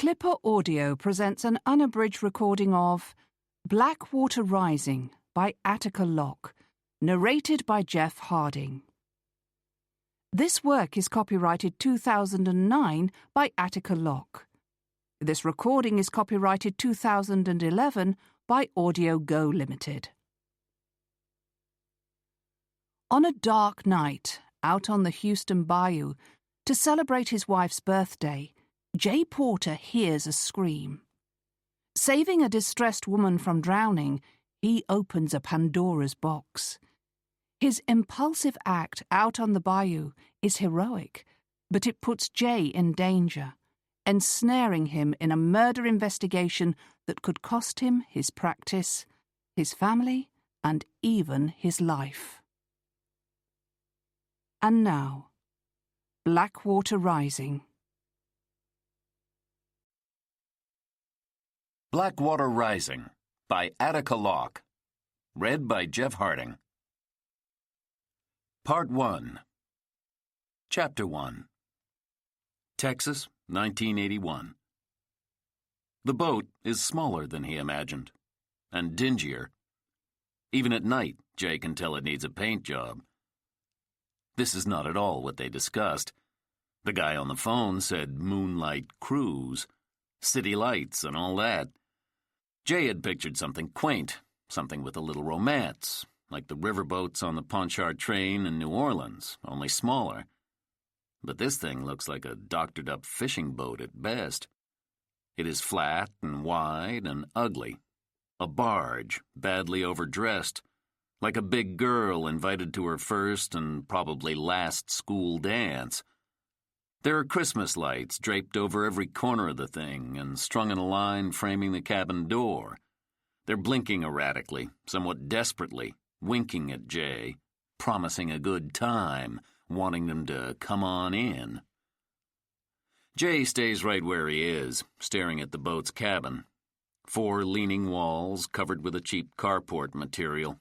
Clipper Audio presents an unabridged recording of Blackwater Rising by Attica Locke, narrated by Jeff Harding. This work is copyrighted 2009 by Attica Locke. This recording is copyrighted 2011 by Audio Go Limited. On a dark night, out on the Houston bayou, to celebrate his wife's birthday, Jay Porter hears a scream. Saving a distressed woman from drowning, he opens a Pandora's box. His impulsive act out on the bayou is heroic, but it puts Jay in danger, ensnaring him in a murder investigation that could cost him his practice, his family, and even his life. And now, Blackwater Rising. Blackwater Rising by Attica Locke. Read by Jeff Harding. Part 1. Chapter 1. Texas, 1981. The boat is smaller than he imagined, and dingier. Even at night, Jay can tell it needs a paint job. This is not at all what they discussed. The guy on the phone said moonlight cruise, city lights, and all that. Jay had pictured something quaint, something with a little romance, like the riverboats on the Ponchard train in New Orleans, only smaller. But this thing looks like a doctored-up fishing boat at best. It is flat and wide and ugly. A barge, badly overdressed, like a big girl invited to her first and probably last school dance. There are Christmas lights draped over every corner of the thing and strung in a line framing the cabin door. They're blinking erratically, somewhat desperately, winking at Jay, promising a good time, wanting them to come on in. Jay stays right where he is, staring at the boat's cabin. 4 leaning walls covered with a cheap carport material.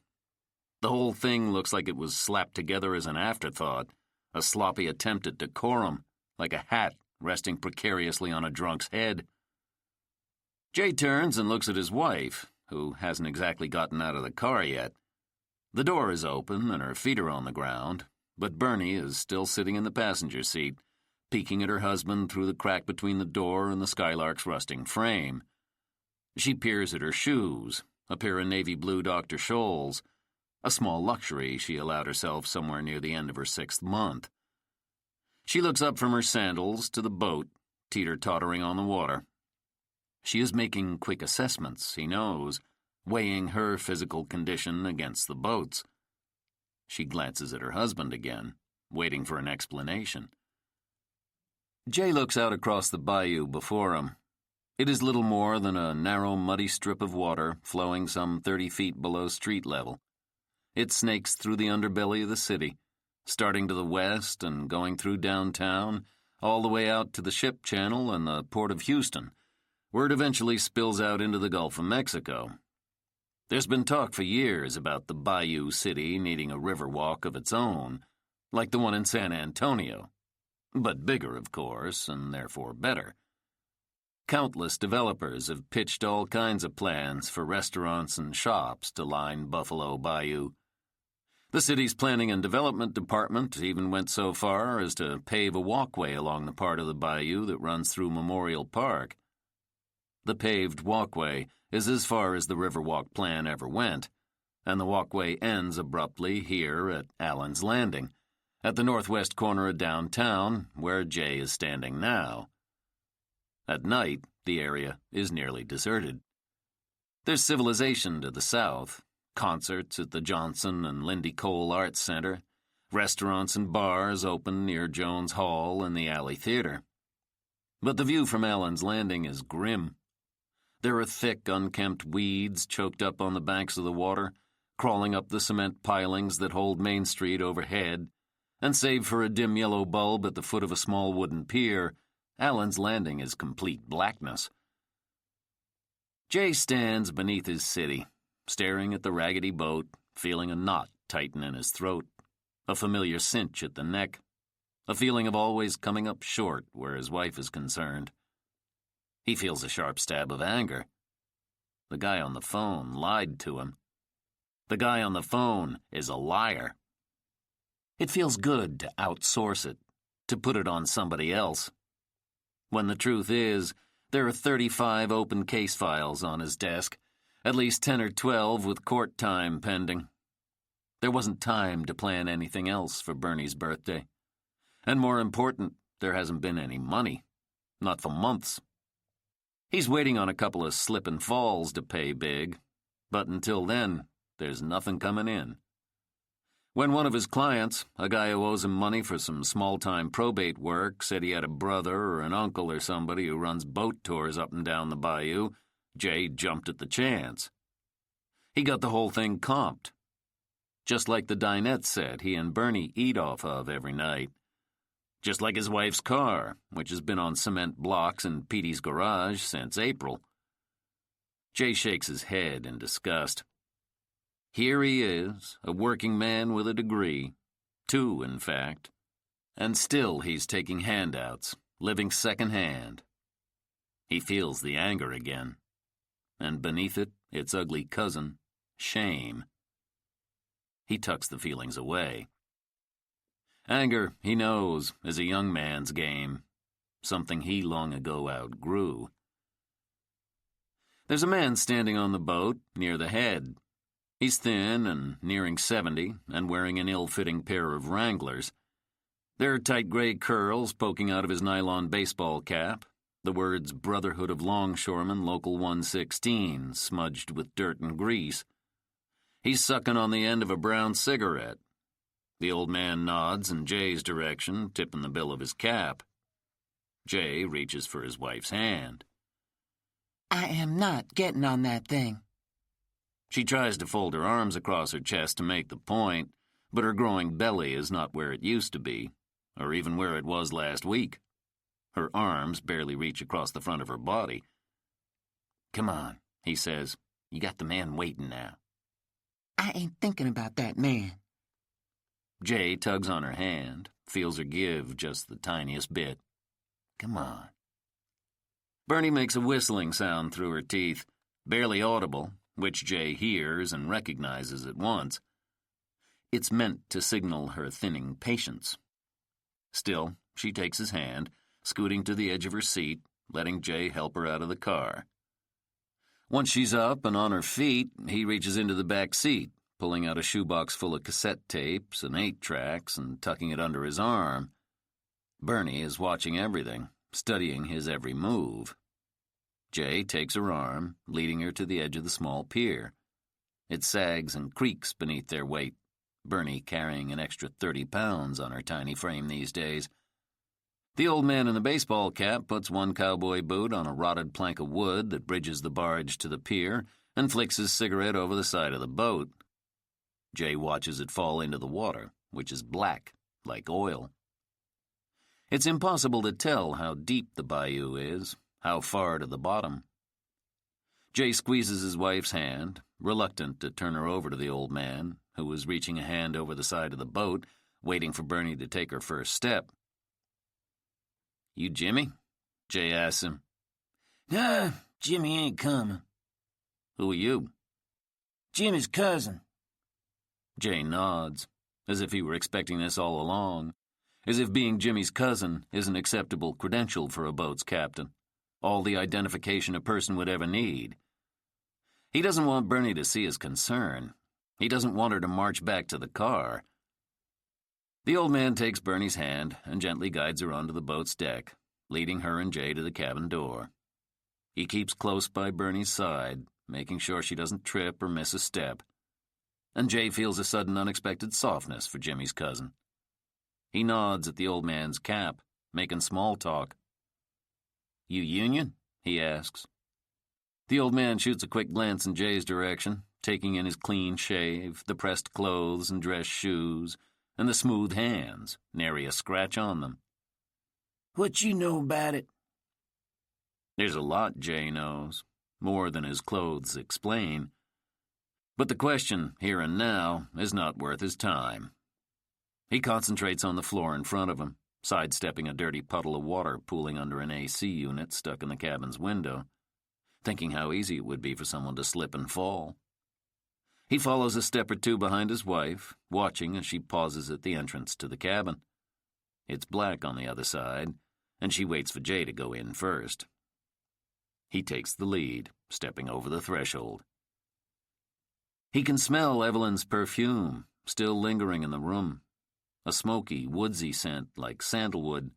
The whole thing looks like it was slapped together as an afterthought, a sloppy attempt at decorum, like a hat resting precariously on a drunk's head. Jay turns and looks at his wife, who hasn't exactly gotten out of the car yet. The door is open and her feet are on the ground, but Bernie is still sitting in the passenger seat, peeking at her husband through the crack between the door and the Skylark's rusting frame. She peers at her shoes, a pair of navy blue Dr. Scholl's, a small luxury she allowed herself somewhere near the end of her 6th month. She looks up from her sandals to the boat, teeter-tottering on the water. She is making quick assessments, he knows, weighing her physical condition against the boat's. She glances at her husband again, waiting for an explanation. Jay looks out across the bayou before him. It is little more than a narrow, muddy strip of water flowing some 30 feet below street level. It snakes through the underbelly of the city, starting to the west and going through downtown, all the way out to the ship channel and the port of Houston, where it eventually spills out into the Gulf of Mexico. There's been talk for years about the bayou city needing a river walk of its own, like the one in San Antonio, but bigger, of course, and therefore better. Countless developers have pitched all kinds of plans for restaurants and shops to line Buffalo Bayou. The city's planning and development department even went so far as to pave a walkway along the part of the bayou that runs through Memorial Park. The paved walkway is as far as the Riverwalk plan ever went, and the walkway ends abruptly here at Allen's Landing, at the northwest corner of downtown, where Jay is standing now. At night, the area is nearly deserted. There's civilization to the south, concerts at the Johnson and Lindy Cole Arts Center, restaurants and bars open near Jones Hall and the Alley Theater. But the view from Allen's Landing is grim. There are thick, unkempt weeds choked up on the banks of the water, crawling up the cement pilings that hold Main Street overhead, and save for a dim yellow bulb at the foot of a small wooden pier, Allen's Landing is complete blackness. Jay stands beneath his city, staring at the raggedy boat, feeling a knot tighten in his throat, a familiar cinch at the neck, a feeling of always coming up short where his wife is concerned. He feels a sharp stab of anger. The guy on the phone lied to him. The guy on the phone is a liar. It feels good to outsource it, to put it on somebody else. When the truth is, there are 35 open case files on his desk, at least 10 or 12 with court time pending. There wasn't time to plan anything else for Bernie's birthday. And more important, there hasn't been any money. Not for months. He's waiting on a couple of slip and falls to pay big, but until then, there's nothing coming in. When one of his clients, a guy who owes him money for some small-time probate work, said he had a brother or an uncle or somebody who runs boat tours up and down the bayou, Jay jumped at the chance. He got the whole thing comped. Just like the dinette set he and Bernie eat off of every night. Just like his wife's car, which has been on cement blocks in Petey's garage since April. Jay shakes his head in disgust. Here he is, a working man with a degree. 2, in fact. And still he's taking handouts, living second-hand. He feels the anger again. And beneath it, its ugly cousin, shame. He tucks the feelings away. Anger, he knows, is a young man's game, something he long ago outgrew. There's a man standing on the boat, near the head. He's thin and nearing 70, and wearing an ill-fitting pair of Wranglers. There are tight gray curls poking out of his nylon baseball cap, the words Brotherhood of Longshoremen, Local 116, smudged with dirt and grease. He's sucking on the end of a brown cigarette. The old man nods in Jay's direction, tipping the bill of his cap. Jay reaches for his wife's hand. I am not getting on that thing. She tries to fold her arms across her chest to make the point, but her growing belly is not where it used to be, or even where it was last week. Her arms barely reach across the front of her body. Come on, he says. You got the man waiting now. I ain't thinking about that man. Jay tugs on her hand, feels her give just the tiniest bit. Come on. Bernie makes a whistling sound through her teeth, barely audible, which Jay hears and recognizes at once. It's meant to signal her thinning patience. Still, she takes his hand, scooting to the edge of her seat, letting Jay help her out of the car. Once she's up and on her feet, he reaches into the back seat, pulling out a shoebox full of cassette tapes and 8-tracks and tucking it under his arm. Bernie is watching everything, studying his every move. Jay takes her arm, leading her to the edge of the small pier. It sags and creaks beneath their weight, Bernie carrying an extra 30 pounds on her tiny frame these days. The old man in the baseball cap puts one cowboy boot on a rotted plank of wood that bridges the barge to the pier and flicks his cigarette over the side of the boat. Jay watches it fall into the water, which is black, like oil. It's impossible to tell how deep the bayou is, how far to the bottom. Jay squeezes his wife's hand, reluctant to turn her over to the old man, who was reaching a hand over the side of the boat, waiting for Bernie to take her first step. You Jimmy? Jay asks him. Nah, Jimmy ain't coming. Who are you? Jimmy's cousin. Jay nods, as if he were expecting this all along, as if being Jimmy's cousin is an acceptable credential for a boat's captain, all the identification a person would ever need. He doesn't want Bernie to see his concern. He doesn't want her to march back to the car. The old man takes Bernie's hand and gently guides her onto the boat's deck, leading her and Jay to the cabin door. He keeps close by Bernie's side, making sure she doesn't trip or miss a step. And Jay feels a sudden unexpected softness for Jimmy's cousin. He nods at the old man's cap, making small talk. You Union? He asks. The old man shoots a quick glance in Jay's direction, taking in his clean shave, the pressed clothes and dress shoes, and the smooth hands, nary a scratch on them. What you know about it? There's a lot Jay knows, more than his clothes explain. But the question, here and now, is not worth his time. He concentrates on the floor in front of him, sidestepping a dirty puddle of water pooling under an AC unit stuck in the cabin's window, thinking how easy it would be for someone to slip and fall. He follows a step or two behind his wife, watching as she pauses at the entrance to the cabin. It's black on the other side, and she waits for Jay to go in first. He takes the lead, stepping over the threshold. He can smell Evelyn's perfume, still lingering in the room. A smoky, woodsy scent like sandalwood,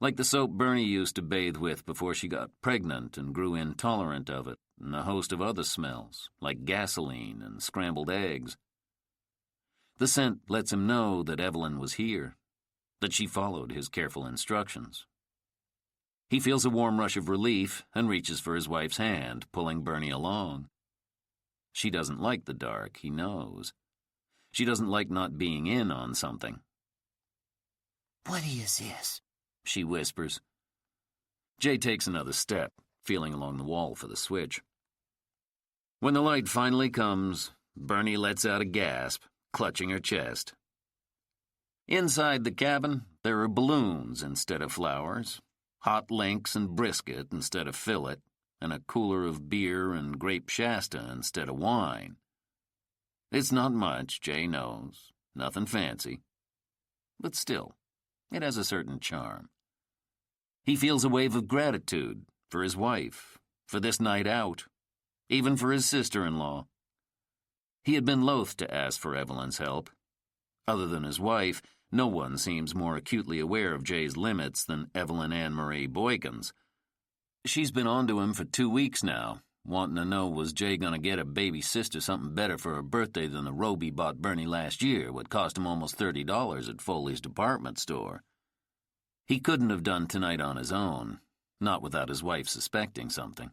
like the soap Bernie used to bathe with before she got pregnant and grew intolerant of it, and a host of other smells, like gasoline and scrambled eggs. The scent lets him know that Evelyn was here, that she followed his careful instructions. He feels a warm rush of relief and reaches for his wife's hand, pulling Bernie along. She doesn't like the dark, he knows. She doesn't like not being in on something. "What is this?" she whispers. Jay takes another step, feeling along the wall for the switch. When the light finally comes, Bernie lets out a gasp, clutching her chest. Inside the cabin, there are balloons instead of flowers, hot links and brisket instead of fillet, and a cooler of beer and grape Shasta instead of wine. It's not much, Jay knows, nothing fancy. But still, it has a certain charm. He feels a wave of gratitude for his wife, for this night out, even for his sister-in-law. He had been loath to ask for Evelyn's help. Other than his wife, no one seems more acutely aware of Jay's limits than Evelyn Ann Marie Boykins. She's been on to him for 2 weeks now, wanting to know was Jay going to get a baby sister something better for her birthday than the robe he bought Bernie last year, would cost him almost $30 at Foley's department store. He couldn't have done tonight on his own, not without his wife suspecting something.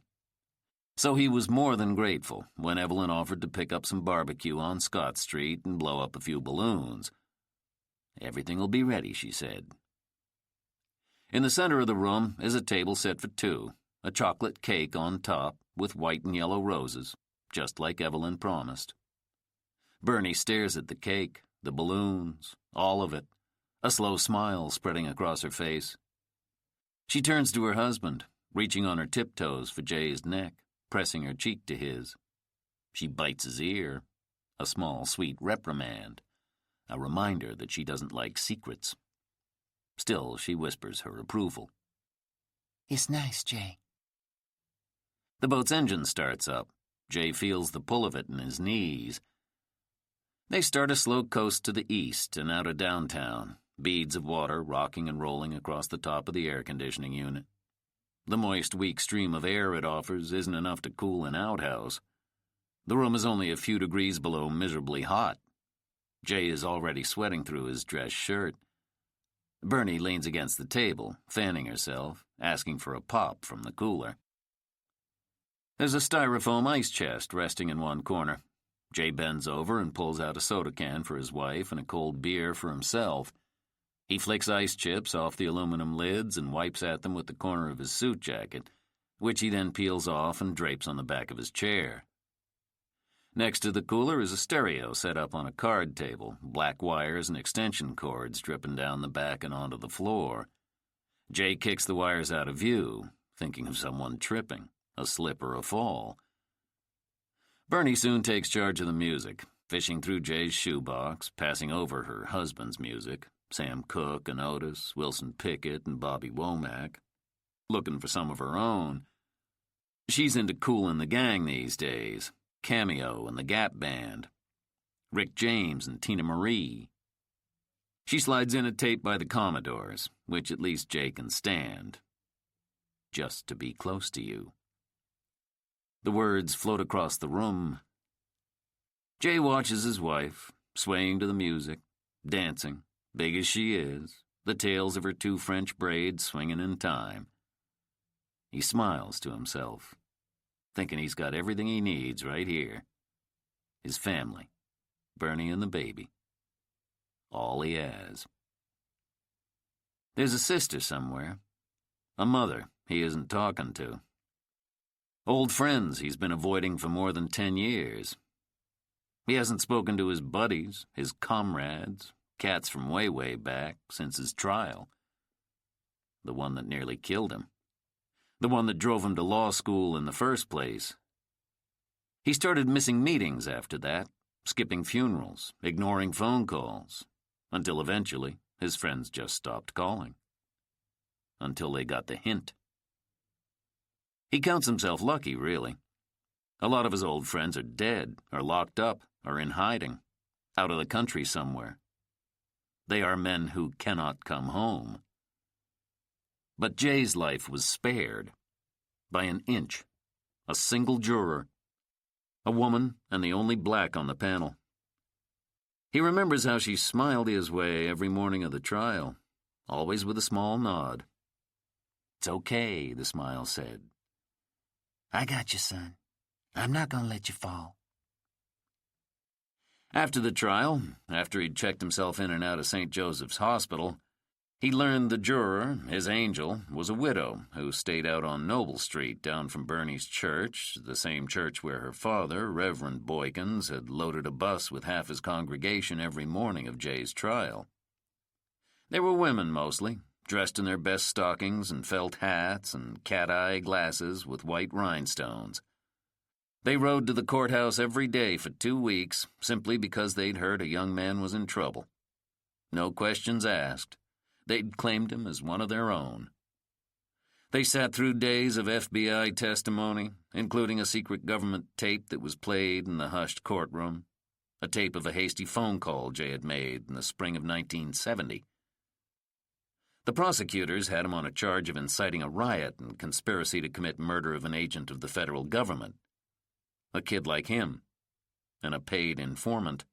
So he was more than grateful when Evelyn offered to pick up some barbecue on Scott Street and blow up a few balloons. "Everything will be ready," she said. In the center of the room is a table set for two, a chocolate cake on top with white and yellow roses, just like Evelyn promised. Bernie stares at the cake, the balloons, all of it, a slow smile spreading across her face. She turns to her husband, reaching on her tiptoes for Jay's neck, pressing her cheek to his. She bites his ear, a small, sweet reprimand, a reminder that she doesn't like secrets. Still, she whispers her approval. "It's nice, Jay." The boat's engine starts up. Jay feels the pull of it in his knees. They start a slow coast to the east and out of downtown, beads of water rocking and rolling across the top of the air conditioning unit. The moist, weak stream of air it offers isn't enough to cool an outhouse. The room is only a few degrees below miserably hot. Jay is already sweating through his dress shirt. Bernie leans against the table, fanning herself, asking for a pop from the cooler. There's a styrofoam ice chest resting in one corner. Jay bends over and pulls out a soda can for his wife and a cold beer for himself. He flicks ice chips off the aluminum lids and wipes at them with the corner of his suit jacket, which he then peels off and drapes on the back of his chair. Next to the cooler is a stereo set up on a card table, black wires and extension cords dripping down the back and onto the floor. Jay kicks the wires out of view, thinking of someone tripping, a slip or a fall. Bernie soon takes charge of the music, fishing through Jay's shoebox, passing over her husband's music, Sam Cooke and Otis, Wilson Pickett and Bobby Womack, looking for some of her own. She's into Kool and the Gang these days, Cameo and the Gap Band, Rick James and Tina Marie. She slides in a tape by the Commodores, which at least Jay can stand. Just to be close to you. The words float across the room. Jay watches his wife, swaying to the music, dancing, big as she is, the tails of her 2 French braids swinging in time. He smiles to himself, thinking he's got everything he needs right here. His family, Bernie and the baby. All he has. There's a sister somewhere, a mother he isn't talking to. Old friends he's been avoiding for more than 10 years. He hasn't spoken to his buddies, his comrades, cats from way, way back, since his trial. the one that nearly killed him, the one that drove him to law school in the first place. He started missing meetings after that, skipping funerals, ignoring phone calls, until eventually his friends just stopped calling. Until they got the hint. He counts himself lucky, really. A lot of his old friends are dead, or locked up, or in hiding, out of the country somewhere. They are men who cannot come home. But Jay's life was spared. By an inch. A single juror. A woman, and the only black on the panel. He remembers how she smiled his way every morning of the trial, always with a small nod. "It's okay," the smile said. I got you, son. I'm not gonna let you fall. After the trial, after he'd checked himself in and out of St. Joseph's Hospital, he learned the juror, his angel, was a widow who stayed out on Noble Street down from Bernie's church, the same church where her father, Reverend Boykins, had loaded a bus with half his congregation every morning of Jay's trial. They were women mostly, dressed in their best stockings and felt hats and cat-eye glasses with white rhinestones. They rode to the courthouse every day for 2 weeks simply because they'd heard a young man was in trouble. No questions asked. They'd claimed him as one of their own. They sat through days of FBI testimony, including a secret government tape that was played in the hushed courtroom, a tape of a hasty phone call Jay had made in the spring of 1970. The prosecutors had him on a charge of inciting a riot and conspiracy to commit murder of an agent of the federal government. A kid like him, and a paid informant.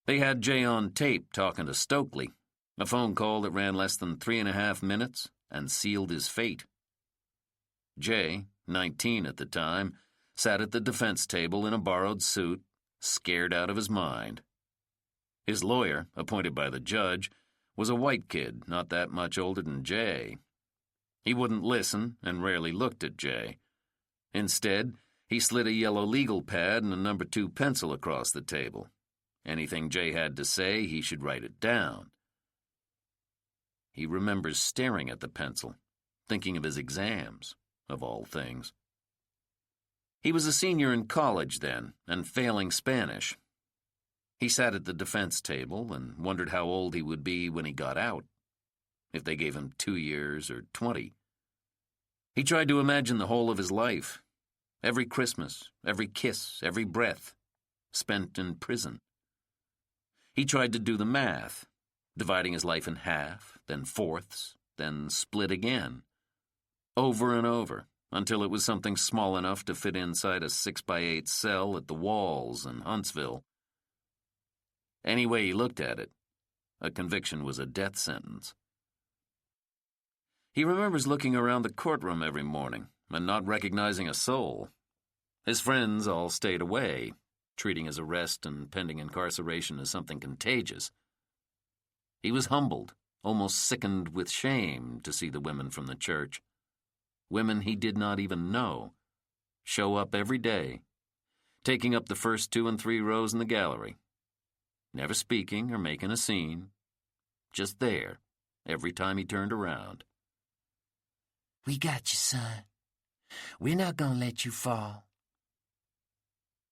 They had Jay on tape talking to Stokely, a phone call that ran less than 3.5 minutes and sealed his fate. Jay, 19 at the time, sat at the defense table in a borrowed suit, scared out of his mind. His lawyer, appointed by the judge, was a white kid not that much older than Jay. He wouldn't listen and rarely looked at Jay. Instead, he slid a yellow legal pad and a No. 2 pencil across the table. Anything Jay had to say, he should write it down. He remembers staring at the pencil, thinking of his exams, of all things. He was a senior in college then, and failing Spanish. He sat at the defense table and wondered how old he would be when he got out, if they gave him 2 years or 20. He tried to imagine the whole of his life, every Christmas, every kiss, every breath, spent in prison. He tried to do the math, dividing his life in half, then fourths, then split again, over and over, until it was something small enough to fit inside a 6x8 cell at the Walls in Huntsville. Any way he looked at it, a conviction was a death sentence. He remembers looking around the courtroom every morning and not recognizing a soul. His friends all stayed away, treating his arrest and pending incarceration as something contagious. He was humbled, almost sickened with shame to see the women from the church, women he did not even know, show up every day, taking up the first 2 and 3 rows in the gallery, never speaking or making a scene, just there every time he turned around. We got you, son. We're not gonna let you fall.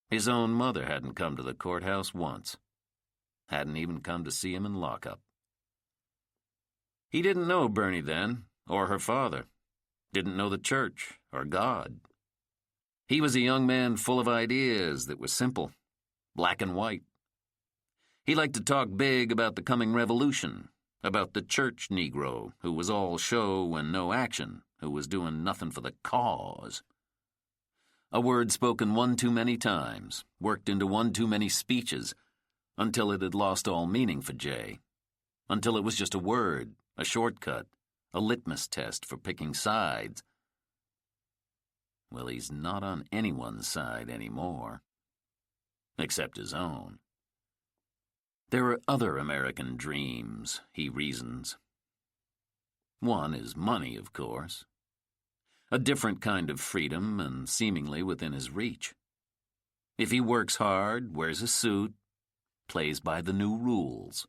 His own mother hadn't come to the courthouse once, hadn't even come to see him in lockup. He didn't know Bernie then, or her father, didn't know the church or God. He was a young man full of ideas that were simple, black and white. He liked to talk big about the coming revolution, about the church Negro who was all show and no action, who was doing nothing for the cause. A word spoken one too many times, worked into one too many speeches, until it had lost all meaning for Jay, until it was just a word, a shortcut, a litmus test for picking sides. Well, he's not on anyone's side anymore, except his own. There are other American dreams, he reasons. One is money, of course. A different kind of freedom and seemingly within his reach. If he works hard, wears a suit, plays by the new rules.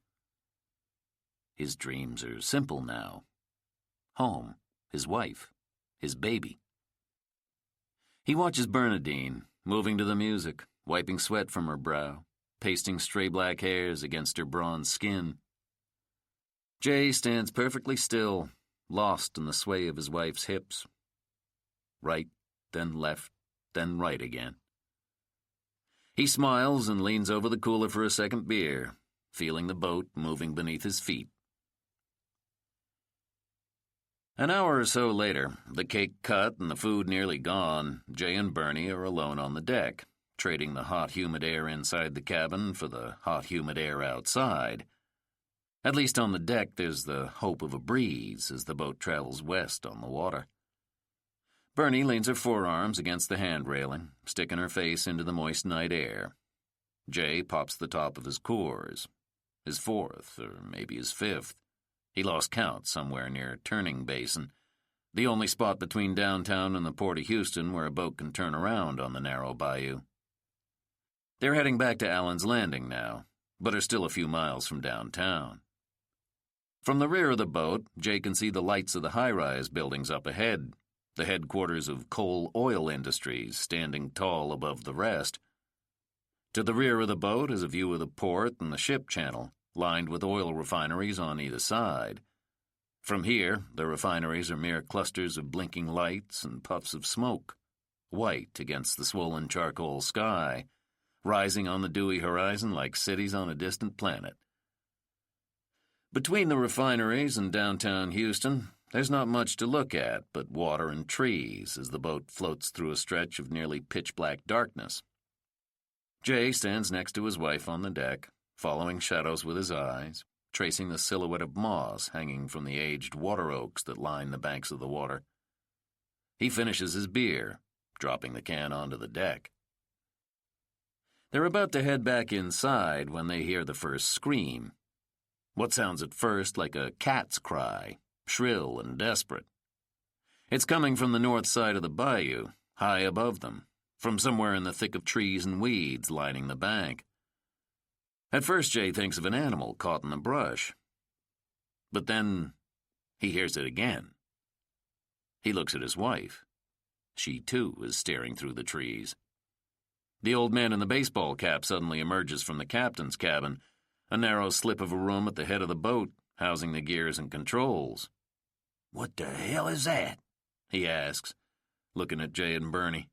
His dreams are simple now. home, his wife, his baby. He watches Bernadine, moving to the music, wiping sweat from her brow, pasting stray black hairs against her bronze skin. Jay stands perfectly still, lost in the sway of his wife's hips. Right, then left, then right again. He smiles and leans over the cooler for a second beer, feeling the boat moving beneath his feet. An hour or so later, the cake cut and the food nearly gone, Jay and Bernie are alone on the deck, trading the hot, humid air inside the cabin for the hot, humid air outside. At least on the deck there's the hope of a breeze as the boat travels west on the water. Bernie leans her forearms against the hand railing, sticking her face into the moist night air. Jay pops the top of his Coors, his fourth, or maybe his fifth. He lost count somewhere near Turning Basin, the only spot between downtown and the port of Houston where a boat can turn around on the narrow bayou. They're heading back to Allen's Landing now, but are still a few miles from downtown. From the rear of the boat, Jay can see the lights of the high-rise buildings up ahead, the headquarters of Coal Oil Industries standing tall above the rest. To the rear of the boat is a view of the port and the ship channel, lined with oil refineries on either side. From here, the refineries are mere clusters of blinking lights and puffs of smoke, white against the swollen charcoal sky, rising on the dewy horizon like cities on a distant planet. Between the refineries and downtown Houston, there's not much to look at but water and trees as the boat floats through a stretch of nearly pitch-black darkness. Jay stands next to his wife on the deck, following shadows with his eyes, tracing the silhouette of moss hanging from the aged water oaks that line the banks of the water. He finishes his beer, dropping the can onto the deck. They're about to head back inside when they hear the first scream. What sounds at first like a cat's cry, shrill and desperate. It's coming from the north side of the bayou, high above them, from somewhere in the thick of trees and weeds lining the bank. At first, Jay thinks of an animal caught in the brush. But then he hears it again. He looks at his wife. She, too, is staring through the trees. The old man in the baseball cap suddenly emerges from the captain's cabin, a narrow slip of a room at the head of the boat, housing the gears and controls. What the hell is that? He asks, looking at Jay and Bernie.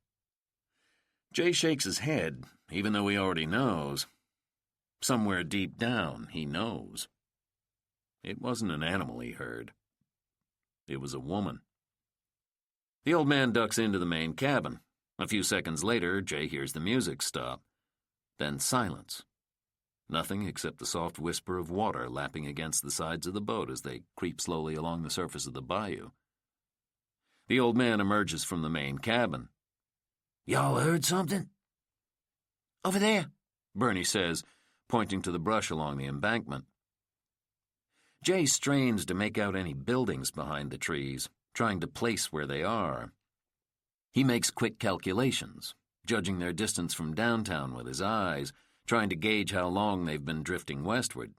Jay shakes his head, even though he already knows. Somewhere deep down, he knows. It wasn't an animal he heard. It was a woman. The old man ducks into the main cabin. A few seconds later, Jay hears the music stop. Then silence. Nothing except the soft whisper of water lapping against the sides of the boat as they creep slowly along the surface of the bayou. The old man emerges from the main cabin. Y'all heard something? Over there, Bernie says, pointing to the brush along the embankment. Jay strains to make out any buildings behind the trees, trying to place where they are. He makes quick calculations, judging their distance from downtown with his eyes, trying to gauge how long they've been drifting westward.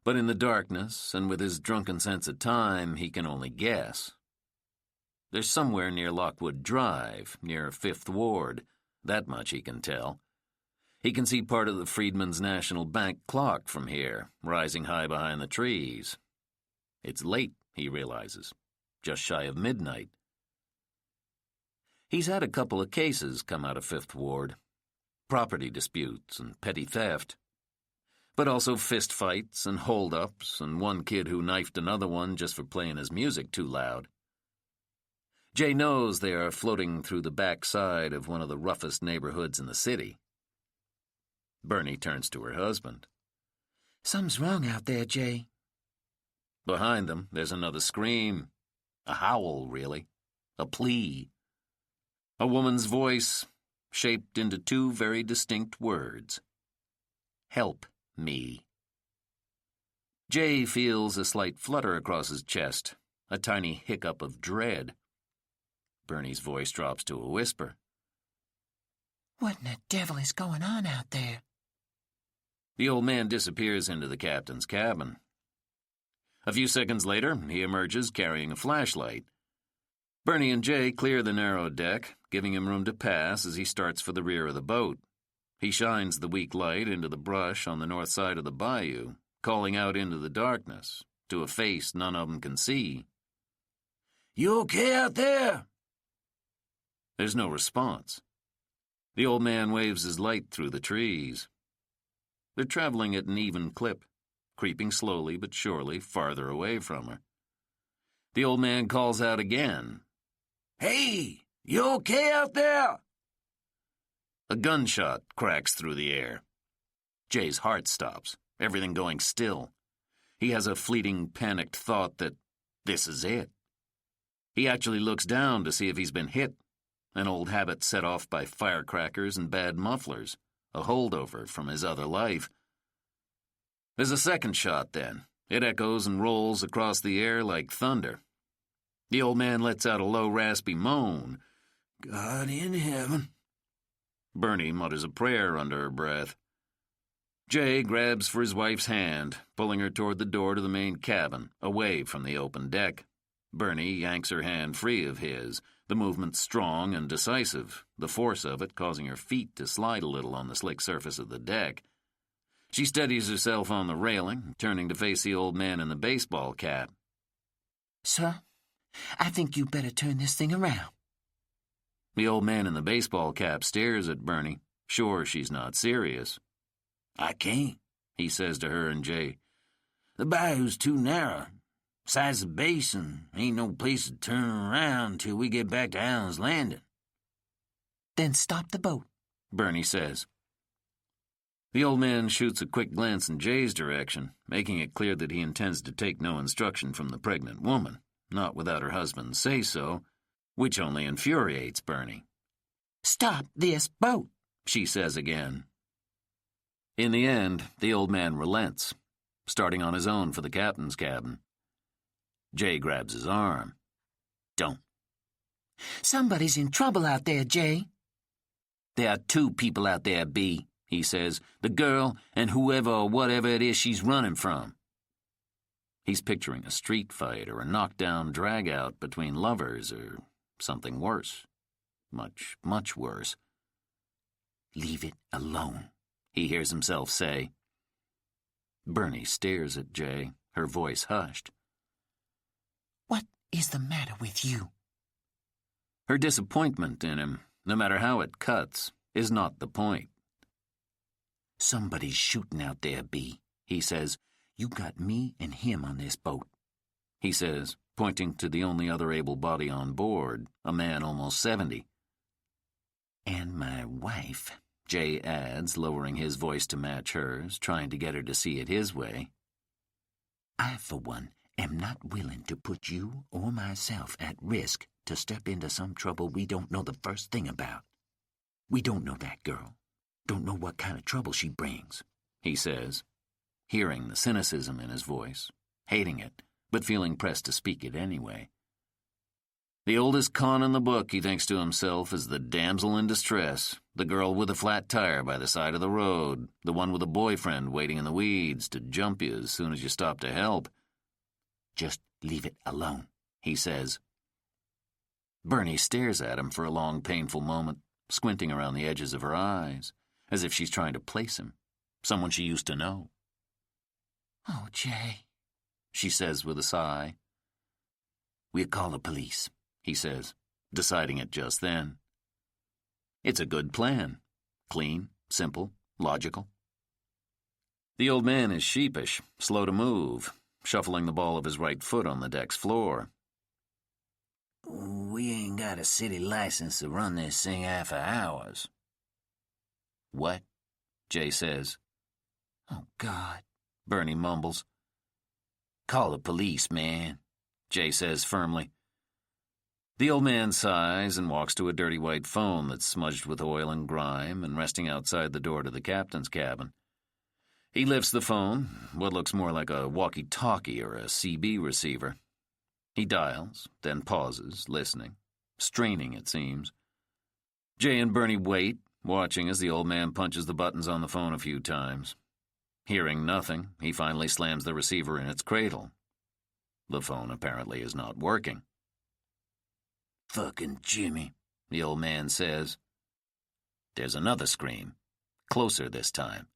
But in the darkness, and with his drunken sense of time, he can only guess. They're somewhere near Lockwood Drive, near Fifth Ward. That much he can tell. He can see part of the Freedmen's National Bank clock from here, rising high behind the trees. It's late, he realizes, just shy of midnight. He's had a couple of cases come out of Fifth Ward. Property disputes and petty theft. But also fistfights and hold-ups and one kid who knifed another one just for playing his music too loud. Jay knows they are floating through the back side of one of the roughest neighborhoods in the city. Bernie turns to her husband. Something's wrong out there, Jay. Behind them, there's another scream. A howl, really. A plea. A woman's voice, shaped into two very distinct words. Help me. Jay feels a slight flutter across his chest, a tiny hiccup of dread. Bernie's voice drops to a whisper. What in the devil is going on out there? The old man disappears into the captain's cabin. A few seconds later, he emerges carrying a flashlight. Bernie and Jay clear the narrow deck, giving him room to pass as he starts for the rear of the boat. He shines the weak light into the brush on the north side of the bayou, calling out into the darkness, to a face none of them can see. "You okay out there?" There's no response. The old man waves his light through the trees. They're traveling at an even clip, creeping slowly but surely farther away from her. The old man calls out again. "Hey, you okay out there?" A gunshot cracks through the air. Jay's heart stops, everything going still. He has a fleeting, panicked thought that this is it. He actually looks down to see if he's been hit, an old habit set off by firecrackers and bad mufflers, a holdover from his other life. There's a second shot then. It echoes and rolls across the air like thunder. The old man lets out a low, raspy moan. "God in heaven." Bernie mutters a prayer under her breath. Jay grabs for his wife's hand, pulling her toward the door to the main cabin, away from the open deck. Bernie yanks her hand free of his, the movement strong and decisive, the force of it causing her feet to slide a little on the slick surface of the deck. She steadies herself on the railing, turning to face the old man in the baseball cap. "Sir, I think you better turn this thing around." The old man in the baseball cap stares at Bernie, sure she's not serious. "I can't," he says to her and Jay. "The bayou's too narrow. Size of the basin, ain't no place to turn around till we get back to Allen's Landing." "Then stop the boat," Bernie says. The old man shoots a quick glance in Jay's direction, making it clear that he intends to take no instruction from the pregnant woman, not without her husband's say-so, which only infuriates Bernie. "Stop this boat," she says again. In the end, the old man relents, starting on his own for the captain's cabin. Jay grabs his arm. "Don't." "Somebody's in trouble out there, Jay." "There are two people out there, B," he says, "the girl and whoever or whatever it is she's running from." He's picturing a street fight or a knockdown drag-out between lovers or something worse. Much, much worse. "Leave it alone," he hears himself say. Bernie stares at Jay, her voice hushed. "What is the matter with you?" Her disappointment in him, no matter how it cuts, is not the point. "Somebody's shooting out there, B," he says. "You got me and him on this boat," he says, pointing to the only other able body on board, a man almost 70. "And my wife," Jay adds, lowering his voice to match hers, trying to get her to see it his way. "I, for one, am not willing to put you or myself at risk to step into some trouble we don't know the first thing about. We don't know that girl, don't know what kind of trouble she brings," he says, hearing the cynicism in his voice, hating it, but feeling pressed to speak it anyway. The oldest con in the book, he thinks to himself, is the damsel in distress, the girl with a flat tire by the side of the road, the one with a boyfriend waiting in the weeds to jump you as soon as you stop to help. "Just leave it alone," he says. Bernie stares at him for a long, painful moment, squinting around the edges of her eyes, as if she's trying to place him, someone she used to know. "Oh, Jay," she says with a sigh. "We'll call the police," he says, deciding it just then. It's a good plan. Clean, simple, logical. The old man is sheepish, slow to move, shuffling the ball of his right foot on the deck's floor. "We ain't got a city license to run this thing after hours." "What?" Jay says. "Oh, God," Bernie mumbles. "Call the police, man," Jay says firmly. The old man sighs and walks to a dirty white phone that's smudged with oil and grime and resting outside the door to the captain's cabin. He lifts the phone, what looks more like a walkie-talkie or a CB receiver. He dials, then pauses, listening, straining it seems. Jay and Bernie wait, watching as the old man punches the buttons on the phone a few times. Hearing nothing, he finally slams the receiver in its cradle. The phone apparently is not working. "Fucking Jimmy," the old man says. There's another scream, closer this time.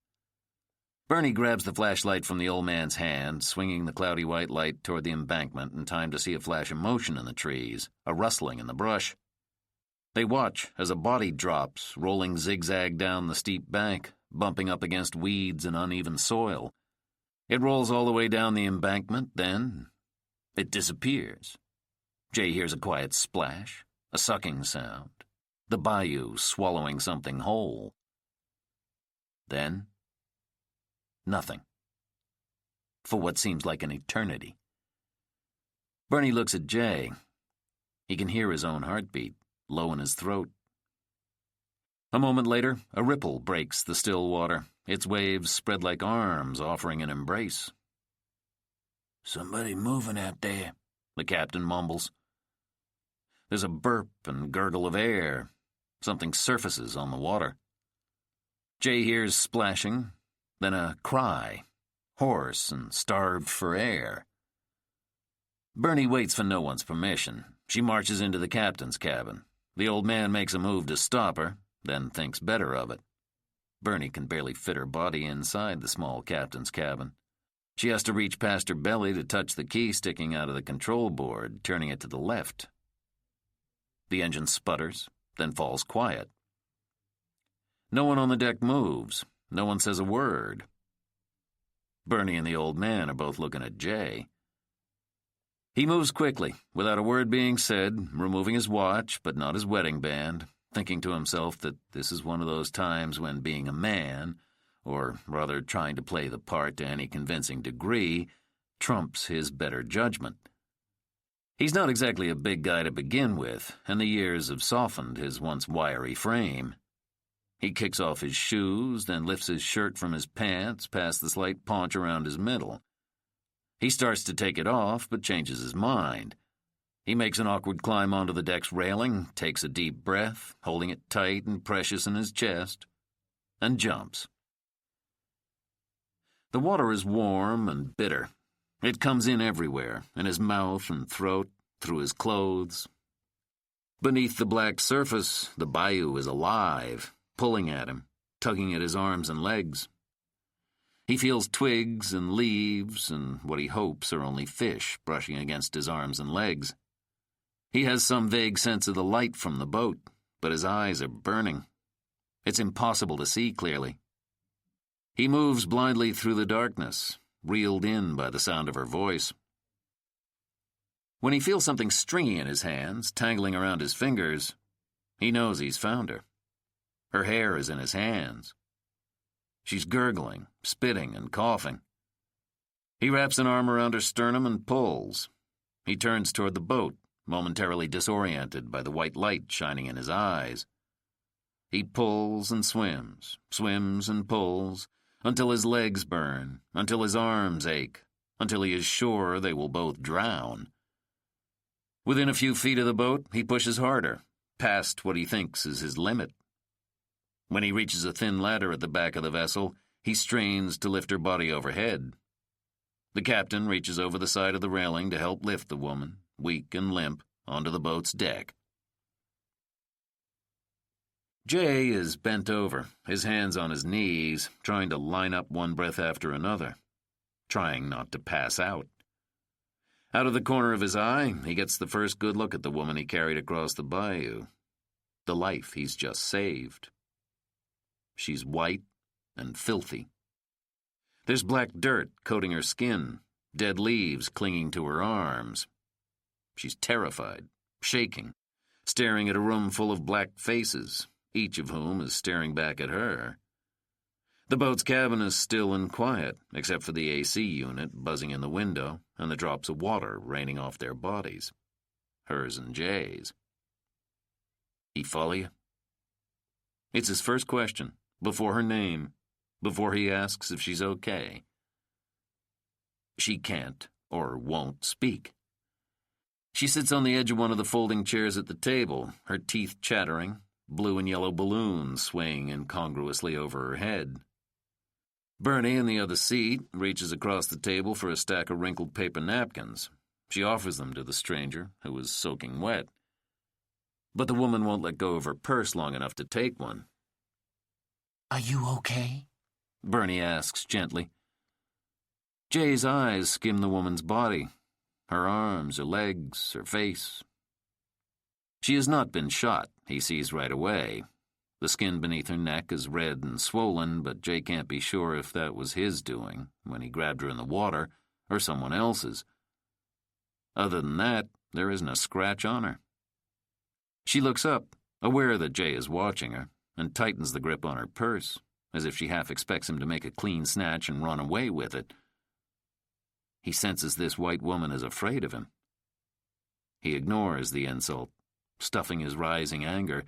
Bernie grabs the flashlight from the old man's hand, swinging the cloudy white light toward the embankment in time to see a flash of motion in the trees, a rustling in the brush. They watch as a body drops, rolling zigzag down the steep bank, bumping up against weeds and uneven soil. It rolls all the way down the embankment, then it disappears. Jay hears a quiet splash, a sucking sound, the bayou swallowing something whole. Then, nothing. For what seems like an eternity. Bernie looks at Jay. He can hear his own heartbeat, low in his throat. A moment later, a ripple breaks the still water, its waves spread like arms offering an embrace. "Somebody moving out there," the captain mumbles. There's a burp and gurgle of air. Something surfaces on the water. Jay hears splashing, then a cry, hoarse and starved for air. Bernie waits for no one's permission. She marches into the captain's cabin. The old man makes a move to stop her, then thinks better of it. Bernie can barely fit her body inside the small captain's cabin. She has to reach past her belly to touch the key sticking out of the control board, turning it to the left. The engine sputters, then falls quiet. No one on the deck moves. No one says a word. Bernie and the old man are both looking at Jay. He moves quickly, without a word being said, removing his watch, but not his wedding band, thinking to himself that this is one of those times when being a man, or rather trying to play the part to any convincing degree, trumps his better judgment. He's not exactly a big guy to begin with, and the years have softened his once wiry frame. He kicks off his shoes, then lifts his shirt from his pants past the slight paunch around his middle. He starts to take it off, but changes his mind. He makes an awkward climb onto the deck's railing, takes a deep breath, holding it tight and precious in his chest, and jumps. The water is warm and bitter. It comes in everywhere, in his mouth and throat, through his clothes. Beneath the black surface, the bayou is alive, pulling at him, tugging at his arms and legs. He feels twigs and leaves and what he hopes are only fish brushing against his arms and legs. He has some vague sense of the light from the boat, but his eyes are burning. It's impossible to see clearly. He moves blindly through the darkness, reeled in by the sound of her voice. When he feels something stringy in his hands, tangling around his fingers, he knows he's found her. Her hair is in his hands. She's gurgling, spitting, and coughing. He wraps an arm around her sternum and pulls. He turns toward the boat, momentarily disoriented by the white light shining in his eyes. He pulls and swims and pulls, until his legs burn, until his arms ache, until he is sure they will both drown. Within a few feet of the boat, he pushes harder, past what he thinks is his limit. When he reaches a thin ladder at the back of the vessel, he strains to lift her body overhead. The captain reaches over the side of the railing to help lift the woman, weak and limp, onto the boat's deck. Jay is bent over, his hands on his knees, trying to line up one breath after another, trying not to pass out. Out of the corner of his eye, he gets the first good look at the woman he carried across the bayou, the life he's just saved. She's white and filthy. There's black dirt coating her skin, dead leaves clinging to her arms. She's terrified, shaking, staring at a room full of black faces, each of whom is staring back at her. The boat's cabin is still and quiet, except for the AC unit buzzing in the window and the drops of water raining off their bodies, hers and Jay's. "He follow you?" It's his first question, before her name, before he asks if she's okay. She can't or won't speak. She sits on the edge of one of the folding chairs at the table, her teeth chattering, blue and yellow balloons swaying incongruously over her head. Bernie, in the other seat, reaches across the table for a stack of wrinkled paper napkins. She offers them to the stranger, who is soaking wet. But the woman won't let go of her purse long enough to take one. Are you okay? Bernie asks gently. Jay's eyes skim the woman's body, her arms, her legs, her face. She has not been shot, he sees right away. The skin beneath her neck is red and swollen, but Jay can't be sure if that was his doing when he grabbed her in the water or someone else's. Other than that, there isn't a scratch on her. She looks up, aware that Jay is watching her, and tightens the grip on her purse, as if she half expects him to make a clean snatch and run away with it. He senses this white woman is afraid of him. He ignores the insult, stuffing his rising anger,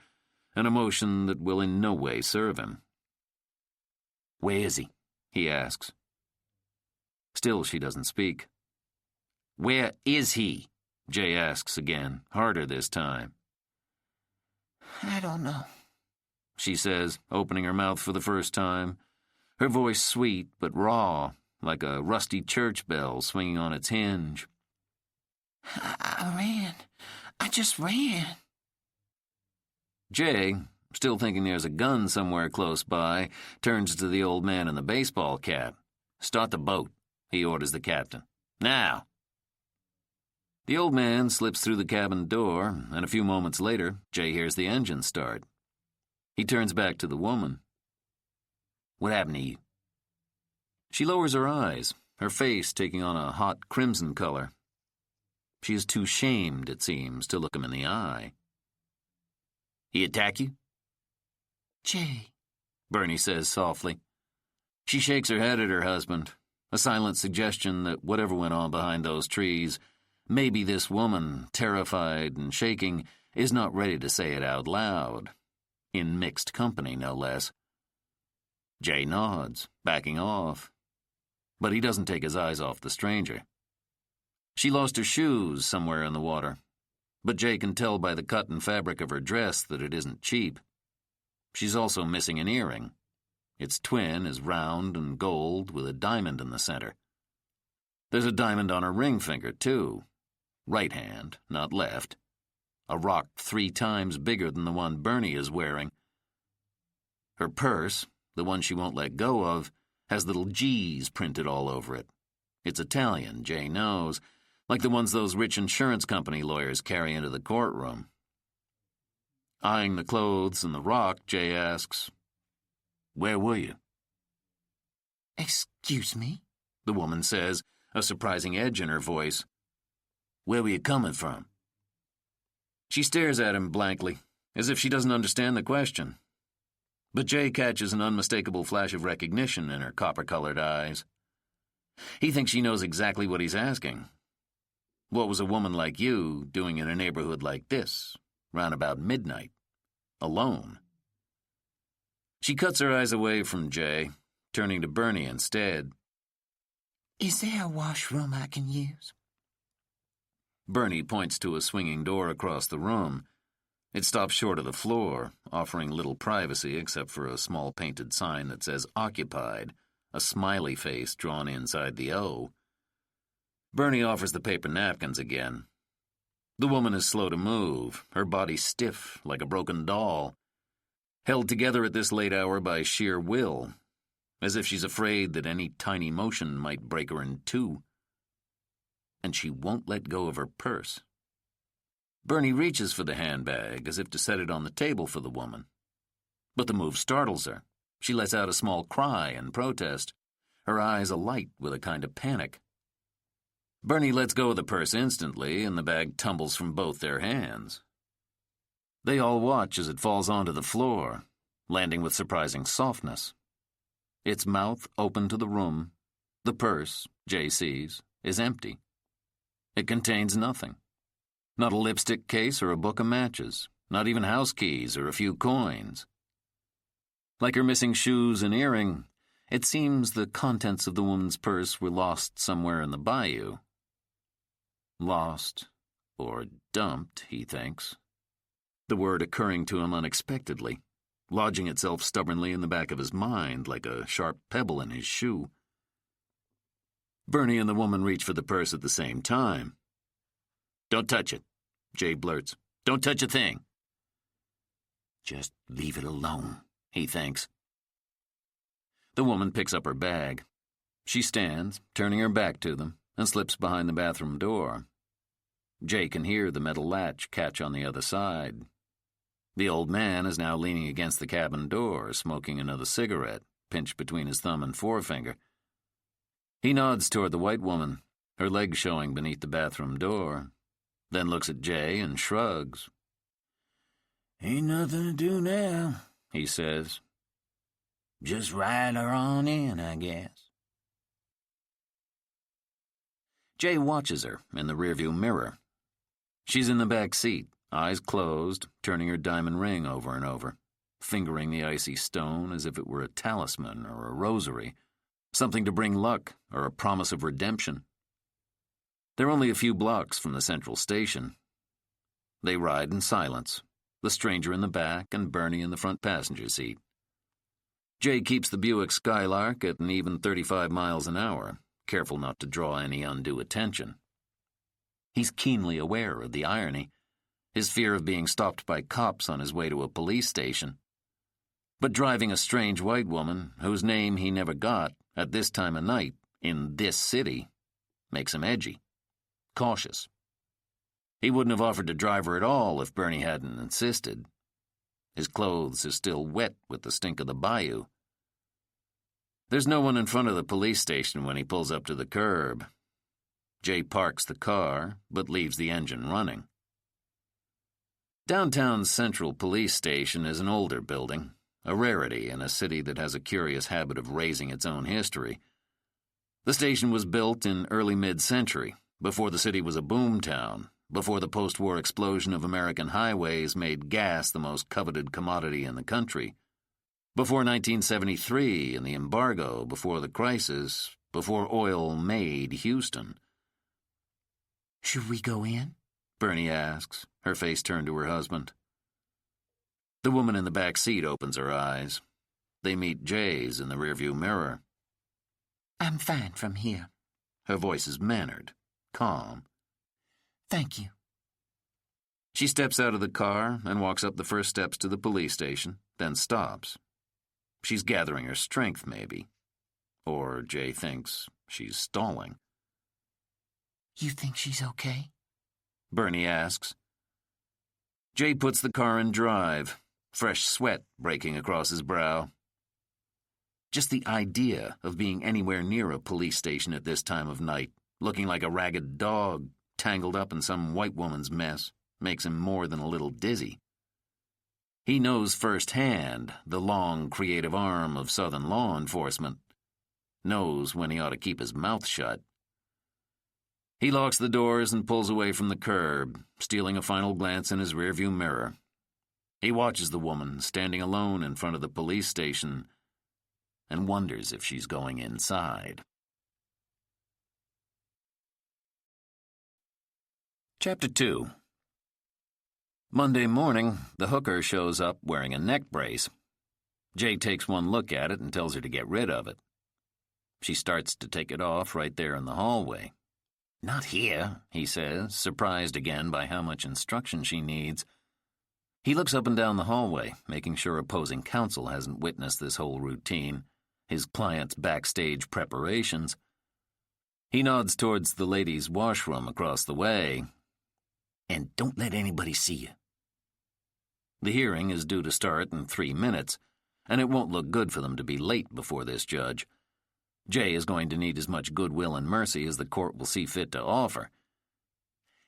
an emotion that will in no way serve him. Where is he? He asks. Still she doesn't speak. Where is he? Jay asks again, harder this time. I don't know, she says, opening her mouth for the first time, her voice sweet but raw, like a rusty church bell swinging on its hinge. I ran. I just ran. Jay, still thinking there's a gun somewhere close by, turns to the old man in the baseball cap. Start the boat, he orders the captain. Now! The old man slips through the cabin door, and a few moments later, Jay hears the engine start. He turns back to the woman. What happened to you? She lowers her eyes, her face taking on a hot crimson color. She is too shamed, it seems, to look him in the eye. He attack you? Jay, Bernie says softly. She shakes her head at her husband, a silent suggestion that whatever went on behind those trees, maybe this woman, terrified and shaking, is not ready to say it out loud. In mixed company, no less. Jay nods, backing off. But he doesn't take his eyes off the stranger. She lost her shoes somewhere in the water, but Jay can tell by the cut and fabric of her dress that it isn't cheap. She's also missing an earring. Its twin is round and gold with a diamond in the center. There's a diamond on her ring finger, too. Right hand, not left. A rock 3 times bigger than the one Bernie is wearing. Her purse, the one she won't let go of, has little G's printed all over it. It's Italian, Jay knows, like the ones those rich insurance company lawyers carry into the courtroom. Eyeing the clothes and the rock, Jay asks, "Where were you?" Excuse me? The woman says, a surprising edge in her voice. "Where were you coming from?" She stares at him blankly, as if she doesn't understand the question. But Jay catches an unmistakable flash of recognition in her copper-colored eyes. He thinks she knows exactly what he's asking. What was a woman like you doing in a neighborhood like this, round about midnight, alone? She cuts her eyes away from Jay, turning to Bernie instead. Is there a washroom I can use? Bernie points to a swinging door across the room. It stops short of the floor, offering little privacy except for a small painted sign that says occupied, a smiley face drawn inside the O. Bernie offers the paper napkins again. The woman is slow to move, her body stiff like a broken doll, held together at this late hour by sheer will, as if she's afraid that any tiny motion might break her in two. And she won't let go of her purse. Bernie reaches for the handbag as if to set it on the table for the woman. But the move startles her. She lets out a small cry in protest, her eyes alight with a kind of panic. Bernie lets go of the purse instantly, and the bag tumbles from both their hands. They all watch as it falls onto the floor, landing with surprising softness. Its mouth open to the room. The purse, Jay sees, is empty. It contains nothing. Not a lipstick case or a book of matches, not even house keys or a few coins. Like her missing shoes and earring, it seems the contents of the woman's purse were lost somewhere in the bayou. Lost, or dumped, he thinks. The word occurring to him unexpectedly, lodging itself stubbornly in the back of his mind like a sharp pebble in his shoe. Bernie and the woman reach for the purse at the same time. "Don't touch it," Jay blurts. "Don't touch a thing." Just leave it alone, he thinks. The woman picks up her bag. She stands, turning her back to them, and slips behind the bathroom door. Jay can hear the metal latch catch on the other side. The old man is now leaning against the cabin door, smoking another cigarette, pinched between his thumb and forefinger. He nods toward the white woman, her legs showing beneath the bathroom door, then looks at Jay and shrugs. "Ain't nothing to do now," he says. "Just ride her on in, I guess." Jay watches her in the rearview mirror. She's in the back seat, eyes closed, turning her diamond ring over and over, fingering the icy stone as if it were a talisman or a rosary, something to bring luck or a promise of redemption. They're only a few blocks from the central station. They ride in silence, the stranger in the back and Bernie in the front passenger seat. Jay keeps the Buick Skylark at an even 35 miles an hour, careful not to draw any undue attention. He's keenly aware of the irony, his fear of being stopped by cops on his way to a police station. But driving a strange white woman, whose name he never got, at this time of night, in this city, makes him edgy, cautious. He wouldn't have offered to drive her at all if Bernie hadn't insisted. His clothes are still wet with the stink of the bayou. There's no one in front of the police station when he pulls up to the curb. Jay parks the car, but leaves the engine running. Downtown's Central Police Station is an older building, a rarity in a city that has a curious habit of raising its own history. The station was built in early mid-century, before the city was a boom town, before the post-war explosion of American highways made gas the most coveted commodity in the country, before 1973 and the embargo, before the crisis, before oil made Houston. "Should we go in?" Bernie asks, her face turned to her husband. The woman in the back seat opens her eyes. They meet Jay's in the rearview mirror. "I'm fine from here." Her voice is mannered, calm. "Thank you." She steps out of the car and walks up the first steps to the police station, then stops. She's gathering her strength, maybe. Or, Jay thinks, she's stalling. "You think she's okay?" Bernie asks. Jay puts the car in drive, fresh sweat breaking across his brow. Just the idea of being anywhere near a police station at this time of night, looking like a ragged dog tangled up in some white woman's mess, makes him more than a little dizzy. He knows firsthand the long, creative arm of Southern law enforcement, knows when he ought to keep his mouth shut. He locks the doors and pulls away from the curb, stealing a final glance in his rearview mirror. He watches the woman standing alone in front of the police station and wonders if she's going inside. Chapter 2. Monday morning, the hooker shows up wearing a neck brace. Jay takes one look at it and tells her to get rid of it. She starts to take it off right there in the hallway. "Not here," he says, surprised again by how much instruction she needs. He looks up and down the hallway, making sure opposing counsel hasn't witnessed this whole routine, his client's backstage preparations. He nods towards the ladies' washroom across the way. "And don't let anybody see you." The hearing is due to start in 3 minutes, and it won't look good for them to be late before this judge. Jay is going to need as much goodwill and mercy as the court will see fit to offer.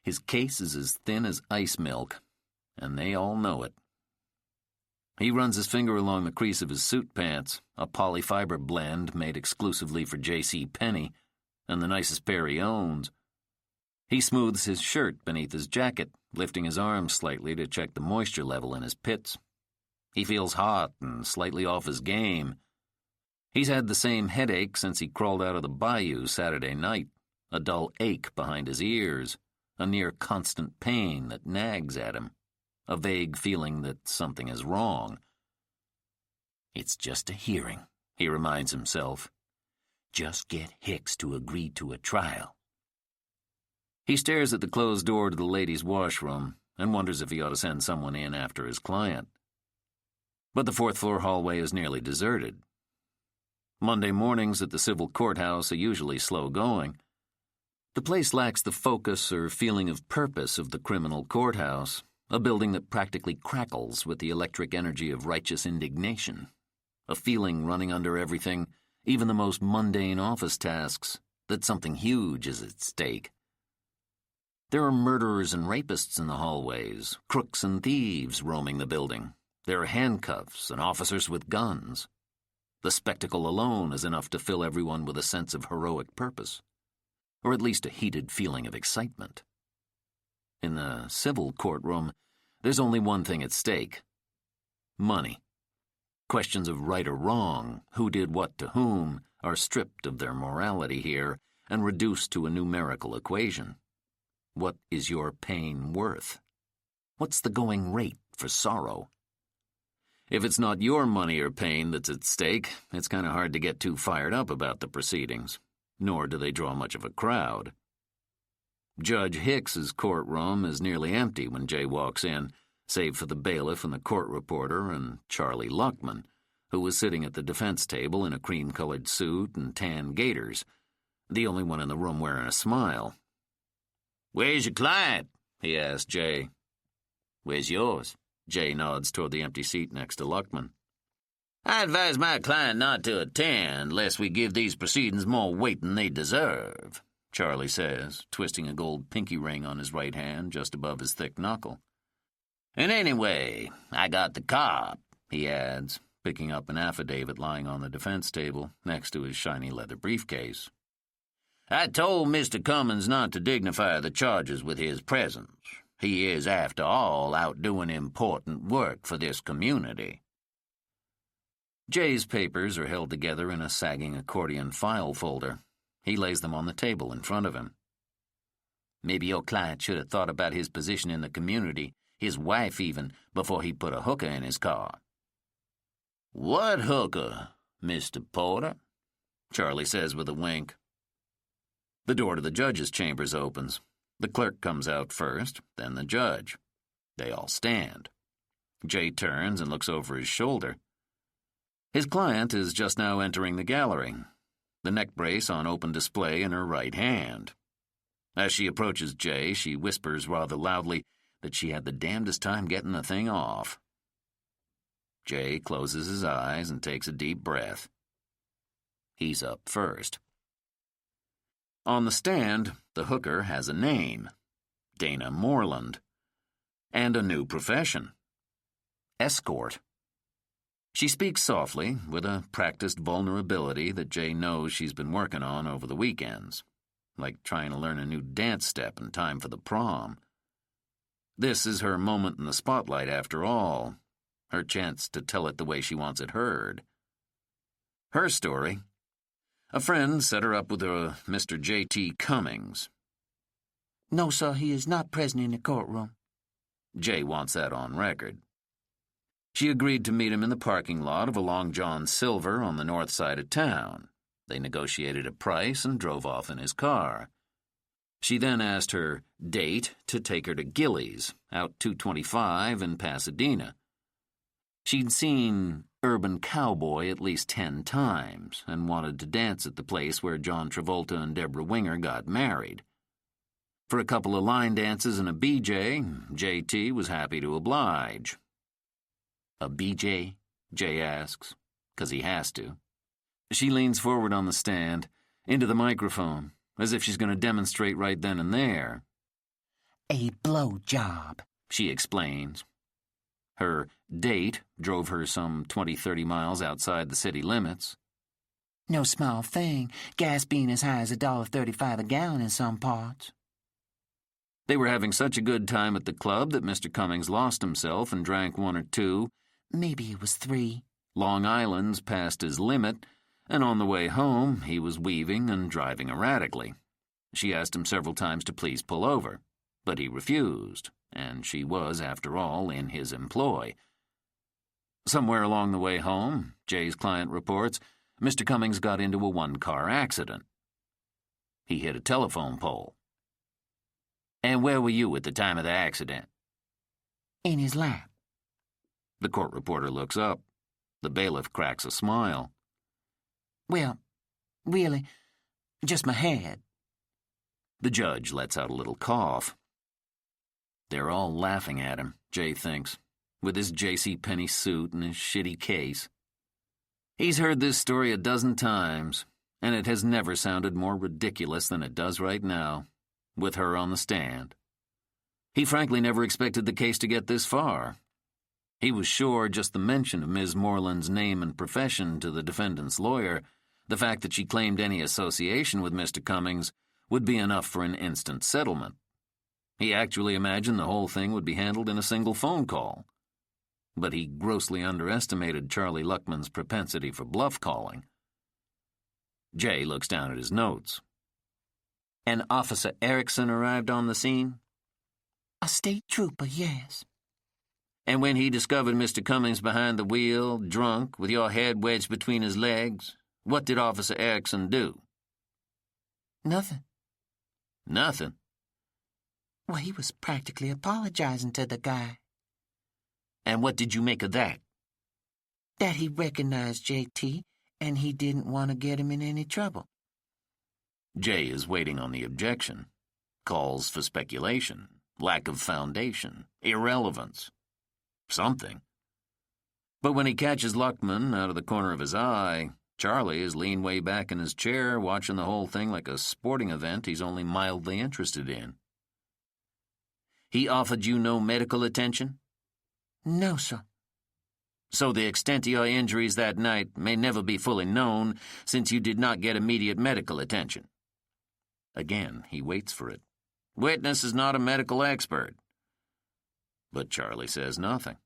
His case is as thin as ice milk, and they all know it. He runs his finger along the crease of his suit pants, a polyfiber blend made exclusively for J.C. Penney, and the nicest pair he owns. He smooths his shirt beneath his jacket, lifting his arms slightly to check the moisture level in his pits. He feels hot and slightly off his game. He's had the same headache since he crawled out of the bayou Saturday night, a dull ache behind his ears, a near-constant pain that nags at him, a vague feeling that something is wrong. "It's just a hearing," he reminds himself. "Just get Hicks to agree to a trial." He stares at the closed door to the ladies' washroom and wonders if he ought to send someone in after his client. But the fourth-floor hallway is nearly deserted. Monday mornings at the civil courthouse are usually slow-going. The place lacks the focus or feeling of purpose of the criminal courthouse, a building that practically crackles with the electric energy of righteous indignation, a feeling running under everything, even the most mundane office tasks, that something huge is at stake. There are murderers and rapists in the hallways, crooks and thieves roaming the building. There are handcuffs and officers with guns. The spectacle alone is enough to fill everyone with a sense of heroic purpose, or at least a heated feeling of excitement. In the civil courtroom, there's only one thing at stake: money. Questions of right or wrong, who did what to whom, are stripped of their morality here and reduced to a numerical equation. What is your pain worth? What's the going rate for sorrow? If it's not your money or pain that's at stake, it's kind of hard to get too fired up about the proceedings, nor do they draw much of a crowd. Judge Hicks's courtroom is nearly empty when Jay walks in, save for the bailiff and the court reporter and Charlie Luckman, who was sitting at the defense table in a cream-colored suit and tan gaiters, the only one in the room wearing a smile. "Where's your client?" he asked Jay. "Where's yours?" Jay nods toward the empty seat next to Luckman. "I advise my client not to attend, lest we give these proceedings more weight than they deserve," Charlie says, twisting a gold pinky ring on his right hand just above his thick knuckle. "And anyway, I got the cop," he adds, picking up an affidavit lying on the defense table next to his shiny leather briefcase. "I told Mr. Cummins not to dignify the charges with his presence. He is, after all, out doing important work for this community." Jay's papers are held together in a sagging accordion file folder. He lays them on the table in front of him. "Maybe your client should have thought about his position in the community, his wife even, before he put a hooker in his car." "What hooker, Mr. Porter?" Charlie says with a wink. The door to the judge's chambers opens. The clerk comes out first, then the judge. They all stand. Jay turns and looks over his shoulder. His client is just now entering the gallery, the neck brace on open display in her right hand. As she approaches Jay, she whispers rather loudly that she had the damnedest time getting the thing off. Jay closes his eyes and takes a deep breath. He's up first. On the stand, the hooker has a name, Dana Moreland, and a new profession, escort. She speaks softly, with a practiced vulnerability that Jay knows she's been working on over the weekends, like trying to learn a new dance step in time for the prom. This is her moment in the spotlight after all, her chance to tell it the way she wants it heard. Her story: a friend set her up with a Mr. J.T. Cummings. "No, sir, he is not present in the courtroom." Jay wants that on record. She agreed to meet him in the parking lot of a Long John Silver on the north side of town. They negotiated a price and drove off in his car. She then asked her date to take her to Gillies, out 225 in Pasadena. She'd seen Urban Cowboy at least 10 times and wanted to dance at the place where John Travolta and Deborah Winger got married. For a couple of line dances and a BJ, JT was happy to oblige. "A BJ?" Jay asks, 'cause he has to. She leans forward on the stand, into the microphone, as if she's going to demonstrate right then and there. "A blowjob," she explains. Her date drove her some 20-30 miles outside the city limits. "No small thing, gas being as high as $1.35 a gallon in some parts." They were having such a good time at the club that Mr. Cummings lost himself and drank 1 or 2, maybe it was 3, Long Islands past his limit, and on the way home he was weaving and driving erratically. She asked him several times to please pull over, but he refused, and she was, after all, in his employ. Somewhere along the way home, Jay's client reports, Mr. Cummings got into a one-car accident. He hit a telephone pole. And where were you at the time of the accident? In his lap. The court reporter looks up. The bailiff cracks a smile. Well, really, just my head. The judge lets out a little cough. They're all laughing at him, Jay thinks, with his JCPenney suit and his shitty case. He's heard this story a dozen times, and it has never sounded more ridiculous than it does right now, with her on the stand. He frankly never expected the case to get this far. He was sure just the mention of Ms. Moreland's name and profession to the defendant's lawyer, the fact that she claimed any association with Mr. Cummings, would be enough for an instant settlement. He actually imagined the whole thing would be handled in a single phone call. But he grossly underestimated Charlie Luckman's propensity for bluff calling. Jay looks down at his notes. And Officer Erickson arrived on the scene? A state trooper, yes. And when he discovered Mr. Cummings behind the wheel, drunk, with your head wedged between his legs, what did Officer Erickson do? Nothing. Nothing? Well, he was practically apologizing to the guy. And what did you make of that? That he recognized JT, and he didn't want to get him in any trouble. Jay is waiting on the objection. Calls for speculation, lack of foundation, irrelevance. Something. But when he catches Luckman out of the corner of his eye, Charlie is leaned way back in his chair, watching the whole thing like a sporting event he's only mildly interested in. He offered you no medical attention? No, sir. So the extent of your injuries that night may never be fully known, since you did not get immediate medical attention. Again, he waits for it. Witness is not a medical expert. But Charlie says nothing.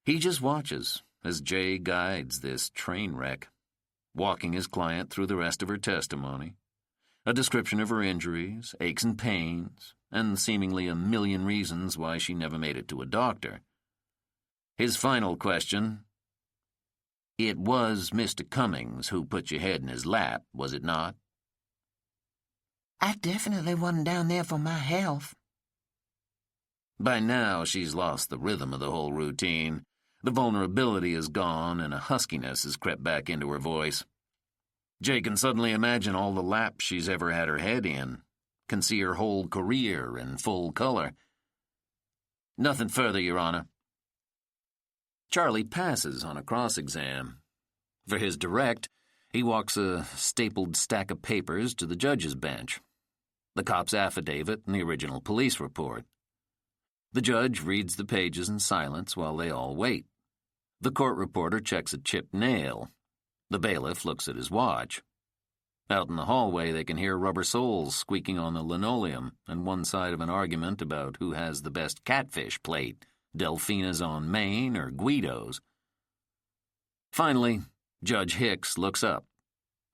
He just watches as Jay guides this train wreck, walking his client through the rest of her testimony, a description of her injuries, aches and pains, and seemingly a million reasons why she never made it to a doctor. His final question: It was Mr. Cummings who put your head in his lap, was it not? I definitely wasn't down there for my health. By now, she's lost the rhythm of the whole routine. The vulnerability is gone, and a huskiness has crept back into her voice. Jay can suddenly imagine all the laps she's ever had her head in, can see her whole career in full color. Nothing further, Your Honor. Charlie passes on a cross-exam. For his direct, he walks a stapled stack of papers to the judge's bench. The cop's affidavit and the original police report. The judge reads the pages in silence while they all wait. The court reporter checks a chipped nail. The bailiff looks at his watch. Out in the hallway, they can hear rubber soles squeaking on the linoleum and one side of an argument about who has the best catfish plate, Delfina's on Maine or Guido's. Finally, Judge Hicks looks up,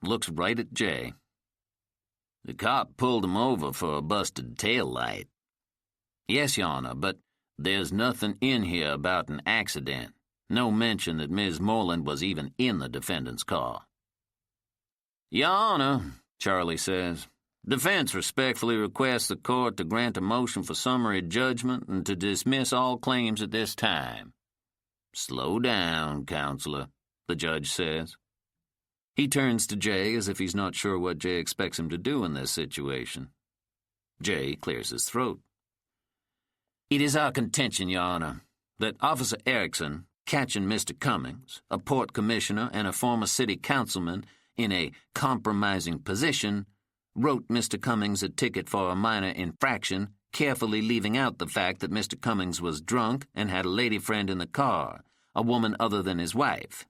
looks right at Jay. The cop pulled him over for a busted tail light. Yes, Your Honor, but there's nothing in here about an accident. No mention that Ms. Moreland was even in the defendant's car. Your Honor, Charlie says, defense respectfully requests the court to grant a motion for summary judgment and to dismiss all claims at this time. Slow down, Counselor, the judge says. He turns to Jay as if he's not sure what Jay expects him to do in this situation. Jay clears his throat. It is our contention, Your Honor, that Officer Erickson, catching Mr. Cummings, a port commissioner and a former city councilman, in a compromising position, wrote Mr. Cummings a ticket for a minor infraction, carefully leaving out the fact that Mr. Cummings was drunk and had a lady friend in the car, a woman other than his wife.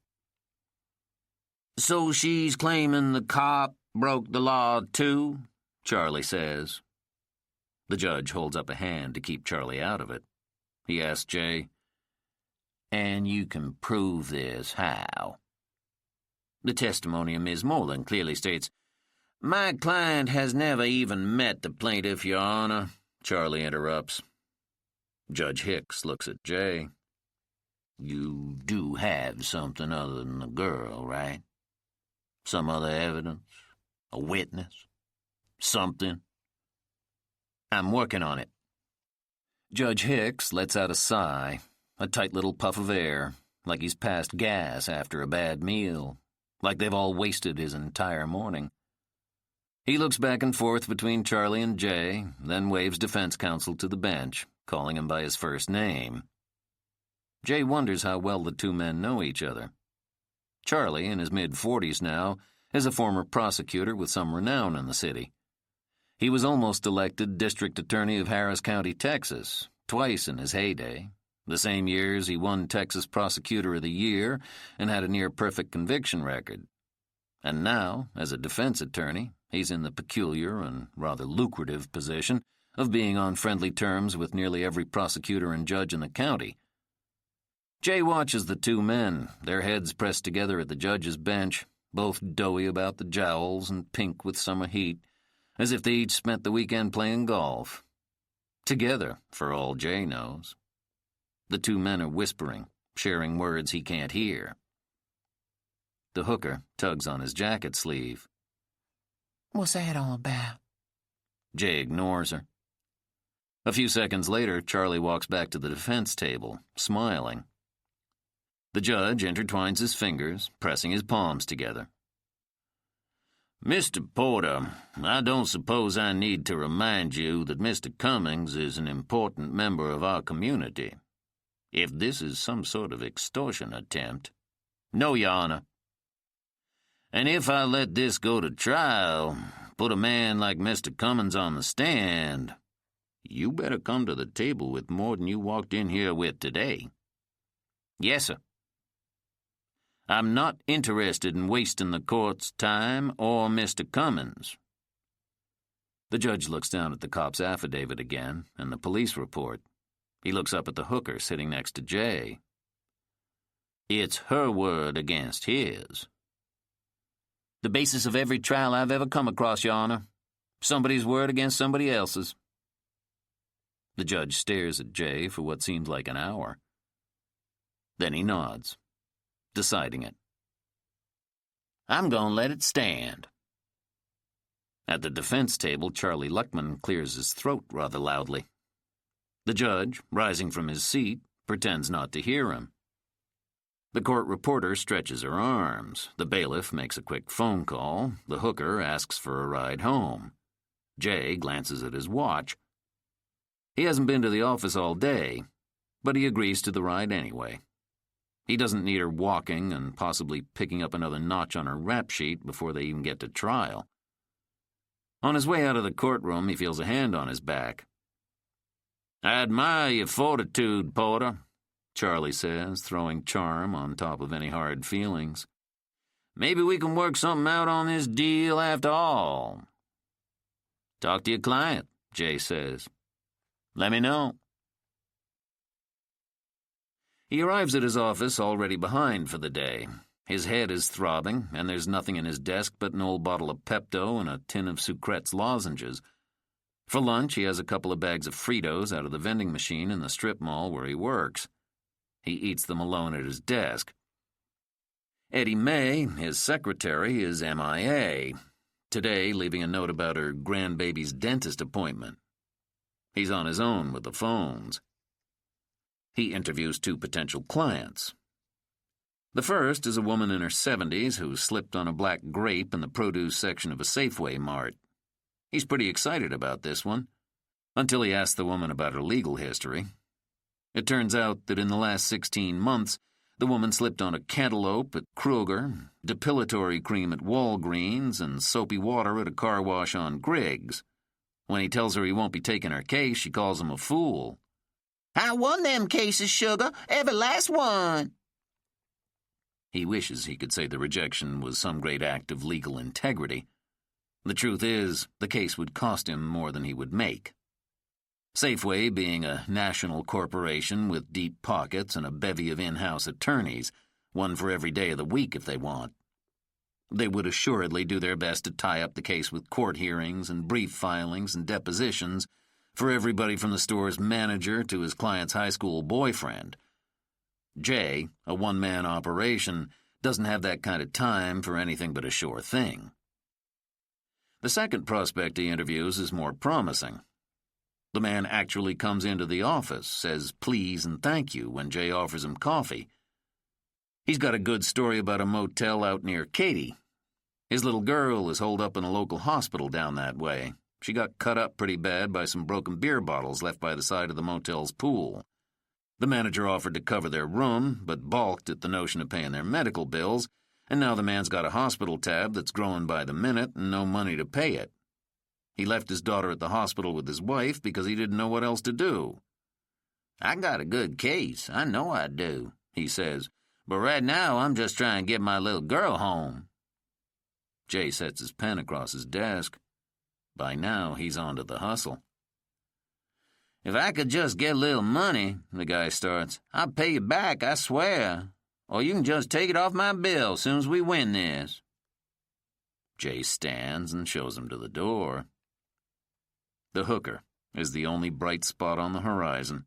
So she's claiming the cop broke the law, too? Charlie says. The judge holds up a hand to keep Charlie out of it. He asks Jay, And you can prove this how? The testimony of Ms. Moreland clearly states, My client has never even met the plaintiff, Your Honor, Charlie interrupts. Judge Hicks looks at Jay. You do have something other than the girl, right? Some other evidence? A witness? Something? I'm working on it. Judge Hicks lets out a sigh, a tight little puff of air, like he's passed gas after a bad meal, like they've all wasted his entire morning. He looks back and forth between Charlie and Jay, then waves defense counsel to the bench, calling him by his first name. Jay wonders how well the two men know each other. Charlie, in his mid-40s now, is a former prosecutor with some renown in the city. He was almost elected district attorney of Harris County, Texas, twice in his heyday, the same years he won Texas Prosecutor of the Year and had a near-perfect conviction record. And now, as a defense attorney, he's in the peculiar and rather lucrative position of being on friendly terms with nearly every prosecutor and judge in the county. Jay watches the two men, their heads pressed together at the judge's bench, both doughy about the jowls and pink with summer heat, as if they each spent the weekend playing golf. Together, for all Jay knows. The two men are whispering, sharing words he can't hear. The hooker tugs on his jacket sleeve. What's that all about? Jay ignores her. A few seconds later, Charlie walks back to the defense table, smiling. The judge intertwines his fingers, pressing his palms together. Mr. Porter, I don't suppose I need to remind you that Mr. Cummings is an important member of our community. If this is some sort of extortion attempt... No, Your Honor. And if I let this go to trial, put a man like Mr. Cummings on the stand, you better come to the table with more than you walked in here with today. Yes, sir. I'm not interested in wasting the court's time or Mr. Cummings. The judge looks down at the cop's affidavit again and the police report. He looks up at the hooker sitting next to Jay. It's her word against his. The basis of every trial I've ever come across, Your Honor. Somebody's word against somebody else's. The judge stares at Jay for what seems like an hour. Then he nods, deciding it. I'm going to let it stand. At the defense table, Charlie Luckman clears his throat rather loudly. The judge, rising from his seat, pretends not to hear him. The court reporter stretches her arms. The bailiff makes a quick phone call. The hooker asks for a ride home. Jay glances at his watch. He hasn't been to the office all day, but he agrees to the ride anyway. He doesn't need her walking and possibly picking up another notch on her rap sheet before they even get to trial. On his way out of the courtroom, he feels a hand on his back. I admire your fortitude, Porter, Charlie says, throwing charm on top of any hard feelings. Maybe we can work something out on this deal after all. Talk to your client, Jay says. Let me know. He arrives at his office already behind for the day. His head is throbbing, and there's nothing in his desk but an old bottle of Pepto and a tin of Sucrette's lozenges. For lunch, he has a couple of bags of Fritos out of the vending machine in the strip mall where he works. He eats them alone at his desk. Eddie May, his secretary, is MIA, today leaving a note about her grandbaby's dentist appointment. He's on his own with the phones. He interviews two potential clients. The first is a woman in her 70s who slipped on a black grape in the produce section of a Safeway mart. He's pretty excited about this one, until he asks the woman about her legal history. It turns out that in the last 16 months, the woman slipped on a cantaloupe at Kroger, depilatory cream at Walgreens, and soapy water at a car wash on Griggs. When he tells her he won't be taking her case, she calls him a fool. I won them cases, sugar, every last one. He wishes he could say the rejection was some great act of legal integrity. The truth is, the case would cost him more than he would make. Safeway being a national corporation with deep pockets and a bevy of in-house attorneys, one for every day of the week if they want. They would assuredly do their best to tie up the case with court hearings and brief filings and depositions for everybody from the store's manager to his client's high school boyfriend. Jay, a one-man operation, doesn't have that kind of time for anything but a sure thing. The second prospect he interviews is more promising. The man actually comes into the office, says please and thank you when Jay offers him coffee. He's got a good story about a motel out near Katy. His little girl is holed up in a local hospital down that way. She got cut up pretty bad by some broken beer bottles left by the side of the motel's pool. The manager offered to cover their room, but balked at the notion of paying their medical bills, and now the man's got a hospital tab that's growing by the minute and no money to pay it. He left his daughter at the hospital with his wife because he didn't know what else to do. I got a good case, I know I do, he says, but right now I'm just trying to get my little girl home. Jay sets his pen across his desk. By now, he's on to the hustle. If I could just get a little money, the guy starts, I'll pay you back, I swear. Or you can just take it off my bill as soon as we win this. Jay stands and shows him to the door. The hooker is the only bright spot on the horizon.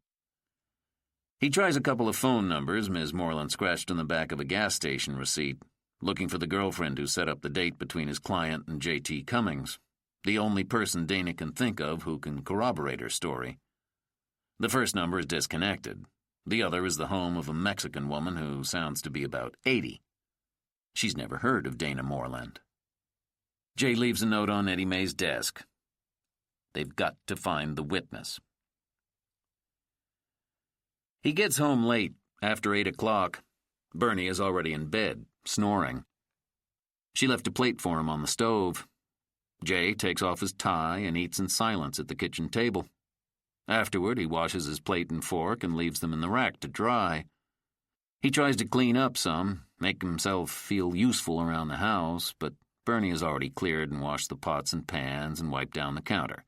He tries a couple of phone numbers Ms. Moreland scratched on the back of a gas station receipt, looking for the girlfriend who set up the date between his client and J.T. Cummings, the only person Dana can think of who can corroborate her story. The first number is disconnected. The other is the home of a Mexican woman who sounds to be about 80. She's never heard of Dana Moreland. Jay leaves a note on Eddie May's desk. They've got to find the witness. He gets home late, after 8 o'clock. Bernie is already in bed, snoring. She left a plate for him on the stove. Jay takes off his tie and eats in silence at the kitchen table. Afterward, he washes his plate and fork and leaves them in the rack to dry. He tries to clean up some, make himself feel useful around the house, but Bernie has already cleared and washed the pots and pans and wiped down the counter.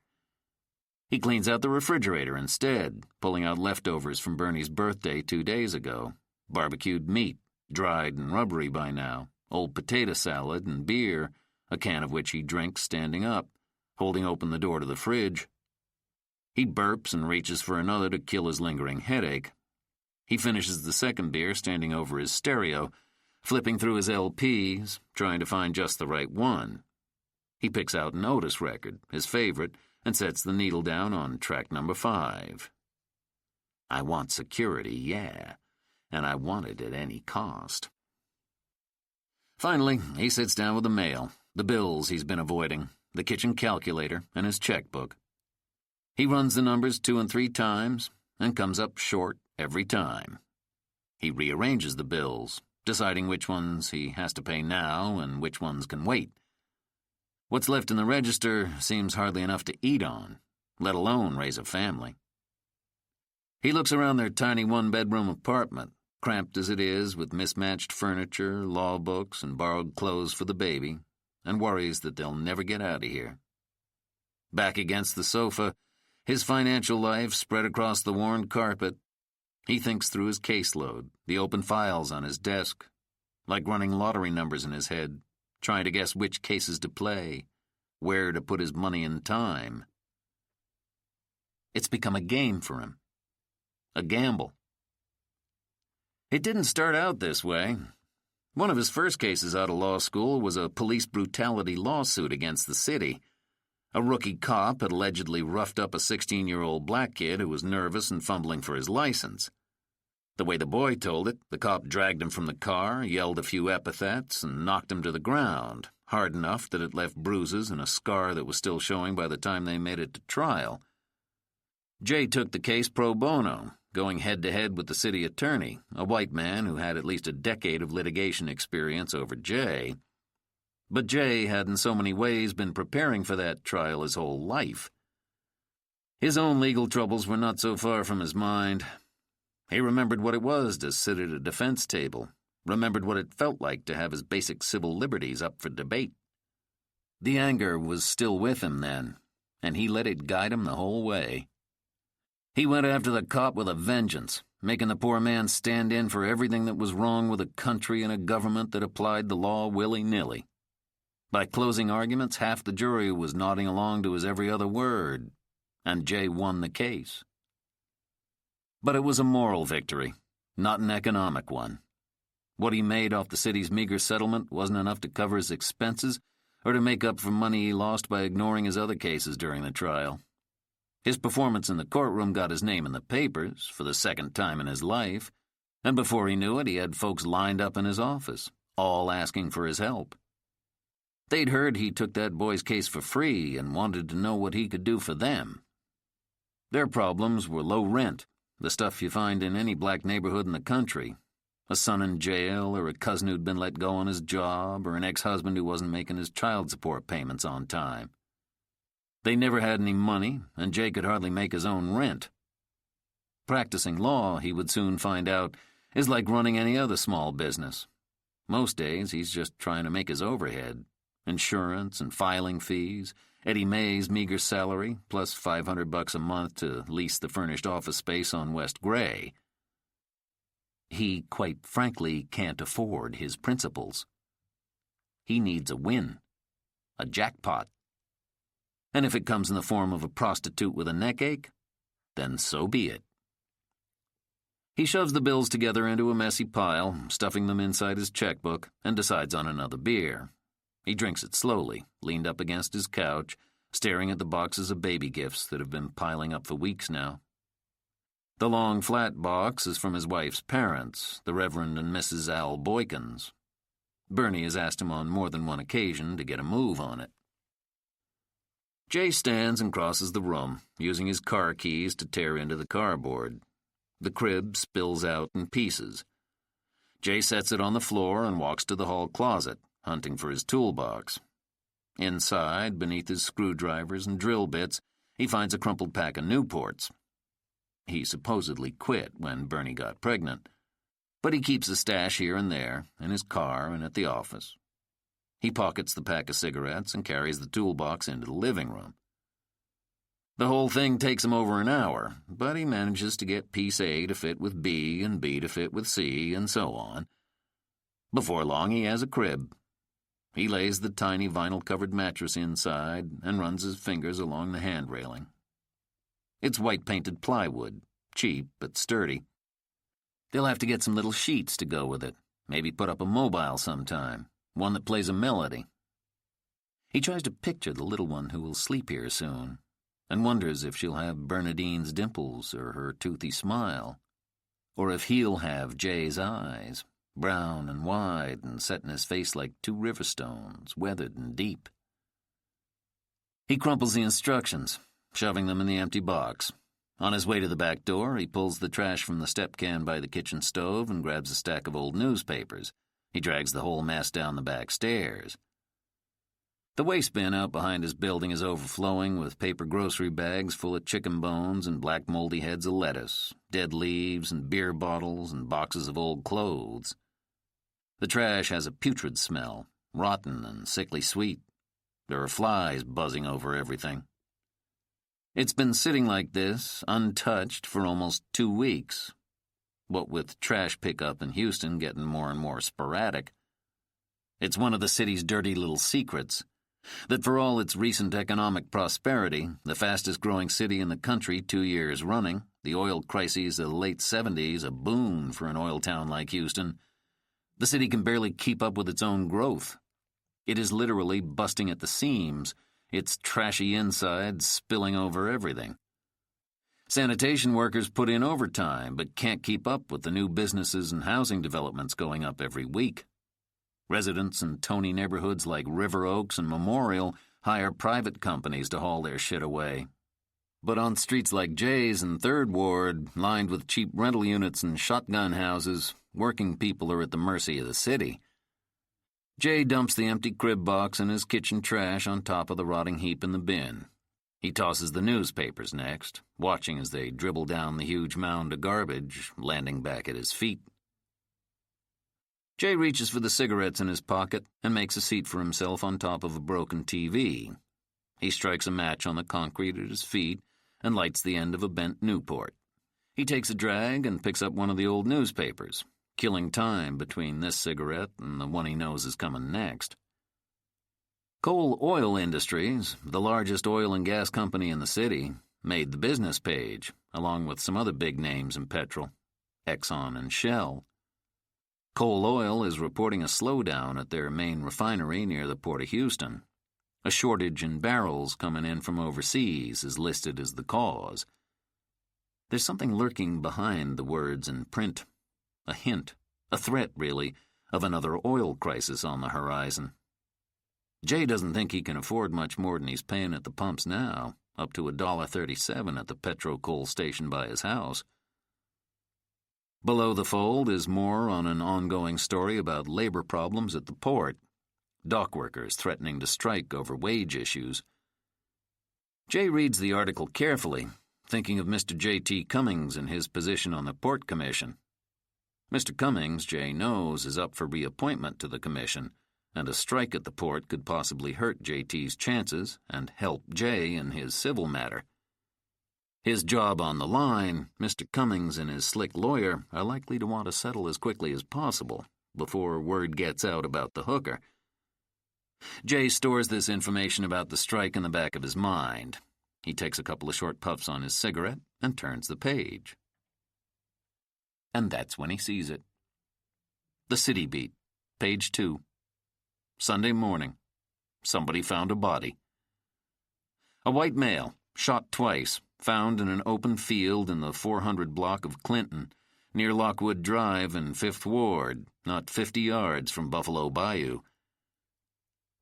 He cleans out the refrigerator instead, pulling out leftovers from Bernie's birthday 2 days ago. Barbecued meat, dried and rubbery by now, old potato salad and beer, a can of which he drinks standing up, holding open the door to the fridge. He burps and reaches for another to kill his lingering headache. He finishes the second beer standing over his stereo, flipping through his LPs, trying to find just the right one. He picks out an Otis record, his favorite, and sets the needle down on track number 5. I want security, yeah, and I want it at any cost. Finally, he sits down with the mail, the bills he's been avoiding, the kitchen calculator, and his checkbook. He runs the numbers 2 and 3 times and comes up short every time. He rearranges the bills, deciding which ones he has to pay now and which ones can wait. What's left in the register seems hardly enough to eat on, let alone raise a family. He looks around their tiny one-bedroom apartment, cramped as it is with mismatched furniture, law books, and borrowed clothes for the baby, and worries that they'll never get out of here. Back against the sofa, his financial life spread across the worn carpet, he thinks through his caseload, the open files on his desk, like running lottery numbers in his head, trying to guess which cases to play, where to put his money and time. It's become a game for him, a gamble. It didn't start out this way. One of his first cases out of law school was a police brutality lawsuit against the city. A rookie cop had allegedly roughed up a 16-year-old black kid who was nervous and fumbling for his license. The way the boy told it, the cop dragged him from the car, yelled a few epithets, and knocked him to the ground, hard enough that it left bruises and a scar that was still showing by the time they made it to trial. Jay took the case pro bono, going head-to-head with the city attorney, a white man who had at least a decade of litigation experience over Jay. But Jay had in so many ways been preparing for that trial his whole life. His own legal troubles were not so far from his mind. He remembered what it was to sit at a defense table, remembered what it felt like to have his basic civil liberties up for debate. The anger was still with him then, and he let it guide him the whole way. He went after the cop with a vengeance, making the poor man stand in for everything that was wrong with a country and a government that applied the law willy-nilly. By closing arguments, half the jury was nodding along to his every other word, and Jay won the case. But it was a moral victory, not an economic one. What he made off the city's meager settlement wasn't enough to cover his expenses or to make up for money he lost by ignoring his other cases during the trial. His performance in the courtroom got his name in the papers for the second time in his life, and before he knew it, he had folks lined up in his office, all asking for his help. They'd heard he took that boy's case for free and wanted to know what he could do for them. Their problems were low rent, the stuff you find in any black neighborhood in the country. A son in jail, or a cousin who'd been let go on his job, or an ex-husband who wasn't making his child support payments on time. They never had any money, and Jay could hardly make his own rent. Practicing law, he would soon find out, is like running any other small business. Most days, he's just trying to make his overhead. Insurance and filing fees, Eddie May's meager salary, plus $500 a month to lease the furnished office space on West Gray. He, quite frankly, can't afford his principals. He needs a win, a jackpot. And if it comes in the form of a prostitute with a neck ache, then so be it. He shoves the bills together into a messy pile, stuffing them inside his checkbook, and decides on another beer. He drinks it slowly, leaned up against his couch, staring at the boxes of baby gifts that have been piling up for weeks now. The long, flat box is from his wife's parents, the Reverend and Mrs. Al Boykins. Bernie has asked him on more than one occasion to get a move on it. Jay stands and crosses the room, using his car keys to tear into the cardboard. The crib spills out in pieces. Jay sets it on the floor and walks to the hall closet, hunting for his toolbox. Inside, beneath his screwdrivers and drill bits, he finds a crumpled pack of Newports. He supposedly quit when Bernie got pregnant, but he keeps a stash here and there, in his car and at the office. He pockets the pack of cigarettes and carries the toolbox into the living room. The whole thing takes him over an hour, but he manages to get piece A to fit with B and B to fit with C and so on. Before long, he has a crib. He lays the tiny vinyl-covered mattress inside and runs his fingers along the hand railing. It's white-painted plywood, cheap but sturdy. They'll have to get some little sheets to go with it, maybe put up a mobile sometime, one that plays a melody. He tries to picture the little one who will sleep here soon, and wonders if she'll have Bernadine's dimples or her toothy smile, or if he'll have Jay's eyes, brown and wide and set in his face like two river stones, weathered and deep. He crumples the instructions, shoving them in the empty box. On his way to the back door, he pulls the trash from the step can by the kitchen stove and grabs a stack of old newspapers. He drags the whole mess down the back stairs. The waste bin out behind his building is overflowing with paper grocery bags full of chicken bones and black moldy heads of lettuce, dead leaves and beer bottles and boxes of old clothes. The trash has a putrid smell, rotten and sickly sweet. There are flies buzzing over everything. It's been sitting like this, untouched, for almost 2 weeks. What with trash pickup in Houston getting more and more sporadic. It's one of the city's dirty little secrets, that for all its recent economic prosperity, the fastest-growing city in the country 2 years running, the oil crises of the late 70s, a boon for an oil town like Houston, the city can barely keep up with its own growth. It is literally busting at the seams, its trashy insides spilling over everything. Sanitation workers put in overtime but can't keep up with the new businesses and housing developments going up every week. Residents in Tony neighborhoods like River Oaks and Memorial hire private companies to haul their shit away. But on streets like Jay's and 3rd Ward, lined with cheap rental units and shotgun houses, working people are at the mercy of the city. Jay dumps the empty crib box and his kitchen trash on top of the rotting heap in the bin. He tosses the newspapers next, watching as they dribble down the huge mound of garbage, landing back at his feet. Jay reaches for the cigarettes in his pocket and makes a seat for himself on top of a broken TV. He strikes a match on the concrete at his feet and lights the end of a bent Newport. He takes a drag and picks up one of the old newspapers, killing time between this cigarette and the one he knows is coming next. Coal Oil Industries, the largest oil and gas company in the city, made the business page, along with some other big names in petrol, Exxon and Shell. Coal Oil is reporting a slowdown at their main refinery near the Port of Houston. A shortage in barrels coming in from overseas is listed as the cause. There's something lurking behind the words in print. A hint, a threat, really, of another oil crisis on the horizon. Jay doesn't think he can afford much more than he's paying at the pumps now, up to $1.37 at the petro-coal station by his house. Below the fold is more on an ongoing story about labor problems at the port, dock workers threatening to strike over wage issues. Jay reads the article carefully, thinking of Mr. J.T. Cummings and his position on the Port Commission. Mr. Cummings, Jay knows, is up for reappointment to the commission, and a strike at the port could possibly hurt J.T.'s chances and help Jay in his civil matter. His job on the line, Mr. Cummings and his slick lawyer are likely to want to settle as quickly as possible before word gets out about the hooker. Jay stores this information about the strike in the back of his mind. He takes a couple of short puffs on his cigarette and turns the page. And that's when he sees it. The City Beat, page 2. Sunday morning. Somebody found a body. A white male, shot twice, found in an open field in the 400 block of Clinton, near Lockwood Drive in 5th Ward, not 50 yards from Buffalo Bayou.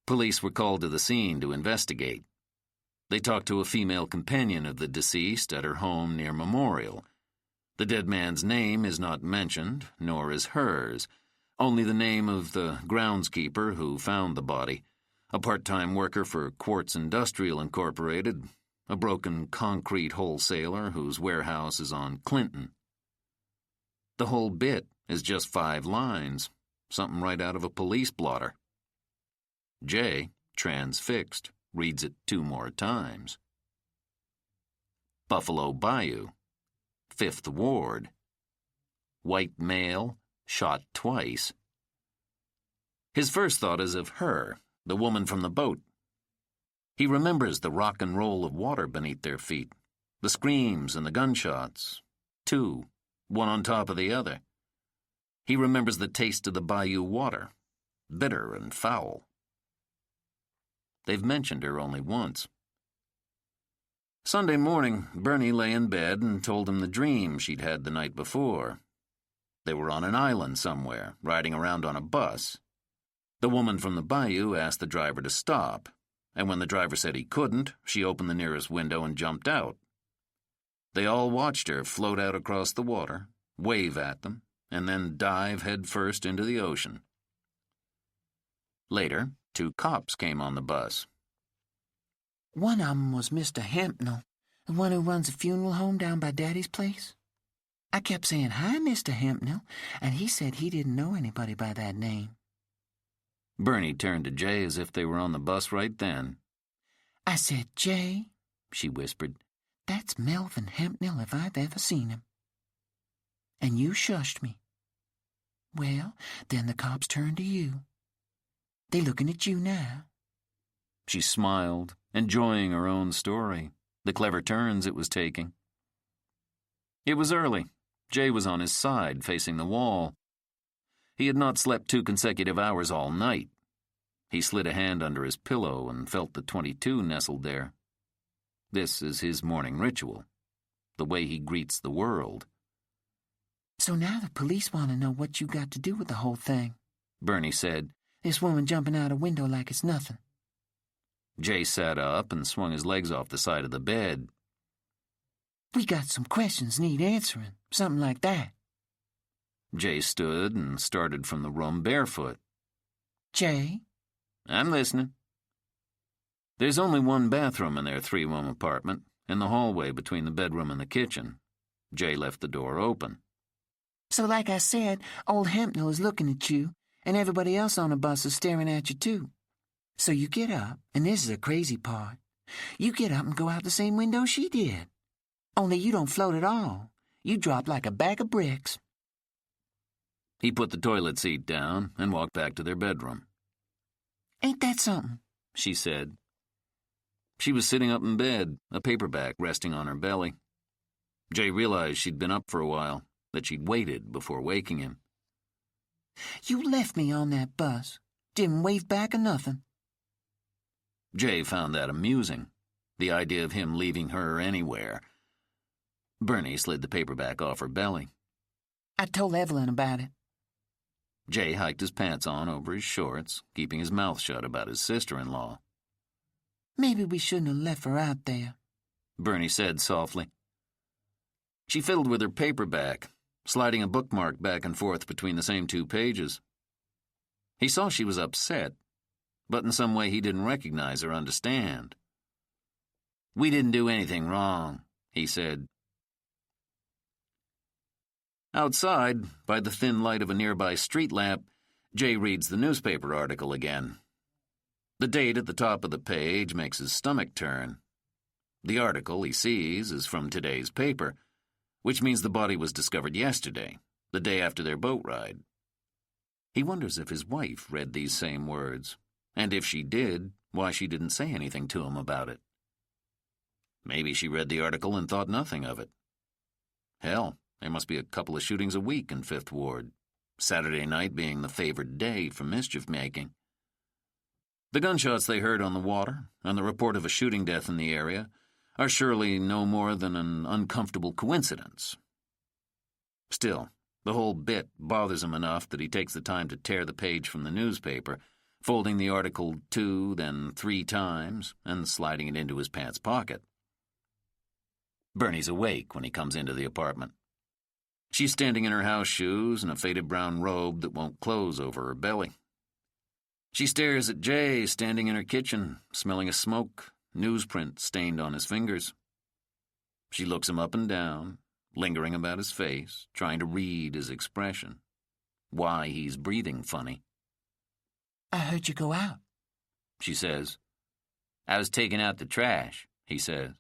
Police were called to the scene to investigate. They talked to a female companion of the deceased at her home near Memorial. The dead man's name is not mentioned, nor is hers, only the name of the groundskeeper who found the body, a part-time worker for Quartz Industrial Incorporated, a broken concrete wholesaler whose warehouse is on Clinton. The whole bit is just 5 lines, something right out of a police blotter. Jay, transfixed, reads it 2 more times. Buffalo Bayou, 5th Ward. White male, shot twice. His first thought is of her, the woman from the boat. He remembers the rock and roll of water beneath their feet, the screams and the gunshots, 2, one on top of the other. He remembers the taste of the bayou water, bitter and foul. They've mentioned her only once. Sunday morning, Bernie lay in bed and told him the dream she'd had the night before. They were on an island somewhere, riding around on a bus. The woman from the bayou asked the driver to stop, and when the driver said he couldn't, she opened the nearest window and jumped out. They all watched her float out across the water, wave at them, and then dive headfirst into the ocean. Later, 2 cops came on the bus. One of 'em was Mr. Hempnell, the one who runs a funeral home down by Daddy's place. I kept saying, "Hi, Mr. Hempnell," and he said he didn't know anybody by that name. Bernie turned to Jay as if they were on the bus right then. I said, "Jay," she whispered, "that's Melvin Hempnell if I've ever seen him." And you shushed me. Well, then the cops turned to you. They looking at you now. She smiled, enjoying her own story, the clever turns it was taking. It was early. Jay was on his side, facing the wall. He had not slept 2 consecutive hours all night. He slid a hand under his pillow and felt the .22 nestled there. This is his morning ritual, the way he greets the world. So now the police want to know what you got to do with the whole thing, Bernie said. This woman jumping out a window like it's nothing. Jay sat up and swung his legs off the side of the bed. We got some questions need answering, something like that. Jay stood and started from the room barefoot. Jay? I'm listening. There's only one bathroom in their 3-room apartment, in the hallway between the bedroom and the kitchen. Jay left the door open. So like I said, old Hempnell is looking at you, and everybody else on the bus is staring at you too. So you get up, and this is the crazy part. You get up and go out the same window she did. Only you don't float at all. You drop like a bag of bricks. He put the toilet seat down and walked back to their bedroom. Ain't that something? She said. She was sitting up in bed, a paperback resting on her belly. Jay realized she'd been up for a while, that she'd waited before waking him. You left me on that bus. Didn't wave back or nothing. Jay found that amusing, the idea of him leaving her anywhere. Bernie slid the paperback off her belly. I told Evelyn about it. Jay hiked his pants on over his shorts, keeping his mouth shut about his sister-in-law. Maybe we shouldn't have left her out there, Bernie said softly. She fiddled with her paperback, sliding a bookmark back and forth between the same 2 pages. He saw she was upset, but in some way he didn't recognize or understand. "We didn't do anything wrong," he said. Outside, by the thin light of a nearby street lamp, Jay reads the newspaper article again. The date at the top of the page makes his stomach turn. The article he sees is from today's paper, which means the body was discovered yesterday, the day after their boat ride. He wonders if his wife read these same words, and if she did, why she didn't say anything to him about it. Maybe she read the article and thought nothing of it. Hell, there must be a couple of shootings a week in Fifth Ward, Saturday night being the favored day for mischief-making. The gunshots they heard on the water, and the report of a shooting death in the area, are surely no more than an uncomfortable coincidence. Still, the whole bit bothers him enough that he takes the time to tear the page from the newspaper, folding the article 2, then 3 times, and sliding it into his pants pocket. Bernie's awake when he comes into the apartment. She's standing in her house shoes and a faded brown robe that won't close over her belly. She stares at Jay standing in her kitchen, smelling a smoke, newsprint stained on his fingers. She looks him up and down, lingering about his face, trying to read his expression, why he's breathing funny. I heard you go out, she says. "I was taking out the trash," he says.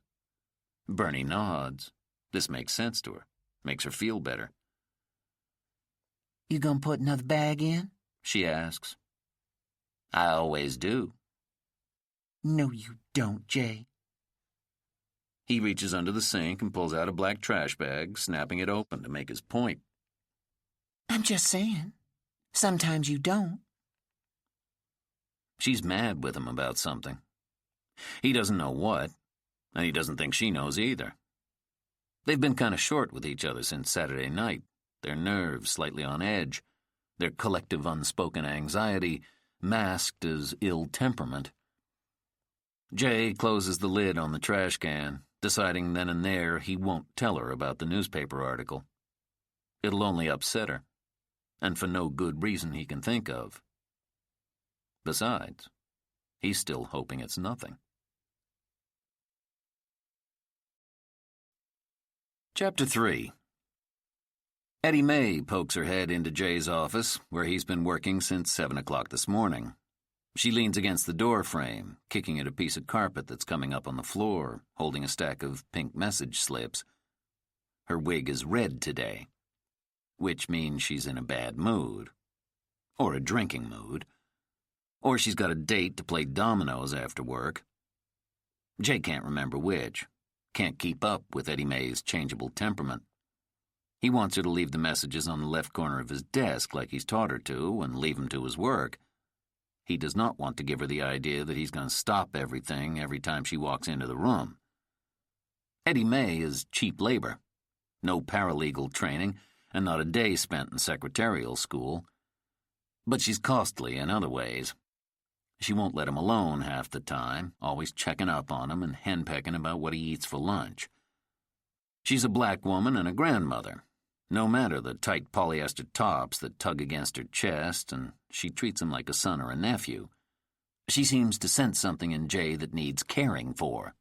Bernie nods. This makes sense to her, makes her feel better. You gonna put another bag in? She asks. "I always do." No, you don't, Jay. He reaches under the sink and pulls out a black trash bag, snapping it open to make his point. I'm just saying. Sometimes you don't. She's mad with him about something. He doesn't know what, and he doesn't think she knows either. They've been kind of short with each other since Saturday night, their nerves slightly on edge, their collective unspoken anxiety masked as ill temperament. Jay closes the lid on the trash can, deciding then and there he won't tell her about the newspaper article. It'll only upset her, and for no good reason he can think of. Besides, he's still hoping it's nothing. Chapter 3. Eddie May pokes her head into Jay's office, where he's been working since 7 o'clock this morning. She leans against the door frame, kicking at a piece of carpet that's coming up on the floor, holding a stack of pink message slips. Her wig is red today, which means she's in a bad mood. Or a drinking mood. Or she's got a date to play dominoes after work. Jay can't remember which. Can't keep up with Eddie May's changeable temperament. He wants her to leave the messages on the left corner of his desk like he's taught her to and leave him to his work. He does not want to give her the idea that he's going to stop everything every time she walks into the room. Eddie May is cheap labor. No paralegal training and not a day spent in secretarial school. But she's costly in other ways. She won't let him alone half the time, always checking up on him and henpecking about what he eats for lunch. She's a black woman and a grandmother. No matter the tight polyester tops that tug against her chest, and she treats him like a son or a nephew. She seems to sense something in Jay that needs caring for.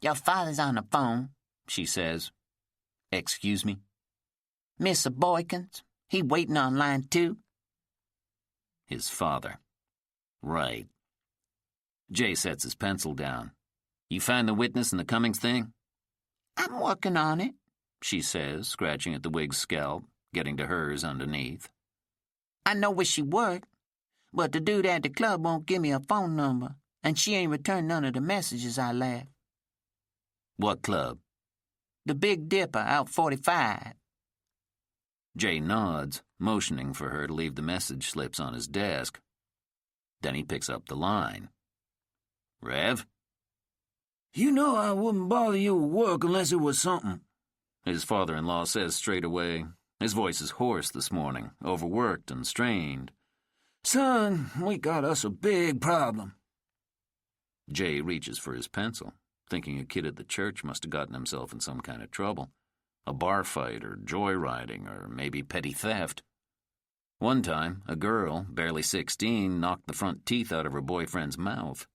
Your father's on the phone, she says. Excuse me? Mr. Boykins. He waiting on line 2. His father. Right. Jay sets his pencil down. You find the witness in the Cummings thing? I'm working on it, she says, scratching at the wig's scalp, getting to hers underneath. I know where she worked, but the dude at the club won't give me a phone number, and she ain't returned none of the messages I left. What club? The Big Dipper out 45. Jay nods, motioning for her to leave the message slips on his desk. Then he picks up the line. Rev? You know I wouldn't bother you with work unless it was something. His father-in-law says straight away. His voice is hoarse this morning, overworked and strained. Son, we got us a big problem. Jay reaches for his pencil, thinking a kid at the church must have gotten himself in some kind of trouble. A bar fight or joyriding or maybe petty theft. One time, a girl, barely 16, knocked the front teeth out of her boyfriend's mouth.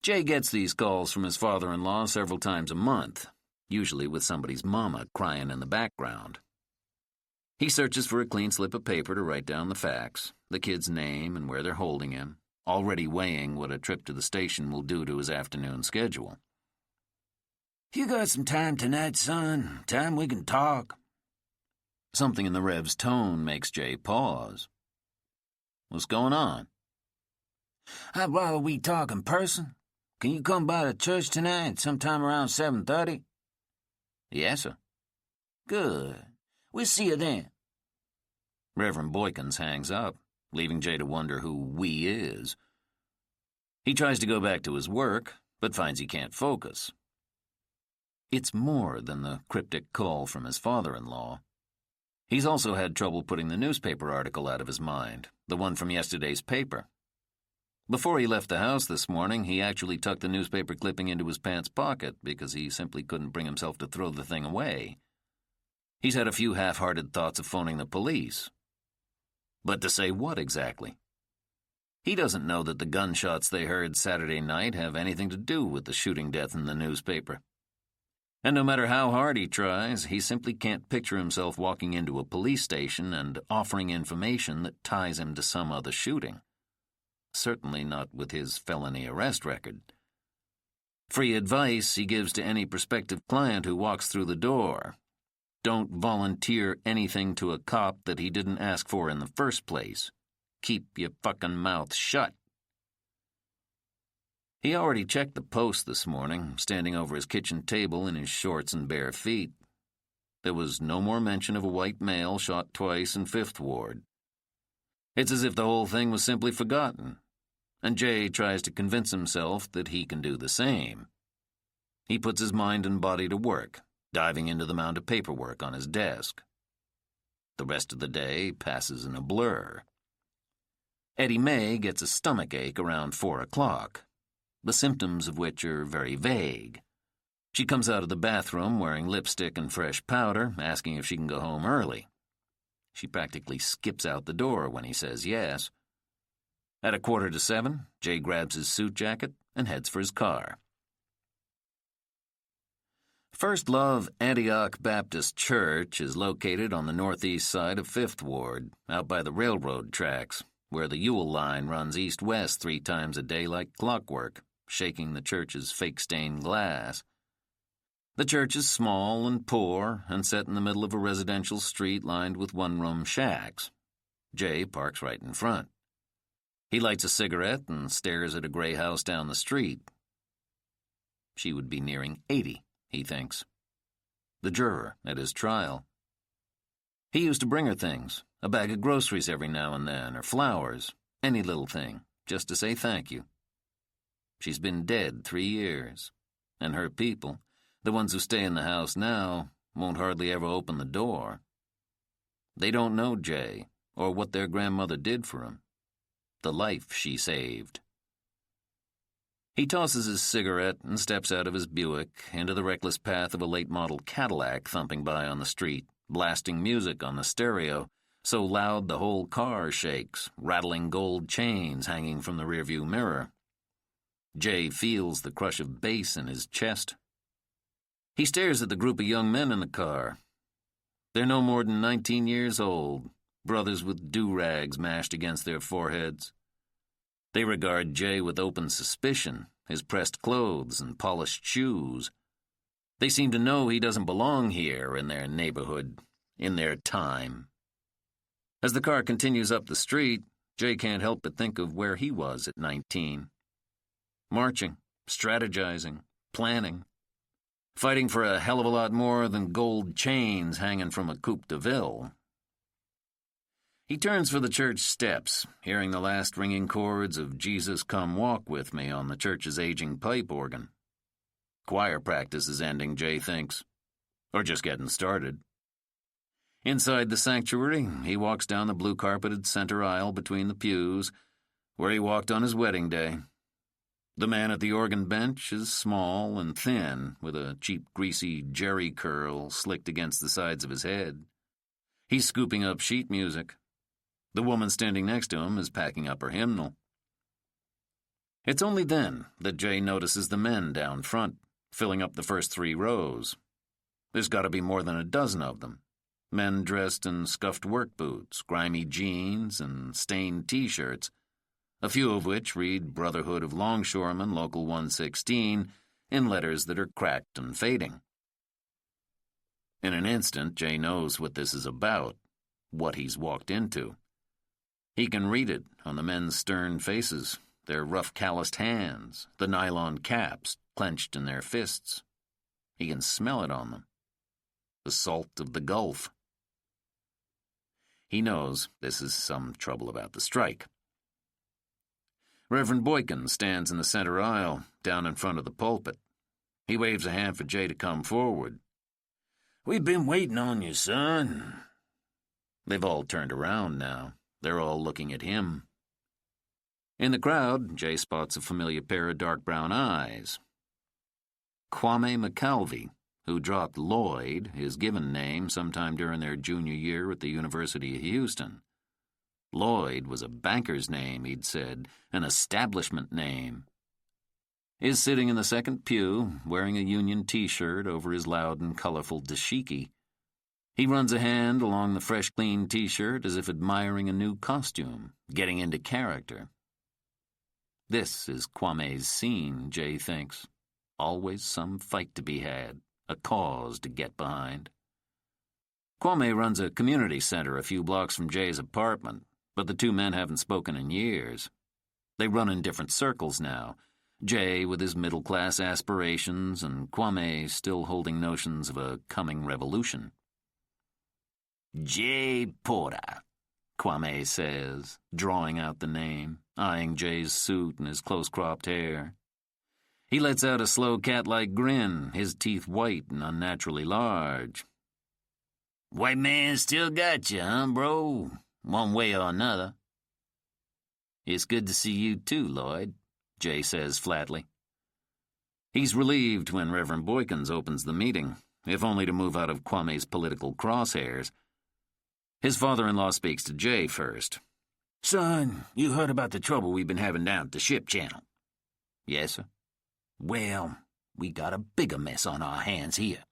Jay gets these calls from his father-in-law several times a month, usually with somebody's mama crying in the background. He searches for a clean slip of paper to write down the facts, the kid's name and where they're holding him, already weighing what a trip to the station will do to his afternoon schedule. You got some time tonight, son? Time we can talk? Something in the Rev's tone makes Jay pause. What's going on? I'd rather we talk in person. Can you come by the church tonight, sometime around 7:30? Yes, sir. Good. We'll see you then. Reverend Boykins hangs up, leaving Jay to wonder who "we" is. He tries to go back to his work, but finds he can't focus. It's more than the cryptic call from his father-in-law. He's also had trouble putting the newspaper article out of his mind, the one from yesterday's paper. Before he left the house this morning, he actually tucked the newspaper clipping into his pants pocket because he simply couldn't bring himself to throw the thing away. He's had a few half-hearted thoughts of phoning the police. But to say what exactly? He doesn't know that the gunshots they heard Saturday night have anything to do with the shooting death in the newspaper. And no matter how hard he tries, he simply can't picture himself walking into a police station and offering information that ties him to some other shooting. Certainly not with his felony arrest record. Free advice he gives to any prospective client who walks through the door. Don't volunteer anything to a cop that he didn't ask for in the first place. Keep your fucking mouth shut. He already checked the Post this morning, standing over his kitchen table in his shorts and bare feet. There was no more mention of a white male shot twice in Fifth Ward. It's as if the whole thing was simply forgotten, and Jay tries to convince himself that he can do the same. He puts his mind and body to work, diving into the mound of paperwork on his desk. The rest of the day passes in a blur. Eddie May gets a stomachache around 4 o'clock, the symptoms of which are very vague. She comes out of the bathroom wearing lipstick and fresh powder, asking if she can go home early. She practically skips out the door when he says yes. At 6:45, Jay grabs his suit jacket and heads for his car. First Love Antioch Baptist Church is located on the northeast side of Fifth Ward, out by the railroad tracks, where the Ewell line runs east-west 3 times a day like clockwork, shaking the church's fake-stained glass. The church is small and poor and set in the middle of a residential street lined with one-room shacks. Jay parks right in front. He lights a cigarette and stares at a gray house down the street. She would be nearing 80, he thinks. The juror at his trial. He used to bring her things, a bag of groceries every now and then, or flowers, any little thing, just to say thank you. She's been dead 3 years, and her people, the ones who stay in the house now, won't hardly ever open the door. They don't know Jay, or what their grandmother did for him, the life she saved. He tosses his cigarette and steps out of his Buick into the reckless path of a late-model Cadillac thumping by on the street, blasting music on the stereo, so loud the whole car shakes, rattling gold chains hanging from the rearview mirror. Jay feels the crush of bass in his chest. He stares at the group of young men in the car. They're no more than 19 years old, brothers with do-rags mashed against their foreheads. They regard Jay with open suspicion, his pressed clothes and polished shoes. They seem to know he doesn't belong here in their neighborhood, in their time. As the car continues up the street, Jay can't help but think of where he was at 19. Marching, strategizing, planning, fighting for a hell of a lot more than gold chains hanging from a coupe de ville. He turns for the church steps, hearing the last ringing chords of Jesus Come Walk With Me on the church's aging pipe organ. Choir practice is ending, Jay thinks. Or just getting started. Inside the sanctuary, he walks down the blue-carpeted center aisle between the pews, where he walked on his wedding day. The man at the organ bench is small and thin, with a cheap, greasy jerry curl slicked against the sides of his head. He's scooping up sheet music. The woman standing next to him is packing up her hymnal. It's only then that Jay notices the men down front, filling up the first 3 rows. There's got to be more than a dozen of them. Men dressed in scuffed work boots, grimy jeans, and stained T-shirts, a few of which read Brotherhood of Longshoremen, Local 116, in letters that are cracked and fading. In an instant, Jay knows what this is about, what he's walked into. He can read it on the men's stern faces, their rough calloused hands, the nylon caps clenched in their fists. He can smell it on them. The salt of the Gulf. He knows this is some trouble about the strike. Reverend Boykin stands in the center aisle, down in front of the pulpit. He waves a hand for Jay to come forward. "We've been waiting on you, son." They've all turned around now. They're all looking at him. In the crowd, Jay spots a familiar pair of dark brown eyes. Kwame McKelvey, who dropped Lloyd, his given name, sometime during their junior year at the University of Houston. Lloyd was a banker's name, he'd said, an establishment name. Is sitting in the second pew, wearing a Union T-shirt over his loud and colorful dashiki. He runs a hand along the fresh, clean T-shirt as if admiring a new costume, getting into character. This is Kwame's scene, Jay thinks. Always some fight to be had, a cause to get behind. Kwame runs a community center a few blocks from Jay's apartment, but the 2 men haven't spoken in years. They run in different circles now, Jay with his middle-class aspirations and Kwame still holding notions of a coming revolution. "Jay Porter," Kwame says, drawing out the name, eyeing Jay's suit and his close-cropped hair. He lets out a slow cat-like grin, his teeth white and unnaturally large. "White man still got you, huh, bro? One way or another." "It's good to see you too, Lloyd," Jay says flatly. He's relieved when Reverend Boykins opens the meeting, if only to move out of Kwame's political crosshairs. His father-in-law speaks to Jay first. "Son, you heard about the trouble we've been having down at the ship channel?" "Yes, sir." "Well, we got a bigger mess on our hands here."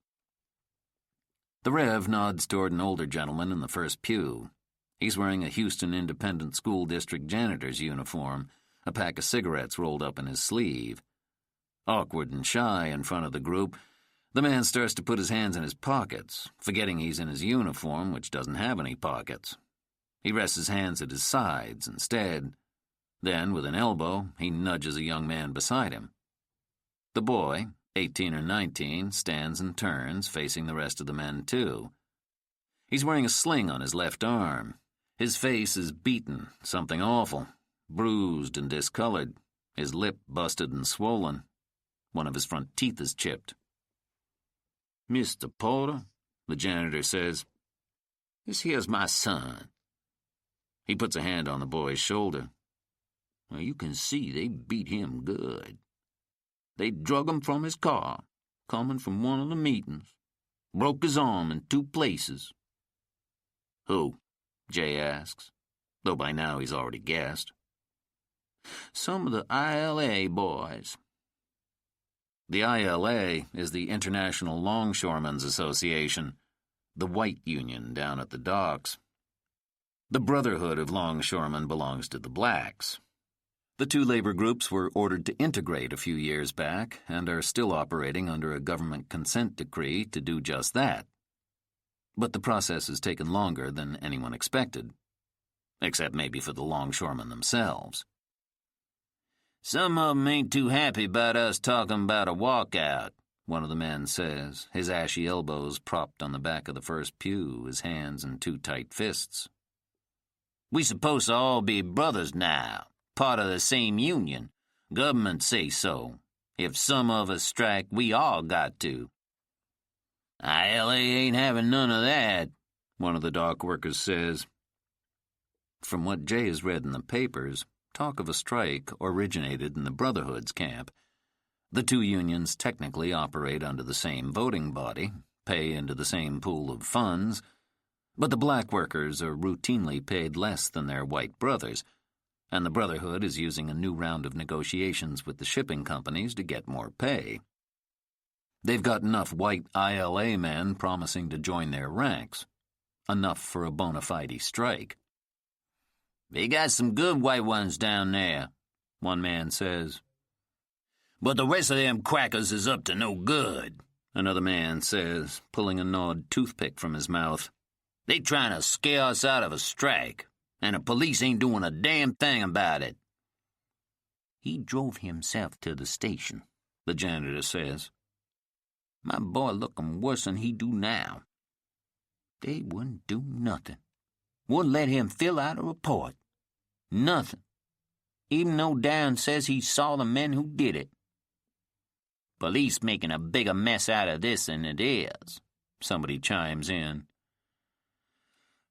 The Rev nods toward an older gentleman in the first pew. He's wearing a Houston Independent School District janitor's uniform, a pack of cigarettes rolled up in his sleeve. Awkward and shy in front of the group, the man starts to put his hands in his pockets, forgetting he's in his uniform, which doesn't have any pockets. He rests his hands at his sides instead. Then, with an elbow, he nudges a young man beside him. The boy, 18 or 19, stands and turns, facing the rest of the men, too. He's wearing a sling on his left arm. His face is beaten, something awful, bruised and discolored, his lip busted and swollen. One of his front teeth is chipped. "Mr. Porter," the janitor says, "this here's my son." He puts a hand on the boy's shoulder. "Now you can see they beat him good. They drug him from his car, coming from one of the meetings. Broke his arm in 2 places. "Who?" Jay asks, though by now he's already guessed. "Some of the ILA boys." The ILA is the International Longshoremen's Association, the white union down at the docks. The Brotherhood of Longshoremen belongs to the blacks. The 2 labor groups were ordered to integrate a few years back and are still operating under a government consent decree to do just that. But the process has taken longer than anyone expected, except maybe for the longshoremen themselves. "Some of 'em ain't too happy about us talking about a walkout," one of the men says, his ashy elbows propped on the back of the first pew, his hands in 2 tight fists. We supposed to all be brothers now, part of the same union. Government say so. If some of us strike, we all got to. ILA ain't having none of that, one of the dock workers says. From what Jay has read in the papers, talk of a strike originated in the Brotherhood's camp. The two unions technically operate under the same voting body, pay into the same pool of funds, but the black workers are routinely paid less than their white brothers, and the Brotherhood is using a new round of negotiations with the shipping companies to get more pay. They've got enough white ILA men promising to join their ranks, enough for a bona fide strike. They got some good white ones down there, one man says. But the rest of them crackers is up to no good, another man says, pulling a gnawed toothpick from his mouth. They trying to scare us out of a strike, and the police ain't doing a damn thing about it. He drove himself to the station, the janitor says. My boy looking worse than he do now. They wouldn't do nothing. Wouldn't let him fill out a report. Nothing. Even though Dan says he saw the men who did it. Police making a bigger mess out of this than it is, somebody chimes in.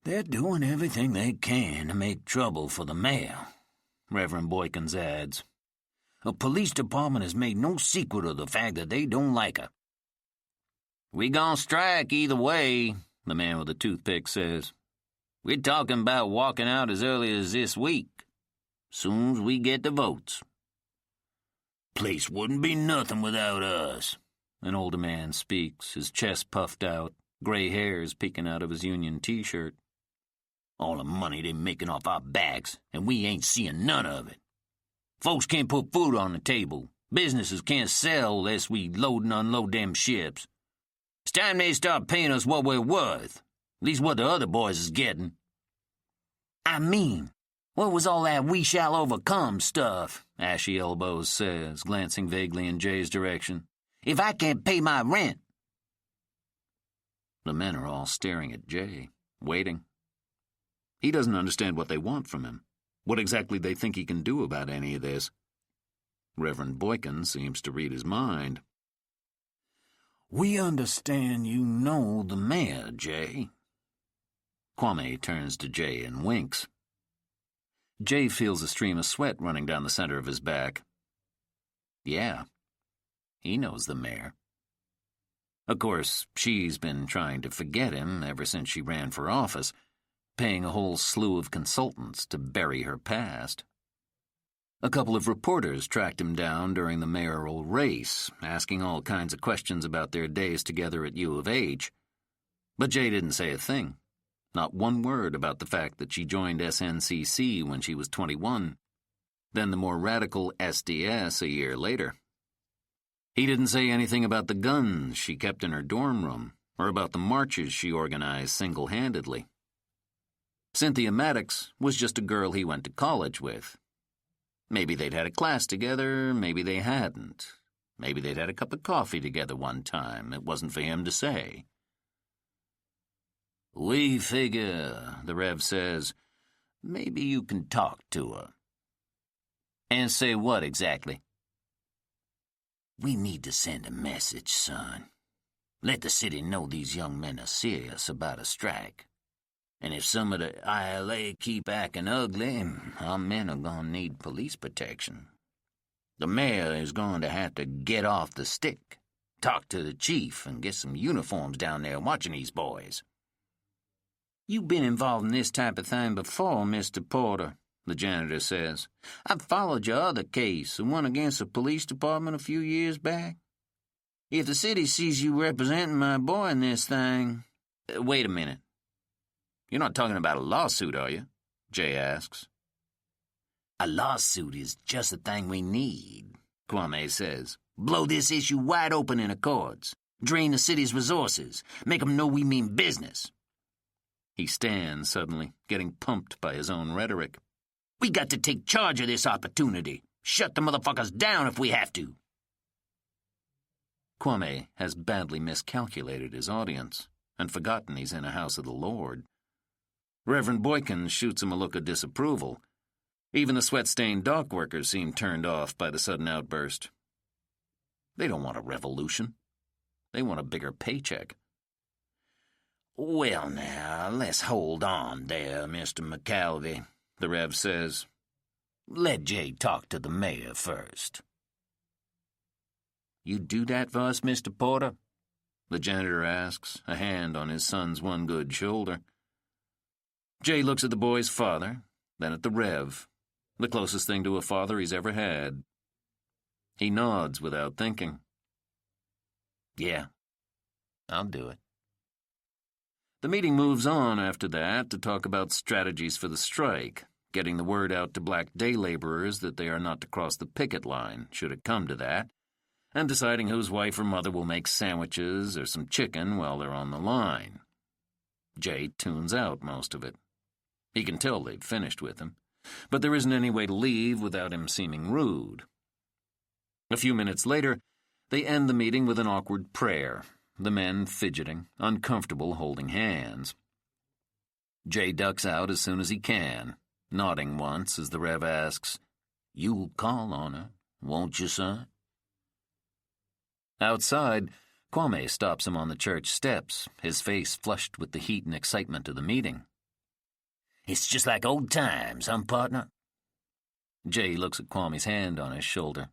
They're doing everything they can to make trouble for the mayor, Reverend Boykins adds. The police department has made no secret of the fact that they don't like her. We gon' strike either way, the man with the toothpick says. We're talking about walking out as early as this week, soon as we get the votes. Place wouldn't be nothing without us, an older man speaks, his chest puffed out, gray hairs peeking out of his union T-shirt. All the money they making off our backs, and we ain't seeing none of it. Folks can't put food on the table. Businesses can't sell unless we load and unload them ships. It's time they start paying us what we're worth, at least what the other boys is getting. I mean, what was all that we shall overcome stuff? Ashy Elbows says, glancing vaguely in Jay's direction. If I can't pay my rent. The men are all staring at Jay, waiting. He doesn't understand what they want from him, what exactly they think he can do about any of this. Reverend Boykin seems to read his mind. We understand you know the mayor, Jay. Kwame turns to Jay and winks. Jay feels a stream of sweat running down the center of his back. Yeah, he knows the mayor. Of course, she's been trying to forget him ever since she ran for office, paying a whole slew of consultants to bury her past. A couple of reporters tracked him down during the mayoral race, asking all kinds of questions about their days together at U of H. But Jay didn't say a thing, not one word about the fact that she joined SNCC when she was 21, then the more radical SDS a year later. He didn't say anything about the guns she kept in her dorm room, or about the marches she organized single-handedly. Cynthia Maddox was just a girl he went to college with. Maybe they'd had a class together, maybe they hadn't. Maybe they'd had a cup of coffee together one time. It wasn't for him to say. We figure, the Rev says, maybe you can talk to her. And say what exactly? We need to send a message, son. Let the city know these young men are serious about a strike. And if some of the ILA keep acting ugly, our men are going to need police protection. The mayor is going to have to get off the stick, talk to the chief, and get some uniforms down there watching these boys. You've been involved in this type of thing before, Mr. Porter, the janitor says. I've followed your other case, the one against the police department a few years back. If the city sees you representing my boy in this thing... Wait a minute. You're not talking about a lawsuit, are you? Jay asks. A lawsuit is just the thing we need, Kwame says. Blow this issue wide open in the courts. Drain the city's resources. Make them know we mean business. He stands suddenly, getting pumped by his own rhetoric. We got to take charge of this opportunity. Shut the motherfuckers down if we have to. Kwame has badly miscalculated his audience and forgotten he's in a house of the Lord. Reverend Boykin shoots him a look of disapproval. Even the sweat-stained dock workers seem turned off by the sudden outburst. They don't want a revolution. They want a bigger paycheck. "Well, now, let's hold on there, Mr. McKelvey," the Rev says. "Let Jay talk to the mayor first." "You do that for us, Mr. Porter?" the janitor asks, a hand on his son's one good shoulder. Jay looks at the boy's father, then at the Rev, the closest thing to a father he's ever had. He nods without thinking. "Yeah, I'll do it." The meeting moves on after that to talk about strategies for the strike, getting the word out to black day laborers that they are not to cross the picket line, should it come to that, and deciding whose wife or mother will make sandwiches or some chicken while they're on the line. Jay tunes out most of it. He can tell they've finished with him, but there isn't any way to leave without him seeming rude. A few minutes later, they end the meeting with an awkward prayer, the men fidgeting, uncomfortable holding hands. Jay ducks out as soon as he can, nodding once as the Rev asks, "You'll call on her, won't you, son?" Outside, Kwame stops him on the church steps, his face flushed with the heat and excitement of the meeting. "It's just like old times, partner?" Jay looks at Kwame's hand on his shoulder.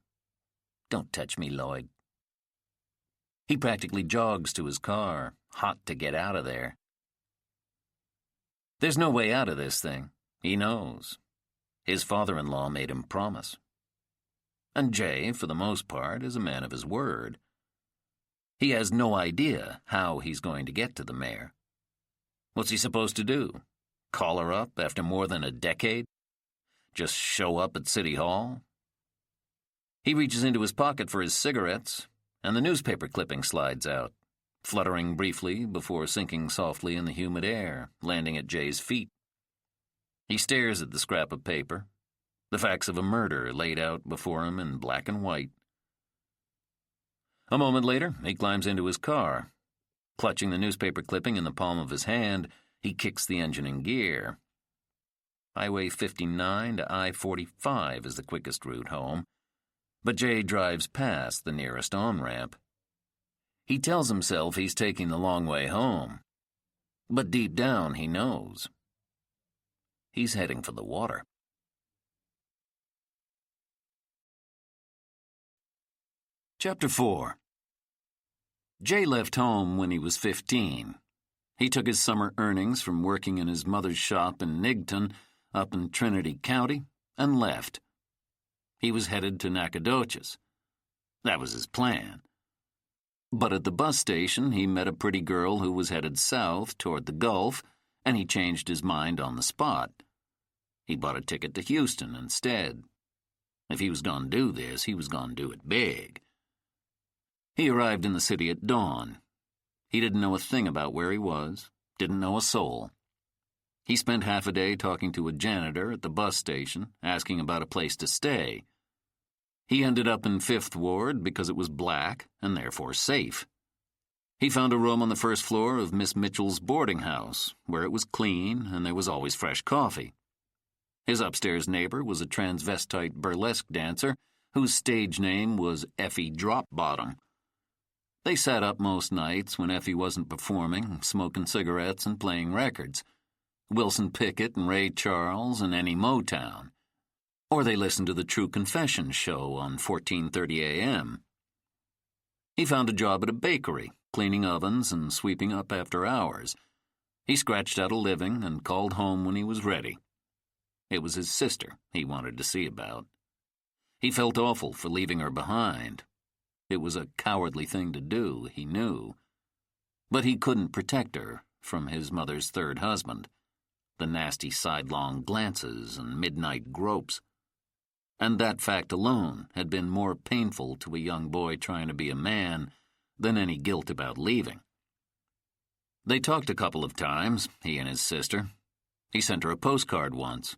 "Don't touch me, Lloyd." He practically jogs to his car, hot to get out of there. There's no way out of this thing. He knows. His father-in-law made him promise. And Jay, for the most part, is a man of his word. He has no idea how he's going to get to the mayor. What's he supposed to do? Call her up after more than a decade? Just show up at City Hall? He reaches into his pocket for his cigarettes, and the newspaper clipping slides out, fluttering briefly before sinking softly in the humid air, landing at Jay's feet. He stares at the scrap of paper, the facts of a murder laid out before him in black and white. A moment later, he climbs into his car. Clutching the newspaper clipping in the palm of his hand, he kicks the engine in gear. Highway 59 to I-45 is the quickest route home, but Jay drives past the nearest on-ramp. He tells himself he's taking the long way home, but deep down he knows. He's heading for the water. Chapter 4. Jay left home when he was 15. He took his summer earnings from working in his mother's shop in Nigton, up in Trinity County, and left. He was headed to Nacogdoches. That was his plan. But at the bus station, he met a pretty girl who was headed south toward the Gulf, and he changed his mind on the spot. He bought a ticket to Houston instead. If he was going to do this, he was going to do it big. He arrived in the city at dawn. He didn't know a thing about where he was, didn't know a soul. He spent half a day talking to a janitor at the bus station, asking about a place to stay. He ended up in 5th Ward because it was black and therefore safe. He found a room on the first floor of Miss Mitchell's boarding house, where it was clean and there was always fresh coffee. His upstairs neighbor was a transvestite burlesque dancer whose stage name was Effie Dropbottom. They sat up most nights when Effie wasn't performing, smoking cigarettes and playing records. Wilson Pickett and Ray Charles and any Motown. Or they listened to the True Confession show on 1430 a.m. He found a job at a bakery, cleaning ovens and sweeping up after hours. He scratched out a living and called home when he was ready. It was his sister he wanted to see about. He felt awful for leaving her behind. It was a cowardly thing to do, he knew. But he couldn't protect her from his mother's third husband, the nasty sidelong glances and midnight gropes. And that fact alone had been more painful to a young boy trying to be a man than any guilt about leaving. They talked a couple of times, he and his sister. He sent her a postcard once.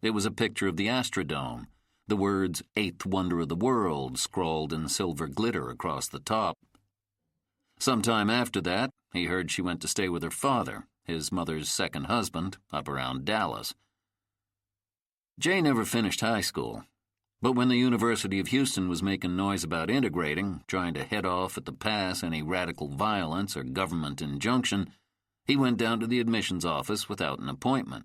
It was a picture of the Astrodome, the words 8th Wonder of the World scrawled in silver glitter across the top. Sometime after that, he heard she went to stay with her father, his mother's second husband, up around Dallas. Jay never finished high school, but when the University of Houston was making noise about integrating, trying to head off at the pass any radical violence or government injunction, he went down to the admissions office without an appointment.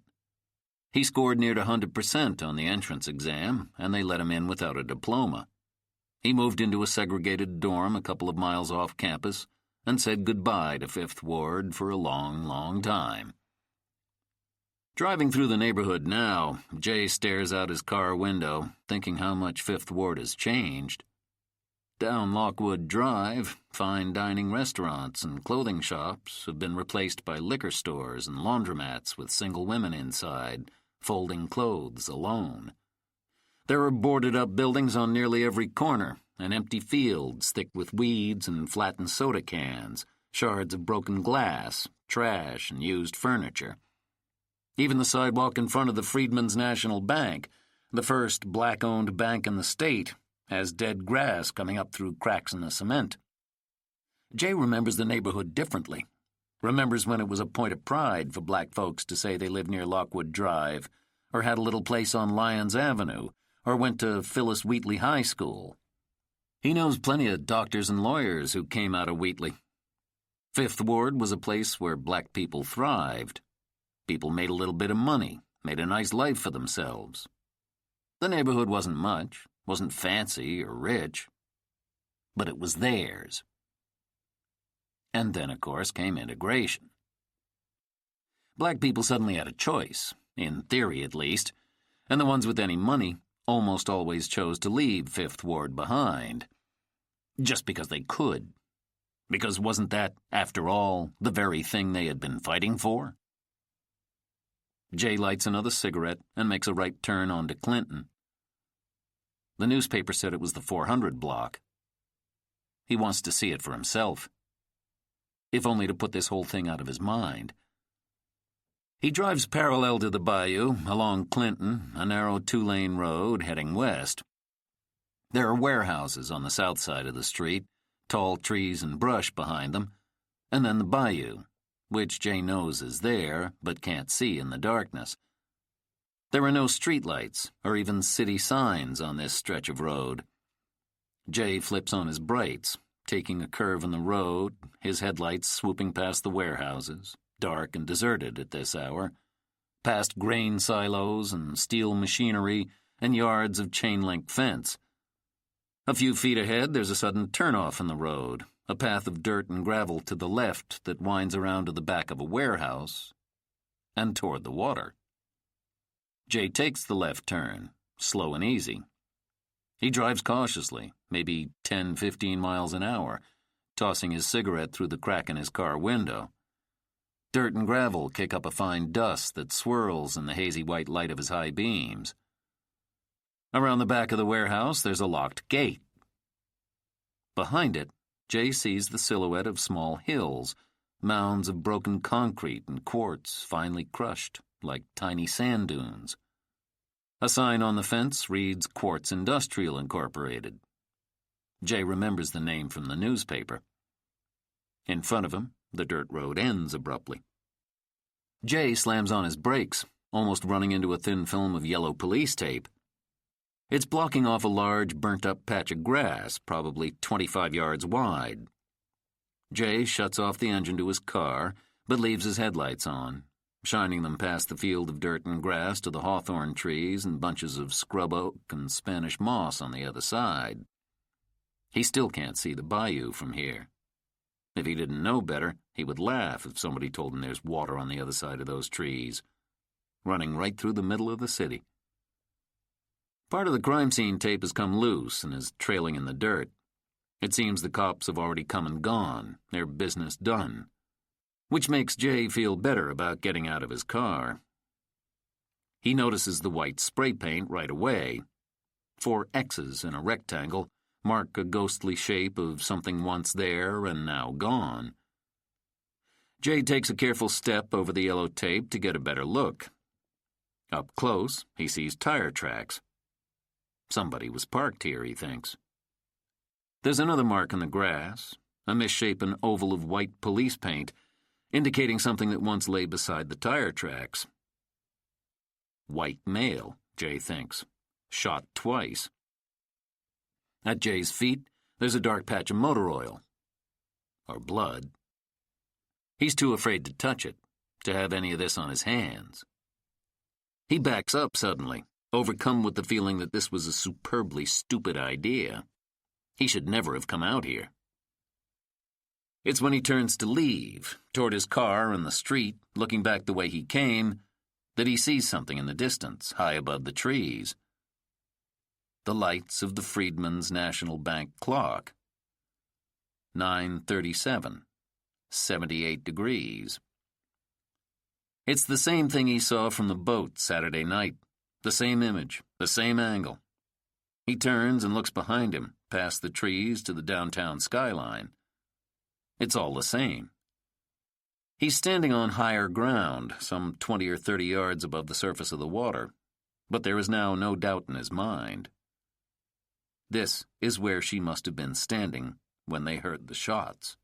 He scored near to 100% on the entrance exam, and they let him in without a diploma. He moved into a segregated dorm a couple of miles off campus and said goodbye to Fifth Ward for a long, long time. Driving through the neighborhood now, Jay stares out his car window, thinking how much Fifth Ward has changed. Down Lockwood Drive, fine dining restaurants and clothing shops have been replaced by liquor stores and laundromats with single women inside, folding clothes alone. There are boarded-up buildings on nearly every corner, and empty fields thick with weeds and flattened soda cans, shards of broken glass, trash, and used furniture. Even the sidewalk in front of the Freedmen's National Bank, the first black-owned bank in the state, has dead grass coming up through cracks in the cement. Jay remembers the neighborhood differently. Remembers when it was a point of pride for black folks to say they lived near Lockwood Drive, or had a little place on Lyons Avenue, or went to Phyllis Wheatley High School. He knows plenty of doctors and lawyers who came out of Wheatley. Fifth Ward was a place where black people thrived. People made a little bit of money, made a nice life for themselves. The neighborhood wasn't much, wasn't fancy or rich, but it was theirs. And then, of course, came integration. Black people suddenly had a choice, in theory at least, and the ones with any money almost always chose to leave Fifth Ward behind, just because they could. Because wasn't that, after all, the very thing they had been fighting for? Jay lights another cigarette and makes a right turn onto Clinton. The newspaper said it was the 400 block. He wants to see it for himself, if only to put this whole thing out of his mind. He drives parallel to the bayou, along Clinton, a narrow two-lane road heading west. There are warehouses on the south side of the street, tall trees and brush behind them, and then the bayou, which Jay knows is there, but can't see in the darkness. There are no streetlights or even city signs on this stretch of road. Jay flips on his brights, taking a curve in the road, his headlights swooping past the warehouses, dark and deserted at this hour, past grain silos and steel machinery and yards of chain-link fence. A few feet ahead, there's a sudden turnoff in the road, a path of dirt and gravel to the left that winds around to the back of a warehouse and toward the water. Jay takes the left turn, slow and easy. He drives cautiously, maybe 10-15 miles an hour, tossing his cigarette through the crack in his car window. Dirt and gravel kick up a fine dust that swirls in the hazy white light of his high beams. Around the back of the warehouse, there's a locked gate. Behind it, Jay sees the silhouette of small hills, mounds of broken concrete and quartz finely crushed, like tiny sand dunes. A sign on the fence reads Quartz Industrial Incorporated. Jay remembers the name from the newspaper. In front of him, the dirt road ends abruptly. Jay slams on his brakes, almost running into a thin film of yellow police tape. It's blocking off a large, burnt-up patch of grass, probably 25 yards wide. Jay shuts off the engine to his car, but leaves his headlights on, shining them past the field of dirt and grass to the hawthorn trees and bunches of scrub oak and Spanish moss on the other side. He still can't see the bayou from here. If he didn't know better, he would laugh if somebody told him there's water on the other side of those trees, running right through the middle of the city. Part of the crime scene tape has come loose and is trailing in the dirt. It seems the cops have already come and gone, their business done, which makes Jay feel better about getting out of his car. He notices the white spray paint right away. 4 X's in a rectangle mark a ghostly shape of something once there and now gone. Jay takes a careful step over the yellow tape to get a better look. Up close, he sees tire tracks. Somebody was parked here, he thinks. There's another mark in the grass, a misshapen oval of white police paint, indicating something that once lay beside the tire tracks. White male, Jay thinks. Shot twice. At Jay's feet, there's a dark patch of motor oil. Or blood. He's too afraid to touch it, to have any of this on his hands. He backs up suddenly, overcome with the feeling that this was a superbly stupid idea. He should never have come out here. It's when he turns to leave, toward his car and the street, looking back the way he came, that he sees something in the distance, high above the trees. The lights of the Freedmen's National Bank clock. 9:37, 78 degrees. It's the same thing he saw from the boat Saturday night, the same image, the same angle. He turns and looks behind him, past the trees to the downtown skyline. It's all the same. He's standing on higher ground, some 20 or 30 yards above the surface of the water, but there is now no doubt in his mind. This is where she must have been standing when they heard the shots.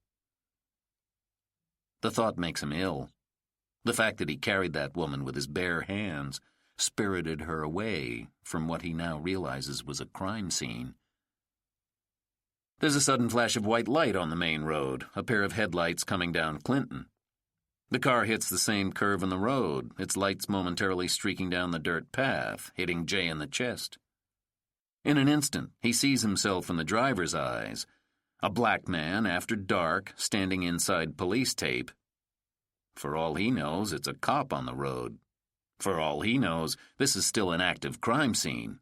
The thought makes him ill. The fact that he carried that woman with his bare hands spirited her away from what he now realizes was a crime scene. There's a sudden flash of white light on the main road, a pair of headlights coming down Clinton. The car hits the same curve in the road, its lights momentarily streaking down the dirt path, hitting Jay in the chest. In an instant, he sees himself in the driver's eyes, a black man after dark, standing inside police tape. For all he knows, it's a cop on the road. For all he knows, this is still an active crime scene.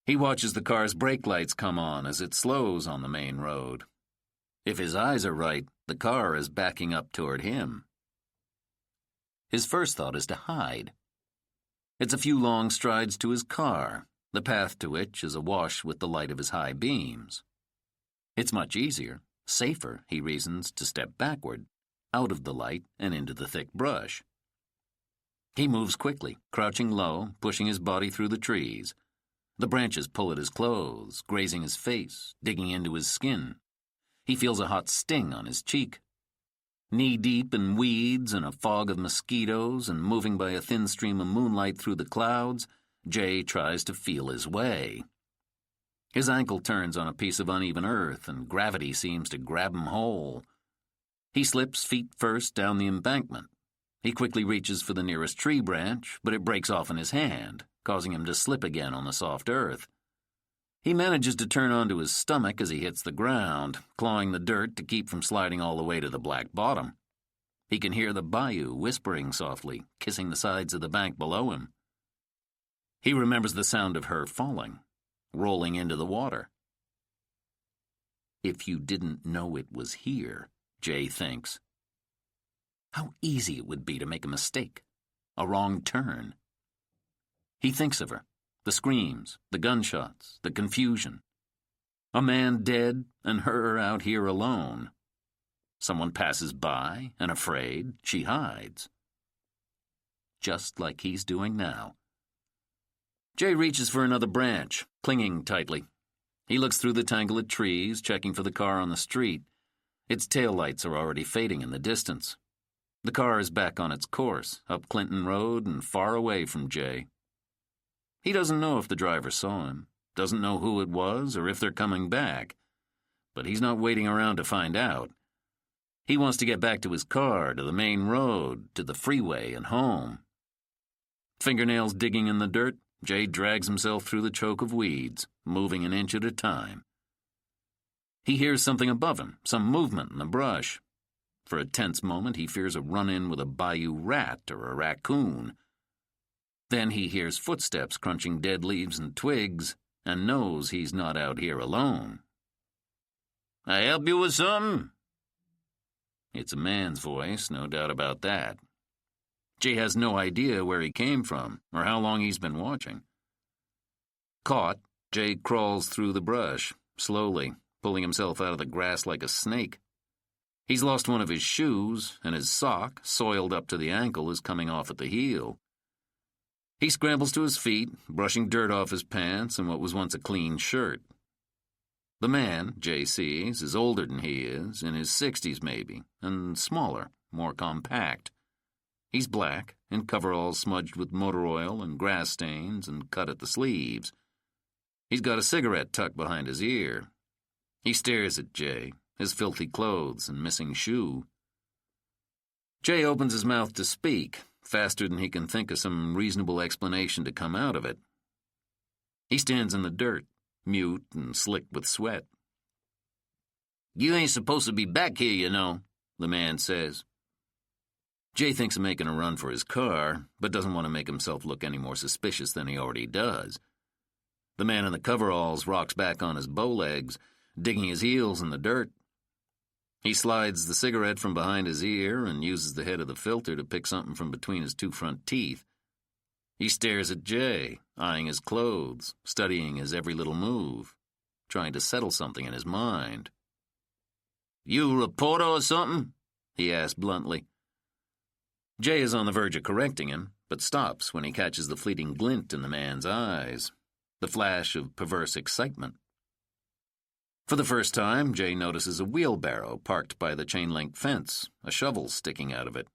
He watches the car's brake lights come on as it slows on the main road. If his eyes are right, the car is backing up toward him. His first thought is to hide. It's a few long strides to his car, the path to which is awash with the light of his high beams. It's much easier, safer, he reasons, to step backward, out of the light and into the thick brush. He moves quickly, crouching low, pushing his body through the trees. The branches pull at his clothes, grazing his face, digging into his skin. He feels a hot sting on his cheek. Knee-deep in weeds and a fog of mosquitoes and moving by a thin stream of moonlight through the clouds, Jay tries to feel his way. His ankle turns on a piece of uneven earth and gravity seems to grab him whole. He slips feet first down the embankment. He quickly reaches for the nearest tree branch, but it breaks off in his hand, causing him to slip again on the soft earth. He manages to turn onto his stomach as he hits the ground, clawing the dirt to keep from sliding all the way to the black bottom. He can hear the bayou whispering softly, kissing the sides of the bank below him. He remembers the sound of her falling, rolling into the water. If you didn't know it was here, Jay thinks. How easy it would be to make a mistake, a wrong turn. He thinks of her, the screams, the gunshots, the confusion. A man dead and her out here alone. Someone passes by, and afraid, she hides. Just like he's doing now. Jay reaches for another branch, clinging tightly. He looks through the tangle of trees, checking for the car on the street. Its taillights are already fading in the distance. The car is back on its course, up Clinton Road and far away from Jay. He doesn't know if the driver saw him, doesn't know who it was or if they're coming back. But he's not waiting around to find out. He wants to get back to his car, to the main road, to the freeway and home. Fingernails digging in the dirt, Jay drags himself through the choke of weeds, moving an inch at a time. He hears something above him, some movement in the brush. For a tense moment, he fears a run-in with a bayou rat or a raccoon. Then he hears footsteps crunching dead leaves and twigs, and knows he's not out here alone. "I help you with something?" It's a man's voice, no doubt about that. Jay has no idea where he came from or how long he's been watching. Caught, Jay crawls through the brush, slowly, pulling himself out of the grass like a snake. He's lost one of his shoes, and his sock, soiled up to the ankle, is coming off at the heel. He scrambles to his feet, brushing dirt off his pants and what was once a clean shirt. The man, Jay sees, is older than he is, in his 60s maybe, and smaller, more compact. He's black, in coveralls smudged with motor oil and grass stains and cut at the sleeves. He's got a cigarette tucked behind his ear. He stares at Jay, his filthy clothes and missing shoe. Jay opens his mouth to speak, faster than he can think of some reasonable explanation to come out of it. He stands in the dirt, mute and slick with sweat. "You ain't supposed to be back here, you know," the man says. Jay thinks of making a run for his car, but doesn't want to make himself look any more suspicious than he already does. The man in the coveralls rocks back on his bow legs, digging his heels in the dirt. He slides the cigarette from behind his ear and uses the head of the filter to pick something from between his two front teeth. He stares at Jay, eyeing his clothes, studying his every little move, trying to settle something in his mind. "You a reporter or something?" he asked bluntly. Jay is on the verge of correcting him, but stops when he catches the fleeting glint in the man's eyes, the flash of perverse excitement. For the first time, Jay notices a wheelbarrow parked by the chain-link fence, a shovel sticking out of it.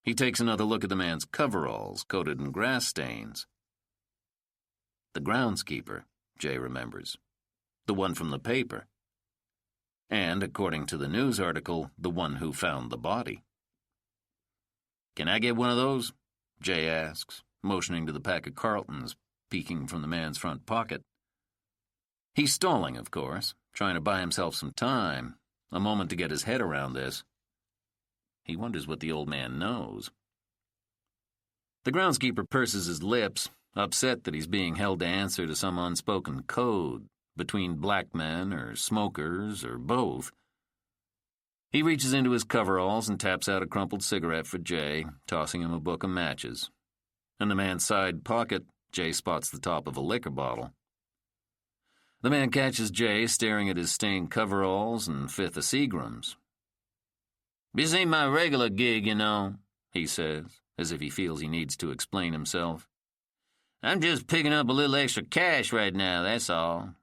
He takes another look at the man's coveralls, coated in grass stains. The groundskeeper, Jay remembers. The one from the paper. And, according to the news article, the one who found the body. "Can I get one of those?" Jay asks, motioning to the pack of Carltons peeking from the man's front pocket. He's stalling, of course, trying to buy himself some time, a moment to get his head around this. He wonders what the old man knows. The groundskeeper purses his lips, upset that he's being held to answer to some unspoken code between black men or smokers or both. He reaches into his coveralls and taps out a crumpled cigarette for Jay, tossing him a book of matches. In the man's side pocket, Jay spots the top of a liquor bottle. The man catches Jay staring at his stained coveralls and fifth of Seagrams. "This ain't my regular gig, you know," he says, as if he feels he needs to explain himself. "I'm just picking up a little extra cash right now, that's all.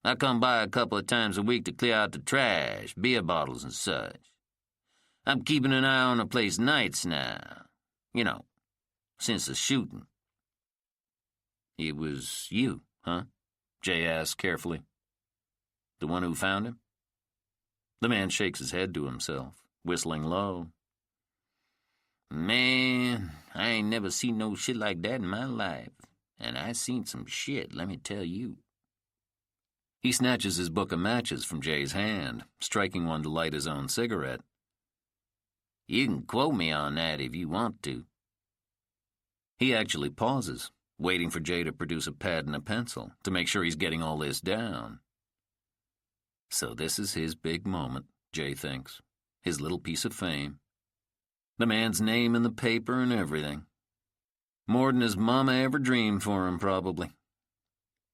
I come by a couple of times a week to clear out the trash, beer bottles and such. I'm keeping an eye on the place nights now. You know, since the shooting." "It was you, huh?" Jay asks carefully. "The one who found him?" The man shakes his head to himself, whistling low. "Man, I ain't never seen no shit like that in my life. And I seen some shit, let me tell you." He snatches his book of matches from Jay's hand, striking one to light his own cigarette. "You can quote me on that if you want to." He actually pauses, waiting for Jay to produce a pad and a pencil to make sure he's getting all this down. So this is his big moment, Jay thinks, his little piece of fame. The man's name in the paper and everything. More than his mama ever dreamed for him, probably.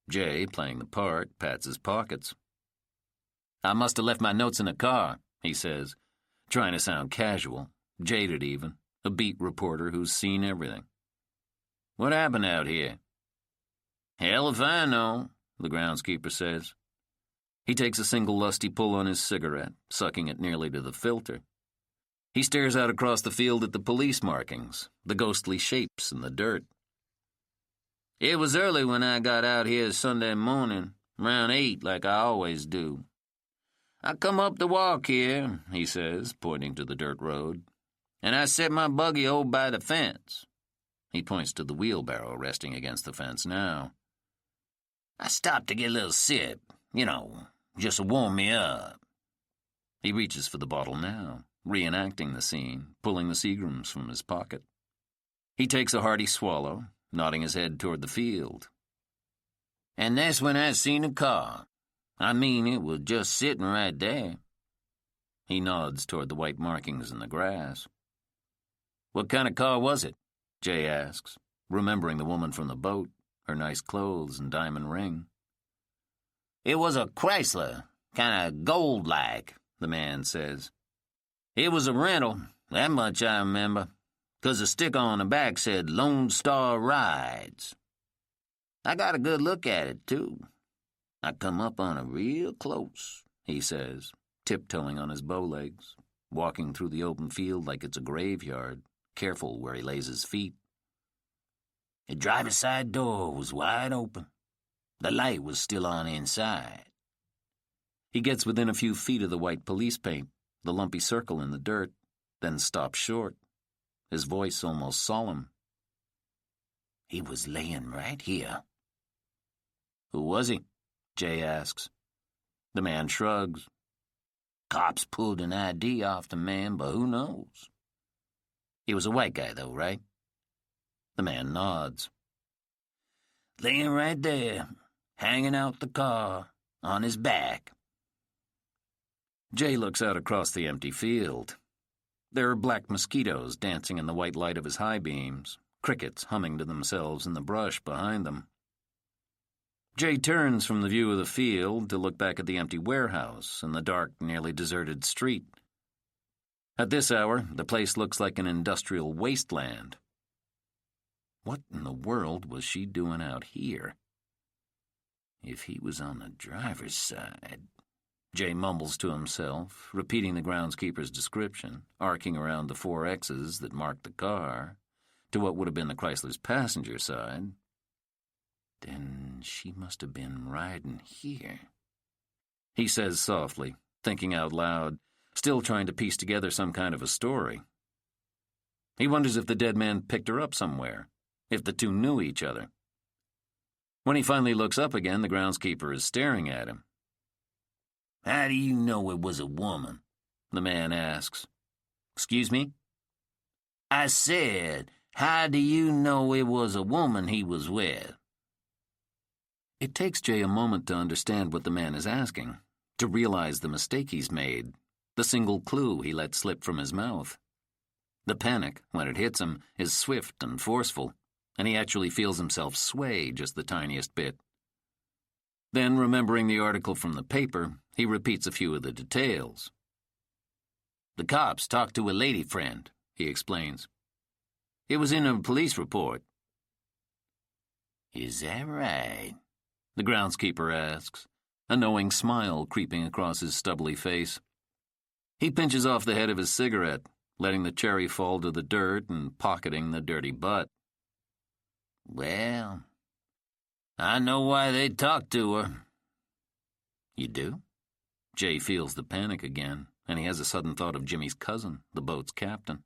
Jay, playing the part, pats his pockets. "I must have left my notes in the car," he says, trying to sound casual, jaded even, a beat reporter who's seen everything. "What happened out here?" "Hell if I know," the groundskeeper says. He takes a single lusty pull on his cigarette, sucking it nearly to the filter. He stares out across the field at the police markings, the ghostly shapes in the dirt. "It was early when I got out here Sunday morning, around 8 like I always do. I come up the walk here," he says, pointing to the dirt road, "and I set my buggy over by the fence." He points to the wheelbarrow resting against the fence now. "I stopped to get a little sip, you know, just to warm me up." He reaches for the bottle now, reenacting the scene, pulling the Seagrams from his pocket. He takes a hearty swallow, nodding his head toward the field. "And that's when I seen a car. I mean, it was just sitting right there." He nods toward the white markings in the grass. "What kind of car was it?" Jay asks, remembering the woman from the boat, her nice clothes and diamond ring. "It was a Chrysler, kind of gold-like," the man says. "It was a rental, that much I remember, 'cause the sticker on the back said Lone Star Rides. I got a good look at it, too. I come up on it real close," he says, tiptoeing on his bow legs, walking through the open field like it's a graveyard, careful where he lays his feet. The driver's side door was wide open. The light was still on inside. He gets within a few feet of the white police paint, the lumpy circle in the dirt, then stops short, his voice almost solemn. He was laying right here. Who was he? Jay asks. The man shrugs. Cops pulled an ID off the man, but who knows? He was a white guy, though, right? The man nods. Laying right there, hanging out the car, on his back. Jay looks out across the empty field. There are black mosquitoes dancing in the white light of his high beams, crickets humming to themselves in the brush behind them. Jay turns from the view of the field to look back at the empty warehouse and the dark, nearly deserted street. At this hour, the place looks like an industrial wasteland. What in the world was she doing out here? If he was on the driver's side... Jay mumbles to himself, repeating the groundskeeper's description, arcing around the 4 X's that marked the car, to what would have been the Chrysler's passenger side. Then she must have been riding here. He says softly, thinking out loud, still trying to piece together some kind of a story. He wonders if the dead man picked her up somewhere, if the two knew each other. When he finally looks up again, the groundskeeper is staring at him. How do you know it was a woman? The man asks. Excuse me? I said, how do you know it was a woman he was with? It takes Jay a moment to understand what the man is asking, to realize the mistake he's made, the single clue he let slip from his mouth. The panic, when it hits him, is swift and forceful, and he actually feels himself sway just the tiniest bit. Then, remembering the article from the paper, he repeats a few of the details. The cops talked to a lady friend, he explains. It was in a police report. Is that right? The groundskeeper asks, a knowing smile creeping across his stubbly face. He pinches off the head of his cigarette, letting the cherry fall to the dirt and pocketing the dirty butt. Well, I know why they talked to her. You do? Jay feels the panic again, and he has a sudden thought of Jimmy's cousin, the boat's captain.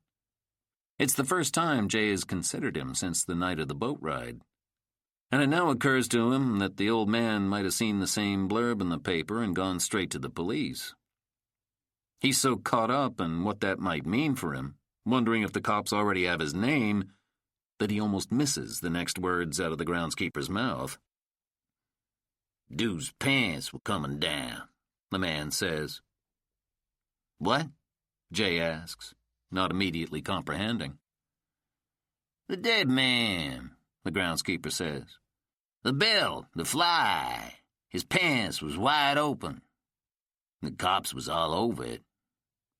It's the first time Jay has considered him since the night of the boat ride. And it now occurs to him that the old man might have seen the same blurb in the paper and gone straight to the police. He's so caught up in what that might mean for him, wondering if the cops already have his name, that he almost misses the next words out of the groundskeeper's mouth. Dude's pants were coming down, the man says. What? Jay asks, not immediately comprehending. The dead man, the groundskeeper says. The belt, the fly, his pants was wide open. The cops was all over it.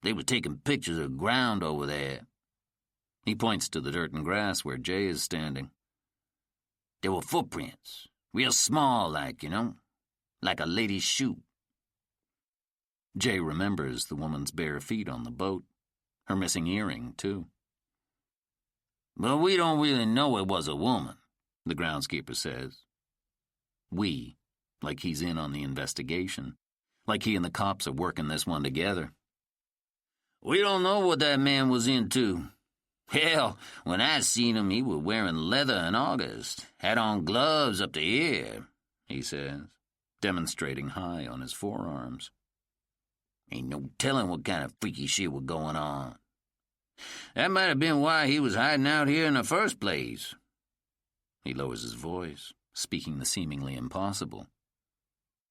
They were taking pictures of the ground over there. He points to the dirt and grass where Jay is standing. There were footprints, real small like, like a lady's shoe. Jay remembers the woman's bare feet on the boat, her missing earring, too. But we don't really know it was a woman, the groundskeeper says. We, like he's in on the investigation, like he and the cops are working this one together. We don't know what that man was into. Hell, when I seen him, he was wearing leather in August, had on gloves up to here, he says, demonstrating high on his forearms. Ain't no telling what kind of freaky shit was going on. That might have been why he was hiding out here in the first place. He lowers his voice, speaking the seemingly impossible.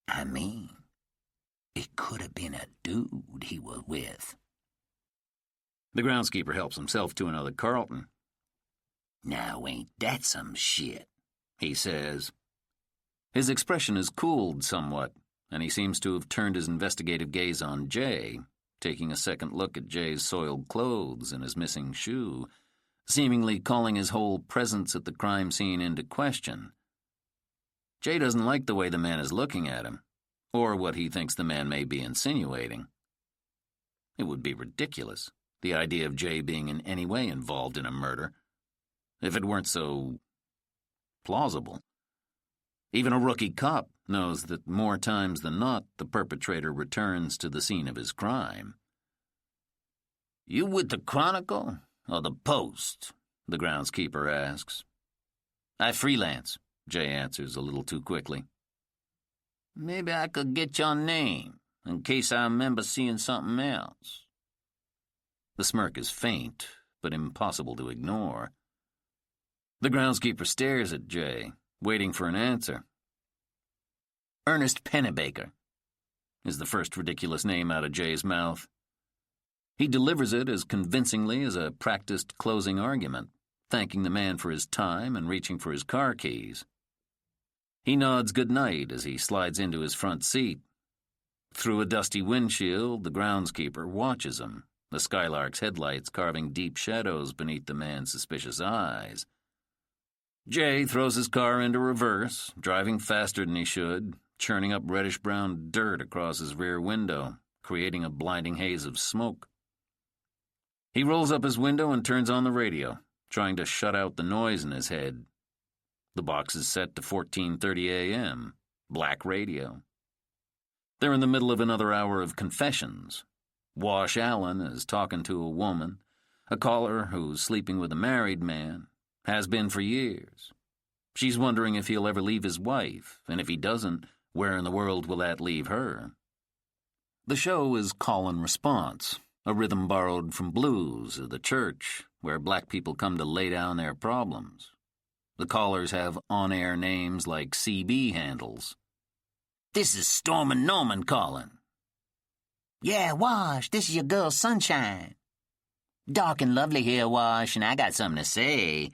I mean, it could have been a dude he was with. The groundskeeper helps himself to another Carlton. Now ain't that some shit, he says. His expression is cooled somewhat, and he seems to have turned his investigative gaze on Jay, taking a second look at Jay's soiled clothes and his missing shoe, seemingly calling his whole presence at the crime scene into question. Jay doesn't like the way the man is looking at him, or what he thinks the man may be insinuating. It would be ridiculous, the idea of Jay being in any way involved in a murder, if it weren't so plausible. Even a rookie cop knows that more times than not the perpetrator returns to the scene of his crime. You with the Chronicle or the Post? The groundskeeper asks. I freelance, Jay answers a little too quickly. Maybe I could get your name, in case I remember seeing something else. The smirk is faint, but impossible to ignore. The groundskeeper stares at Jay, waiting for an answer. Ernest Pennebaker is the first ridiculous name out of Jay's mouth. He delivers it as convincingly as a practiced closing argument, thanking the man for his time and reaching for his car keys. He nods goodnight as he slides into his front seat. Through a dusty windshield, the groundskeeper watches him, the Skylark's headlights carving deep shadows beneath the man's suspicious eyes. Jay throws his car into reverse, driving faster than he should, churning up reddish-brown dirt across his rear window, creating a blinding haze of smoke. He rolls up his window and turns on the radio, trying to shut out the noise in his head. The box is set to 14:30 a.m., black radio. They're in the middle of another hour of confessions. Wash Allen is talking to a woman, a caller who's sleeping with a married man, has been for years. She's wondering if he'll ever leave his wife, and if he doesn't, where in the world will that leave her? The show is call and response, a rhythm borrowed from blues or the church, where black people come to lay down their problems. The callers have on-air names like CB handles. This is Storm and Norman calling. Yeah, Wash, this is your girl Sunshine. Dark and lovely here, Wash, and I got something to say.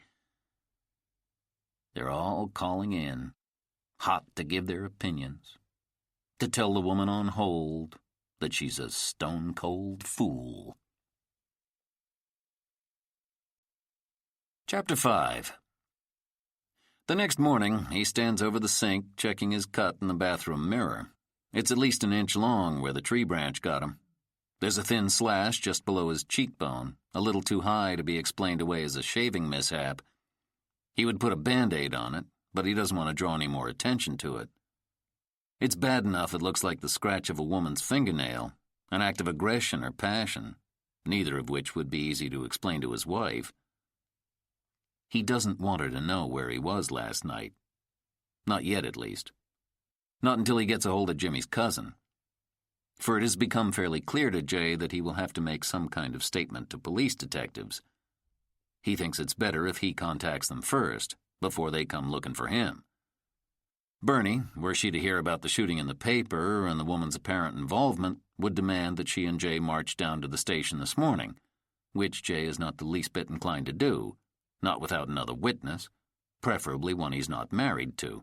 They're all calling in, hot to give their opinions, to tell the woman on hold that she's a stone-cold fool. Chapter 5. The next morning, he stands over the sink, checking his cut in the bathroom mirror. It's at least an inch long where the tree branch got him. There's a thin slash just below his cheekbone, a little too high to be explained away as a shaving mishap. He would put a Band-Aid on it, but he doesn't want to draw any more attention to it. It's bad enough it looks like the scratch of a woman's fingernail, an act of aggression or passion, neither of which would be easy to explain to his wife. He doesn't want her to know where he was last night. Not yet, at least. Not until he gets a hold of Jimmy's cousin. For it has become fairly clear to Jay that he will have to make some kind of statement to police detectives. He thinks it's better if he contacts them first, before they come looking for him. Bernie, were she to hear about the shooting in the paper and the woman's apparent involvement, would demand that she and Jay march down to the station this morning, which Jay is not the least bit inclined to do, not without another witness, preferably one he's not married to.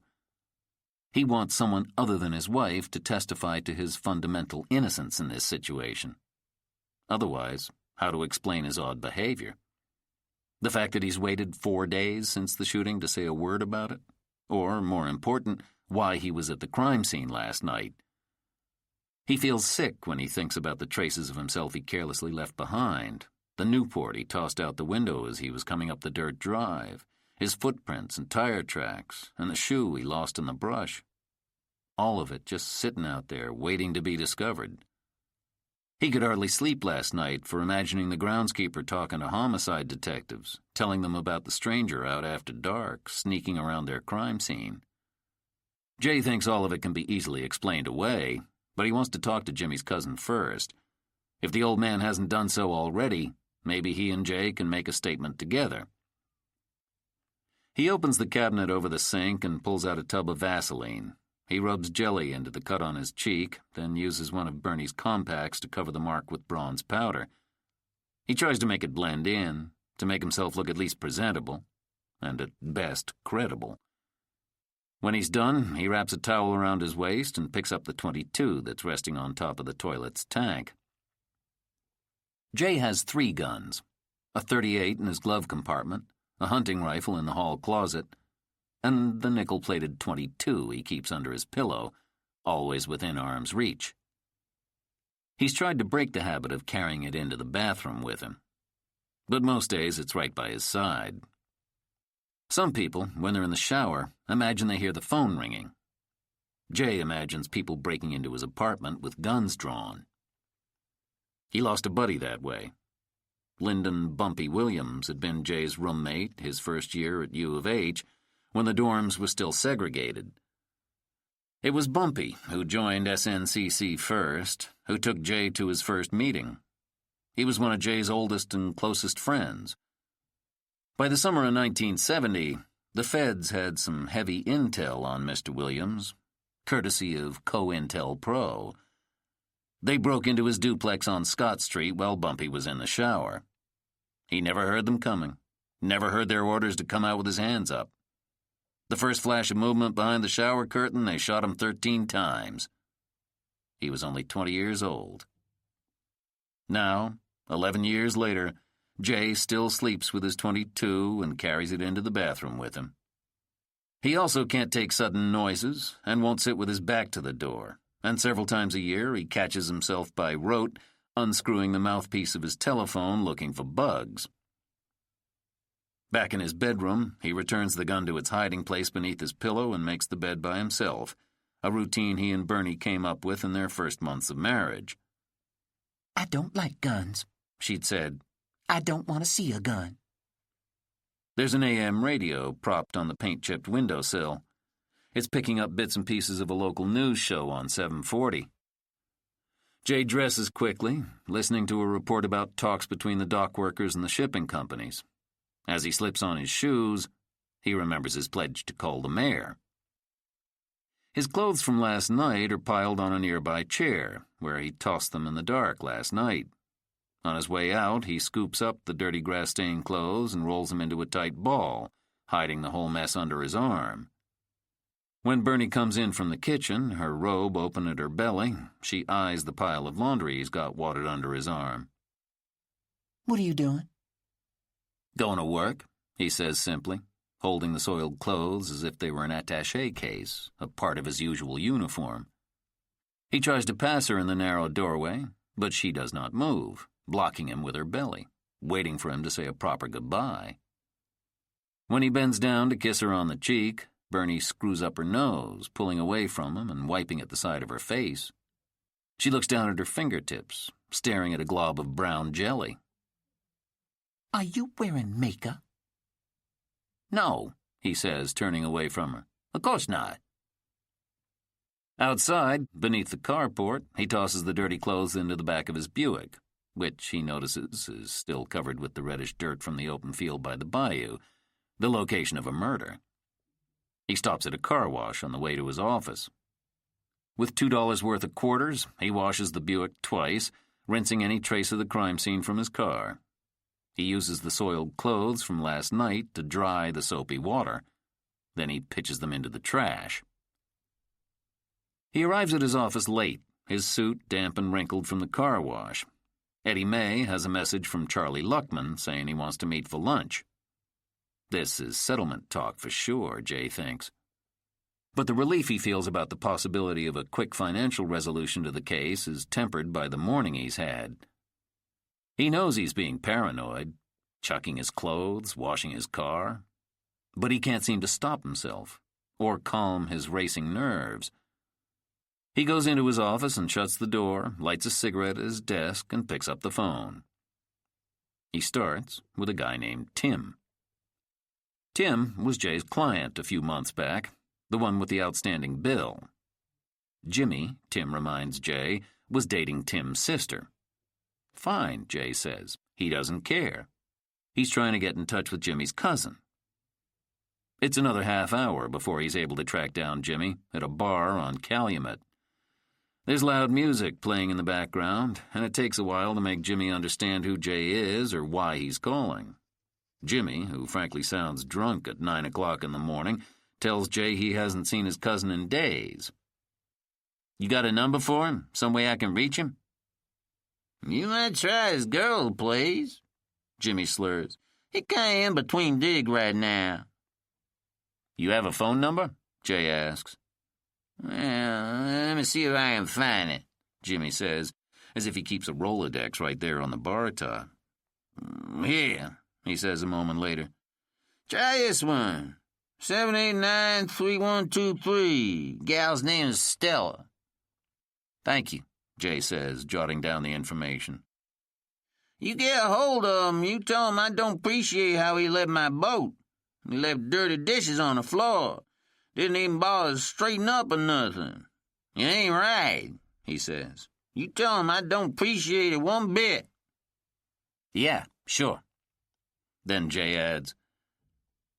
He wants someone other than his wife to testify to his fundamental innocence in this situation. Otherwise, how to explain his odd behavior? The fact that he's waited 4 days since the shooting to say a word about it? Or, more important, why he was at the crime scene last night? He feels sick when he thinks about the traces of himself he carelessly left behind, the Newport he tossed out the window as he was coming up the dirt drive, his footprints and tire tracks, and the shoe he lost in the brush. All of it just sitting out there, waiting to be discovered. He could hardly sleep last night for imagining the groundskeeper talking to homicide detectives, telling them about the stranger out after dark, sneaking around their crime scene. Jay thinks all of it can be easily explained away, but he wants to talk to Jimmy's cousin first. If the old man hasn't done so already, maybe he and Jay can make a statement together. He opens the cabinet over the sink and pulls out a tub of Vaseline. He rubs jelly into the cut on his cheek, then uses one of Bernie's compacts to cover the mark with bronze powder. He tries to make it blend in, to make himself look at least presentable, and at best credible. When he's done, he wraps a towel around his waist and picks up the .22 that's resting on top of the toilet's tank. Jay has 3 guns, a .38 in his glove compartment, a hunting rifle in the hall closet, and the nickel-plated .22 he keeps under his pillow, always within arm's reach. He's tried to break the habit of carrying it into the bathroom with him, but most days it's right by his side. Some people, when they're in the shower, imagine they hear the phone ringing. Jay imagines people breaking into his apartment with guns drawn. He lost a buddy that way. Lyndon Bumpy Williams had been Jay's roommate his first year at U of H, when the dorms were still segregated. It was Bumpy who joined SNCC first, who took Jay to his first meeting. He was one of Jay's oldest and closest friends. By the summer of 1970, the feds had some heavy intel on Mr. Williams, courtesy of COINTEL Pro. They broke into his duplex on Scott Street while Bumpy was in the shower. He never heard them coming, never heard their orders to come out with his hands up. The first flash of movement behind the shower curtain, they shot him 13 times. He was only 20 years old. Now, 11 years later, Jay still sleeps with his .22 and carries it into the bathroom with him. He also can't take sudden noises and won't sit with his back to the door, and several times a year he catches himself by rote unscrewing the mouthpiece of his telephone looking for bugs. Back in his bedroom, he returns the gun to its hiding place beneath his pillow and makes the bed by himself, a routine he and Bernie came up with in their first months of marriage. "I don't like guns," she'd said. "I don't want to see a gun." There's an AM radio propped on the paint-chipped windowsill. It's picking up bits and pieces of a local news show on 740. Jay dresses quickly, listening to a report about talks between the dock workers and the shipping companies. As he slips on his shoes, he remembers his pledge to call the mayor. His clothes from last night are piled on a nearby chair, where he tossed them in the dark last night. On his way out, he scoops up the dirty grass-stained clothes and rolls them into a tight ball, hiding the whole mess under his arm. When Bernie comes in from the kitchen, her robe open at her belly, she eyes the pile of laundry he's got wadded under his arm. "What are you doing?" "Going to work," he says simply, holding the soiled clothes as if they were an attaché case, a part of his usual uniform. He tries to pass her in the narrow doorway, but she does not move, blocking him with her belly, waiting for him to say a proper goodbye. When he bends down to kiss her on the cheek, Bernie screws up her nose, pulling away from him and wiping at the side of her face. She looks down at her fingertips, staring at a glob of brown jelly. "Are you wearing makeup?" "No," he says, turning away from her. "Of course not." Outside, beneath the carport, he tosses the dirty clothes into the back of his Buick, which he notices is still covered with the reddish dirt from the open field by the bayou, the location of a murder. He stops at a car wash on the way to his office. With $2 worth of quarters, he washes the Buick twice, rinsing any trace of the crime scene from his car. He uses the soiled clothes from last night to dry the soapy water. Then he pitches them into the trash. He arrives at his office late, his suit damp and wrinkled from the car wash. Eddie May has a message from Charlie Luckman saying he wants to meet for lunch. This is settlement talk for sure, Jay thinks. But the relief he feels about the possibility of a quick financial resolution to the case is tempered by the morning he's had. He knows he's being paranoid, chucking his clothes, washing his car, but he can't seem to stop himself or calm his racing nerves. He goes into his office and shuts the door, lights a cigarette at his desk, and picks up the phone. He starts with a guy named Tim. Tim was Jay's client a few months back, the one with the outstanding bill. Jimmy, Tim reminds Jay, was dating Tim's sister. Fine, Jay says. He doesn't care. He's trying to get in touch with Jimmy's cousin. It's another half hour before he's able to track down Jimmy at a bar on Calumet. There's loud music playing in the background, and it takes a while to make Jimmy understand who Jay is or why he's calling. Jimmy, who frankly sounds drunk at 9 o'clock in the morning, tells Jay he hasn't seen his cousin in days. "You got a number for him? Some way I can reach him?" "You might try his girl, please," Jimmy slurs. "He kinda in between dig right now." "You have a phone number?" Jay asks. "Well, let me see if I can find it," Jimmy says. as if he keeps a Rolodex right there on the bar top. "Here," he says a moment later. "Try this one. 789-3123. Gal's name is Stella." "Thank you," Jay says, jotting down the information. "You get a hold of him, you tell him I don't appreciate how he left my boat. He left dirty dishes on the floor. Didn't even bother to straighten up or nothing. It ain't right," he says. "You tell him I don't appreciate it one bit." "Yeah, sure." Then Jay adds,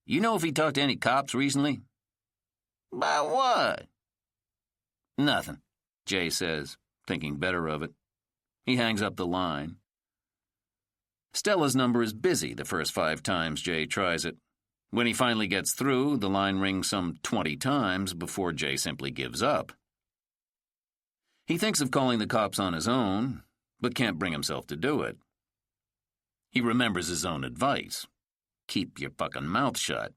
"You know if he talked to any cops recently?" "About what?" "Nothing," Jay says, thinking better of it. He hangs up the line. Stella's number is busy the first 5 times Jay tries it. When he finally gets through, the line rings some 20 times before Jay simply gives up. He thinks of calling the cops on his own, but can't bring himself to do it. He remembers his own advice. Keep your fucking mouth shut.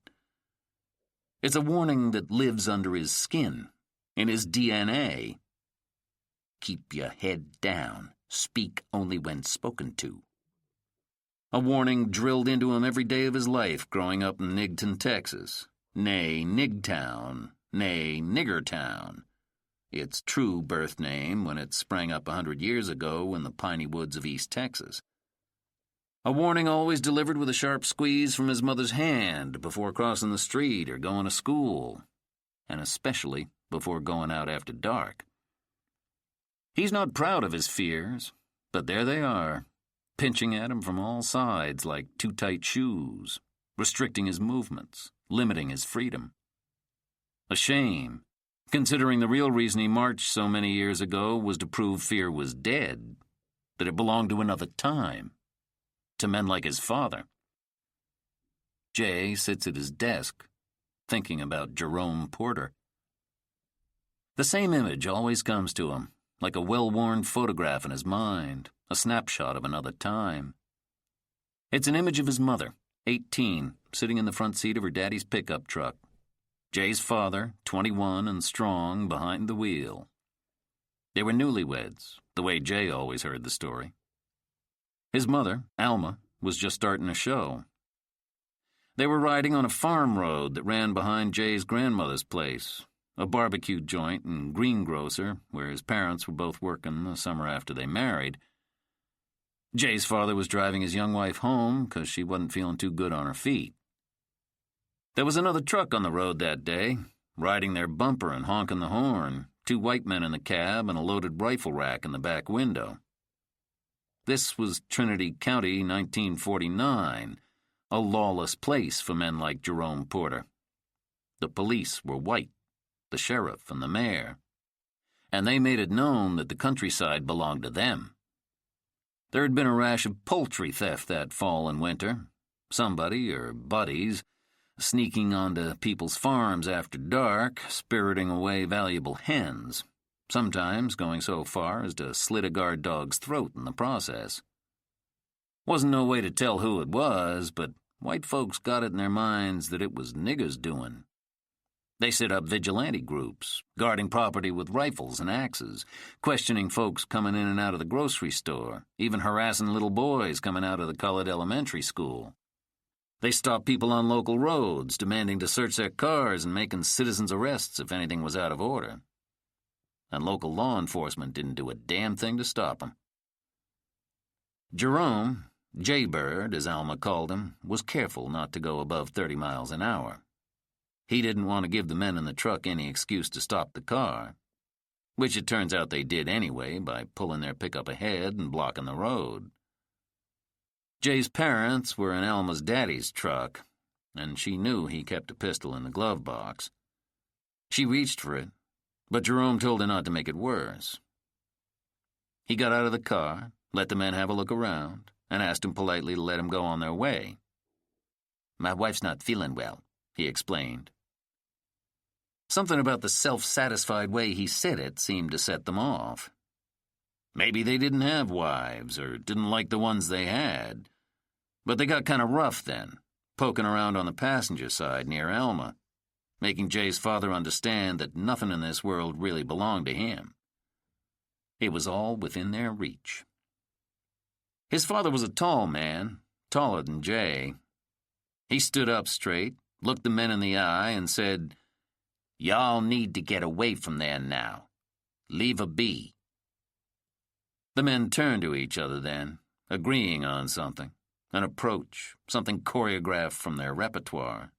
It's a warning that lives under his skin, in his DNA. Keep your head down. Speak only when spoken to. A warning drilled into him every day of his life growing up in Nigton, Texas. Nay, Nigtown. Nay, Niggertown. Its true birth name when it sprang up 100 years ago in the piney woods of East Texas. A warning always delivered with a sharp squeeze from his mother's hand before crossing the street or going to school, and especially before going out after dark. He's not proud of his fears, but there they are, pinching at him from all sides like too tight shoes, restricting his movements, limiting his freedom. A shame, considering the real reason he marched so many years ago was to prove fear was dead, that it belonged to another time, to men like his father. Jay sits at his desk, thinking about Jerome Porter. The same image always comes to him, like a well-worn photograph in his mind, a snapshot of another time. It's an image of his mother, 18, sitting in the front seat of her daddy's pickup truck. Jay's father, 21 and strong, behind the wheel. They were newlyweds, the way Jay always heard the story. His mother, Alma, was just starting a show. They were riding on a farm road that ran behind Jay's grandmother's place, a barbecue joint and greengrocer where his parents were both working the summer after they married. Jay's father was driving his young wife home because she wasn't feeling too good on her feet. There was another truck on the road that day, riding their bumper and honking the horn, 2 white men in the cab and a loaded rifle rack in the back window. This was Trinity County, 1949, a lawless place for men like Jerome Porter. The police were white, the sheriff and the mayor, and they made it known that the countryside belonged to them. There had been a rash of poultry theft that fall and winter. Somebody, or buddies, sneaking onto people's farms after dark, spiriting away valuable hens, sometimes going so far as to slit a guard dog's throat in the process. Wasn't no way to tell who it was, but white folks got it in their minds that it was niggers doing. They set up vigilante groups, guarding property with rifles and axes, questioning folks coming in and out of the grocery store, even harassing little boys coming out of the colored elementary school. They stopped people on local roads, demanding to search their cars and making citizens' arrests if anything was out of order. And local law enforcement didn't do a damn thing to stop them. Jerome, Jaybird, as Alma called him, was careful not to go above 30 miles an hour. He didn't want to give the men in the truck any excuse to stop the car, which it turns out they did anyway by pulling their pickup ahead and blocking the road. Jay's parents were in Alma's daddy's truck, and she knew he kept a pistol in the glove box. She reached for it, but Jerome told her not to make it worse. He got out of the car, let the men have a look around, and asked them politely to let him go on their way. "My wife's not feeling well," he explained. Something about the self-satisfied way he said it seemed to set them off. Maybe they didn't have wives or didn't like the ones they had, but they got kind of rough then, poking around on the passenger side near Alma, making Jay's father understand that nothing in this world really belonged to him. It was all within their reach. His father was a tall man, taller than Jay. He stood up straight, looked the men in the eye, and said, "Y'all need to get away from there now. Leave her be." The men turned to each other then, agreeing on something, an approach, something choreographed from their repertoire.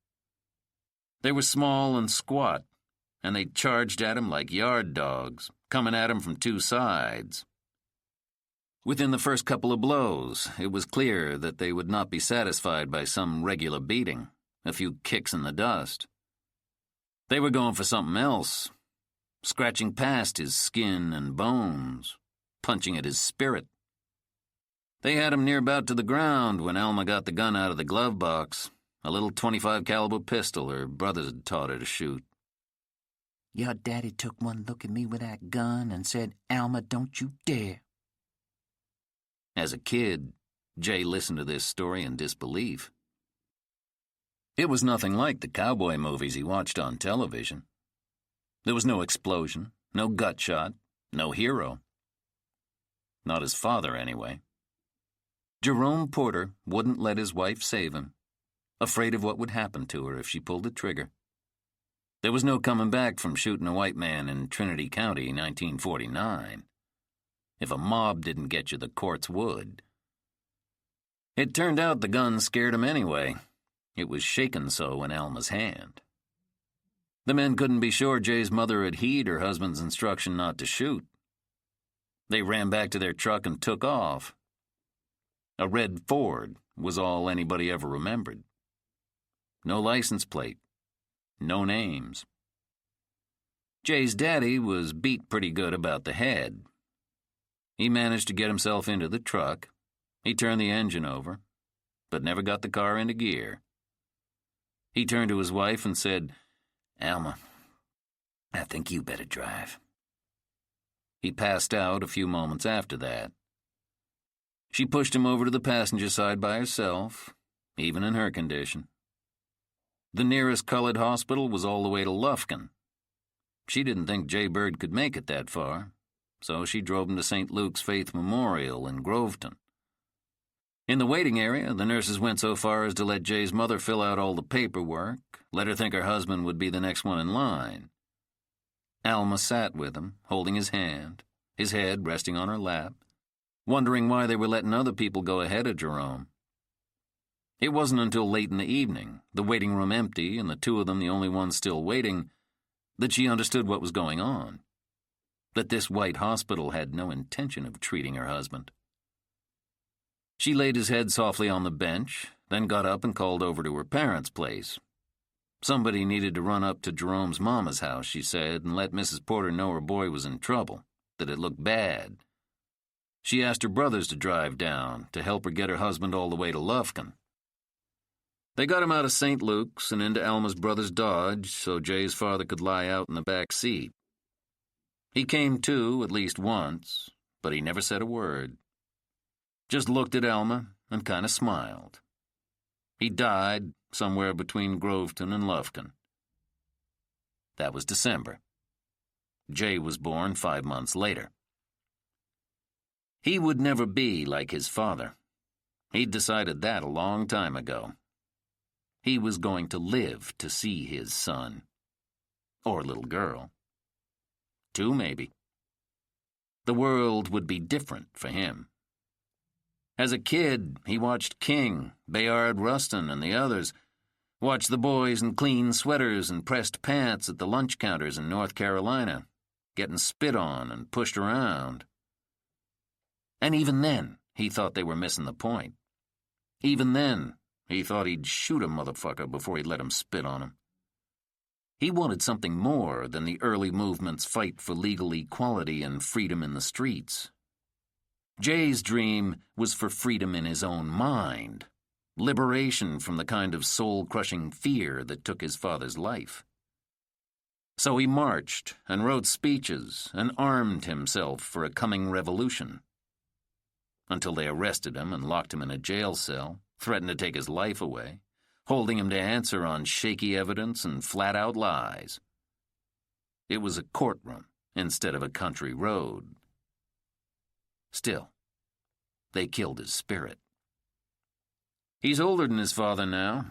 They were small and squat, and they charged at him like yard dogs, coming at him from two sides. Within the first couple of blows, it was clear that they would not be satisfied by some regular beating, a few kicks in the dust. They were going for something else, scratching past his skin and bones, punching at his spirit. They had him near about to the ground when Alma got the gun out of the glove box, a little .25 caliber pistol her brothers had taught her to shoot. Your daddy took one look at me with that gun and said, "Alma, don't you dare." As a kid, Jay listened to this story in disbelief. It was nothing like the cowboy movies he watched on television. There was no explosion, no gut shot, no hero. Not his father, anyway. Jerome Porter wouldn't let his wife save him, afraid of what would happen to her if she pulled the trigger. There was no coming back from shooting a white man in Trinity County, 1949. If a mob didn't get you, the courts would. It turned out the gun scared him anyway. It was shaking so in Alma's hand. The men couldn't be sure Jay's mother had heeded her husband's instruction not to shoot. They ran back to their truck and took off. A red Ford was all anybody ever remembered. No license plate. No names. Jay's daddy was beat pretty good about the head. He managed to get himself into the truck. He turned the engine over, but never got the car into gear. He turned to his wife and said, "Alma, I think you better drive." He passed out a few moments after that. She pushed him over to the passenger side by herself, even in her condition. The nearest colored hospital was all the way to Lufkin. She didn't think Jay Bird could make it that far, so she drove him to St. Luke's Faith Memorial in Groveton. In the waiting area, the nurses went so far as to let Jay's mother fill out all the paperwork, let her think her husband would be the next one in line. Alma sat with him, holding his hand, his head resting on her lap, wondering why they were letting other people go ahead of Jerome. It wasn't until late in the evening, the waiting room empty and the two of them the only ones still waiting, that she understood what was going on. That this white hospital had no intention of treating her husband. She laid his head softly on the bench, then got up and called over to her parents' place. Somebody needed to run up to Jerome's mama's house, she said, and let Mrs. Porter know her boy was in trouble, that it looked bad. She asked her brothers to drive down to help her get her husband all the way to Lufkin. They got him out of St. Luke's and into Alma's brother's Dodge so Jay's father could lie out in the back seat. He came to at least once, but he never said a word. Just looked at Alma and kind of smiled. He died somewhere between Groveton and Lufkin. That was December. Jay was born 5 months later. He would never be like his father. He'd decided that a long time ago. He was going to live to see his son. Or little girl. 2, maybe. The world would be different for him. As a kid, he watched King, Bayard Rustin, and the others, watched the boys in clean sweaters and pressed pants at the lunch counters in North Carolina, getting spit on and pushed around. And even then, he thought they were missing the point. Even then, he thought he'd shoot a motherfucker before he'd let him spit on him. He wanted something more than the early movement's fight for legal equality and freedom in the streets. Jay's dream was for freedom in his own mind, liberation from the kind of soul-crushing fear that took his father's life. So he marched and wrote speeches and armed himself for a coming revolution. Until they arrested him and locked him in a jail cell, threatened to take his life away, holding him to answer on shaky evidence and flat-out lies. It was a courtroom instead of a country road. Still, they killed his spirit. He's older than his father now.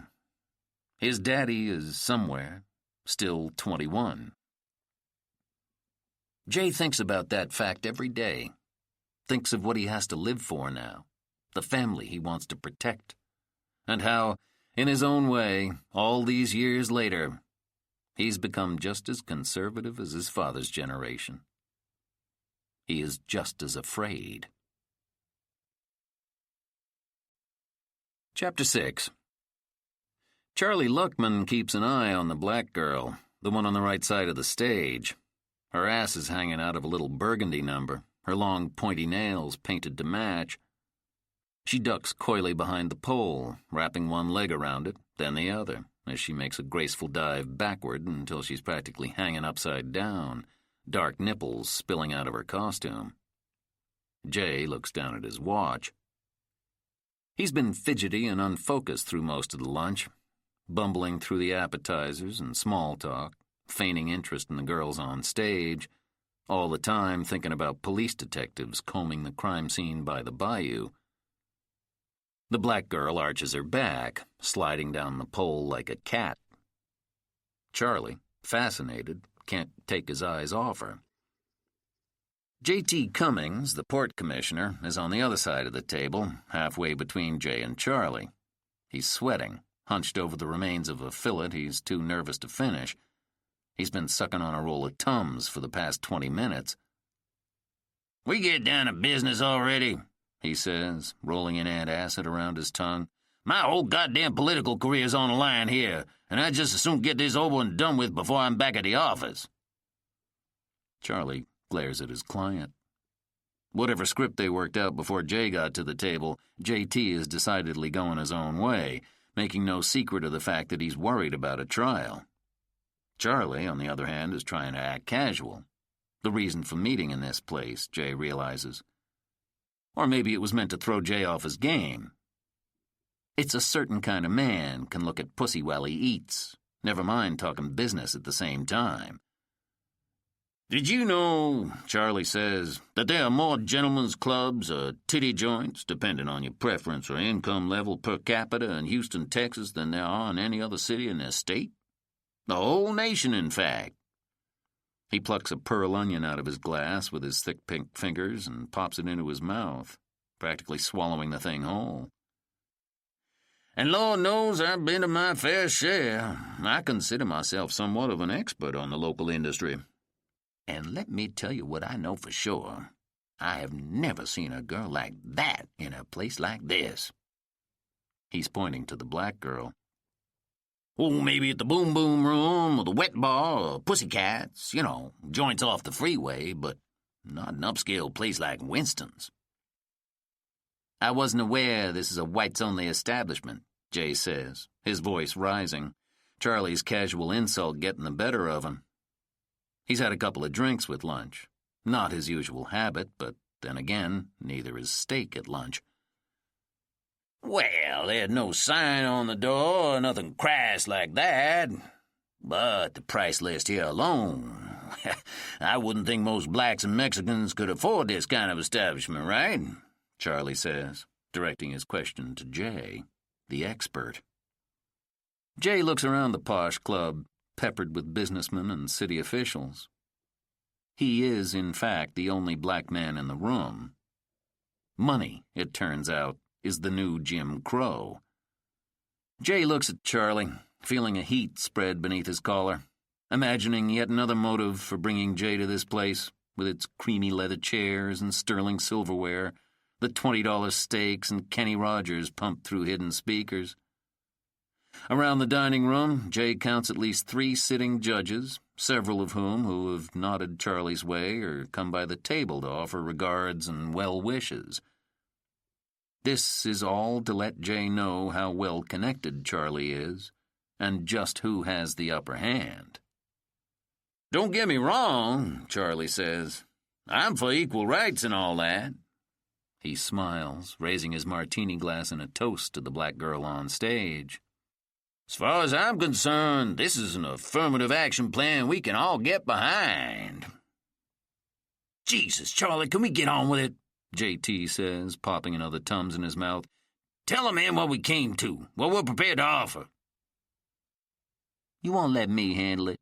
His daddy is somewhere, still 21. Jay thinks about that fact every day. Thinks of what he has to live for now, the family he wants to protect, and how, in his own way, all these years later, he's become just as conservative as his father's generation. He is just as afraid. Chapter 6. Charlie Luckman keeps an eye on the black girl, the one on the right side of the stage. Her ass is hanging out of a little burgundy number, her long pointy nails painted to match. She ducks coyly behind the pole, wrapping one leg around it, then the other, as she makes a graceful dive backward until she's practically hanging upside down, dark nipples spilling out of her costume. Jay looks down at his watch. He's been fidgety and unfocused through most of the lunch, bumbling through the appetizers and small talk, feigning interest in the girls on stage, all the time thinking about police detectives combing the crime scene by the bayou. The black girl arches her back, sliding down the pole like a cat. Charlie, fascinated, can't take his eyes off her. J.T. Cummings, the port commissioner, is on the other side of the table, halfway between Jay and Charlie. He's sweating, hunched over the remains of a fillet he's too nervous to finish. He's been sucking on a roll of Tums for the past 20 minutes. "We get down to business already," he says, rolling an antacid around his tongue. "My whole goddamn political career's on the line here, and I'd just as soon get this over and done with before I'm back at the office." Charlie glares at his client. Whatever script they worked out before Jay got to the table, J.T. is decidedly going his own way, making no secret of the fact that he's worried about a trial. Charlie, on the other hand, is trying to act casual. The reason for meeting in this place, Jay realizes. Or maybe it was meant to throw Jay off his game. It's a certain kind of man can look at pussy while he eats, never mind talking business at the same time. "Did you know," Charlie says, "that there are more gentlemen's clubs or titty joints, depending on your preference or income level per capita in Houston, Texas, than there are in any other city in this state? The whole nation, in fact." He plucks a pearl onion out of his glass with his thick pink fingers and pops it into his mouth, practically swallowing the thing whole. "And Lord knows I've been to my fair share. I consider myself somewhat of an expert on the local industry. And let me tell you what I know for sure. I have never seen a girl like that in a place like this." He's pointing to the black girl. "Oh, maybe at the Boom Boom Room or the Wet Bar or Pussycats, joints off the freeway, but not an upscale place like Winston's." "I wasn't aware this is a whites-only establishment," Jay says, his voice rising, Charlie's casual insult getting the better of him. He's had a couple of drinks with lunch. Not his usual habit, but then again, neither is steak at lunch. "Well, there's no sign on the door or nothing crass like that. But the price list here alone, I wouldn't think most blacks and Mexicans could afford this kind of establishment, right?" Charlie says, directing his question to Jay, the expert. Jay looks around the posh club, peppered with businessmen and city officials. He is, in fact, the only black man in the room. Money, it turns out, is the new Jim Crow. Jay looks at Charlie, feeling a heat spread beneath his collar, imagining yet another motive for bringing Jay to this place, with its creamy leather chairs and sterling silverware, the $20 steaks and Kenny Rogers pumped through hidden speakers. Around the dining room, Jay counts at least 3 sitting judges, several of whom who have nodded Charlie's way or come by the table to offer regards and well wishes. This is all to let Jay know how well connected Charlie is, and just who has the upper hand. "Don't get me wrong," Charlie says. "I'm for equal rights and all that." He smiles, raising his martini glass in a toast to the black girl on stage. "As far as I'm concerned, this is an affirmative action plan we can all get behind." "Jesus, Charlie, can we get on with it?" J.T. says, popping another Tums in his mouth. Tell 'em, man, what we came to, what we're prepared to offer. You won't let me handle it,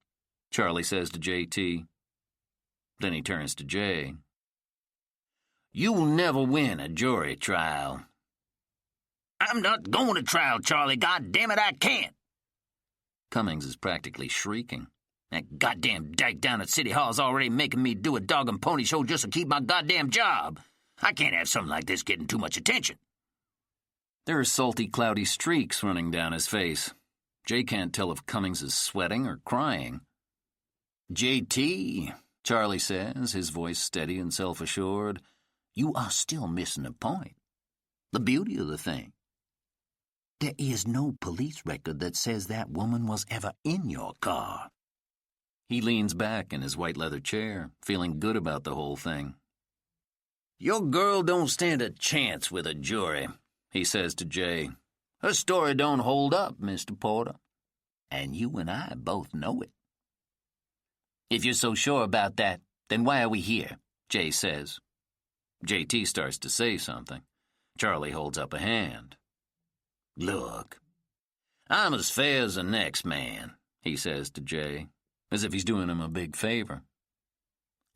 Charlie says to J.T. Then he turns to Jay. You'll never win a jury trial. I'm not going to trial, Charlie. God damn it, I can't. Cummings is practically shrieking. That goddamn dyke down at City Hall's already making me do a dog and pony show just to keep my goddamn job. I can't have something like this getting too much attention. There are salty, cloudy streaks running down his face. Jay can't tell if Cummings is sweating or crying. J.T., Charlie says, his voice steady and self-assured, you are still missing the point. The beauty of the thing. There is no police record that says that woman was ever in your car. He leans back in his white leather chair, feeling good about the whole thing. Your girl don't stand a chance with a jury, he says to Jay. Her story don't hold up, Mr. Porter. And you and I both know it. If you're so sure about that, then why are we here? Jay says. J.T. starts to say something. Charlie holds up a hand. Look, I'm as fair as the next man, he says to Jay, as if he's doing him a big favor.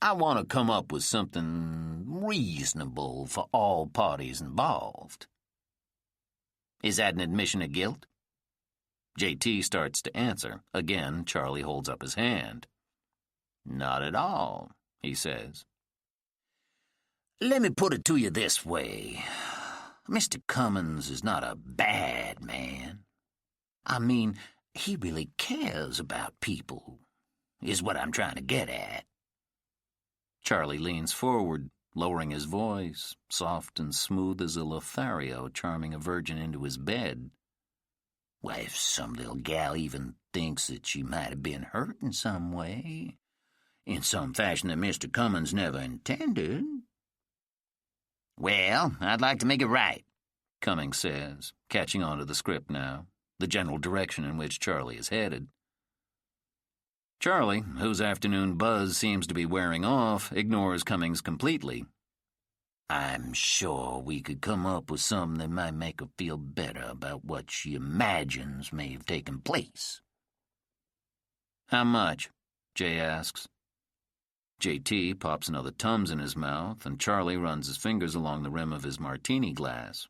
I want to come up with something reasonable for all parties involved. Is that an admission of guilt? J.T. starts to answer. Again, Charlie holds up his hand. Not at all, he says. Let me put it to you this way. Mr. Cummins is not a bad man. I mean, he really cares about people, is what I'm trying to get at. Charlie leans forward, lowering his voice, soft and smooth as a Lothario charming a virgin into his bed. Why, if some little gal even thinks that she might have been hurt in some way, in some fashion that Mr. Cummins never intended, well, I'd like to make it right, Cummings says, catching on to the script now, the general direction in which Charlie is headed. Charlie, whose afternoon buzz seems to be wearing off, ignores Cummings completely. I'm sure we could come up with something that might make her feel better about what she imagines may have taken place. How much? Jay asks. J.T. pops another Tums in his mouth, and Charlie runs his fingers along the rim of his martini glass.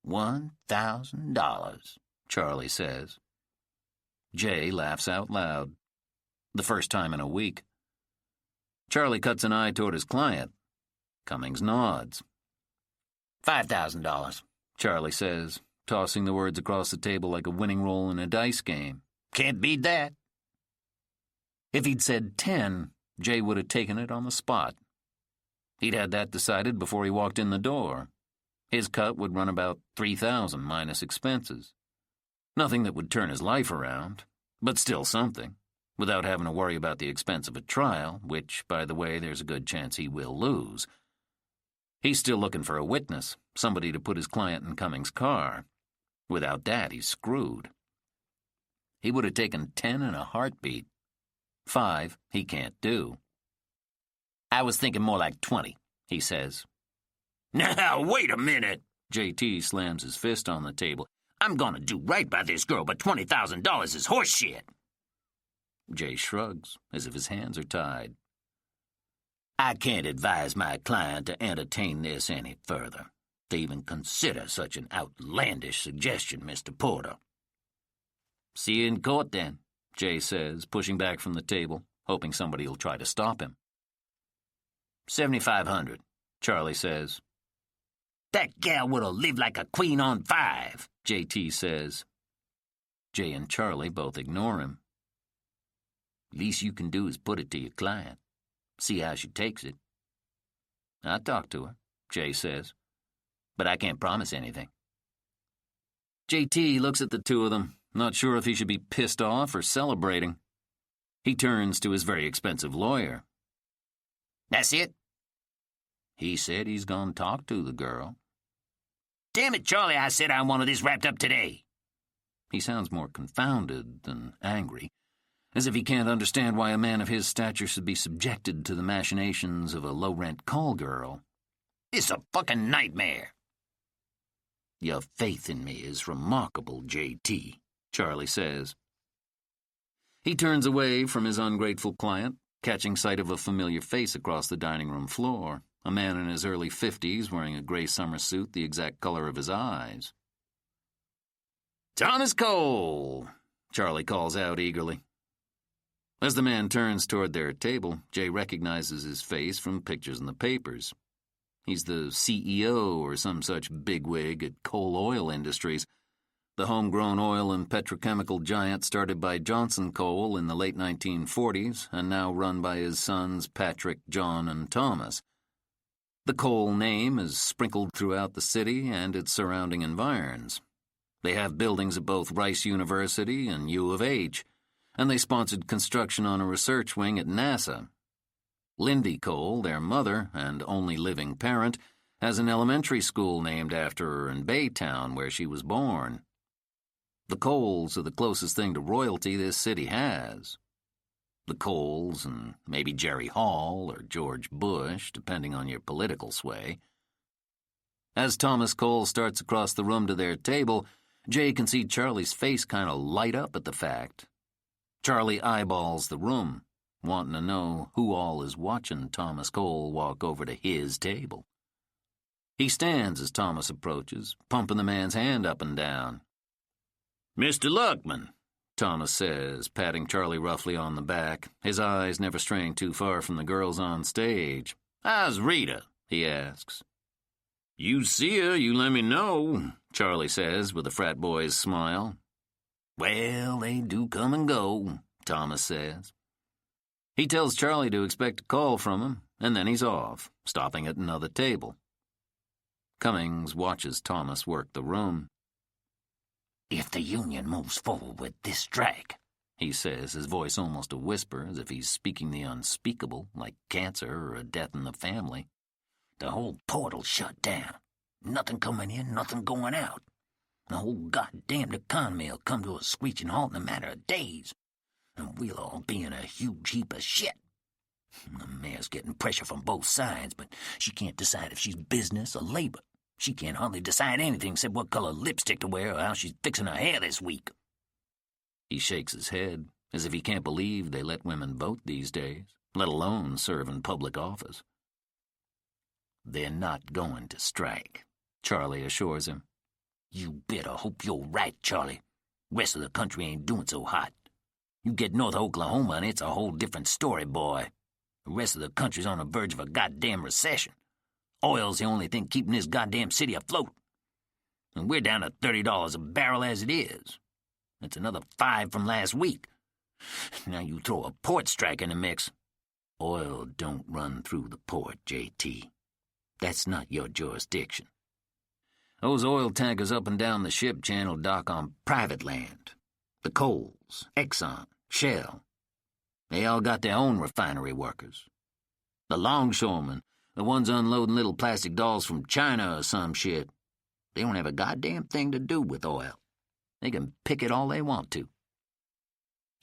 $1,000, Charlie says. Jay laughs out loud. The first time in a week. Charlie cuts an eye toward his client. Cummings nods. $5,000, Charlie says, tossing the words across the table like a winning roll in a dice game. Can't beat that. If he'd said 10, Jay would have taken it on the spot. He'd had that decided before he walked in the door. His cut would run about $3,000 minus expenses. Nothing that would turn his life around, but still something, without having to worry about the expense of a trial, which, by the way, there's a good chance he will lose. He's still looking for a witness, somebody to put his client in Cummings' car. Without that, he's screwed. He would have taken 10 in a heartbeat. 5 he can't do. I was thinking more like 20, he says. Now, wait a minute! J.T. slams his fist on the table. I'm gonna do right by this girl, but $20,000 is horseshit. Jay shrugs, as if his hands are tied. I can't advise my client to entertain this any further, to even consider such an outlandish suggestion, Mr. Porter. See you in court, then, Jay says, pushing back from the table, hoping somebody will try to stop him. $7,500, Charlie says. That gal would have lived like a queen on 5, J.T. says. Jay and Charlie both ignore him. Least you can do is put it to your client. See how she takes it. I'll talk to her, Jay says. But I can't promise anything. J.T. looks at the two of them, not sure if he should be pissed off or celebrating. He turns to his very expensive lawyer. That's it? He said he's gonna talk to the girl. Damn it, Charlie, I said I wanted this wrapped up today. He sounds more confounded than angry, as if he can't understand why a man of his stature should be subjected to the machinations of a low-rent call girl. It's a fucking nightmare. Your faith in me is remarkable, J.T., Charlie says. He turns away from his ungrateful client, catching sight of a familiar face across the dining room floor, a man in his early 50s wearing a gray summer suit the exact color of his eyes. "Thomas Cole," Charlie calls out eagerly. As the man turns toward their table, Jay recognizes his face from pictures in the papers. He's the CEO or some such bigwig at Coal Oil Industries, the homegrown oil and petrochemical giant started by Johnson Coal in the late 1940s and now run by his sons Patrick, John, and Thomas. The Coal name is sprinkled throughout the city and its surrounding environs. They have buildings at both Rice University and U of H, and they sponsored construction on a research wing at NASA. Lindy Cole, their mother and only living parent, has an elementary school named after her in Baytown, where she was born. The Coles are the closest thing to royalty this city has. The Coles and maybe Jerry Hall or George Bush, depending on your political sway. As Thomas Cole starts across the room to their table, Jay can see Charlie's face kind of light up at the fact. Charlie eyeballs the room, wanting to know who all is watching Thomas Cole walk over to his table. He stands as Thomas approaches, pumping the man's hand up and down. "Mr. Luckman," Thomas says, patting Charlie roughly on the back, his eyes never straying too far from the girls on stage. "How's Rita?" he asks. "You see her, you let me know," Charlie says with a frat boy's smile. "Well, they do come and go," Thomas says. He tells Charlie to expect a call from him, and then he's off, stopping at another table. Cummings watches Thomas work the room. "If the Union moves forward with this strike," he says, his voice almost a whisper, as if he's speaking the unspeakable, like cancer or a death in the family, "the whole port'll shut down. Nothing coming in, nothing going out. The whole goddamned economy'll come to a screeching halt in a matter of days, and we'll all be in a huge heap of shit. The mayor's getting pressure from both sides, but she can't decide if she's business or labor. She can't hardly decide anything except what color lipstick to wear or how she's fixing her hair this week." He shakes his head, as if he can't believe they let women vote these days, let alone serve in public office. "They're not going to strike," Charlie assures him. "You better hope you're right, Charlie. Rest of the country ain't doing so hot. You get north of Oklahoma and it's a whole different story, boy. The rest of the country's on the verge of a goddamn recession. Oil's the only thing keeping this goddamn city afloat. And we're down to $30 a barrel as it is. That's another 5 from last week. Now you throw a port strike in the mix." "Oil don't run through the port, J.T. That's not your jurisdiction. Those oil tankers up and down the ship channel dock on private land. The Coles, Exxon, Shell. They all got their own refinery workers. The longshoremen, the ones unloading little plastic dolls from China or some shit, they don't have a goddamn thing to do with oil. They can pick it all they want to."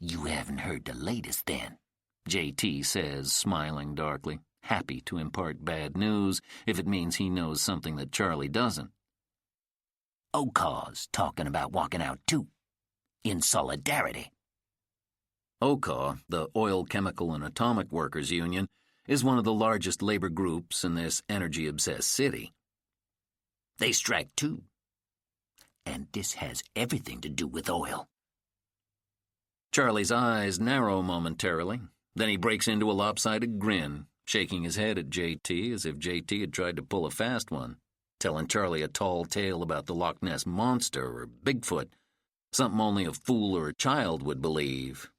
"You haven't heard the latest, then," J.T. says, smiling darkly, happy to impart bad news if it means he knows something that Charlie doesn't. "OCAW's talking about walking out, too. In solidarity." OCAW, the Oil, Chemical, and Atomic Workers Union, is one of the largest labor groups in this energy-obsessed city. "They strike, too. And this has everything to do with oil." Charlie's eyes narrow momentarily, then he breaks into a lopsided grin, shaking his head at J.T. as if J.T. had tried to pull a fast one, telling Charlie a tall tale about the Loch Ness Monster or Bigfoot, something only a fool or a child would believe.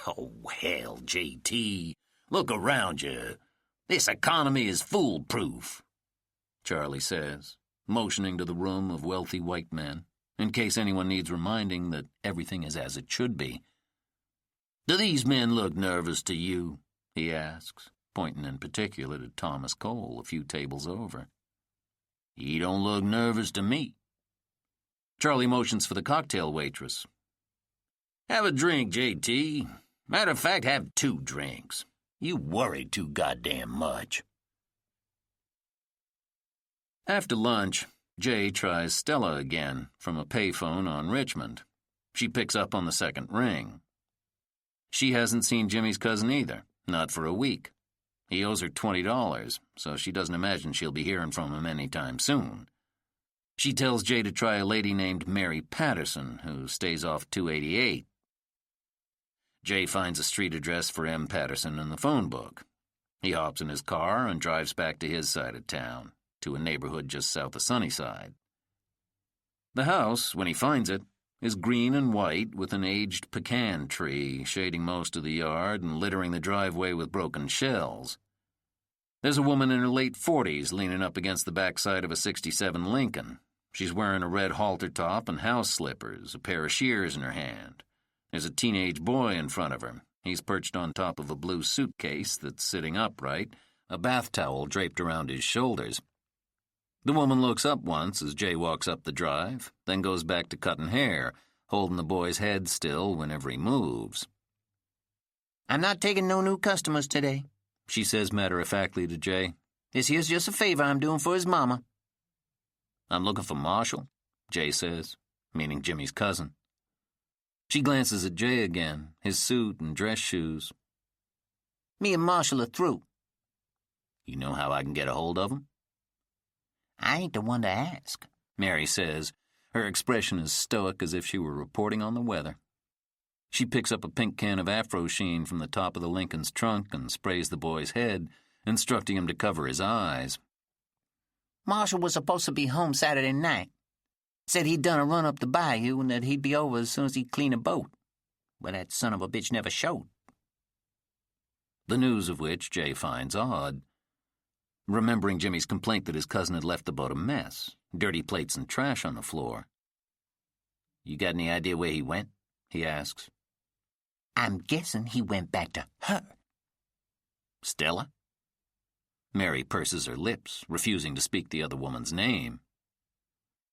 "Oh, hell, J.T. Look around you. This economy is foolproof," Charlie says, motioning to the room of wealthy white men, in case anyone needs reminding that everything is as it should be. "Do these men look nervous to you?" he asks, pointing in particular to Thomas Cole a few tables over. "He don't look nervous to me." Charlie motions for the cocktail waitress. "Have a drink, J.T. Matter of fact, have 2 drinks. You worry too goddamn much." After lunch, Jay tries Stella again from a payphone on Richmond. She picks up on the second ring. She hasn't seen Jimmy's cousin either, not for a week. He owes her $20, so she doesn't imagine she'll be hearing from him anytime soon. She tells Jay to try a lady named Mary Patterson, who stays off 288. Jay finds a street address for M. Patterson in the phone book. He hops in his car and drives back to his side of town, to a neighborhood just south of Sunnyside. The house, when he finds it, is green and white with an aged pecan tree shading most of the yard and littering the driveway with broken shells. There's a woman in her late 40s leaning up against the backside of a '67 Lincoln. She's wearing a red halter top and house slippers, a pair of shears in her hand. There's a teenage boy in front of her. He's perched on top of a blue suitcase that's sitting upright, a bath towel draped around his shoulders. The woman looks up once as Jay walks up the drive, then goes back to cutting hair, holding the boy's head still whenever he moves. "I'm not taking no new customers today," she says matter-of-factly to Jay. "This here's just a favor I'm doing for his mama." "I'm looking for Marshall," Jay says, meaning Jimmy's cousin. She glances at Jay again, his suit and dress shoes. "Me and Marshall are through." "You know how I can get a hold of him?" "I ain't the one to ask," Mary says, her expression as stoic as if she were reporting on the weather. She picks up a pink can of Afro Sheen from the top of the Lincoln's trunk and sprays the boy's head, instructing him to cover his eyes. "Marshall was supposed to be home Saturday night. Said he'd done a run up the bayou and that he'd be over as soon as he'd clean a boat. But that son of a bitch never showed." The news of which Jay finds odd. Remembering Jimmy's complaint that his cousin had left the boat a mess, dirty plates and trash on the floor. "You got any idea where he went?" he asks. "I'm guessing he went back to her." "Stella?" Mary purses her lips, refusing to speak the other woman's name.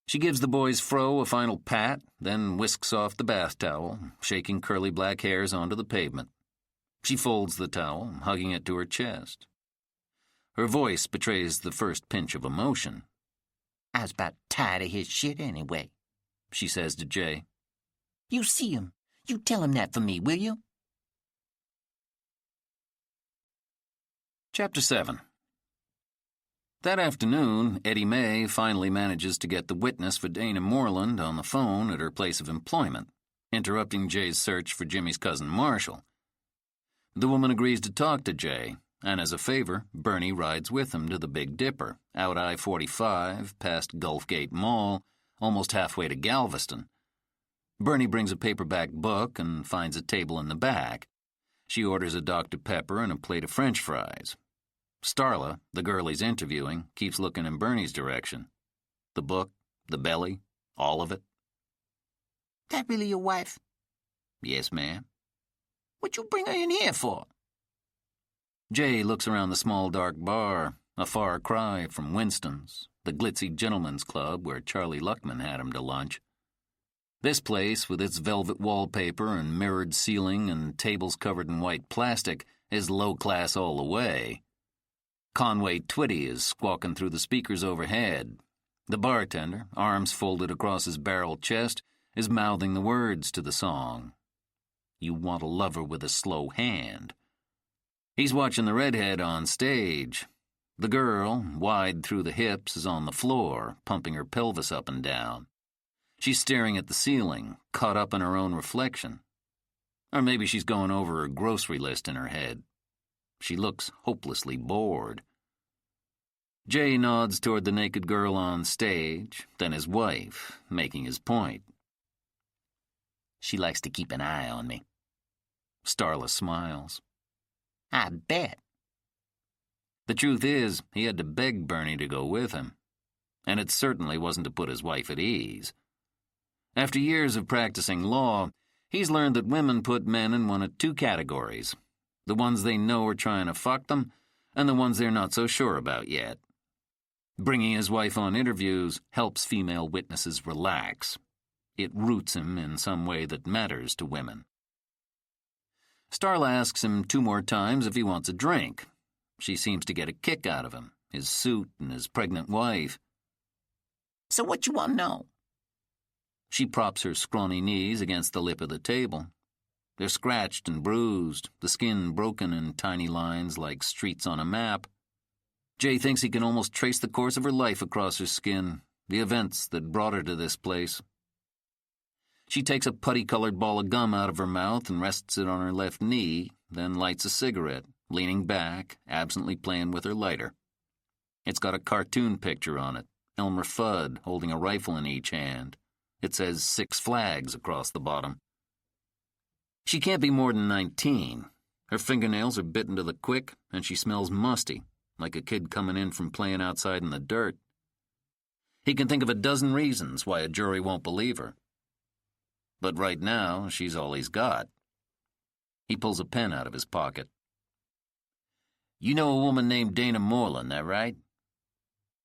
She gives the boy's fro a final pat, then whisks off the bath towel, shaking curly black hairs onto the pavement. She folds the towel, hugging it to her chest. Her voice betrays the first pinch of emotion. "I was about tired of his shit anyway," she says to Jay. "You see him. You tell him that for me, will you?" Chapter 7. That afternoon, Eddie May finally manages to get the witness for Dana Moreland on the phone at her place of employment, interrupting Jay's search for Jimmy's cousin Marshall. The woman agrees to talk to Jay, and as a favor, Bernie rides with him to the Big Dipper, out I-45, past Gulfgate Mall, almost halfway to Galveston. Bernie brings a paperback book and finds a table in the back. She orders a Dr. Pepper and a plate of French fries. Starla, the girl he's interviewing, keeps looking in Bernie's direction. The book, the belly, all of it. "That really your wife?" "Yes, ma'am." "What you bring her in here for?" Jay looks around the small dark bar, a far cry from Winston's, the glitzy gentlemen's club where Charlie Luckman had him to lunch. This place, with its velvet wallpaper and mirrored ceiling and tables covered in white plastic, is low class all the way. Conway Twitty is squawking through the speakers overhead. The bartender, arms folded across his barrel chest, is mouthing the words to the song. "You want a lover with a slow hand." He's watching the redhead on stage. The girl, wide through the hips, is on the floor, pumping her pelvis up and down. She's staring at the ceiling, caught up in her own reflection. Or maybe she's going over her grocery list in her head. She looks hopelessly bored. Jay nods toward the naked girl on stage, then his wife, making his point. "She likes to keep an eye on me." Starla smiles. "I bet." The truth is, he had to beg Bernie to go with him. And it certainly wasn't to put his wife at ease. After years of practicing law, he's learned that women put men in one of two categories. The ones they know are trying to fuck them, and the ones they're not so sure about yet. Bringing his wife on interviews helps female witnesses relax. It roots him in some way that matters to women. Starla asks him 2 more times if he wants a drink. She seems to get a kick out of him, his suit and his pregnant wife. So what you want to know? She props her scrawny knees against the lip of the table. They're scratched and bruised, the skin broken in tiny lines like streets on a map. Jay thinks he can almost trace the course of her life across her skin, the events that brought her to this place. She takes a putty-colored ball of gum out of her mouth and rests it on her left knee, then lights a cigarette, leaning back, absently playing with her lighter. It's got a cartoon picture on it, Elmer Fudd holding a rifle in each hand. It says 6 Flags across the bottom. She can't be more than 19. Her fingernails are bitten to the quick, and she smells musty, like a kid coming in from playing outside in the dirt. He can think of a dozen reasons why a jury won't believe her. But right now, she's all he's got. He pulls a pen out of his pocket. You know a woman named Dana Moreland, that right?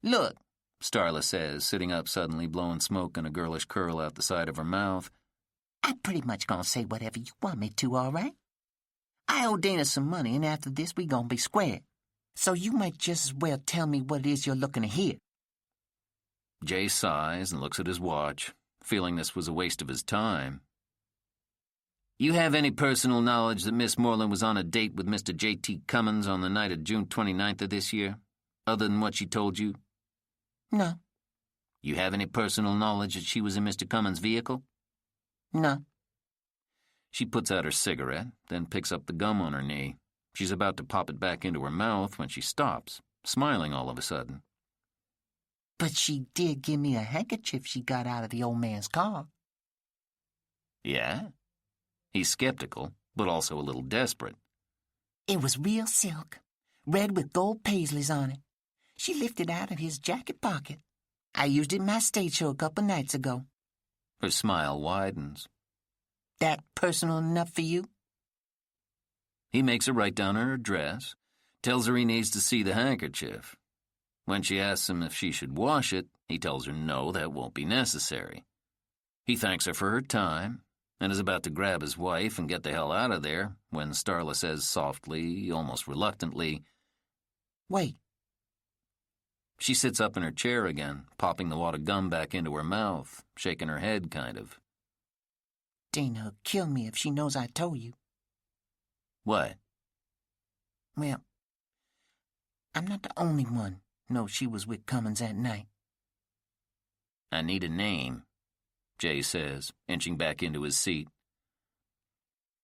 Look, Starla says, sitting up suddenly, blowing smoke and a girlish curl out the side of her mouth. I'm pretty much gonna say whatever you want me to, all right? I owe Dana some money, and after this, we gonna be square. So you might just as well tell me what it is you're looking to hear. Jay sighs and looks at his watch, feeling this was a waste of his time. You have any personal knowledge that Miss Moreland was on a date with Mr. J.T. Cummins on the night of June 29th of this year, other than what she told you? No. You have any personal knowledge that she was in Mr. Cummins' vehicle? No. She puts out her cigarette, then picks up the gum on her knee. She's about to pop it back into her mouth when she stops, smiling all of a sudden. But she did give me a handkerchief she got out of the old man's car. Yeah? He's skeptical, but also a little desperate. It was real silk, red with gold paisleys on it. She lifted it out of his jacket pocket. I used it in my stage show a couple nights ago. Her smile widens. That personal enough for you? He makes her write down her address, tells her he needs to see the handkerchief. When she asks him if she should wash it, he tells her no, that won't be necessary. He thanks her for her time, and is about to grab his wife and get the hell out of there when Starla says softly, almost reluctantly, Wait. She sits up in her chair again, popping the wad of gum back into her mouth, shaking her head kind of. Dana'll kill me if she knows I told you. What? Well, I'm not the only one knows she was with Cummins that night. I need a name, Jay says, inching back into his seat.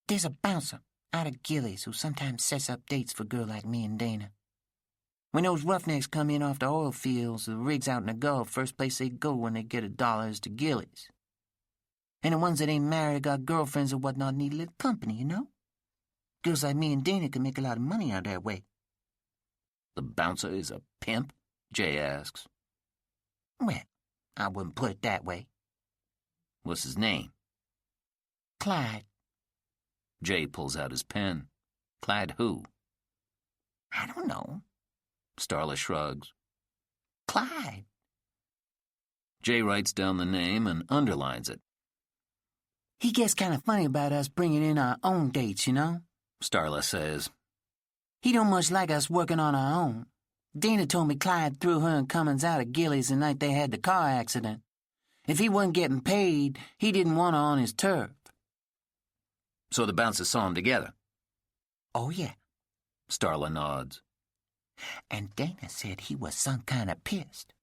There's a bouncer out of Gillies who sometimes sets up dates for a girl like me and Dana. When those roughnecks come in off the oil fields, the rigs out in the Gulf, first place they go when they get $1 is to Gillies. And the ones that ain't married got girlfriends or whatnot need a little company, you know? Girls like me and Dana can make a lot of money out that way. The bouncer is a pimp? Jay asks. Well, I wouldn't put it that way. What's his name? Clyde. Jay pulls out his pen. Clyde who? I don't know. Starla shrugs. Clyde. Jay writes down the name and underlines it. He gets kind of funny about us bringing in our own dates, you know? Starla says. He don't much like us working on our own. Dana told me Clyde threw her and Cummins out of Gillies the night they had the car accident. If he wasn't getting paid, he didn't want her on his turf. So the bouncers saw them together? Oh, yeah. Starla nods. And Dana said he was some kind of pissed.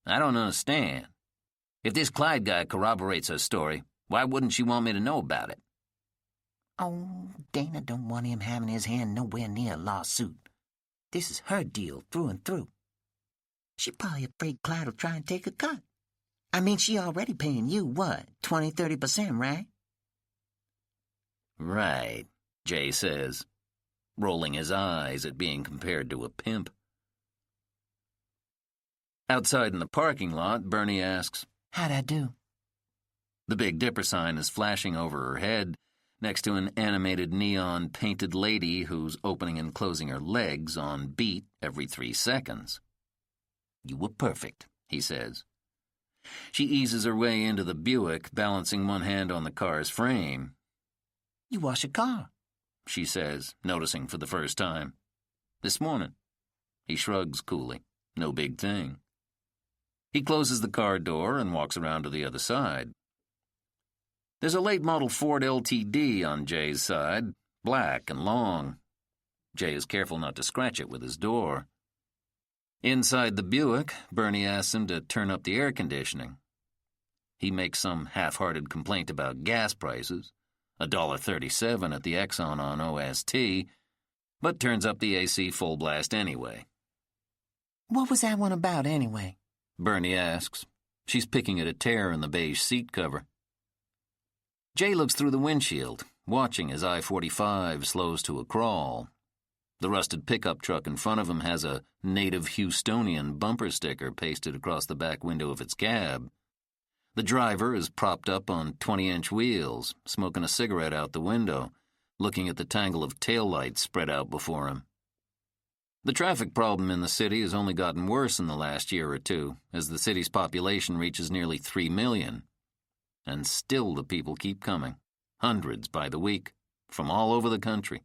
I don't understand. If this Clyde guy corroborates her story, why wouldn't she want me to know about it? Oh, Dana don't want him having his hand nowhere near a lawsuit. This is her deal through and through. She's probably afraid Clyde will try and take a cut. I mean, she already paying you, what, 20-30%, right? Right, Jay says, rolling his eyes at being compared to a pimp. Outside in the parking lot, Bernie asks, How'd I do? The Big Dipper sign is flashing over her head, next to an animated neon painted lady who's opening and closing her legs on beat every 3 seconds. You were perfect, he says. She eases her way into the Buick, balancing one hand on the car's frame. You wash a car, she says, noticing for the first time. This morning. He shrugs coolly. No big thing. He closes the car door and walks around to the other side. There's a late model Ford LTD on Jay's side, black and long. Jay is careful not to scratch it with his door. Inside the Buick, Bernie asks him to turn up the air conditioning. He makes some half-hearted complaint about gas prices, $1.37 at the Exxon on OST, but turns up the AC full blast anyway. What was that one about, anyway? Bernie asks. She's picking at a tear in the beige seat cover. Jay looks through the windshield, watching as I-45 slows to a crawl. The rusted pickup truck in front of him has a native Houstonian bumper sticker pasted across the back window of its cab. The driver is propped up on 20-inch wheels, smoking a cigarette out the window, looking at the tangle of taillights spread out before him. The traffic problem in the city has only gotten worse in the last year or two, as the city's population reaches nearly 3 million. And still the people keep coming, hundreds by the week, from all over the country,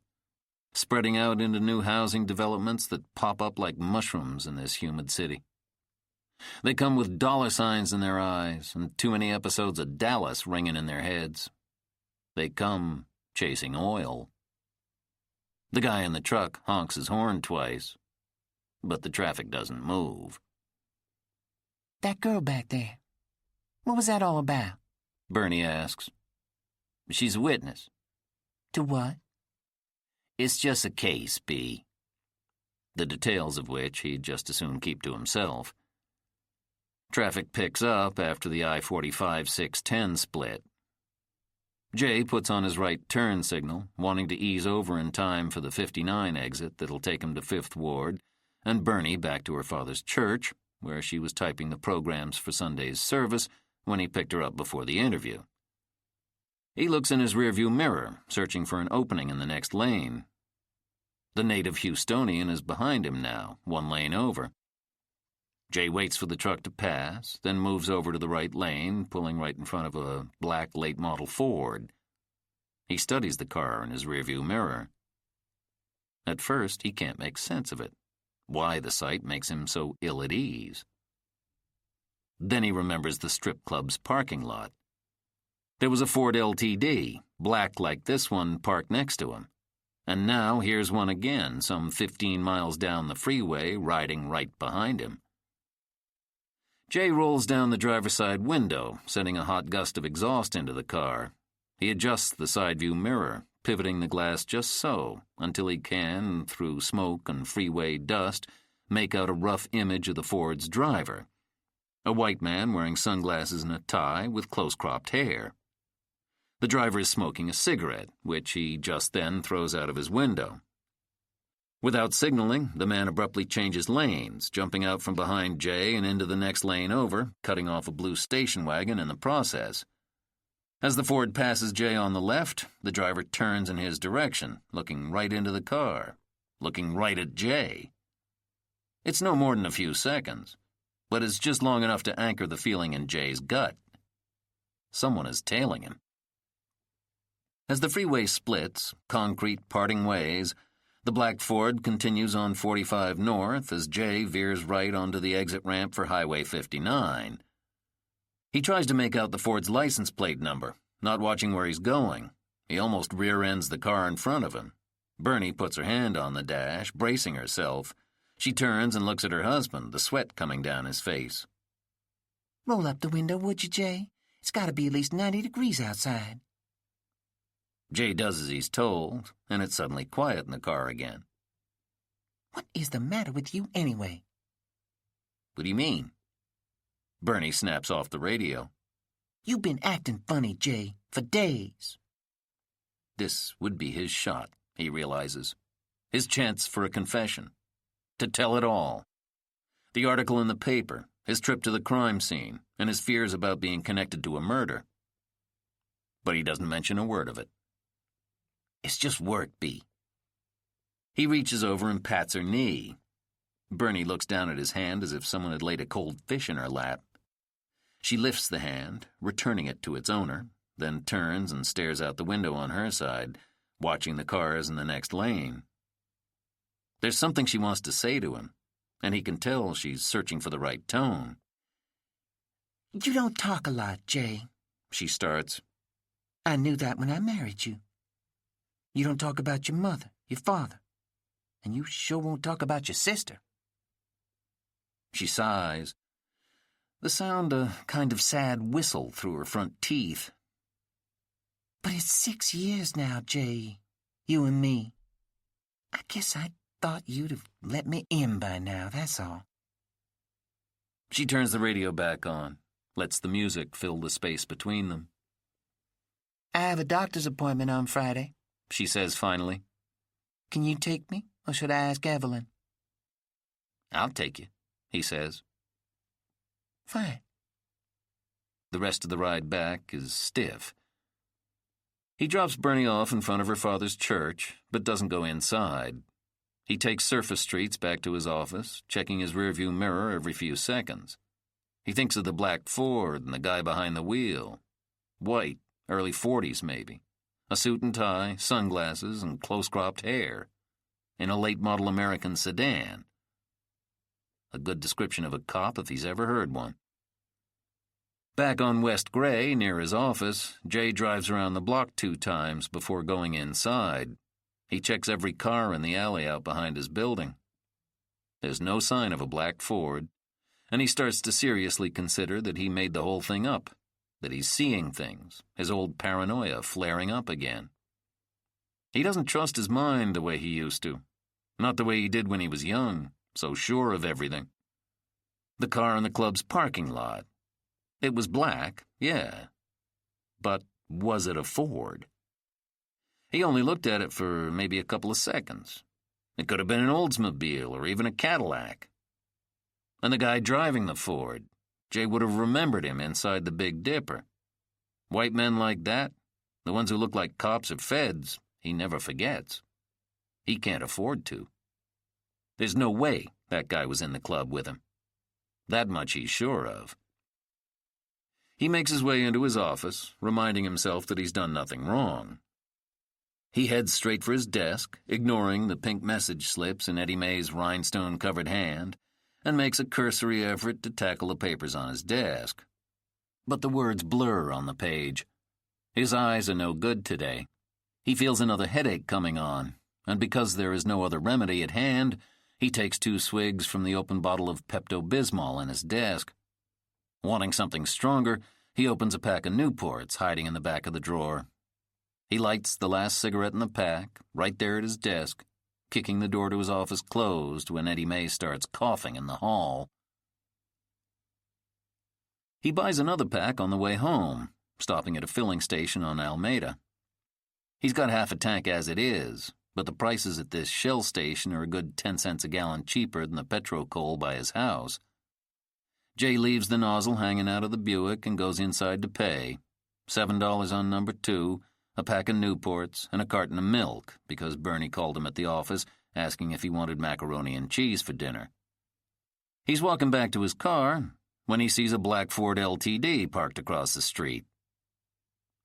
spreading out into new housing developments that pop up like mushrooms in this humid city. They come with dollar signs in their eyes and too many episodes of Dallas ringing in their heads. They come chasing oil. The guy in the truck honks his horn twice, but the traffic doesn't move. That girl back there, what was that all about? Bernie asks. She's a witness. To what? It's just a case, B. The details of which he'd just as soon keep to himself. Traffic picks up after the I-45-610 split. Jay puts on his right turn signal, wanting to ease over in time for the 59 exit that'll take him to 5th Ward, and Bernie back to her father's church, where she was typing the programs for Sunday's service when he picked her up before the interview. He looks in his rearview mirror, searching for an opening in the next lane. The native Houstonian is behind him now, 1 lane over. Jay waits for the truck to pass, then moves over to the right lane, pulling right in front of a black late-model Ford. He studies the car in his rearview mirror. At first, he can't make sense of it, why the sight makes him so ill at ease. Then he remembers the strip club's parking lot. There was a Ford LTD, black like this one, parked next to him. And now here's one again, some 15 miles down the freeway, riding right behind him. Jay rolls down the driver's side window, sending a hot gust of exhaust into the car. He adjusts the side view mirror, pivoting the glass just so, until he can, through smoke and freeway dust, make out a rough image of the Ford's driver. A white man wearing sunglasses and a tie with close-cropped hair. The driver is smoking a cigarette, which he just then throws out of his window. Without signaling, the man abruptly changes lanes, jumping out from behind Jay and into the next lane over, cutting off a blue station wagon in the process. As the Ford passes Jay on the left, the driver turns in his direction, looking right into the car, looking right at Jay. It's no more than a few seconds, but it's just long enough to anchor the feeling in Jay's gut. Someone is tailing him. As the freeway splits, concrete parting ways, the black Ford continues on 45 North as Jay veers right onto the exit ramp for Highway 59. He tries to make out the Ford's license plate number, not watching where he's going. He almost rear-ends the car in front of him. Bernie puts her hand on the dash, bracing herself. She turns and looks at her husband, the sweat coming down his face. Roll up the window, would you, Jay? It's got to be at least 90 degrees outside. Jay does as he's told, and it's suddenly quiet in the car again. What is the matter with you anyway? What do you mean? Bernie snaps off the radio. You've been acting funny, Jay, for days. This would be his shot, he realizes. His chance for a confession. To tell it all. The article in the paper, his trip to the crime scene, and his fears about being connected to a murder. But he doesn't mention a word of it. It's just work, B. He reaches over and pats her knee. Bernie looks down at his hand as if someone had laid a cold fish in her lap. She lifts the hand, returning it to its owner, then turns and stares out the window on her side, watching the cars in the next lane. There's something she wants to say to him, and he can tell she's searching for the right tone. You don't talk a lot, Jay, she starts. I knew that when I married you. You don't talk about your mother, your father, and you sure won't talk about your sister. She sighs. The sound a kind of sad whistle through her front teeth. But it's 6 years now, Jay, you and me. I guess I thought you'd have let me in by now, that's all. She turns the radio back on, lets the music fill the space between them. I have a doctor's appointment on Friday, She says finally. Can you take me, or should I ask Evelyn? I'll take you, he says. Fine. The rest of the ride back is stiff. He drops Bernie off in front of her father's church, but doesn't go inside. He takes surface streets back to his office, checking his rearview mirror every few seconds. He thinks of the black Ford and the guy behind the wheel. White, early 40s maybe. A suit and tie, sunglasses, and close-cropped hair. In a late-model American sedan. A good description of a cop if he's ever heard one. Back on West Gray, near his office, Jay drives around the block 2 times before going inside. He checks every car in the alley out behind his building. There's no sign of a black Ford, and he starts to seriously consider that he made the whole thing up, that he's seeing things, his old paranoia flaring up again. He doesn't trust his mind the way he used to, not the way he did when he was young, so sure of everything. The car in the club's parking lot. It was black, yeah. But was it a Ford? He only looked at it for maybe a couple of seconds. It could have been an Oldsmobile or even a Cadillac. And the guy driving the Ford, Jay would have remembered him inside the Big Dipper. White men like that, the ones who look like cops or feds, he never forgets. He can't afford to. There's no way that guy was in the club with him. That much he's sure of. He makes his way into his office, reminding himself that he's done nothing wrong. He heads straight for his desk, ignoring the pink message slips in Eddie Mae's rhinestone-covered hand, and makes a cursory effort to tackle the papers on his desk. But the words blur on the page. His eyes are no good today. He feels another headache coming on, and because there is no other remedy at hand, he takes 2 swigs from the open bottle of Pepto-Bismol in his desk. Wanting something stronger, he opens a pack of Newports hiding in the back of the drawer. He lights the last cigarette in the pack, right there at his desk, kicking the door to his office closed when Eddie Mae starts coughing in the hall. He buys another pack on the way home, stopping at a filling station on Alameda. He's got half a tank as it is, but the prices at this Shell station are a good 10 cents a gallon cheaper than the petro coal by his house. Jay leaves the nozzle hanging out of the Buick and goes inside to pay. $7 on number 2, a pack of Newports, and a carton of milk, because Bernie called him at the office asking if he wanted macaroni and cheese for dinner. He's walking back to his car when he sees a black Ford LTD parked across the street.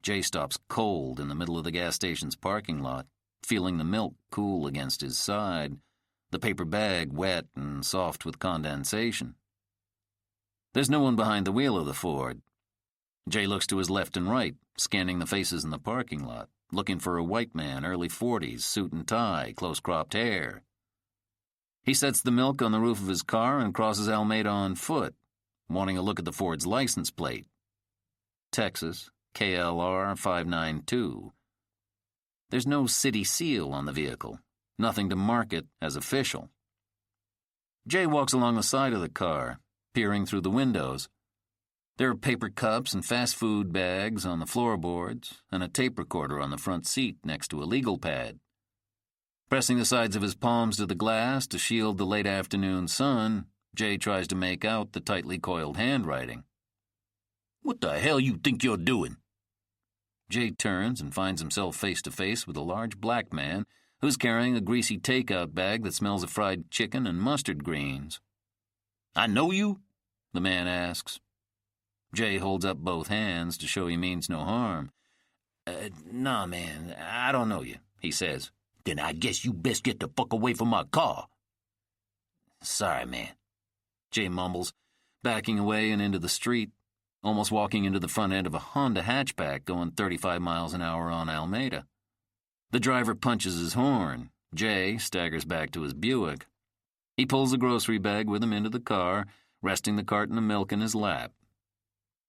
Jay stops cold in the middle of the gas station's parking lot, feeling the milk cool against his side, the paper bag wet and soft with condensation. There's no one behind the wheel of the Ford. Jay looks to his left and right, scanning the faces in the parking lot, looking for a white man, early 40s, suit and tie, close-cropped hair. He sets the milk on the roof of his car and crosses Alameda on foot, wanting a look at the Ford's license plate. Texas, KLR 592. There's no city seal on the vehicle, nothing to mark it as official. Jay walks along the side of the car, peering through the windows. There are paper cups and fast food bags on the floorboards, and a tape recorder on the front seat next to a legal pad. Pressing the sides of his palms to the glass to shield the late afternoon sun, Jay tries to make out the tightly coiled handwriting. What the hell you think you're doing? Jay turns and finds himself face to face with a large black man who's carrying a greasy takeout bag that smells of fried chicken and mustard greens. I know you? The man asks. Jay holds up both hands to show he means no harm. Nah, man, I don't know you, he says. Then I guess you best get the fuck away from my car. Sorry, man, Jay mumbles, backing away and into the street. almost walking into the front end of a Honda hatchback going 35 miles an hour on Alameda. The driver punches his horn. Jay staggers back to his Buick. He pulls a grocery bag with him into the car, resting the carton of milk in his lap.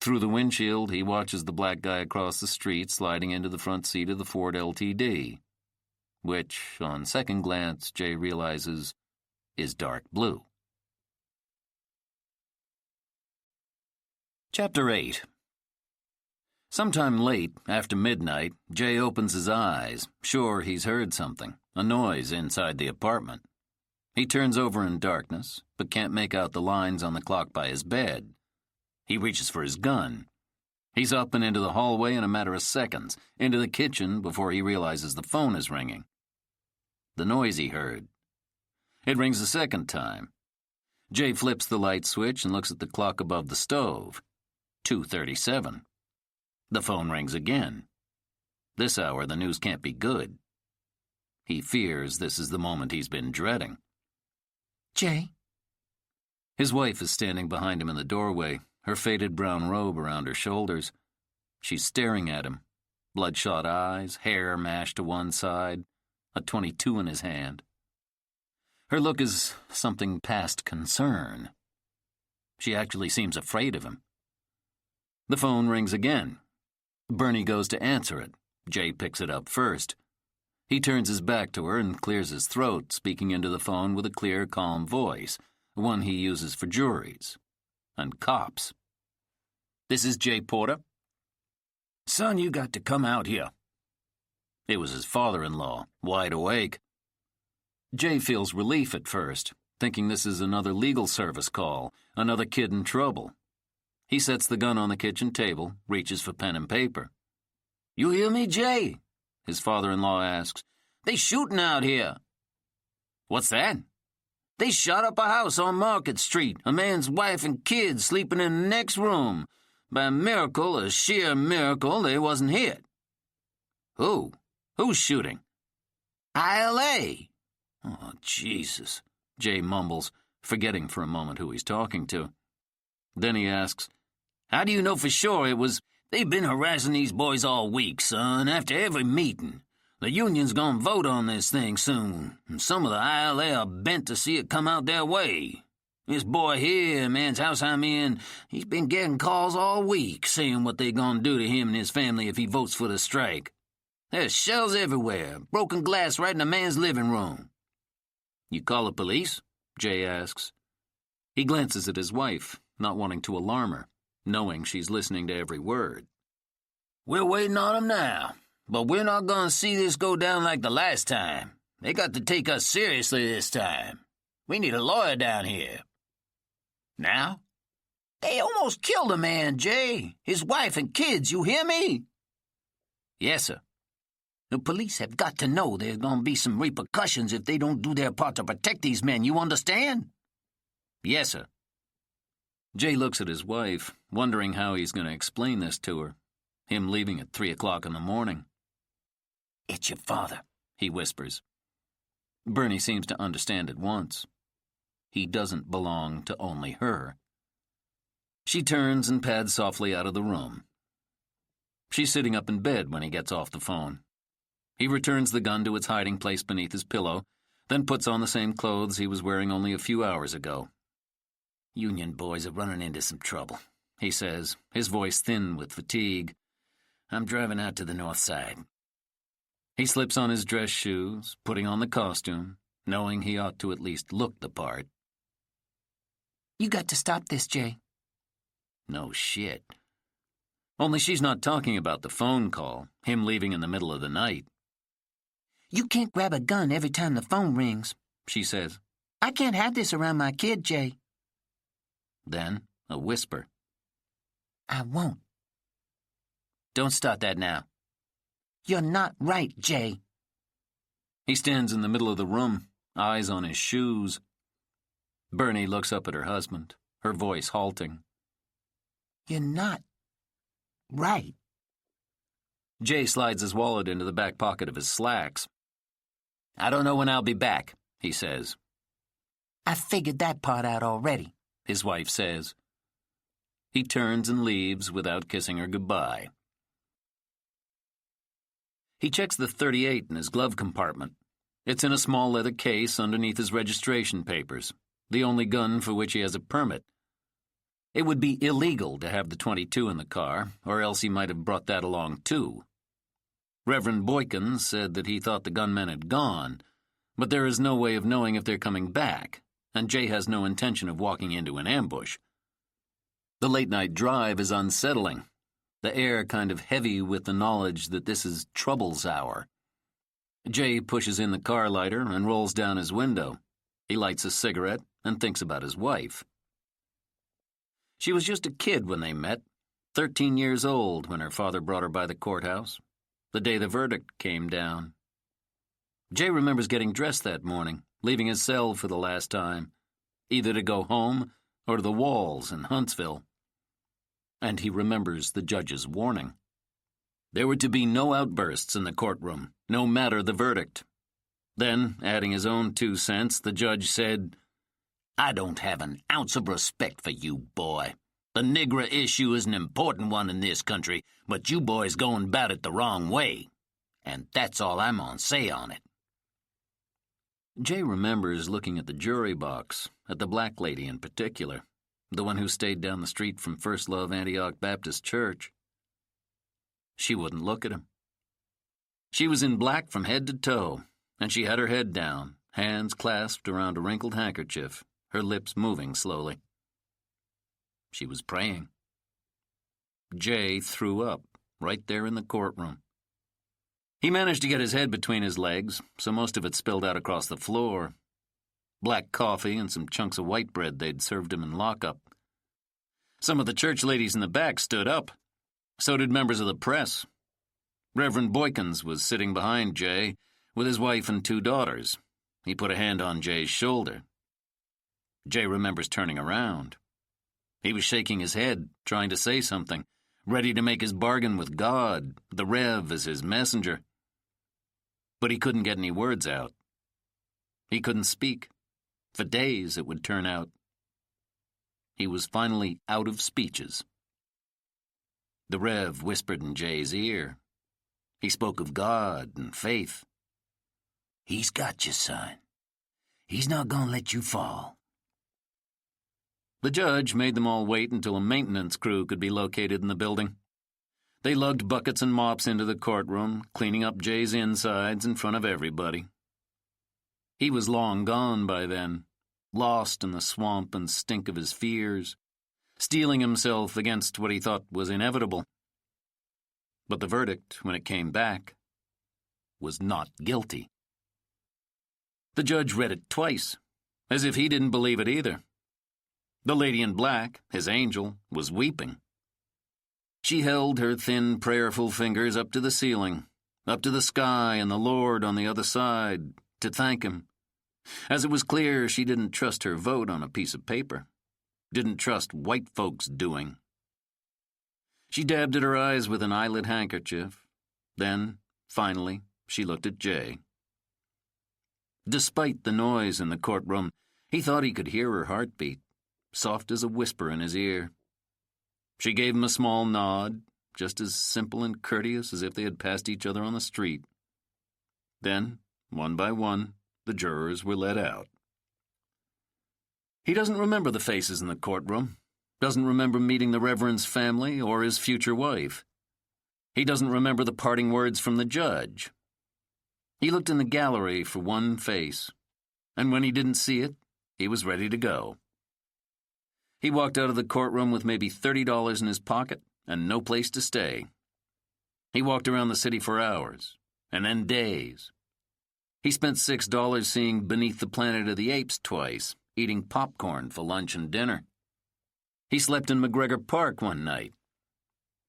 Through the windshield, he watches the black guy across the street sliding into the front seat of the Ford LTD, which, on second glance, Jay realizes is dark blue. Chapter 8. Sometime late, after midnight, Jay opens his eyes, sure he's heard something, a noise inside the apartment. He turns over in darkness, but can't make out the lines on the clock by his bed. He reaches for his gun. He's up and into the hallway in a matter of seconds, into the kitchen before he realizes the phone is ringing. The noise he heard. It rings a second time. Jay flips the light switch and looks at the clock above the stove. 2:37. The phone rings again. This hour, the news can't be good. He fears this is the moment he's been dreading. Jay? His wife is standing behind him in the doorway, her faded brown robe around her shoulders. She's staring at him, bloodshot eyes, hair mashed to one side, a .22 in his hand. Her look is something past concern. She actually seems afraid of him. The phone rings again. Bernie goes to answer it. Jay picks it up first. He turns his back to her and clears his throat, speaking into the phone with a clear, calm voice, one he uses for juries and cops. "This is Jay Porter. Son, you got to come out here." It was his father-in-law, wide awake. Jay feels relief at first, thinking this is another legal service call, another kid in trouble. He sets the gun on the kitchen table, reaches for pen and paper. "You hear me, Jay?" his father-in-law asks. "They shooting out here." "What's that?" "They shot up a house on Market Street, a man's wife and kids sleeping in the next room. By a miracle, a sheer miracle, they wasn't hit." "Who? Who's shooting?" "ILA." "Oh, Jesus," Jay mumbles, forgetting for a moment who he's talking to. Then he asks, "How do you know for sure it was—" "They've been harassing these boys all week, son, after every meeting. The union's gonna vote on this thing soon, and some of the ILA are bent to see it come out their way. This boy here, man's house I'm in, he's been getting calls all week saying what they gonna do to him and his family if he votes for the strike. There's shells everywhere, broken glass right in the man's living room." "You call the police?" Jay asks. He glances at his wife, not wanting to alarm her, knowing she's listening to every word. "We're waiting on them now, but we're not going to see this go down like the last time. They got to take us seriously this time. We need a lawyer down here." "Now?" "They almost killed a man, Jay. His wife and kids, you hear me?" "Yes, sir." "The police have got to know there's going to be some repercussions if they don't do their part to protect these men, you understand?" "Yes, sir." Jay looks at his wife, wondering how he's going to explain this to her, him leaving at 3 o'clock in the morning. "It's your father," he whispers. Bernie seems to understand at once. He doesn't belong to only her. She turns and pads softly out of the room. She's sitting up in bed when he gets off the phone. He returns the gun to its hiding place beneath his pillow, then puts on the same clothes he was wearing only a few hours ago. "Union boys are running into some trouble," he says, his voice thin with fatigue. "I'm driving out to the north side." He slips on his dress shoes, putting on the costume, knowing he ought to at least look the part. You got to stop this, Jay. No shit. Only she's not talking about the phone call, him leaving in the middle of the night. "You can't grab a gun every time the phone rings," she says. "I can't have this around my kid, Jay." Then, a whisper. "I won't." "Don't start that now." "You're not right, Jay." He stands in the middle of the room, eyes on his shoes. Bernie looks up at her husband, her voice halting. "You're not right." Jay slides his wallet into the back pocket of his slacks. "I don't know when I'll be back," he says. "I figured that part out already," his wife says. he turns and leaves without kissing her goodbye. He checks the .38 in his glove compartment. It's in a small leather case underneath his registration papers, the only gun for which he has a permit. It would be illegal to have the .22 in the car, or else he might have brought that along too. Reverend Boykins said that he thought the gunmen had gone, but there is no way of knowing if they're coming back, and Jay has no intention of walking into an ambush. The late-night drive is unsettling, the air kind of heavy with the knowledge that this is Trouble's hour. Jay pushes in the car lighter and rolls down his window. He lights a cigarette and thinks about his wife. She was just a kid when they met, 13 years old when her father brought her by the courthouse, the day the verdict came down. Jay remembers getting dressed that morning, leaving his cell for the last time, either to go home or to the walls in Huntsville. And he remembers the judge's warning. There were to be no outbursts in the courtroom, no matter the verdict. Then, adding his own 2 cents, the judge said, I don't have an ounce of respect for you, boy. The nigger issue is an important one in this country, but you boys going about it the wrong way. And that's all I'm on say on it. Jay remembers looking at the jury box, at the black lady in particular, the one who stayed down the street from First Love Antioch Baptist Church. She wouldn't look at him. She was in black from head to toe, and she had her head down, hands clasped around a wrinkled handkerchief, her lips moving slowly. She was praying. Jay threw up, right there in the courtroom. He managed to get his head between his legs, so most of it spilled out across the floor. Black coffee and some chunks of white bread they'd served him in lockup. Some of the church ladies in the back stood up. So did members of the press. Reverend Boykins was sitting behind Jay with his wife and 2 daughters. He put a hand on Jay's shoulder. Jay remembers turning around. He was shaking his head, trying to say something, ready to make his bargain with God, the Rev as his messenger. But he couldn't get any words out. He couldn't speak. For days, it would turn out. He was finally out of speeches. The Rev whispered in Jay's ear. He spoke of God and faith. He's got you, son. He's not gonna let you fall. The judge made them all wait until a maintenance crew could be located in the building. They lugged buckets and mops into the courtroom, cleaning up Jay's insides in front of everybody. He was long gone by then, lost in the swamp and stink of his fears, steeling himself against what he thought was inevitable. But the verdict, when it came back, was not guilty. The judge read it twice, as if he didn't believe it either. The lady in black, his angel, was weeping. She held her thin, prayerful fingers up to the ceiling, up to the sky and the Lord on the other side, to thank him, as it was clear she didn't trust her vote on a piece of paper, didn't trust white folks' doing. She dabbed at her eyes with an eyelid handkerchief. Then, finally, she looked at Jay. Despite the noise in the courtroom, he thought he could hear her heartbeat, soft as a whisper in his ear. She gave him a small nod, just as simple and courteous as if they had passed each other on the street. Then, one by one, the jurors were let out. He doesn't remember the faces in the courtroom, doesn't remember meeting the Reverend's family or his future wife. He doesn't remember the parting words from the judge. He looked in the gallery for one face, and when he didn't see it, he was ready to go. He walked out of the courtroom with maybe $30 in his pocket and no place to stay. He walked around the city for hours, and then days. He spent $6 seeing Beneath the Planet of the Apes twice, eating popcorn for lunch and dinner. He slept in McGregor Park one night.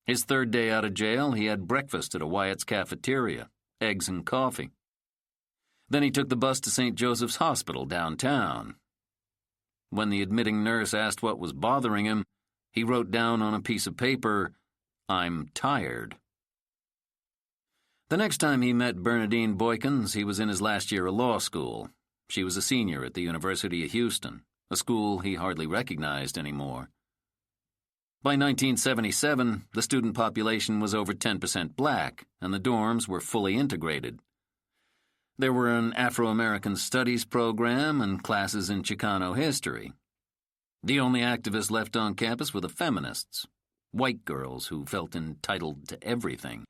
His third day out of jail, he had breakfast at a Wyatt's cafeteria, eggs and coffee. Then he took the bus to St. Joseph's Hospital downtown. When the admitting nurse asked what was bothering him, he wrote down on a piece of paper, "I'm tired." The next time he met Bernadine Boykins, he was in his last year of law school. She was a senior at the University of Houston, a school he hardly recognized anymore. By 1977, the student population was over 10% black, and the dorms were fully integrated. There were an Afro-American Studies program and classes in Chicano history. The only activists left on campus were the feminists, white girls who felt entitled to everything.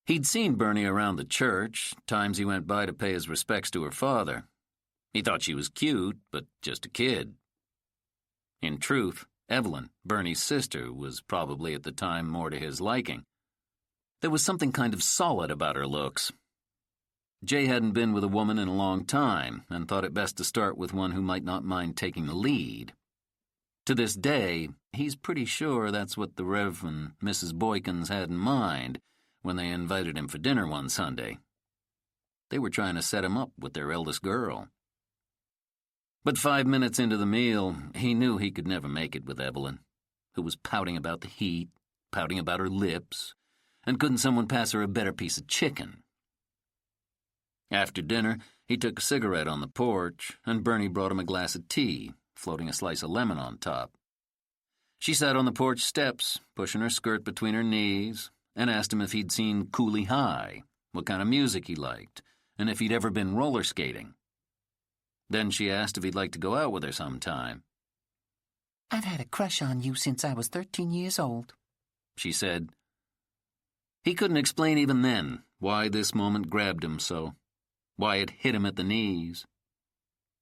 He'd seen Bernie around the church, times he went by to pay his respects to her father. He thought she was cute, but just a kid. In truth, Evelyn, Bernie's sister, was probably at the time more to his liking. There was something kind of solid about her looks. Jay hadn't been with a woman in a long time and thought it best to start with one who might not mind taking the lead. To this day, he's pretty sure that's what the Reverend Mrs. Boykins had in mind when they invited him for dinner one Sunday. They were trying to set him up with their eldest girl. But 5 minutes into the meal, he knew he could never make it with Evelyn, who was pouting about the heat, pouting about her lips, and couldn't someone pass her a better piece of chicken? After dinner, he took a cigarette on the porch, and Bernie brought him a glass of tea, floating a slice of lemon on top. She sat on the porch steps, pushing her skirt between her knees, and asked him if he'd seen Cooley High, what kind of music he liked, and if he'd ever been roller skating. Then she asked if he'd like to go out with her sometime. "I've had a crush on you since I was 13 years old," she said. He couldn't explain even then why this moment grabbed him so, why it hit him at the knees.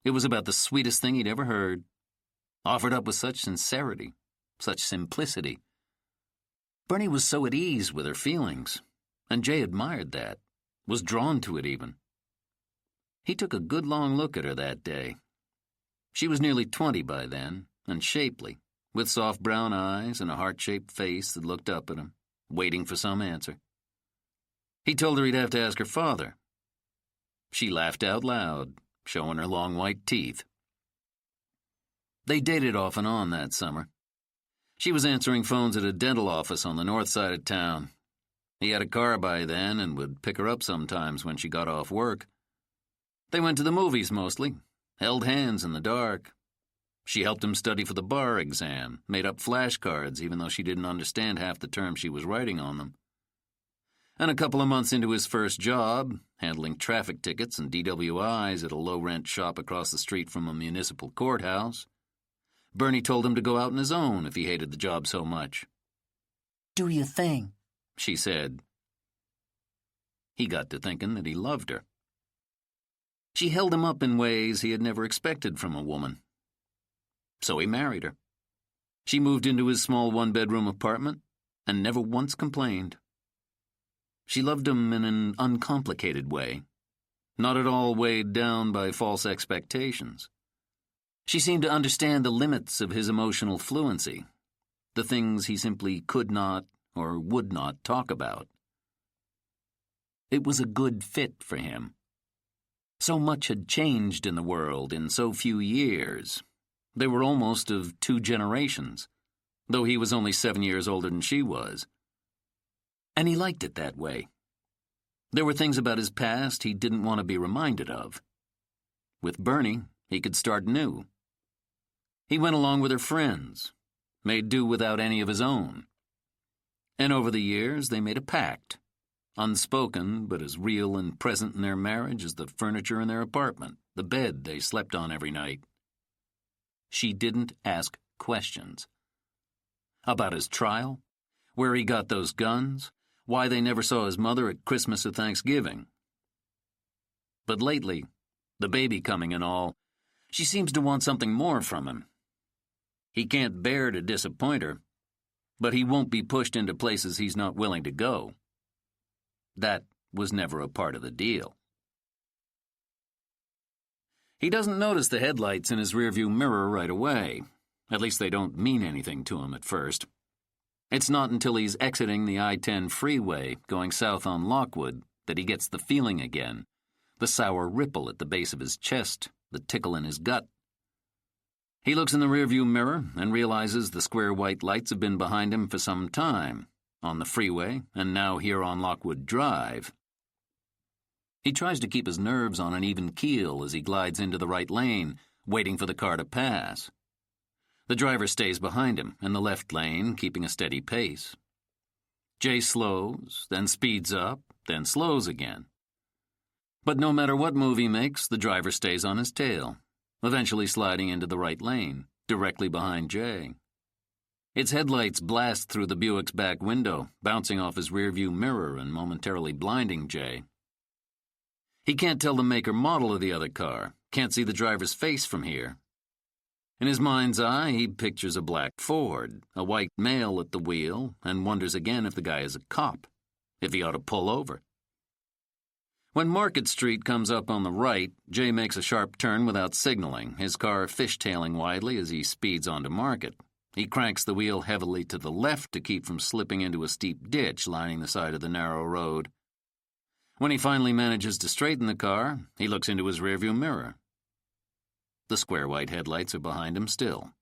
It was about the sweetest thing he'd ever heard, offered up with such sincerity, such simplicity. Bernie was so at ease with her feelings, and Jay admired that, was drawn to it even. He took a good long look at her that day. She was nearly 20 by then, and shapely, with soft brown eyes and a heart-shaped face that looked up at him, waiting for some answer. He told her he'd have to ask her father. She laughed out loud, showing her long white teeth. They dated off and on that summer. She was answering phones at a dental office on the north side of town. He had a car by then and would pick her up sometimes when she got off work. They went to the movies mostly, held hands in the dark. She helped him study for the bar exam, made up flashcards even though she didn't understand half the terms she was writing on them. And a couple of months into his first job, handling traffic tickets and DWIs at a low-rent shop across the street from a municipal courthouse, Bernie told him to go out on his own if he hated the job so much. "Do your thing," she said. He got to thinking that he loved her. She held him up in ways he had never expected from a woman. So he married her. She moved into his small one-bedroom apartment and never once complained. She loved him in an uncomplicated way, not at all weighed down by false expectations. She seemed to understand the limits of his emotional fluency, the things he simply could not or would not talk about. It was a good fit for him. So much had changed in the world in so few years. They were almost of 2 generations, though he was only 7 years older than she was. And he liked it that way. There were things about his past he didn't want to be reminded of. With Bernie, he could start new. He went along with her friends, made do without any of his own. And over the years, they made a pact, unspoken but as real and present in their marriage as the furniture in their apartment, the bed they slept on every night. She didn't ask questions. About his trial, where he got those guns, why they never saw his mother at Christmas or Thanksgiving. But lately, the baby coming and all, she seems to want something more from him. He can't bear to disappoint her, but he won't be pushed into places he's not willing to go. That was never a part of the deal. He doesn't notice the headlights in his rearview mirror right away. At least they don't mean anything to him at first. It's not until he's exiting the I-10 freeway, going south on Lockwood, that he gets the feeling again, the sour ripple at the base of his chest, the tickle in his gut. He looks in the rearview mirror and realizes the square white lights have been behind him for some time, on the freeway and now here on Lockwood Drive. He tries to keep his nerves on an even keel as he glides into the right lane, waiting for the car to pass. The driver stays behind him in the left lane, keeping a steady pace. Jay slows, then speeds up, then slows again. But no matter what move he makes, the driver stays on his tail, eventually sliding into the right lane, directly behind Jay. Its headlights blast through the Buick's back window, bouncing off his rearview mirror and momentarily blinding Jay. He can't tell the make or model of the other car, can't see the driver's face from here. In his mind's eye, he pictures a black Ford, a white male at the wheel, and wonders again if the guy is a cop, if he ought to pull over. When Market Street comes up on the right, Jay makes a sharp turn without signaling, his car fishtailing widely as he speeds onto Market. He cranks the wheel heavily to the left to keep from slipping into a steep ditch lining the side of the narrow road. When he finally manages to straighten the car, he looks into his rearview mirror. The square white headlights are behind him still.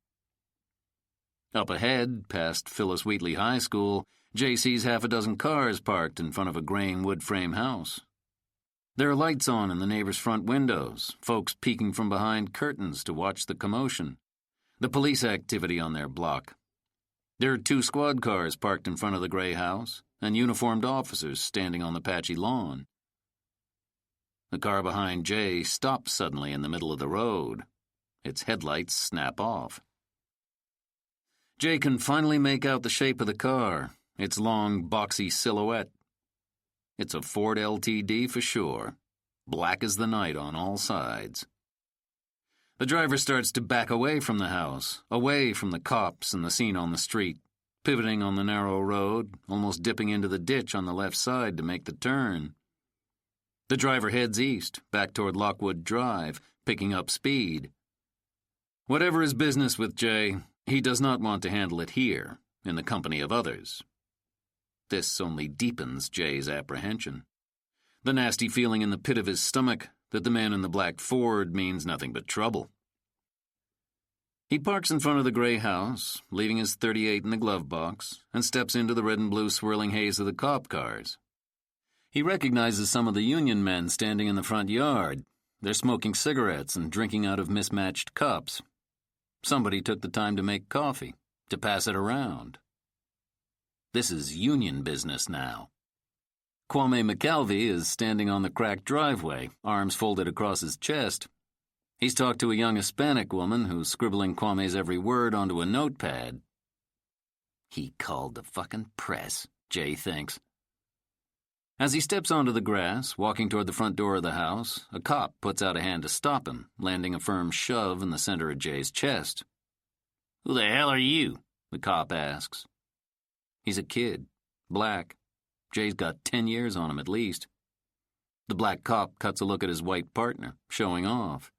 Up ahead, past Phyllis Wheatley High School, Jay sees half a dozen cars parked in front of a graying wood frame house. There are lights on in the neighbors' front windows, folks peeking from behind curtains to watch the commotion, the police activity on their block. There are 2 squad cars parked in front of the gray house, and uniformed officers standing on the patchy lawn. The car behind Jay stops suddenly in the middle of the road. Its headlights snap off. Jay can finally make out the shape of the car, its long, boxy silhouette. It's a Ford LTD for sure, black as the night on all sides. The driver starts to back away from the house, away from the cops and the scene on the street, pivoting on the narrow road, almost dipping into the ditch on the left side to make the turn. The driver heads east, back toward Lockwood Drive, picking up speed. Whatever his business with Jay, he does not want to handle it here, in the company of others. This only deepens Jay's apprehension. The nasty feeling in the pit of his stomach that the man in the black Ford means nothing but trouble. He parks in front of the gray house, leaving his .38 in the glove box, and steps into the red and blue swirling haze of the cop cars. He recognizes some of the union men standing in the front yard. They're smoking cigarettes and drinking out of mismatched cups. Somebody took the time to make coffee, to pass it around. This is union business now. Kwame McKelvey is standing on the cracked driveway, arms folded across his chest. He's talked to a young Hispanic woman who's scribbling Kwame's every word onto a notepad. He called the fucking press, Jay thinks. As he steps onto the grass, walking toward the front door of the house, a cop puts out a hand to stop him, landing a firm shove in the center of Jay's chest. "Who the hell are you?" the cop asks. He's a kid, black. Jay's got 10 years on him at least. The black cop cuts a look at his white partner, showing off.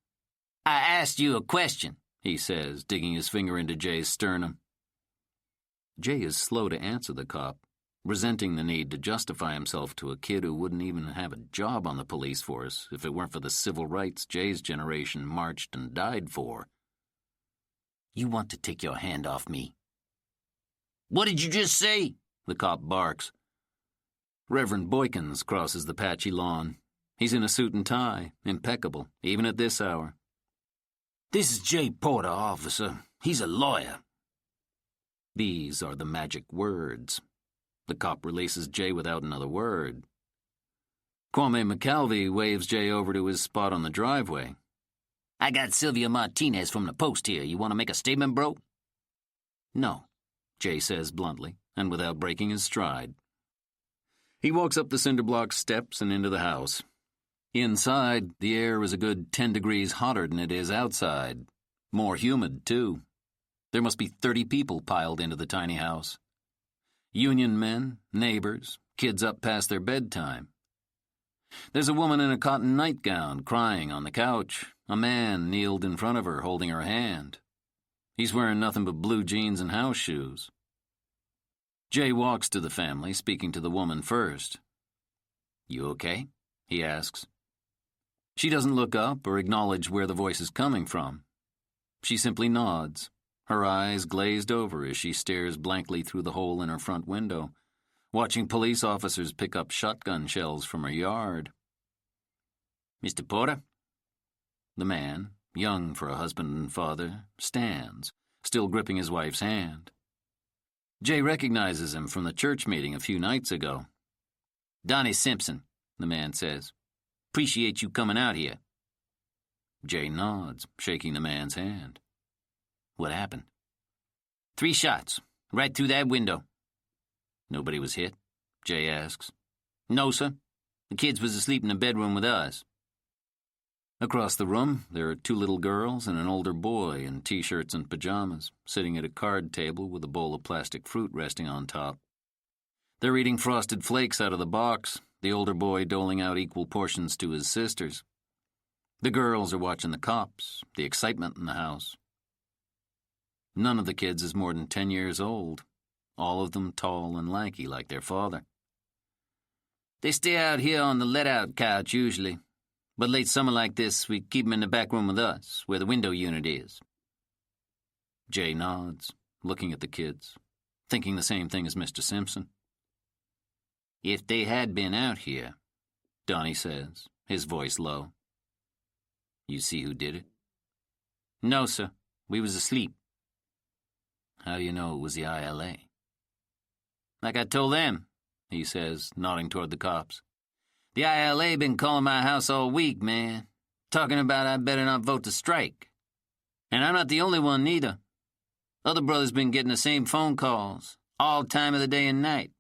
"I asked you a question," he says, digging his finger into Jay's sternum. Jay is slow to answer the cop, resenting the need to justify himself to a kid who wouldn't even have a job on the police force if it weren't for the civil rights Jay's generation marched and died for. "You want to take your hand off me?" "What did you just say?" the cop barks. Reverend Boykins crosses the patchy lawn. He's in a suit and tie, impeccable, even at this hour. "This is Jay Porter, officer. He's a lawyer." These are the magic words. The cop releases Jay without another word. Kwame McKelvey waves Jay over to his spot on the driveway. "I got Sylvia Martinez from the Post here. You want to make a statement, bro?" "No," Jay says bluntly, and without breaking his stride. He walks up the cinder block steps and into the house. Inside, the air is a good 10 degrees hotter than it is outside. More humid, too. There must be 30 people piled into the tiny house. Union men, neighbors, kids up past their bedtime. There's a woman in a cotton nightgown crying on the couch. A man kneeled in front of her holding her hand. He's wearing nothing but blue jeans and house shoes. Jay walks to the family, speaking to the woman first. "You okay?" he asks. She doesn't look up or acknowledge where the voice is coming from. She simply nods, her eyes glazed over as she stares blankly through the hole in her front window, watching police officers pick up shotgun shells from her yard. "Mr. Porter?" The man, young for a husband and father, stands, still gripping his wife's hand. Jay recognizes him from the church meeting a few nights ago. "Donnie Simpson," the man says. "Appreciate you coming out here." Jay nods, shaking the man's hand. "What happened?" "3 shots, right through that window." "Nobody was hit?" Jay asks. "No, sir. The kids was asleep in the bedroom with us." Across the room, there are 2 little girls and an older boy in T-shirts and pajamas, sitting at a card table with a bowl of plastic fruit resting on top. They're eating Frosted Flakes out of the box, the older boy doling out equal portions to his sisters. The girls are watching the cops, the excitement in the house. None of the kids is more than 10 years old, all of them tall and lanky like their father. "They stay out here on the let-out couch usually, but late summer like this, we keep them in the back room with us, where the window unit is." Jay nods, looking at the kids, thinking the same thing as Mr. Simpson. "If they had been out here," Donnie says, his voice low. "You see who did it?" "No, sir. We was asleep." "How do you know it was the ILA?" "Like I told them," he says, nodding toward the cops. "The ILA been calling my house all week, man, talking about I better not vote to strike. And I'm not the only one, neither. Other brothers been getting the same phone calls, all time of the day and night.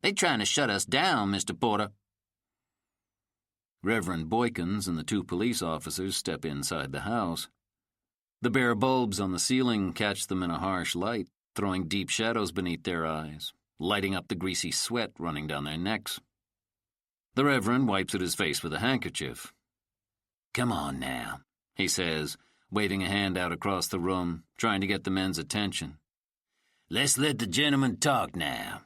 They trying to shut us down, Mr. Porter." Reverend Boykins and the 2 police officers step inside the house. The bare bulbs on the ceiling catch them in a harsh light, throwing deep shadows beneath their eyes, lighting up the greasy sweat running down their necks. The Reverend wipes at his face with a handkerchief. "Come on now," he says, waving a hand out across the room, trying to get the men's attention. "Let's let the gentleman talk now."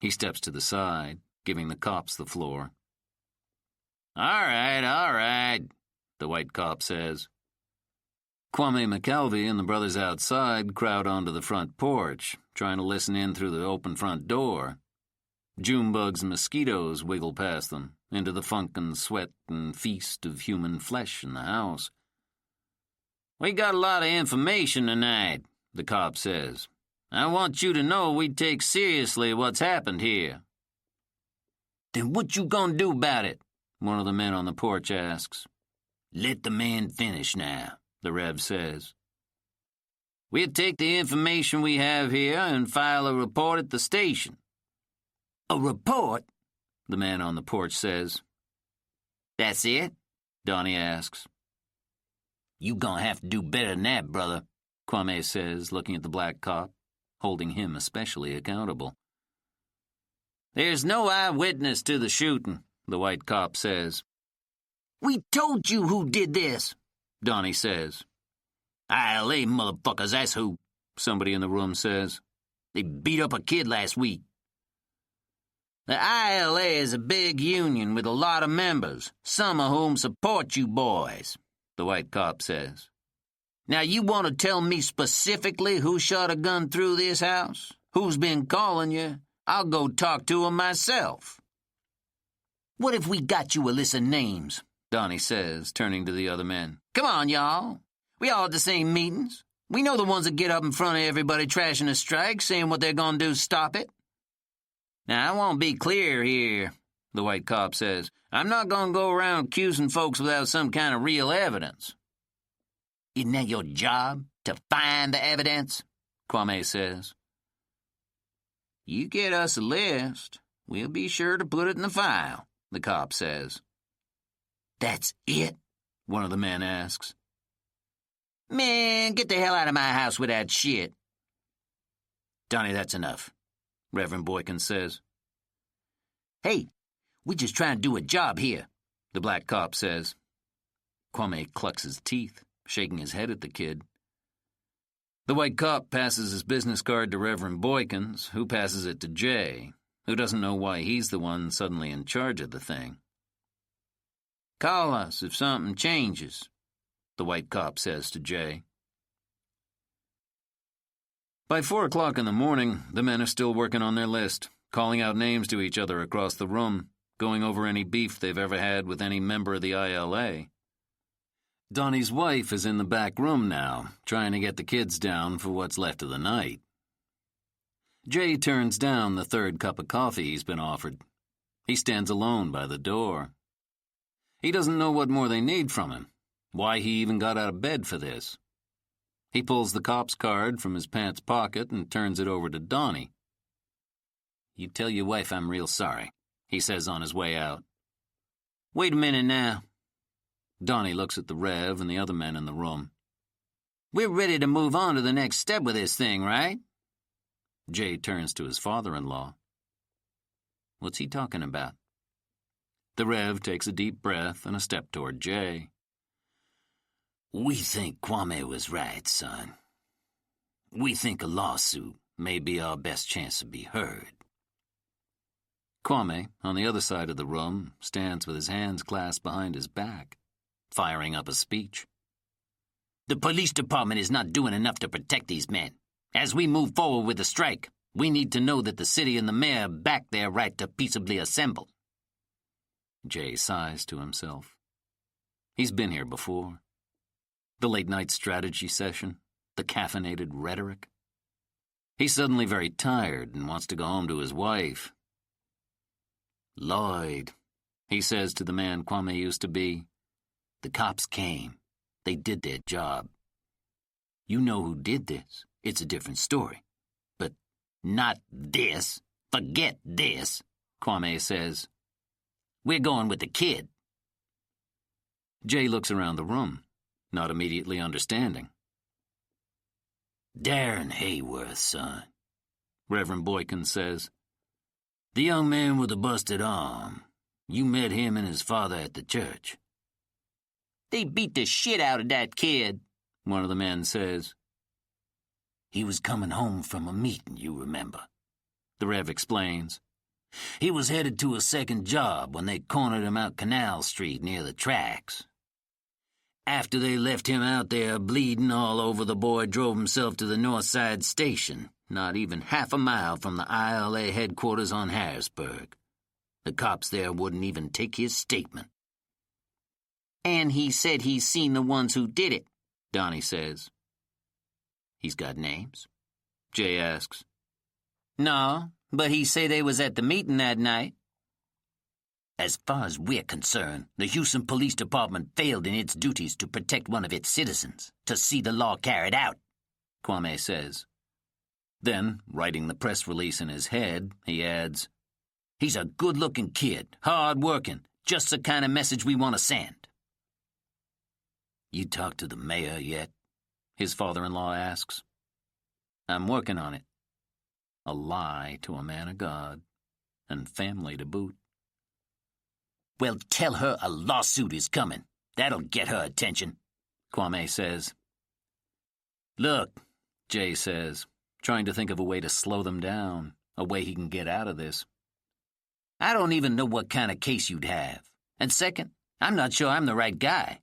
He steps to the side, giving the cops the floor. All right, the white cop says. Kwame McKelvey and the brothers outside crowd onto the front porch, trying to listen in through the open front door. June bugs and mosquitoes wiggle past them, into the funk and sweat and feast of human flesh in the house. "We got a lot of information tonight," the cop says. "I want you to know we take seriously what's happened here." "Then what you gonna do about it?" one of the men on the porch asks. "Let the man finish now," the Rev says. "We'll take the information we have here and file a report at the station." "A report?" the man on the porch says. "That's it?" Donnie asks. "You gonna have to do better than that, brother," Kwame says, looking at the black cop, holding him especially accountable. "There's no eyewitness to the shooting," the white cop says. "We told you who did this," Donnie says. "ILA motherfuckers, that's who," somebody in the room says. "They beat up a kid last week." "The ILA is a big union with a lot of members, some of whom support you boys," the white cop says. "Now you want to tell me specifically who shot a gun through this house? Who's been calling you? I'll go talk to him myself." "What if we got you a list of names?" Donnie says, turning to the other men. "Come on, y'all. We all at the same meetings. We know the ones that get up in front of everybody trashing a strike, saying what they're gonna do to stop it." "Now, I want to be clear here," the white cop says. "I'm not gonna go around accusing folks without some kind of real evidence." "Isn't that your job, to find the evidence?" Kwame says. "You get us a list, we'll be sure to put it in the file," the cop says. "That's it?" one of the men asks. "Man, get the hell out of my house with that shit." "Donnie, that's enough," Reverend Boykins says. "Hey, we just trying to do a job here," the black cop says. Kwame clucks his teeth, shaking his head at the kid. The white cop passes his business card to Reverend Boykins, who passes it to Jay, who doesn't know why he's the one suddenly in charge of the thing. "Call us if something changes," the white cop says to Jay. By 4 o'clock in the morning, the men are still working on their list, calling out names to each other across the room, going over any beef they've ever had with any member of the ILA. Donnie's wife is in the back room now, trying to get the kids down for what's left of the night. Jay turns down the third cup of coffee he's been offered. He stands alone by the door. He doesn't know what more they need from him, why he even got out of bed for this. He pulls the cop's card from his pants pocket and turns it over to Donnie. "You tell your wife I'm real sorry," he says on his way out. Wait a minute now. Donnie looks at the Rev and the other men in the room. We're ready to move on to the next step with this thing, right? Jay turns to his father-in-law. What's he talking about? The Rev takes a deep breath and a step toward Jay. We think Kwame was right, son. We think a lawsuit may be our best chance to be heard. Kwame, on the other side of the room, stands with his hands clasped behind his back, firing up a speech. The police department is not doing enough to protect these men. As we move forward with the strike, we need to know that the city and the mayor back their right to peaceably assemble. Jay sighs to himself. He's been here before. The late-night strategy session, the caffeinated rhetoric. He's suddenly very tired and wants to go home to his wife. Lloyd, he says to the man Kwame used to be, the cops came. They did their job. You know who did this. It's a different story. But not this. Forget this, Kwame says. We're going with the kid. Jay looks around the room, not immediately understanding. Darren Hayworth, son, Reverend Boykin says. The young man with the busted arm. You met him and his father at the church. They beat the shit out of that kid, one of the men says. He was coming home from a meeting, you remember. The Rev explains. He was headed to a second job when they cornered him out Canal Street near the tracks. After they left him out there bleeding all over, the boy drove himself to the North Side Station, not even half a mile from the ILA headquarters on Harrisburg. The cops there wouldn't even take his statement. And he said he's seen the ones who did it, Donnie says. He's got names? Jay asks. No, but he said they was at the meeting that night. As far as we're concerned, the Houston Police Department failed in its duties to protect one of its citizens, to see the law carried out, Kwame says. Then, writing the press release in his head, he adds, He's a good-looking kid, hard-working, just the kind of message we want to send. You talked to the mayor yet? His father-in-law asks. I'm working on it. A lie to a man of God, and family to boot. Well, tell her a lawsuit is coming. That'll get her attention, Kwame says. Look, Jay says, trying to think of a way to slow them down, a way he can get out of this. I don't even know what kind of case you'd have. And second, I'm not sure I'm the right guy.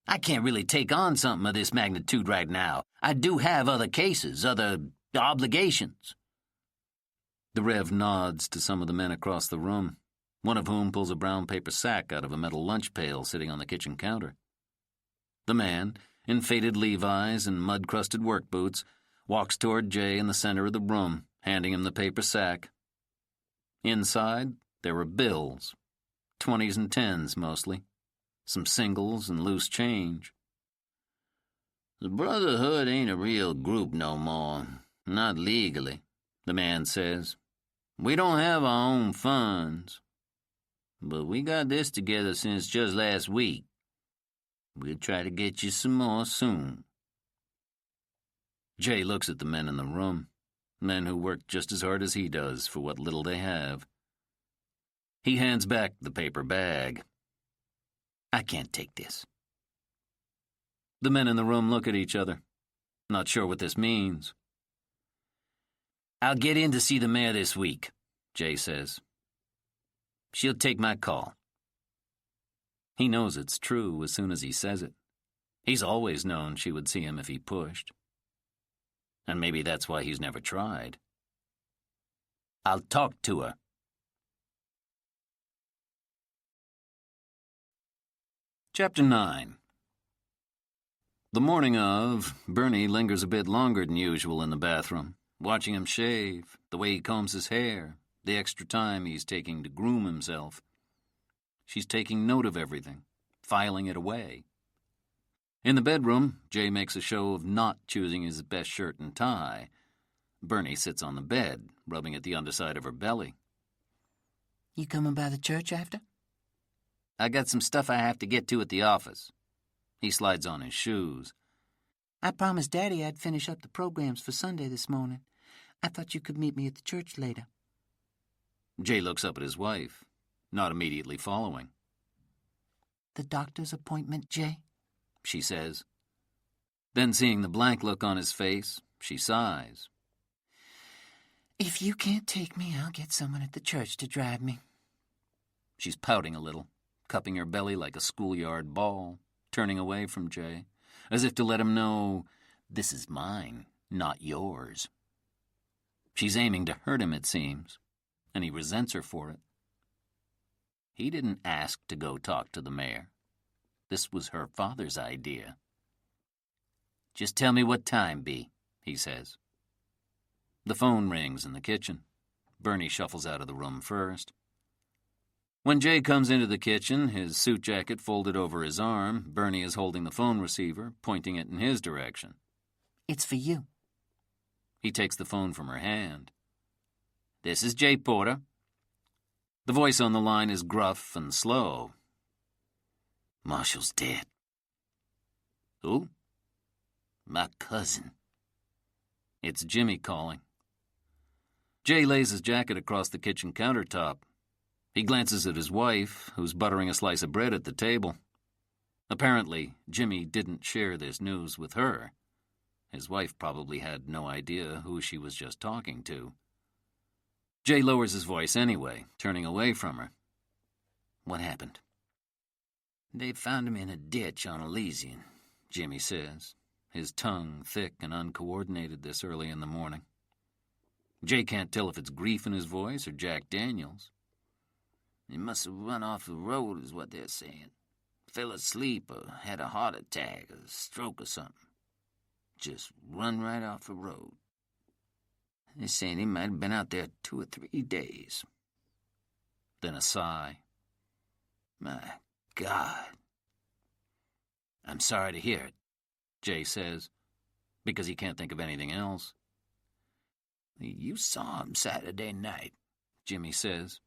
I can't really take on something of this magnitude right now. I do have other cases, other obligations. The Rev nods to some of the men across the room, one of whom pulls a brown paper sack out of a metal lunch pail sitting on the kitchen counter. The man, in faded Levi's and mud-crusted work boots, walks toward Jay in the center of the room, handing him the paper sack. Inside, there were bills, 20s and 10s mostly, some singles and loose change. The Brotherhood ain't a real group no more, not legally, the man says. We don't have our own funds. But we got this together since just last week. We'll try to get you some more soon. Jay looks at the men in the room, men who work just as hard as he does for what little they have. He hands back the paper bag. I can't take this. The men in the room look at each other, not sure what this means. I'll get in to see the mayor this week, Jay says. She'll take my call. He knows it's true as soon as he says it. He's always known she would see him if he pushed. And maybe that's why he's never tried. I'll talk to her. Chapter 9. The morning of, Bernie lingers a bit longer than usual in the bathroom, watching him shave, the way he combs his hair, the extra time he's taking to groom himself. She's taking note of everything, filing it away. In the bedroom, Jay makes a show of not choosing his best shirt and tie. Bernie sits on the bed, rubbing at the underside of her belly. You coming by the church after? I got some stuff I have to get to at the office. He slides on his shoes. I promised Daddy I'd finish up the programs for Sunday this morning. I thought you could meet me at the church later. Jay looks up at his wife, not immediately following. The doctor's appointment, Jay? She says. Then, seeing the blank look on his face, she sighs. If you can't take me, I'll get someone at the church to drive me. She's pouting a little, cupping her belly like a schoolyard ball, turning away from Jay, as if to let him know, this is mine, not yours. She's aiming to hurt him, it seems, and he resents her for it. He didn't ask to go talk to the mayor. This was her father's idea. Just tell me what time be, he says. The phone rings in the kitchen. Bernie shuffles out of the room first. When Jay comes into the kitchen, his suit jacket folded over his arm, Bernie is holding the phone receiver, pointing it in his direction. It's for you. He takes the phone from her hand. This is Jay Porter. The voice on the line is gruff and slow. Marshall's dead. Who? My cousin. It's Jimmy calling. Jay lays his jacket across the kitchen countertop. He glances at his wife, who's buttering a slice of bread at the table. Apparently, Jimmy didn't share this news with her. His wife probably had no idea who she was just talking to. Jay lowers his voice anyway, turning away from her. What happened? They found him in a ditch on Elysian, Jimmy says, his tongue thick and uncoordinated this early in the morning. Jay can't tell if it's grief in his voice or Jack Daniels. He must have run off the road, is what they're saying. Fell asleep or had a heart attack or a stroke or something. Just run right off the road. They're saying he might have been out there 2 or 3 days. Then a sigh. My God. I'm sorry to hear it, Jay says, because he can't think of anything else. You saw him Saturday night, Jimmy says.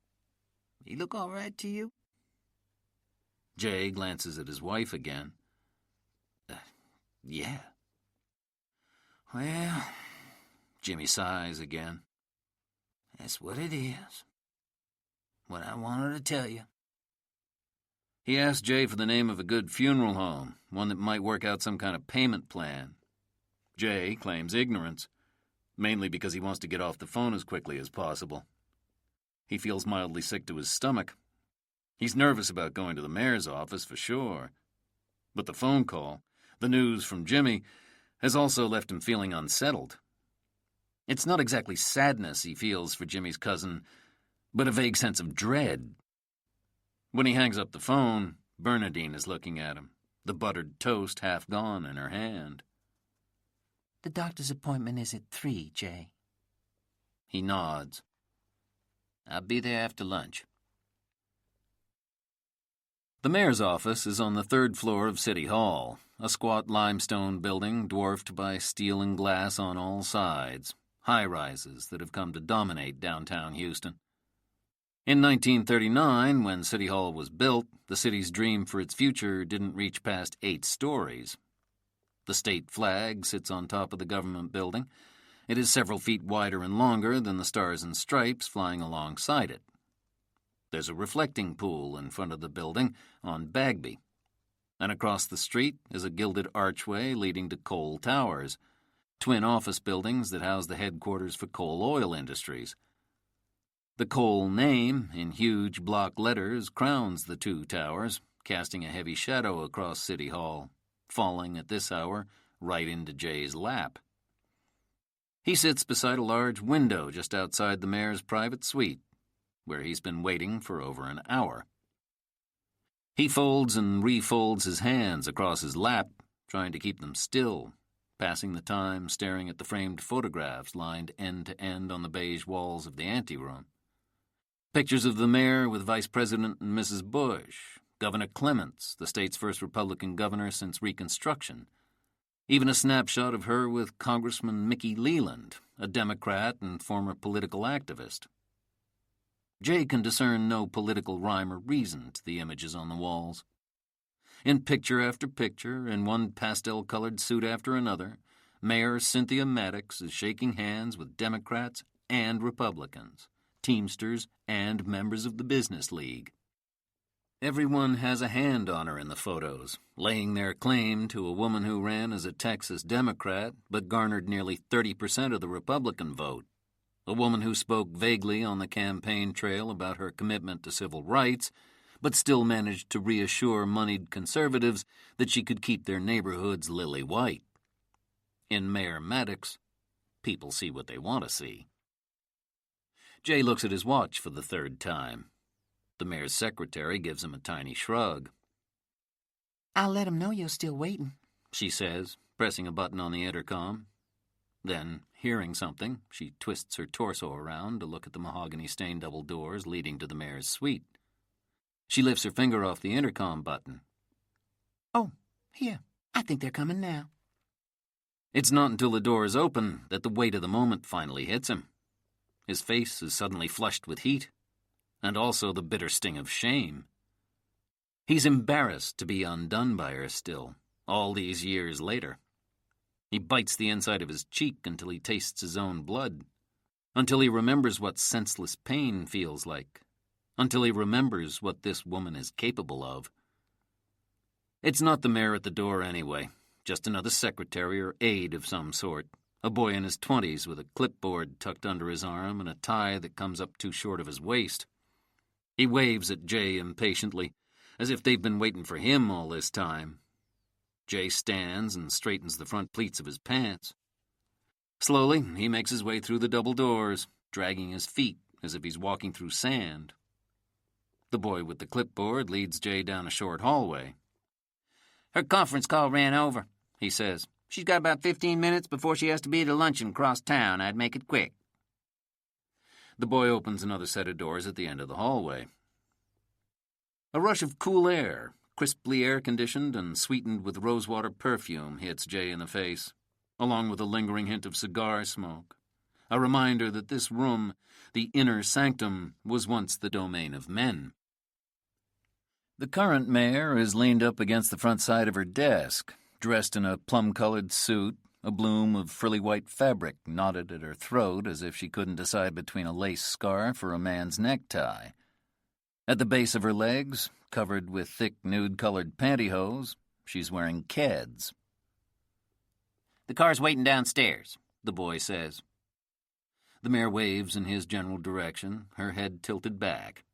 He look all right to you? Jay glances at his wife again. Yeah. Well, Jimmy sighs again. That's what it is. What I wanted to tell you. He asked Jay for the name of a good funeral home, one that might work out some kind of payment plan. Jay claims ignorance, mainly because he wants to get off the phone as quickly as possible. He feels mildly sick to his stomach. He's nervous about going to the mayor's office for sure. But the phone call, the news from Jimmy, has also left him feeling unsettled. It's not exactly sadness he feels for Jimmy's cousin, but a vague sense of dread. When he hangs up the phone, Bernadine is looking at him, the buttered toast half gone in her hand. The doctor's appointment is at 3, Jay. He nods. I'll be there after lunch. The mayor's office is on the 3rd floor of City Hall, a squat limestone building dwarfed by steel and glass on all sides, high-rises that have come to dominate downtown Houston. In 1939, when City Hall was built, the city's dream for its future didn't reach past 8 stories. The state flag sits on top of the government building. It is several feet wider and longer than the stars and stripes flying alongside it. There's a reflecting pool in front of the building on Bagby, and across the street is a gilded archway leading to Coal Towers, twin office buildings that house the headquarters for coal oil industries. The coal name, in huge block letters, crowns the 2 towers, casting a heavy shadow across City Hall, falling at this hour right into Jay's lap. He sits beside a large window just outside the mayor's private suite, where he's been waiting for over an hour. He folds and refolds his hands across his lap, trying to keep them still, passing the time staring at the framed photographs lined end to end on the beige walls of the anteroom. Pictures of the mayor with Vice President and Mrs. Bush, Governor Clements, the state's first Republican governor since Reconstruction, even a snapshot of her with Congressman Mickey Leland, a Democrat and former political activist. Jay can discern no political rhyme or reason to the images on the walls. In picture after picture, in one pastel-colored suit after another, Mayor Cynthia Maddox is shaking hands with Democrats and Republicans, Teamsters and members of the Business League. Everyone has a hand on her in the photos, laying their claim to a woman who ran as a Texas Democrat but garnered nearly 30% of the Republican vote, a woman who spoke vaguely on the campaign trail about her commitment to civil rights, but still managed to reassure moneyed conservatives that she could keep their neighborhoods lily white. In Mayor Maddox, people see what they want to see. Jay looks at his watch for the third time. The mayor's secretary gives him a tiny shrug. "I'll let him know you're still waiting," she says, pressing a button on the intercom. Then, hearing something, she twists her torso around to look at the mahogany-stained double doors leading to the mayor's suite. She lifts her finger off the intercom button. "Oh, here. I think they're coming now." It's not until the door is open that the weight of the moment finally hits him. His face is suddenly flushed with heat, and also the bitter sting of shame. He's embarrassed to be undone by her still, all these years later. He bites the inside of his cheek until he tastes his own blood, until he remembers what senseless pain feels like, until he remembers what this woman is capable of. It's not the mayor at the door anyway, just another secretary or aide of some sort, a boy in his 20s with a clipboard tucked under his arm and a tie that comes up too short of his waist. He waves at Jay impatiently, as if they've been waiting for him all this time. Jay stands and straightens the front pleats of his pants. Slowly, he makes his way through the double doors, dragging his feet as if he's walking through sand. The boy with the clipboard leads Jay down a short hallway. "Her conference call ran over," he says. "She's got about 15 minutes before she has to be at a luncheon across town. I'd make it quick." The boy opens another set of doors at the end of the hallway. A rush of cool air, crisply air-conditioned and sweetened with rosewater perfume, hits Jay in the face, along with a lingering hint of cigar smoke, a reminder that this room, the inner sanctum, was once the domain of men. The current mayor is leaned up against the front side of her desk, dressed in a plum-colored suit, a bloom of frilly white fabric knotted at her throat as if she couldn't decide between a lace scarf or a man's necktie. At the base of her legs, covered with thick nude-colored pantyhose, she's wearing Keds. "The car's waiting downstairs," the boy says. The mayor waves in his general direction, her head tilted back.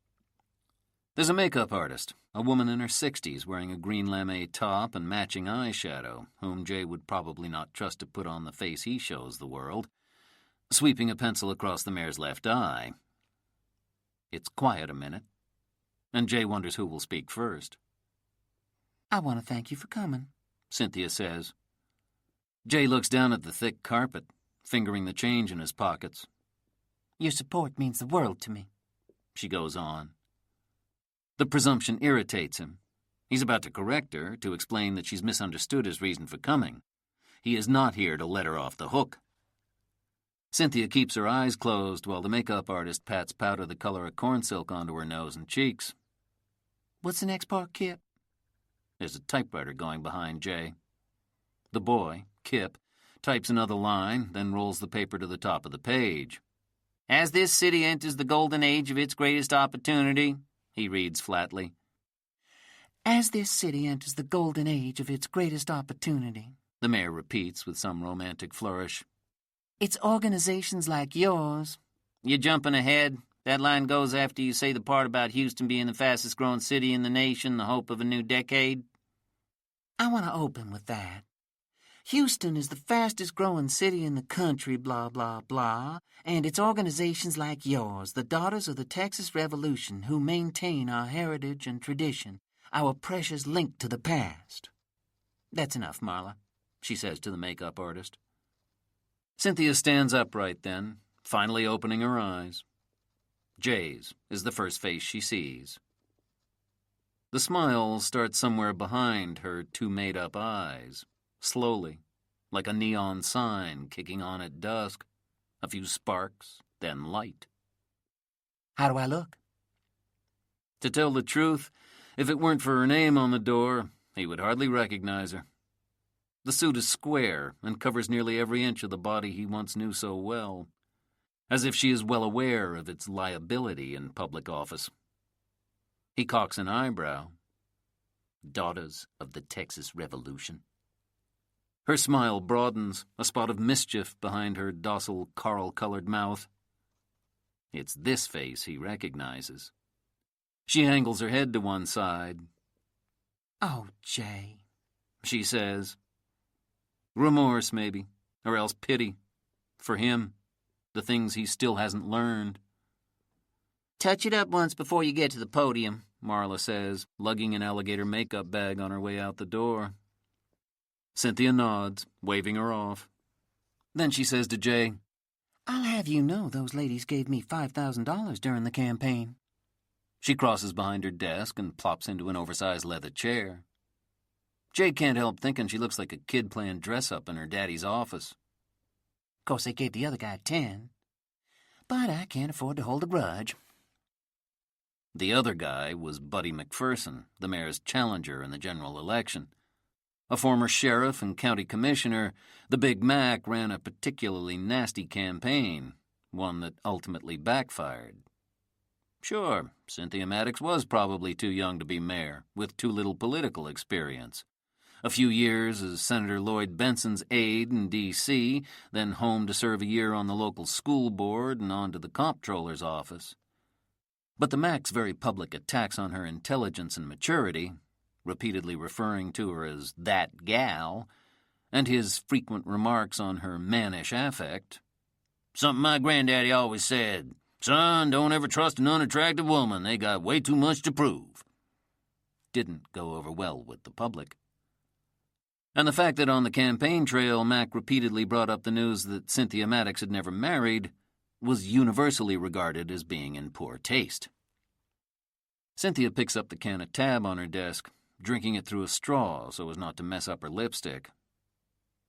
There's a makeup artist, a woman in her 60s wearing a green lame top and matching eyeshadow, whom Jay would probably not trust to put on the face he shows the world, sweeping a pencil across the mayor's left eye. It's quiet a minute, and Jay wonders who will speak first. "I want to thank you for coming," Cynthia says. Jay looks down at the thick carpet, fingering the change in his pockets. "Your support means the world to me," she goes on. The presumption irritates him. He's about to correct her, to explain that she's misunderstood his reason for coming. He is not here to let her off the hook. Cynthia keeps her eyes closed while the makeup artist pats powder the color of corn silk onto her nose and cheeks. "What's the next part, Kip?" There's a typewriter going behind Jay. The boy, Kip, types another line, then rolls the paper to the top of the page. "As this city enters the golden age of its greatest opportunity," he reads flatly. "As this city enters the golden age of its greatest opportunity," the mayor repeats with some romantic flourish. "It's organizations like yours." "You're jumping ahead. That line goes after you say the part about Houston being the fastest-growing city in the nation, the hope of a new decade." "I want to open with that. Houston is the fastest-growing city in the country, blah, blah, blah, and it's organizations like yours, the Daughters of the Texas Revolution, who maintain our heritage and tradition, our precious link to the past." That's enough, Marla, she says to the makeup artist. Cynthia stands upright then, finally opening her eyes. Jay's is the first face she sees. The smile starts somewhere behind her two made-up eyes, slowly, like a neon sign kicking on at dusk. A few sparks, then light. How do I look? To tell the truth, if it weren't for her name on the door, he would hardly recognize her. The suit is square and covers nearly every inch of the body he once knew so well, as if she is well aware of its liability in public office. He cocks an eyebrow. Daughters of the Texas Revolution. Her smile broadens, a spot of mischief behind her docile, coral-colored mouth. It's this face he recognizes. She angles her head to one side. Oh, Jay, she says. Remorse, maybe, or else pity. For him, the things he still hasn't learned. Touch it up once before you get to the podium, Marla says, lugging an alligator makeup bag on her way out the door. Cynthia nods, waving her off. Then she says to Jay, I'll have you know those ladies gave me $5,000 during the campaign. She crosses behind her desk and plops into an oversized leather chair. Jay can't help thinking she looks like a kid playing dress-up in her daddy's office. Of course, they gave the other guy 10. But I can't afford to hold a grudge. The other guy was Buddy McPherson, the mayor's challenger in the general election. A former sheriff and county commissioner, the Big Mac ran a particularly nasty campaign, one that ultimately backfired. Sure, Cynthia Maddox was probably too young to be mayor, with too little political experience. A few years as Senator Lloyd Benson's aide in D.C., then home to serve a year on the local school board and on to the comptroller's office. But the Mac's very public attacks on her intelligence and maturity, repeatedly referring to her as that gal, and his frequent remarks on her mannish affect. Something my granddaddy always said, son, don't ever trust an unattractive woman. They got way too much to prove. Didn't go over well with the public. And the fact that on the campaign trail Mac repeatedly brought up the news that Cynthia Maddox had never married was universally regarded as being in poor taste. Cynthia picks up the can of Tab on her desk, drinking it through a straw so as not to mess up her lipstick.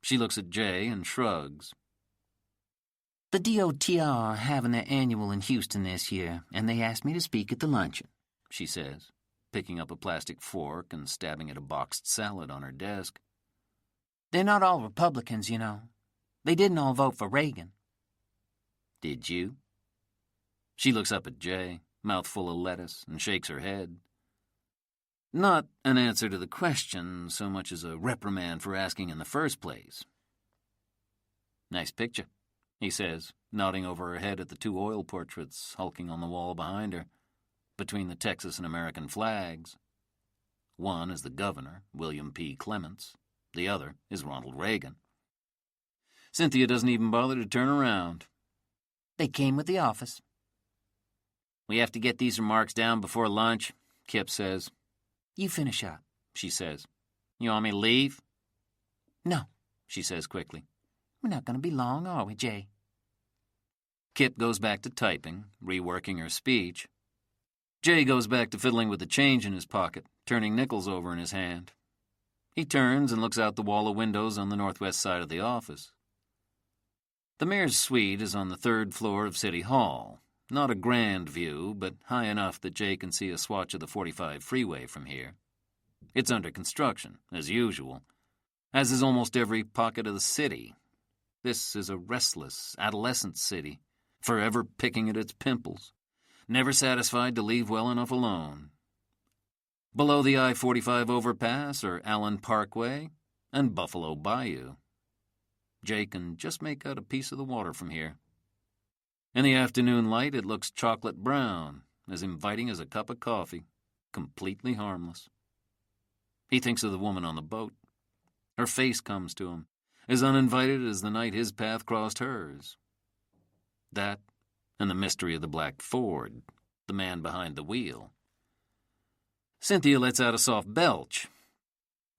She looks at Jay and shrugs. The DOTR are having their annual in Houston this year, and they asked me to speak at the luncheon, she says, picking up a plastic fork and stabbing at a boxed salad on her desk. They're not all Republicans, you know. They didn't all vote for Reagan. Did you? She looks up at Jay, mouthful of lettuce, and shakes her head. Not an answer to the question so much as a reprimand for asking in the first place. Nice picture, he says, nodding over her head at the two oil portraits hulking on the wall behind her, between the Texas and American flags. One is the governor, William P. Clements. The other is Ronald Reagan. Cynthia doesn't even bother to turn around. They came with the office. We have to get these remarks down before lunch, Kip says. You finish up, she says. You want me to leave? No, she says quickly. We're not going to be long, are we, Jay? Kip goes back to typing, reworking her speech. Jay goes back to fiddling with the change in his pocket, turning nickels over in his hand. He turns and looks out the wall of windows on the northwest side of the office. The mayor's suite is on the third floor of City Hall. Not a grand view, but high enough that Jay can see a swatch of the 45 freeway from here. It's under construction, as usual, as is almost every pocket of the city. This is a restless, adolescent city, forever picking at its pimples, never satisfied to leave well enough alone. Below the I-45 overpass are Allen Parkway and Buffalo Bayou. Jay can just make out a piece of the water from here. In the afternoon light, it looks chocolate brown, as inviting as a cup of coffee, completely harmless. He thinks of the woman on the boat. Her face comes to him, as uninvited as the night his path crossed hers. That, and the mystery of the black Ford, the man behind the wheel. Cynthia lets out a soft belch.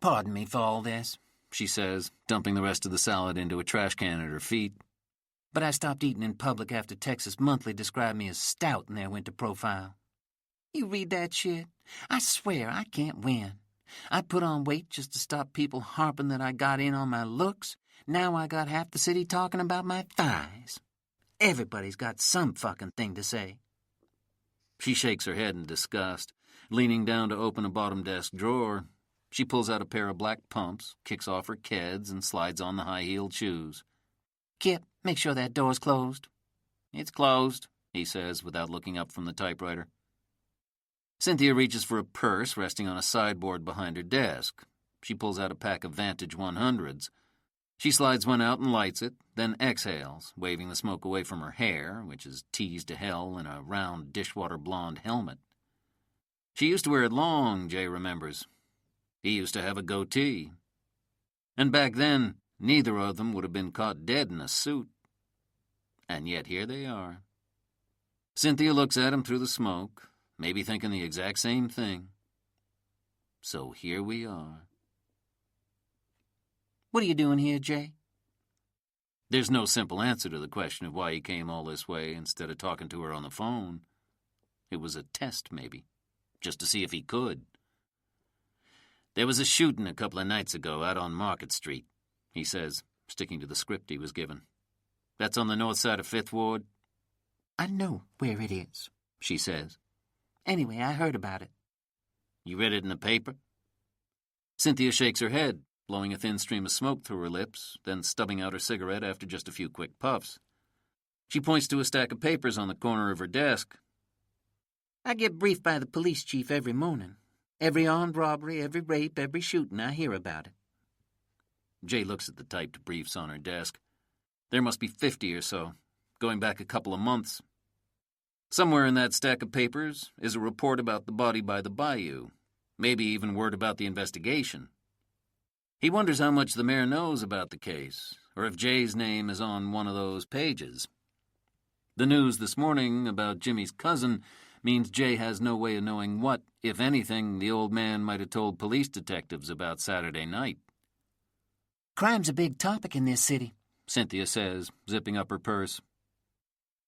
Pardon me for all this, she says, dumping the rest of the salad into a trash can at her feet. But I stopped eating in public after Texas Monthly described me as stout in their winter profile. You read that shit? I swear I can't win. I put on weight just to stop people harping that I got in on my looks. Now I got half the city talking about my thighs. Everybody's got some fucking thing to say. She shakes her head in disgust, leaning down to open a bottom desk drawer. She pulls out a pair of black pumps, kicks off her keds, and slides on the high-heeled shoes. Kip, make sure that door's closed. It's closed, he says, without looking up from the typewriter. Cynthia reaches for a purse resting on a sideboard behind her desk. She pulls out a pack of Vantage 100s. She slides one out and lights it, then exhales, waving the smoke away from her hair, which is teased to hell in a round dishwater blonde helmet. She used to wear it long, Jay remembers. He used to have a goatee. And back then, neither of them would have been caught dead in a suit. And yet here they are. Cynthia looks at him through the smoke, maybe thinking the exact same thing. So here we are. What are you doing here, Jay? There's no simple answer to the question of why he came all this way instead of talking to her on the phone. It was a test, maybe, just to see if he could. There was a shooting a couple of nights ago out on Market Street, he says, sticking to the script he was given. That's on the north side of 5th Ward? I know where it is, she says. Anyway, I heard about it. You read it in the paper? Cynthia shakes her head, blowing a thin stream of smoke through her lips, then stubbing out her cigarette after just a few quick puffs. She points to a stack of papers on the corner of her desk. I get briefed by the police chief every morning. Every armed robbery, every rape, every shooting, I hear about it. Jay looks at the typed briefs on her desk. There must be 50 or so, going back a couple of months. Somewhere in that stack of papers is a report about the body by the bayou, maybe even word about the investigation. He wonders how much the mayor knows about the case, or if Jay's name is on one of those pages. The news this morning about Jimmy's cousin means Jay has no way of knowing what, if anything, the old man might have told police detectives about Saturday night. Crime's a big topic in this city, Cynthia says, zipping up her purse.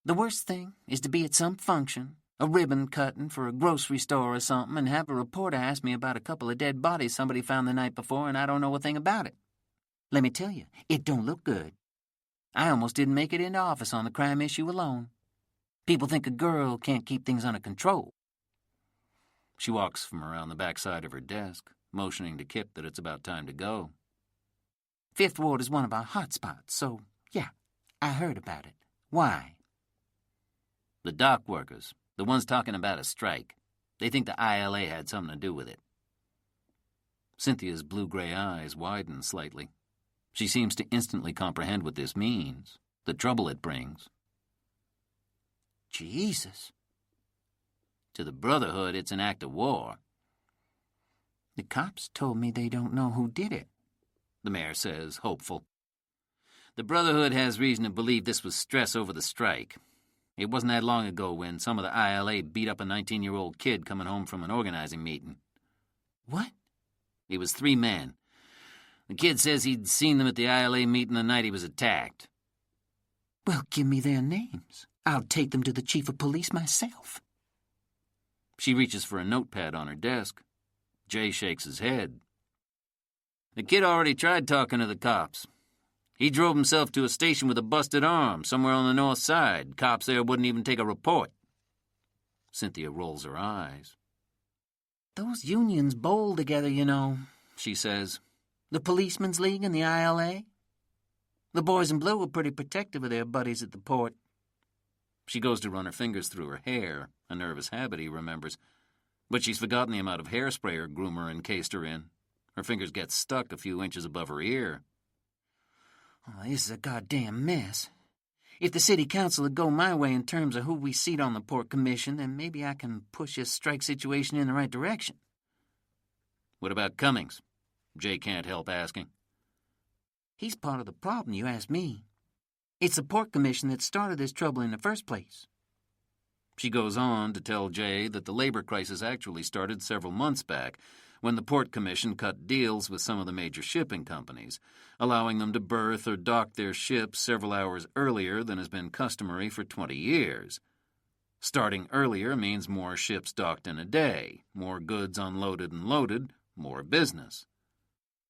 The worst thing is to be at some function, a ribbon cutting for a grocery store or something, and have a reporter ask me about a couple of dead bodies somebody found the night before, and I don't know a thing about it. Let me tell you, it don't look good. I almost didn't make it into office on the crime issue alone. People think a girl can't keep things under control. She walks from around the backside of her desk, motioning to Kip that it's about time to go. 5th Ward is one of our hot spots, so, yeah, I heard about it. Why? The dock workers, the ones talking about a strike. They think the ILA had something to do with it. Cynthia's blue-gray eyes widen slightly. She seems to instantly comprehend what this means, the trouble it brings. Jesus. To the Brotherhood, it's an act of war. The cops told me they don't know who did it, the mayor says, hopeful. The Brotherhood has reason to believe this was stress over the strike. It wasn't that long ago when some of the ILA beat up a 19-year-old kid coming home from an organizing meeting. What? It was 3 men. The kid says he'd seen them at the ILA meeting the night he was attacked. Well, give me their names. I'll take them to the chief of police myself. She reaches for a notepad on her desk. Jay shakes his head. The kid already tried talking to the cops. He drove himself to a station with a busted arm somewhere on the north side. Cops there wouldn't even take a report. Cynthia rolls her eyes. Those unions bowl together, you know, she says. The Policemen's League and the ILA. The boys in blue were pretty protective of their buddies at the port. She goes to run her fingers through her hair, a nervous habit he remembers. But she's forgotten the amount of hairspray her groomer encased her in. Her fingers get stuck a few inches above her ear. Oh, this is a goddamn mess. If the city council would go my way in terms of who we seat on the port commission, then maybe I can push this strike situation in the right direction. What about Cummings? Jay can't help asking. He's part of the problem, you ask me. It's the port commission that started this trouble in the first place. She goes on to tell Jay that the labor crisis actually started several months back, when the Port Commission cut deals with some of the major shipping companies, allowing them to berth or dock their ships several hours earlier than has been customary for 20 years. Starting earlier means more ships docked in a day, more goods unloaded and loaded, more business.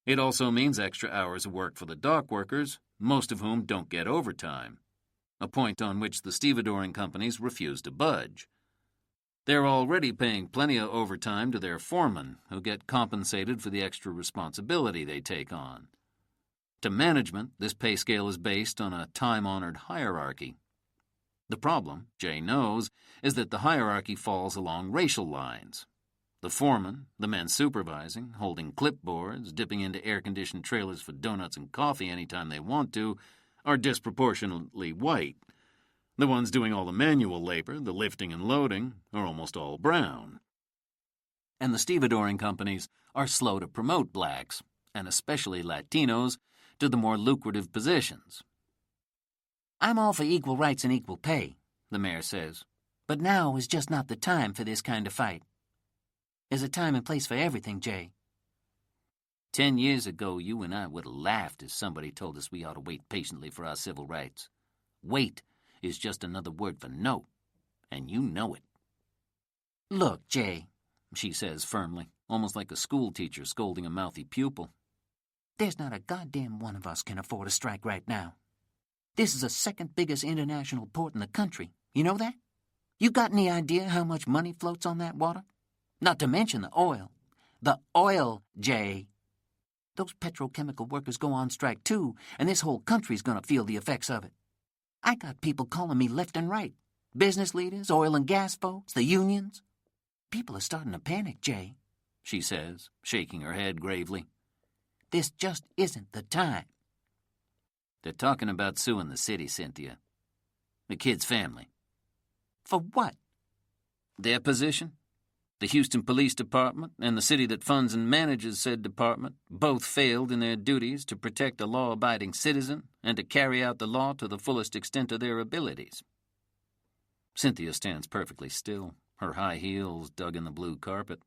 It also means extra hours of work for the dock workers, most of whom don't get overtime, a point on which the stevedoring companies refuse to budge. They're already paying plenty of overtime to their foremen, who get compensated for the extra responsibility they take on. To management, this pay scale is based on a time-honored hierarchy. The problem, Jay knows, is that the hierarchy falls along racial lines. The foremen, the men supervising, holding clipboards, dipping into air-conditioned trailers for donuts and coffee anytime they want to, are disproportionately white. The ones doing all the manual labor, the lifting and loading, are almost all brown. And the stevedoring companies are slow to promote blacks, and especially Latinos, to the more lucrative positions. I'm all for equal rights and equal pay, the mayor says, but now is just not the time for this kind of fight. There's a time and place for everything, Jay. 10 years ago, you and I would have laughed if somebody told us we ought to wait patiently for our civil rights. Wait is just another word for no, and you know it. Look, Jay, she says firmly, almost like a schoolteacher scolding a mouthy pupil. There's not a goddamn one of us can afford a strike right now. This is the second biggest international port in the country. You know that? You got any idea how much money floats on that water? Not to mention the oil. The oil, Jay. Those petrochemical workers go on strike too, and this whole country's gonna feel the effects of it. I got people calling me left and right. Business leaders, oil and gas folks, the unions. People are starting to panic, Jay, she says, shaking her head gravely. This just isn't the time. They're talking about suing the city, Cynthia. The kid's family. For what? Their position. The Houston Police Department and the city that funds and manages said department both failed in their duties to protect a law-abiding citizen and to carry out the law to the fullest extent of their abilities. Cynthia stands perfectly still, her high heels dug in the blue carpet,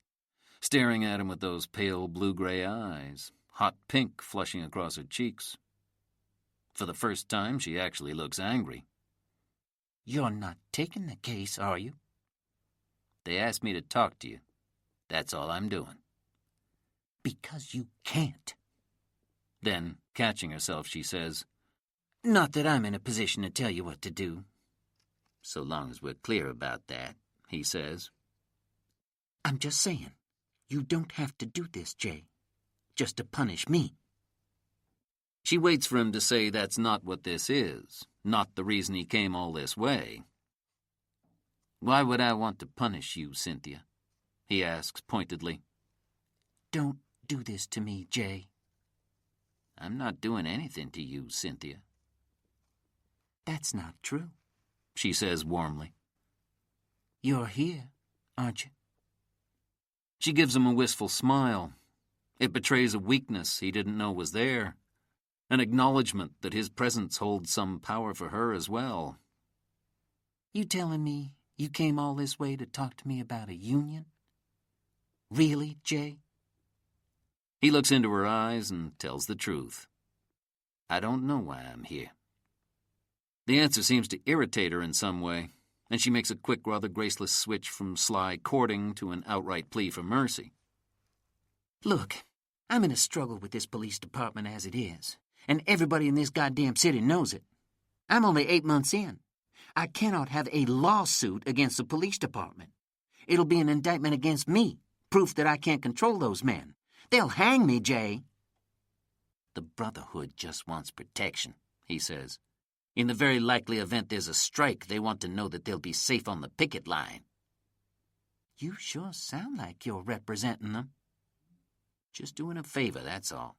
staring at him with those pale blue-gray eyes, hot pink flushing across her cheeks. For the first time, she actually looks angry. You're not taking the case, are you? They asked me to talk to you. That's all I'm doing. Because you can't. Then, catching herself, she says, Not that I'm in a position to tell you what to do. So long as we're clear about that, he says. I'm just saying, you don't have to do this, Jay. Just to punish me. She waits for him to say that's not what this is, not the reason he came all this way. Why would I want to punish you, Cynthia? He asks pointedly. Don't do this to me, Jay. I'm not doing anything to you, Cynthia. That's not true, she says warmly. You're here, aren't you? She gives him a wistful smile. It betrays a weakness he didn't know was there, an acknowledgement that his presence holds some power for her as well. You telling me you came all this way to talk to me about a union? Really, Jay? He looks into her eyes and tells the truth. I don't know why I'm here. The answer seems to irritate her in some way, and she makes a quick, rather graceless switch from sly courting to an outright plea for mercy. Look, I'm in a struggle with this police department as it is, and everybody in this goddamn city knows it. I'm only 8 months in. I cannot have a lawsuit against the police department. It'll be an indictment against me, proof that I can't control those men. They'll hang me, Jay. The Brotherhood just wants protection, he says. In the very likely event there's a strike, they want to know that they'll be safe on the picket line. You sure sound like you're representing them. Just doing a favor, that's all.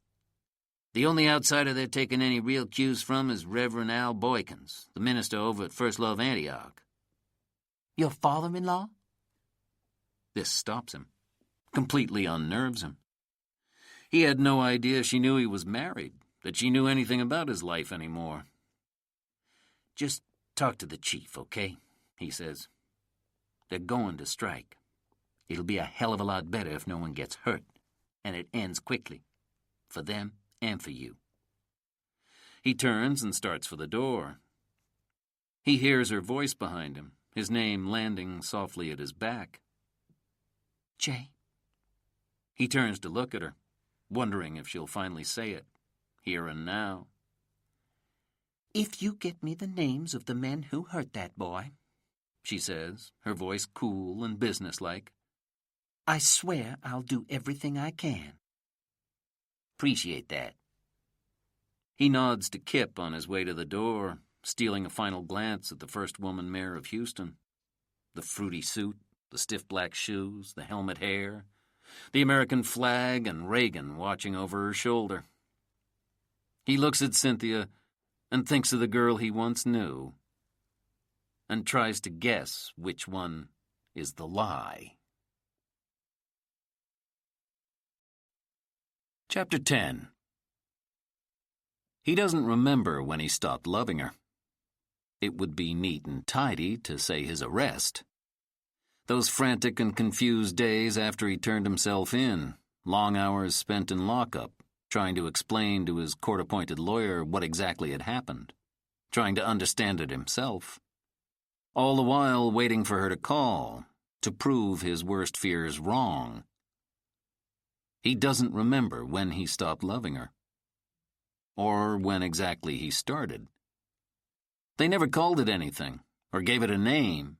The only outsider they're taking any real cues from is Reverend Al Boykins, the minister over at First Love Antioch. Your father-in-law? This stops him, completely unnerves him. He had no idea she knew he was married, that she knew anything about his life anymore. Just talk to the chief, okay? He says. They're going to strike. It'll be a hell of a lot better if no one gets hurt. and it ends quickly, for them and for you. He turns and starts for the door. He hears her voice behind him, his name landing softly at his back. Jay. He turns to look at her, wondering if she'll finally say it, here and now. If you get me the names of the men who hurt that boy, she says, her voice cool and businesslike, I swear I'll do everything I can. Appreciate that. He nods to Kip on his way to the door, stealing a final glance at the first woman mayor of Houston. The fruity suit, the stiff black shoes, the helmet hair, the American flag, and Reagan watching over her shoulder. He looks at Cynthia and thinks of the girl he once knew, and tries to guess which one is the lie. Chapter 10. He doesn't remember when he stopped loving her. It would be neat and tidy to say his arrest. Those frantic and confused days after he turned himself in, long hours spent in lockup, trying to explain to his court-appointed lawyer what exactly had happened, trying to understand it himself, all the while waiting for her to call, to prove his worst fears wrong. He doesn't remember when he stopped loving her, or when exactly he started. They never called it anything, or gave it a name.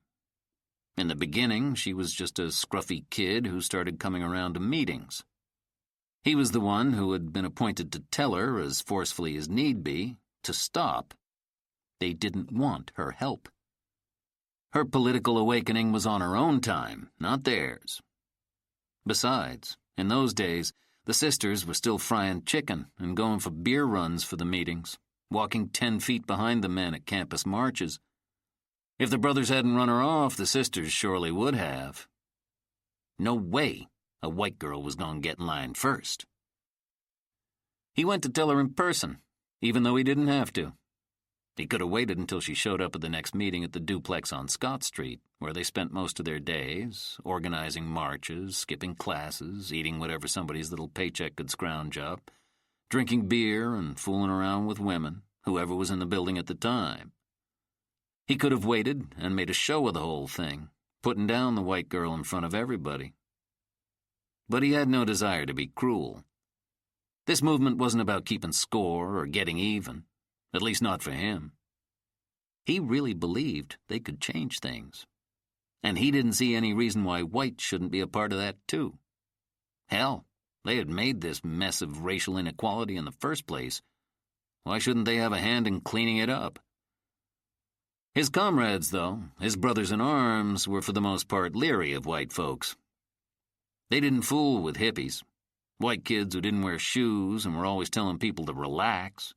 In the beginning, she was just a scruffy kid who started coming around to meetings. He was the one who had been appointed to tell her, as forcefully as need be, to stop. They didn't want her help. Her political awakening was on her own time, not theirs. Besides, in those days, the sisters were still frying chicken and going for beer runs for the meetings, walking 10 feet behind the men at campus marches. If the brothers hadn't run her off, the sisters surely would have. No way a white girl was going to get in line first. He went to tell her in person, even though he didn't have to. He could have waited until she showed up at the next meeting at the duplex on Scott Street, where they spent most of their days, organizing marches, skipping classes, eating whatever somebody's little paycheck could scrounge up, drinking beer and fooling around with women, whoever was in the building at the time. He could have waited and made a show of the whole thing, putting down the white girl in front of everybody. But he had no desire to be cruel. This movement wasn't about keeping score or getting even, at least not for him. He really believed they could change things, and he didn't see any reason why white shouldn't be a part of that too. Hell, they had made this mess of racial inequality in the first place. Why shouldn't they have a hand in cleaning it up? His comrades, though, his brothers in arms, were for the most part leery of white folks. They didn't fool with hippies, white kids who didn't wear shoes and were always telling people to relax.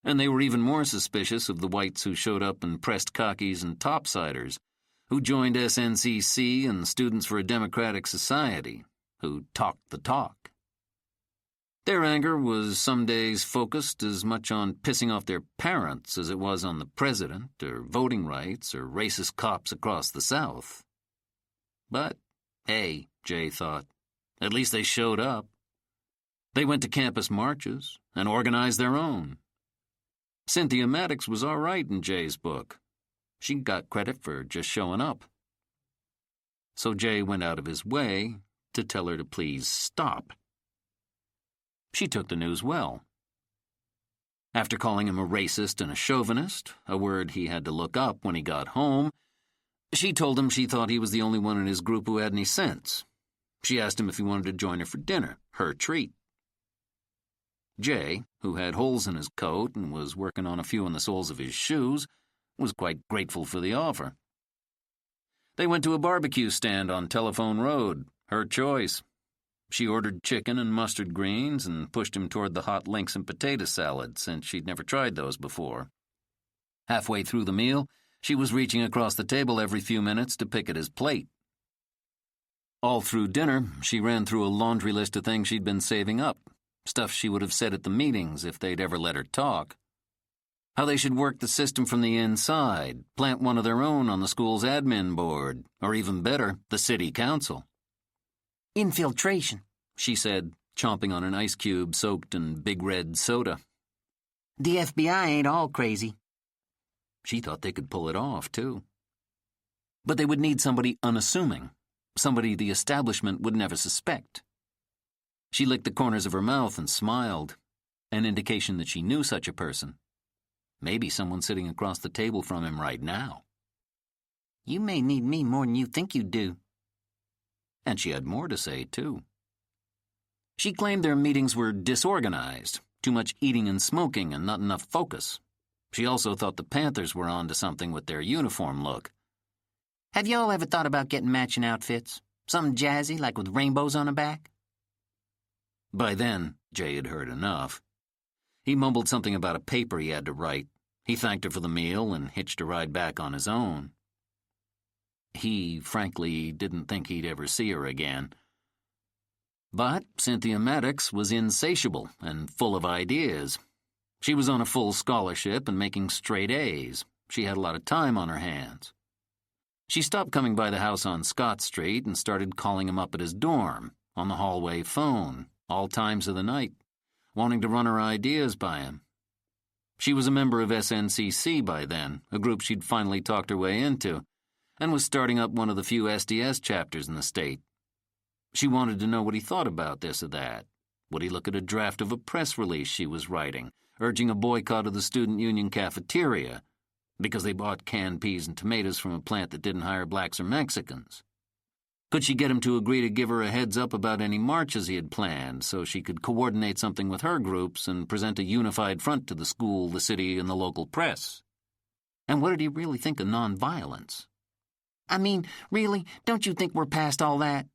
And they were even more suspicious of the whites who showed up in pressed khakis and topsiders, who joined SNCC and Students for a Democratic Society, who talked the talk. Their anger was some days focused as much on pissing off their parents as it was on the president, or voting rights, or racist cops across the South. But, hey, Jay thought, at least they showed up. They went to campus marches and organized their own. Cynthia Maddox was all right in Jay's book. She got credit for just showing up. So Jay went out of his way to tell her to please stop. She took the news well. After calling him a racist and a chauvinist, a word he had to look up when he got home, she told him she thought he was the only one in his group who had any sense. She asked him if he wanted to join her for dinner, her treat. Jay, who had holes in his coat and was working on a few in the soles of his shoes, was quite grateful for the offer. They went to a barbecue stand on Telephone Road, her choice. She ordered chicken and mustard greens and pushed him toward the hot links and potato salad, since she'd never tried those before. Halfway through the meal, she was reaching across the table every few minutes to pick at his plate. All through dinner, she ran through a laundry list of things she'd been saving up, stuff she would have said at the meetings if they'd ever let her talk. How they should work the system from the inside, plant one of their own on the school's admin board, or even better, the city council. Infiltration, she said, chomping on an ice cube soaked in Big Red soda. The FBI ain't all crazy. She thought they could pull it off, too. But they would need somebody unassuming, somebody the establishment would never suspect. She licked the corners of her mouth and smiled, an indication that she knew such a person. Maybe someone sitting across the table from him right now. You may need me more than you think you do. And she had more to say, too. She claimed their meetings were disorganized, too much eating and smoking and not enough focus. She also thought the Panthers were on to something with their uniform look. Have y'all ever thought about getting matching outfits? Something jazzy, like with rainbows on the back? By then, Jay had heard enough. He mumbled something about a paper he had to write. He thanked her for the meal and hitched a ride back on his own. He, frankly, didn't think he'd ever see her again. But Cynthia Maddox was insatiable and full of ideas. She was on a full scholarship and making straight A's. She had a lot of time on her hands. She stopped coming by the house on Scott Street and started calling him up at his dorm, on the hallway phone, all times of the night, wanting to run her ideas by him. She was a member of SNCC by then, a group she'd finally talked her way into, and was starting up one of the few SDS chapters in the state. She wanted to know what he thought about this or that. Would he look at a draft of a press release she was writing, urging a boycott of the student union cafeteria, because they bought canned peas and tomatoes from a plant that didn't hire blacks or Mexicans? Could she get him to agree to give her a heads up about any marches he had planned so she could coordinate something with her groups and present a unified front to the school, the city, and the local press? And what did he really think of nonviolence? I mean, really, don't you think we're past all that?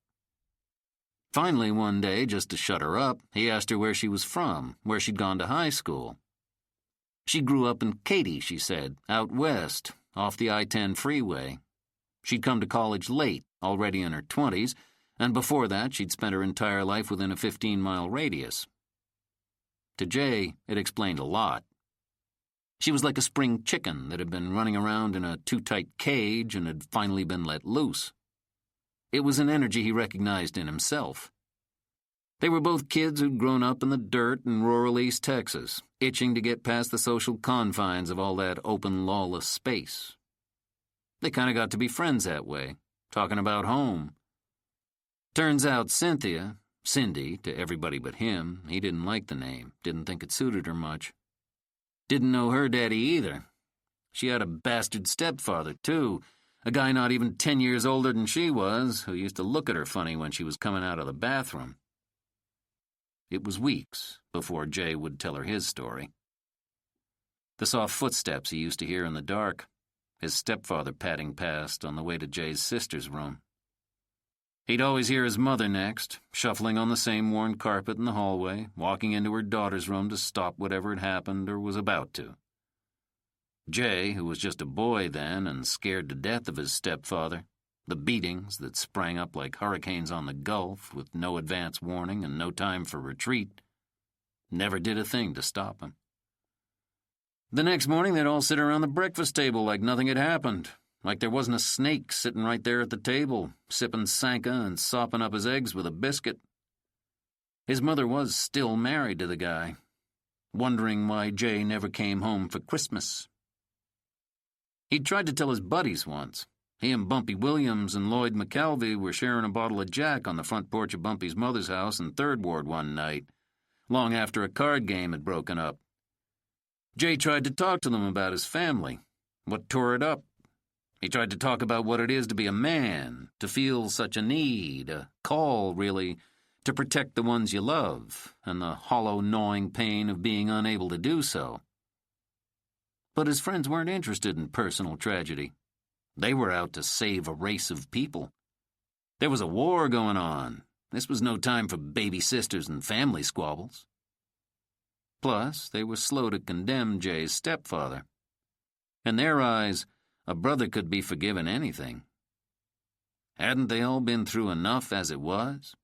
Finally, one day, just to shut her up, he asked her where she was from, where she'd gone to high school. She grew up in Katy, she said, out west, off the I-10 freeway. She'd come to college late, already in her 20s, and before that she'd spent her entire life within a 15-mile radius. To Jay, it explained a lot. She was like a spring chicken that had been running around in a too-tight cage and had finally been let loose. It was an energy he recognized in himself. They were both kids who'd grown up in the dirt in rural East Texas, itching to get past the social confines of all that open, lawless space. They kind of got to be friends that way, talking about home. Turns out Cynthia, Cindy, to everybody but him, he didn't like the name, didn't think it suited her much. Didn't know her daddy either. She had a bastard stepfather, too, a guy not even 10 years older than she was, who used to look at her funny when she was coming out of the bathroom. It was weeks before Jay would tell her his story. The soft footsteps he used to hear in the dark, his stepfather padding past on the way to Jay's sister's room. He'd always hear his mother next, shuffling on the same worn carpet in the hallway, walking into her daughter's room to stop whatever had happened or was about to. Jay, who was just a boy then and scared to death of his stepfather, the beatings that sprang up like hurricanes on the Gulf with no advance warning and no time for retreat, never did a thing to stop him. The next morning they'd all sit around the breakfast table like nothing had happened, like there wasn't a snake sitting right there at the table, sipping Sanka and sopping up his eggs with a biscuit. His mother was still married to the guy, wondering why Jay never came home for Christmas. He'd tried to tell his buddies once. He and Bumpy Williams and Lloyd McKelvey were sharing a bottle of Jack on the front porch of Bumpy's mother's house in 3rd Ward one night, long after a card game had broken up. Jay tried to talk to them about his family, what tore it up. He tried to talk about what it is to be a man, to feel such a need, a call, really, to protect the ones you love, and the hollow, gnawing pain of being unable to do so. But his friends weren't interested in personal tragedy. They were out to save a race of people. There was a war going on. This was no time for baby sisters and family squabbles. Plus, they were slow to condemn Jay's stepfather. In their eyes, a brother could be forgiven anything. Hadn't they all been through enough as it was?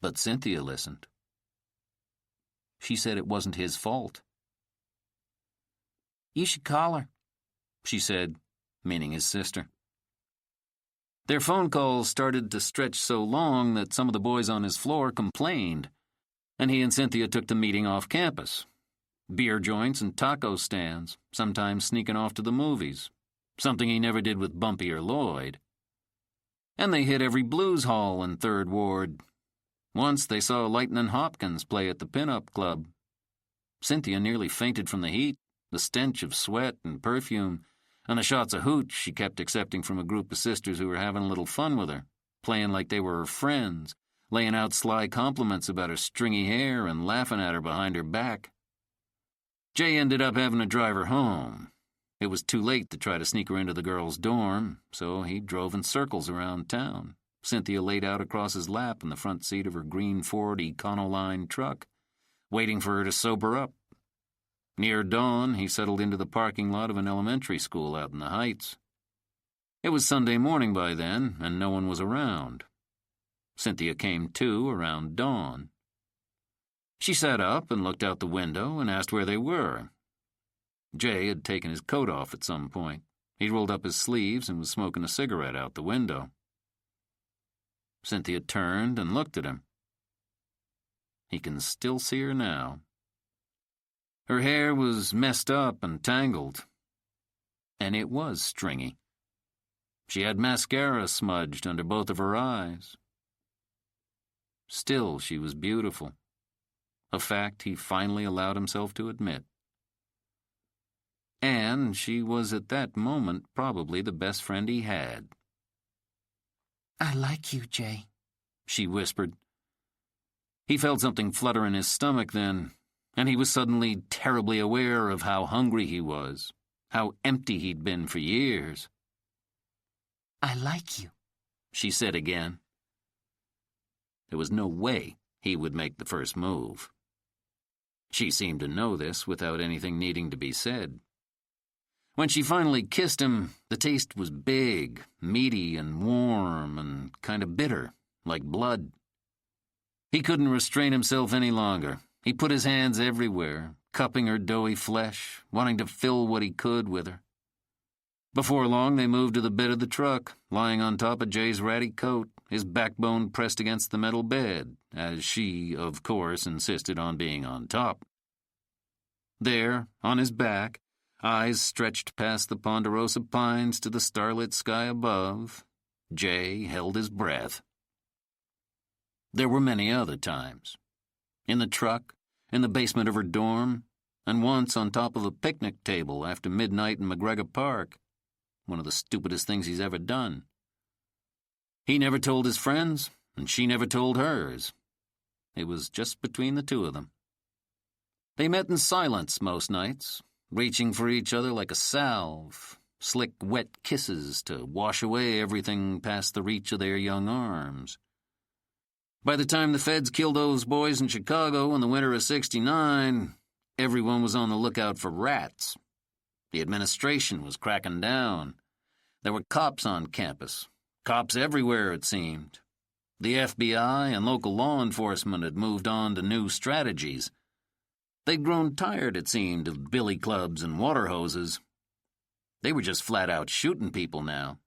But Cynthia listened. She said it wasn't his fault. You should call her, she said, meaning his sister. Their phone calls started to stretch so long that some of the boys on his floor complained, and he and Cynthia took the meeting off campus. Beer joints and taco stands, sometimes sneaking off to the movies, something he never did with Bumpy or Lloyd. And they hit every blues hall in Third Ward. Once they saw Lightnin' Hopkins play at the Pin-Up Club. Cynthia nearly fainted from the heat, the stench of sweat and perfume, and the shots of hooch she kept accepting from a group of sisters who were having a little fun with her, playing like they were her friends, laying out sly compliments about her stringy hair and laughing at her behind her back. Jay ended up having to drive her home. It was too late to try to sneak her into the girls' dorm, so he drove in circles around town. Cynthia laid out across his lap in the front seat of her green Ford Econoline truck, waiting for her to sober up. Near dawn, he settled into the parking lot of an elementary school out in the Heights. It was Sunday morning by then, and no one was around. Cynthia came to around dawn. She sat up and looked out the window and asked where they were. Jay had taken his coat off at some point. He'd rolled up his sleeves and was smoking a cigarette out the window. Cynthia turned and looked at him. He can still see her now. Her hair was messed up and tangled, and it was stringy. She had mascara smudged under both of her eyes. Still, she was beautiful, a fact he finally allowed himself to admit. And she was at that moment probably the best friend he had. I like you, Jay, she whispered. He felt something flutter in his stomach then, and he was suddenly terribly aware of how hungry he was, how empty he'd been for years. I like you, she said again. There was no way he would make the first move. She seemed to know this without anything needing to be said. When she finally kissed him, the taste was big, meaty, and warm, and kind of bitter, like blood. He couldn't restrain himself any longer. He put his hands everywhere, cupping her doughy flesh, wanting to fill what he could with her. Before long, they moved to the bed of the truck, lying on top of Jay's ratty coat, his backbone pressed against the metal bed, as she, of course, insisted on being on top. There, on his back, eyes stretched past the ponderosa pines to the starlit sky above, Jay held his breath. There were many other times. In the truck, in the basement of her dorm, and once on top of a picnic table after midnight in McGregor Park. One of the stupidest things he's ever done. He never told his friends, and she never told hers. It was just between the two of them. They met in silence most nights, reaching for each other like a salve, slick, wet kisses to wash away everything past the reach of their young arms. By the time the feds killed those boys in Chicago in the winter of '69, everyone was on the lookout for rats. The administration was cracking down. There were cops on campus, cops everywhere it seemed. The FBI and local law enforcement had moved on to new strategies. They'd grown tired, it seemed, of billy clubs and water hoses. They were just flat out shooting people now.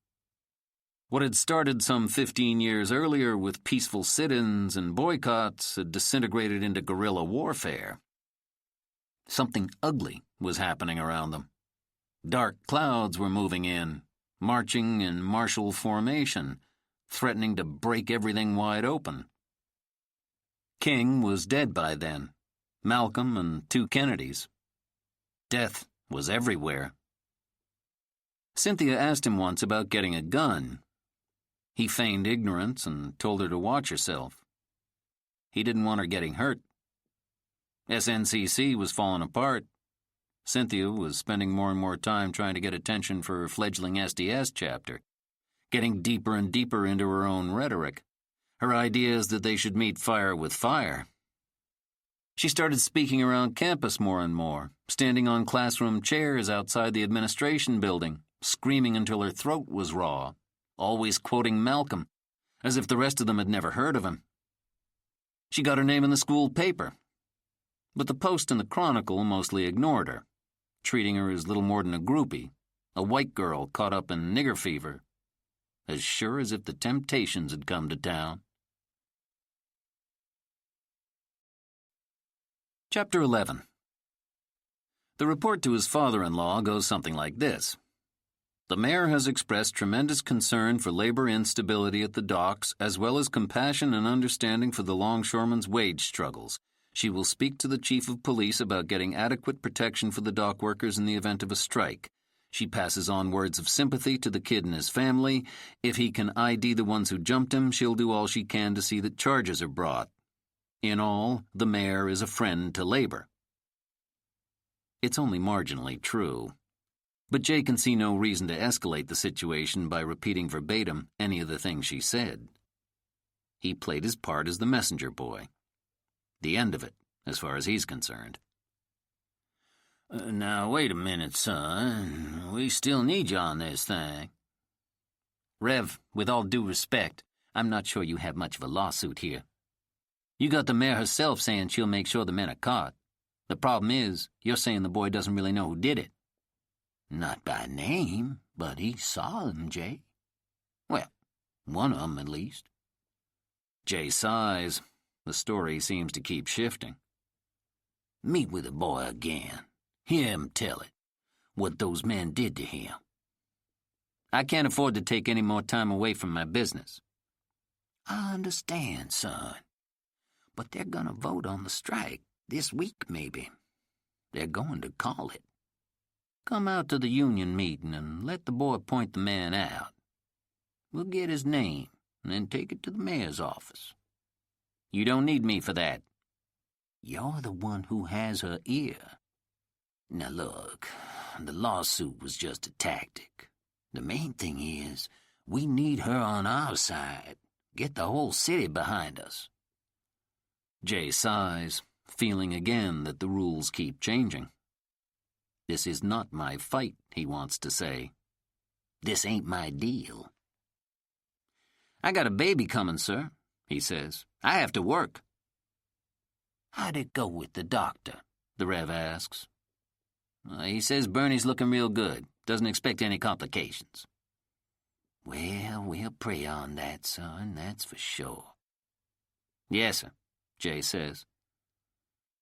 What had started some 15 years earlier with peaceful sit-ins and boycotts had disintegrated into guerrilla warfare. Something ugly was happening around them. Dark clouds were moving in, marching in martial formation, threatening to break everything wide open. King was dead by then. Malcolm and 2 Kennedys. Death was everywhere. Cynthia asked him once about getting a gun. He feigned ignorance and told her to watch herself. He didn't want her getting hurt. SNCC was falling apart. Cynthia was spending more and more time trying to get attention for her fledgling SDS chapter, getting deeper and deeper into her own rhetoric, her ideas that they should meet fire with fire. She started speaking around campus more and more, standing on classroom chairs outside the administration building, screaming until her throat was raw, always quoting Malcolm, as if the rest of them had never heard of him. She got her name in the school paper, but the Post and the Chronicle mostly ignored her, treating her as little more than a groupie, a white girl caught up in nigger fever. as sure as if the Temptations had come to town. Chapter 11. The report to his father-in-law goes something like this. The mayor has expressed tremendous concern for labor instability at the docks, as well as compassion and understanding for the longshoremen's wage struggles. She will speak to the chief of police about getting adequate protection for the dock workers in the event of a strike. She passes on words of sympathy to the kid and his family. If he can ID the ones who jumped him, she'll do all she can to see that charges are brought. In all, the mayor is a friend to labor. It's only marginally true. But Jay can see no reason to escalate the situation by repeating verbatim any of the things she said. He played his part as the messenger boy. The end of it, as far as he's concerned. Now, wait a minute, son. We still need you on this thing. Rev, with all due respect, I'm not sure you have much of a lawsuit here. You got the mayor herself saying she'll make sure the men are caught. The problem is, you're saying the boy doesn't really know who did it. Not by name, but he saw him, Jay. Well, one of them at least. Jay sighs. The story seems to keep shifting. Meet with the boy again. Hear him tell it. What those men did to him. I can't afford to take any more time away from my business. I understand, son. But they're gonna vote on the strike this week, maybe. They're going to call it. Come out to the union meeting and let the boy point the man out. We'll get his name and then take it to the mayor's office. You don't need me for that. You're the one who has her ear. Now look, the lawsuit was just a tactic. The main thing is, we need her on our side. Get the whole city behind us. Jay sighs, feeling again that the rules keep changing. This is not my fight, he wants to say. This ain't my deal. I got a baby coming, sir, he says. I have to work. How'd it go with the doctor? The Rev asks. He says Bernie's looking real good. Doesn't expect any complications. Well, we'll pray on that, son, that's for sure. Yes, sir, Jay says.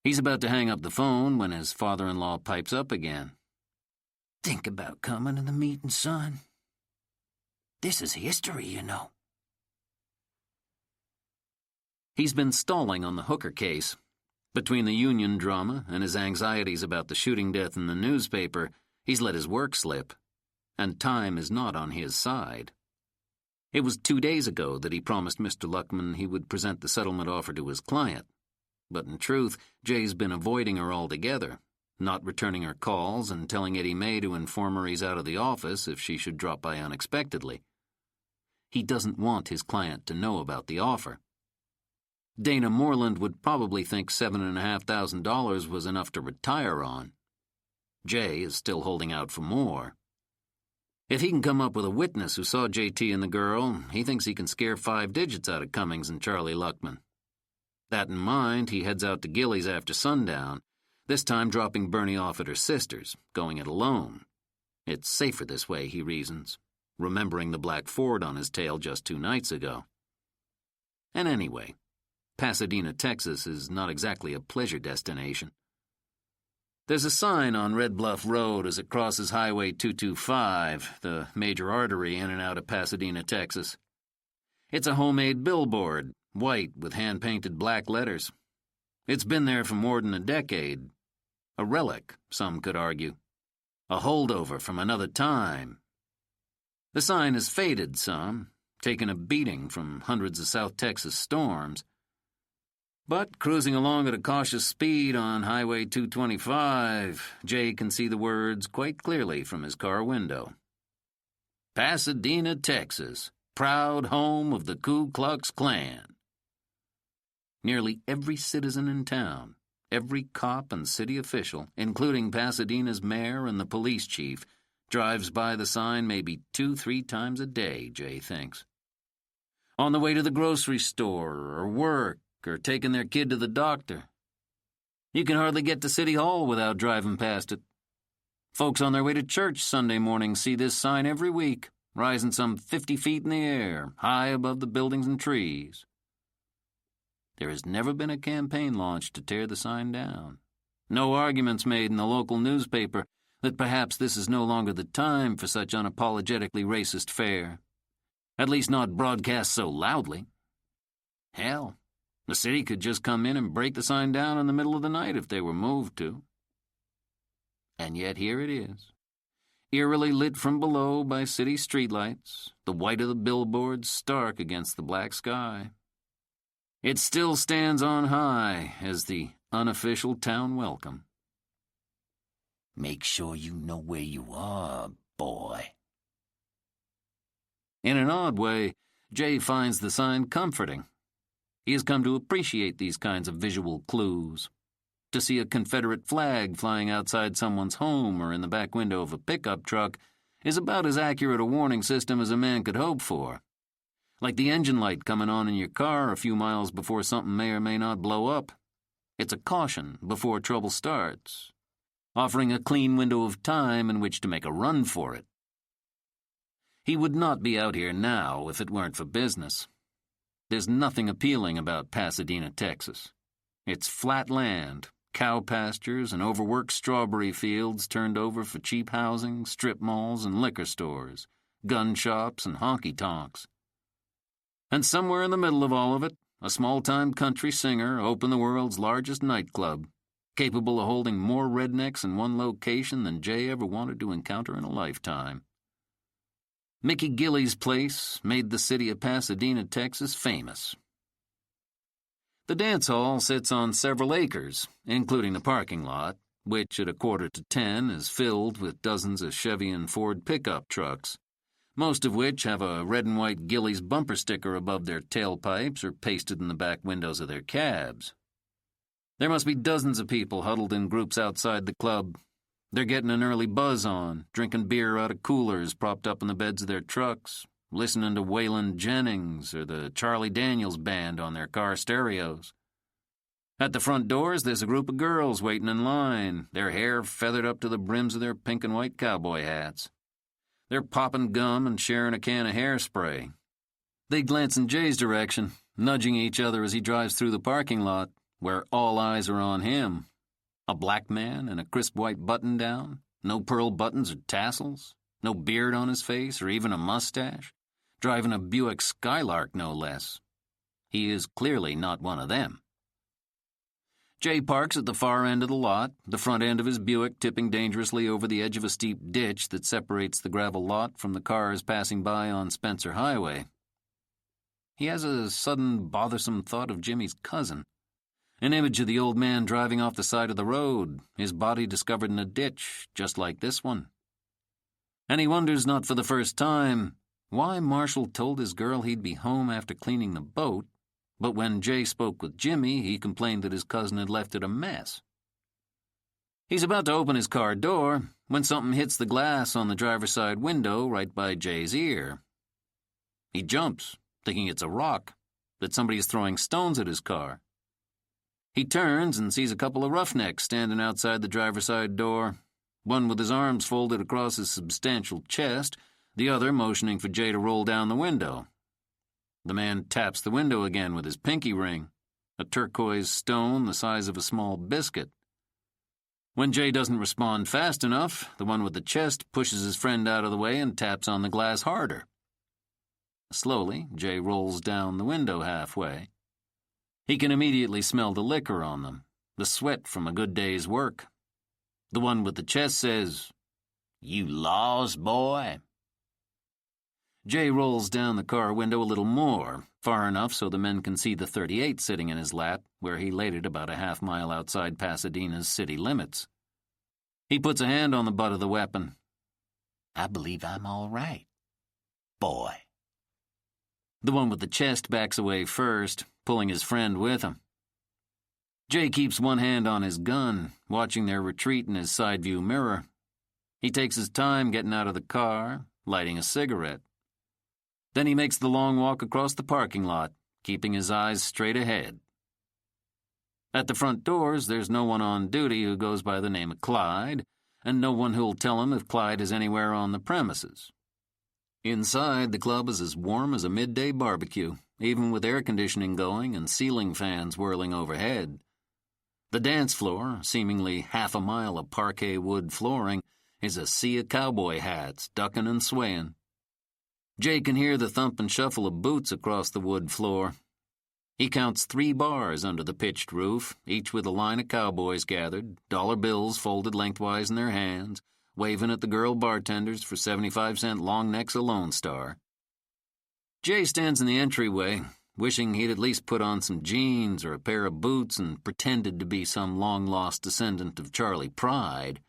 He's about to hang up the phone when his father-in-law pipes up again. Think about coming to the meeting, son. This is history, you know. He's been stalling on the Hooker case. Between the union drama and his anxieties about the shooting death in the newspaper, he's let his work slip. And time is not on his side. It was 2 days ago that he promised Mr. Luckman he would present the settlement offer to his client. But in truth, Jay's been avoiding her altogether, not returning her calls and telling Eddie May to inform her he's out of the office if she should drop by unexpectedly. He doesn't want his client to know about the offer. Dana Moreland would probably think $7,500 was enough to retire on. Jay is still holding out for more. If he can come up with a witness who saw JT and the girl, he thinks he can scare 5 digits out of Cummings and Charlie Luckman. That in mind, he heads out to Gillies after sundown, this time dropping Bernie off at her sister's, going it alone. It's safer this way, he reasons, remembering the black Ford on his tail just 2 nights ago. And anyway, Pasadena, Texas is not exactly a pleasure destination. There's a sign on Red Bluff Road as it crosses Highway 225, the major artery in and out of Pasadena, Texas. It's a homemade billboard, white with hand-painted black letters. It's been there for more than a decade. A relic, some could argue. A holdover from another time. The sign has faded some, taken a beating from hundreds of South Texas storms. But cruising along at a cautious speed on Highway 225, Jay can see the words quite clearly from his car window. Pasadena, Texas, proud home of the Ku Klux Klan. Nearly every citizen in town, every cop and city official, including Pasadena's mayor and the police chief, drives by the sign maybe 2-3 times a day, Jay thinks. On the way to the grocery store or work, or taking their kid to the doctor. You can hardly get to City Hall without driving past it. Folks on their way to church Sunday morning see this sign every week, rising some 50 feet in the air, high above the buildings and trees. There has never been a campaign launched to tear the sign down. No arguments made in the local newspaper that perhaps this is no longer the time for such unapologetically racist fare. At least not broadcast so loudly. Hell, the city could just come in and break the sign down in the middle of the night if they were moved to. And yet here it is, eerily lit from below by city streetlights, the white of the billboards stark against the black sky. It still stands on high as the unofficial town welcome. Make sure you know where you are, boy. In an odd way, Jay finds the sign comforting. He has come to appreciate these kinds of visual clues. To see a Confederate flag flying outside someone's home or in the back window of a pickup truck is about as accurate a warning system as a man could hope for. Like the engine light coming on in your car a few miles before something may or may not blow up. It's a caution before trouble starts, offering a clean window of time in which to make a run for it. He would not be out here now if it weren't for business. There's nothing appealing about Pasadena, Texas. It's flat land, cow pastures, and overworked strawberry fields turned over for cheap housing, strip malls, and liquor stores, gun shops, and honky-tonks. And somewhere in the middle of all of it, a small-time country singer opened the world's largest nightclub, capable of holding more rednecks in one location than Jay ever wanted to encounter in a lifetime. Mickey Gilley's place made the city of Pasadena, Texas, famous. The dance hall sits on several acres, including the parking lot, which at 9:45 is filled with dozens of Chevy and Ford pickup trucks, most of which have a red and white Gilley's bumper sticker above their tailpipes or pasted in the back windows of their cabs. There must be dozens of people huddled in groups outside the club. They're getting an early buzz on, drinking beer out of coolers propped up in the beds of their trucks, listening to Waylon Jennings or the Charlie Daniels Band on their car stereos. At the front doors, there's a group of girls waiting in line, their hair feathered up to the brims of their pink and white cowboy hats. They're popping gum and sharing a can of hairspray. They glance in Jay's direction, nudging each other as he drives through the parking lot, where all eyes are on him. A black man in a crisp white button-down, no pearl buttons or tassels, no beard on his face or even a mustache, driving a Buick Skylark no less. He is clearly not one of them. Jay parks at the far end of the lot, the front end of his Buick tipping dangerously over the edge of a steep ditch that separates the gravel lot from the cars passing by on Spencer Highway. He has a sudden bothersome thought of Jimmy's cousin, an image of the old man driving off the side of the road, his body discovered in a ditch, just like this one. And he wonders, not for the first time, why Marshall told his girl he'd be home after cleaning the boat, but when Jay spoke with Jimmy, he complained that his cousin had left it a mess. He's about to open his car door when something hits the glass on the driver's side window right by Jay's ear. He jumps, thinking it's a rock, that somebody is throwing stones at his car. He turns and sees a couple of roughnecks standing outside the driver's side door, one with his arms folded across his substantial chest, the other motioning for Jay to roll down the window. The man taps the window again with his pinky ring, a turquoise stone the size of a small biscuit. When Jay doesn't respond fast enough, the one with the chest pushes his friend out of the way and taps on the glass harder. Slowly, Jay rolls down the window halfway. He can immediately smell the liquor on them, the sweat from a good day's work. The one with the chest says, "You lost, boy?" Jay rolls down the car window a little more, far enough so the men can see the .38 sitting in his lap, where he laid it about a half-mile outside Pasadena's city limits. He puts a hand on the butt of the weapon. "I believe I'm all right, boy." The one with the chest backs away first, pulling his friend with him. Jay keeps one hand on his gun, watching their retreat in his side view mirror. He takes his time getting out of the car, lighting a cigarette. Then he makes the long walk across the parking lot, keeping his eyes straight ahead. At the front doors, there's no one on duty who goes by the name of Clyde, and no one who'll tell him if Clyde is anywhere on the premises. Inside, the club is as warm as a midday barbecue, even with air conditioning going and ceiling fans whirling overhead. The dance floor, seemingly half a mile of parquet wood flooring, is a sea of cowboy hats, ducking and swaying. Jay can hear the thump and shuffle of boots across the wood floor. He counts 3 bars under the pitched roof, each with a line of cowboys gathered, dollar bills folded lengthwise in their hands, waving at the girl bartenders for 75-cent long necks of Lone Star. Jay stands in the entryway, wishing he'd at least put on some jeans or a pair of boots and pretended to be some long-lost descendant of Charlie Pride.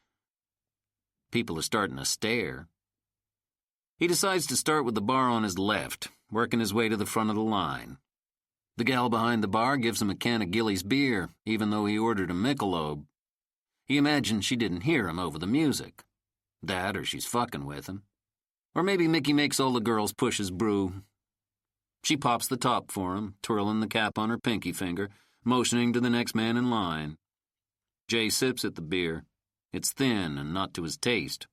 People are starting to stare. He decides to start with the bar on his left, working his way to the front of the line. The gal behind the bar gives him a can of Gilly's beer, even though he ordered a Michelob. He imagines she didn't hear him over the music. That, or she's fucking with him. Or maybe Mickey makes all the girls push his brew. She pops the top for him, twirling the cap on her pinky finger, motioning to the next man in line. Jay sips at the beer. It's thin and not to his taste.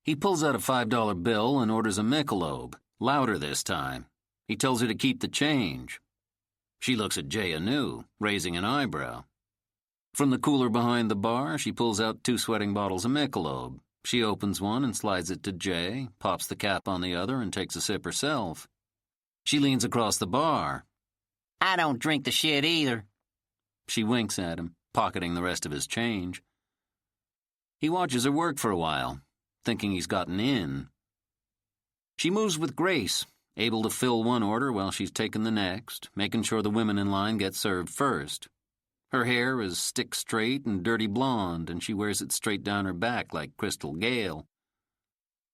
He pulls out a $5 bill and orders a Michelob, louder this time. He tells her to keep the change. She looks at Jay anew, raising an eyebrow. From the cooler behind the bar, she pulls out 2 sweating bottles of Michelob. She opens one and slides it to Jay, pops the cap on the other, and takes a sip herself. She leans across the bar. I don't drink the shit either. She winks at him, pocketing the rest of his change. He watches her work for a while, thinking he's gotten in. She moves with grace, able to fill one order while she's taking the next, making sure the women in line get served first. Her hair is stick-straight and dirty blonde, and she wears it straight down her back like Crystal Gale.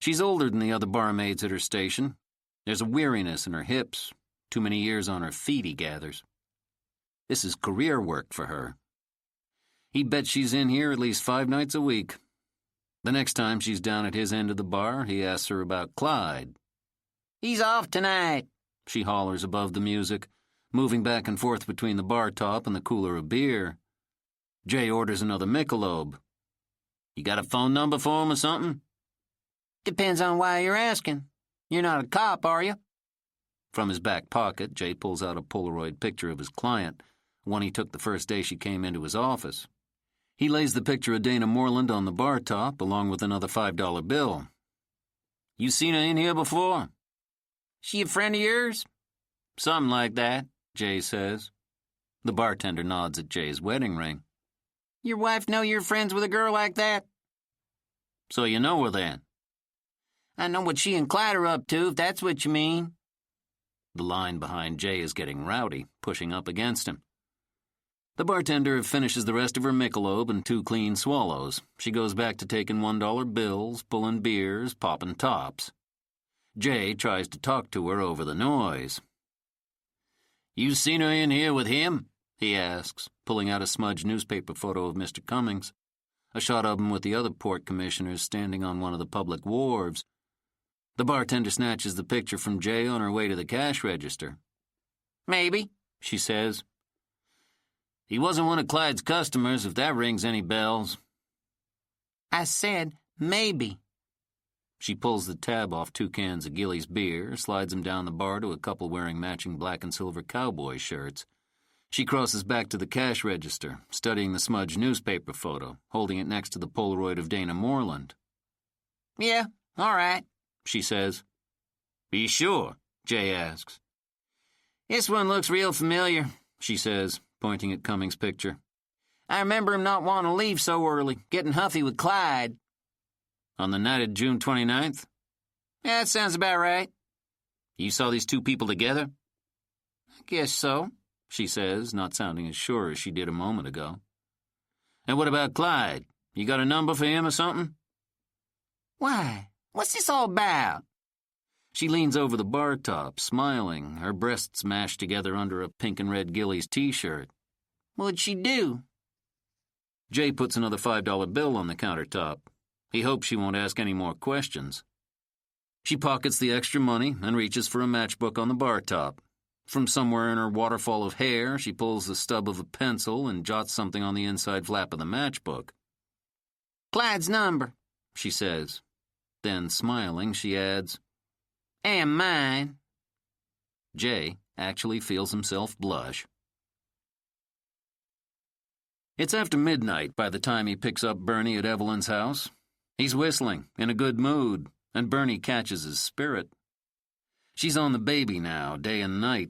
She's older than the other barmaids at her station. There's a weariness in her hips, too many years on her feet, he gathers. This is career work for her. He bets she's in here at least 5 nights a week. The next time she's down at his end of the bar, he asks her about Clyde. He's off tonight, she hollers above the music, moving back and forth between the bar top and the cooler of beer. Jay orders another Michelob. You got a phone number for him or something? Depends on why you're asking. You're not a cop, are you? From his back pocket, Jay pulls out a Polaroid picture of his client, one he took the first day she came into his office. He lays the picture of Dana Moreland on the bar top, along with another $5 bill. You seen her in here before? She a friend of yours? Something like that, Jay says. The bartender nods at Jay's wedding ring. Your wife know you're friends with a girl like that? So you know her then? I know what she and Clyde are up to, if that's what you mean. The line behind Jay is getting rowdy, pushing up against him. The bartender finishes the rest of her Michelob in 2 clean swallows. She goes back to taking $1 bills, pulling beers, popping tops. Jay tries to talk to her over the noise. You seen her in here with him? He asks, pulling out a smudged newspaper photo of Mr. Cummings, a shot of him with the other port commissioners standing on one of the public wharves. The bartender snatches the picture from Jay on her way to the cash register. Maybe, she says. He wasn't one of Clyde's customers, if that rings any bells. I said maybe. She pulls the tab off 2 cans of Gilly's beer, slides them down the bar to a couple wearing matching black and silver cowboy shirts. She crosses back to the cash register, studying the smudged newspaper photo, holding it next to the Polaroid of Dana Moreland. Yeah, all right, she says. Be sure? Jay asks. This one looks real familiar, she says, pointing at Cummings' picture. I remember him not wanting to leave so early, getting huffy with Clyde. On the night of June 29th? Yeah, that sounds about right. You saw these 2 people together? I guess so, she says, not sounding as sure as she did a moment ago. And what about Clyde? You got a number for him or something? Why? What's this all about? She leans over the bar top, smiling, her breasts mashed together under a pink and red Gilly's t-shirt. What'd she do? Jay puts another $5 bill on the countertop. He hopes she won't ask any more questions. She pockets the extra money and reaches for a matchbook on the bar top. From somewhere in her waterfall of hair, she pulls the stub of a pencil and jots something on the inside flap of the matchbook. Clyde's number, she says. Then, smiling, she adds, And mine. Jay actually feels himself blush. It's after midnight by the time he picks up Bernie at Evelyn's house. He's whistling, in a good mood, and Bernie catches his spirit. She's on the baby now, day and night.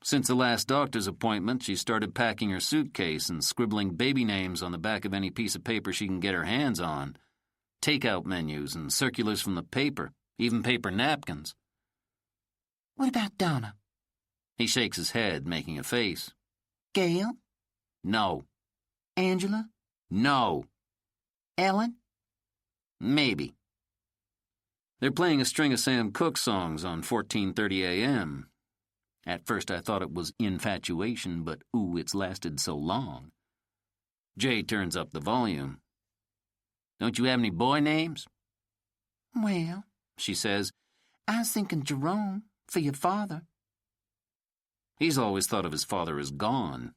Since the last doctor's appointment, she started packing her suitcase and scribbling baby names on the back of any piece of paper she can get her hands on. Takeout menus and circulars from the paper, even paper napkins. What about Donna? He shakes his head, making a face. Gail? No. Angela? No. Ellen? Maybe. They're playing a string of Sam Cooke songs on 14:30 a.m. At first I thought it was infatuation, but ooh, it's lasted so long. Jay turns up the volume. Don't you have any boy names? Well, She says. I was thinking Jerome, for your father. He's always thought of his father as gone.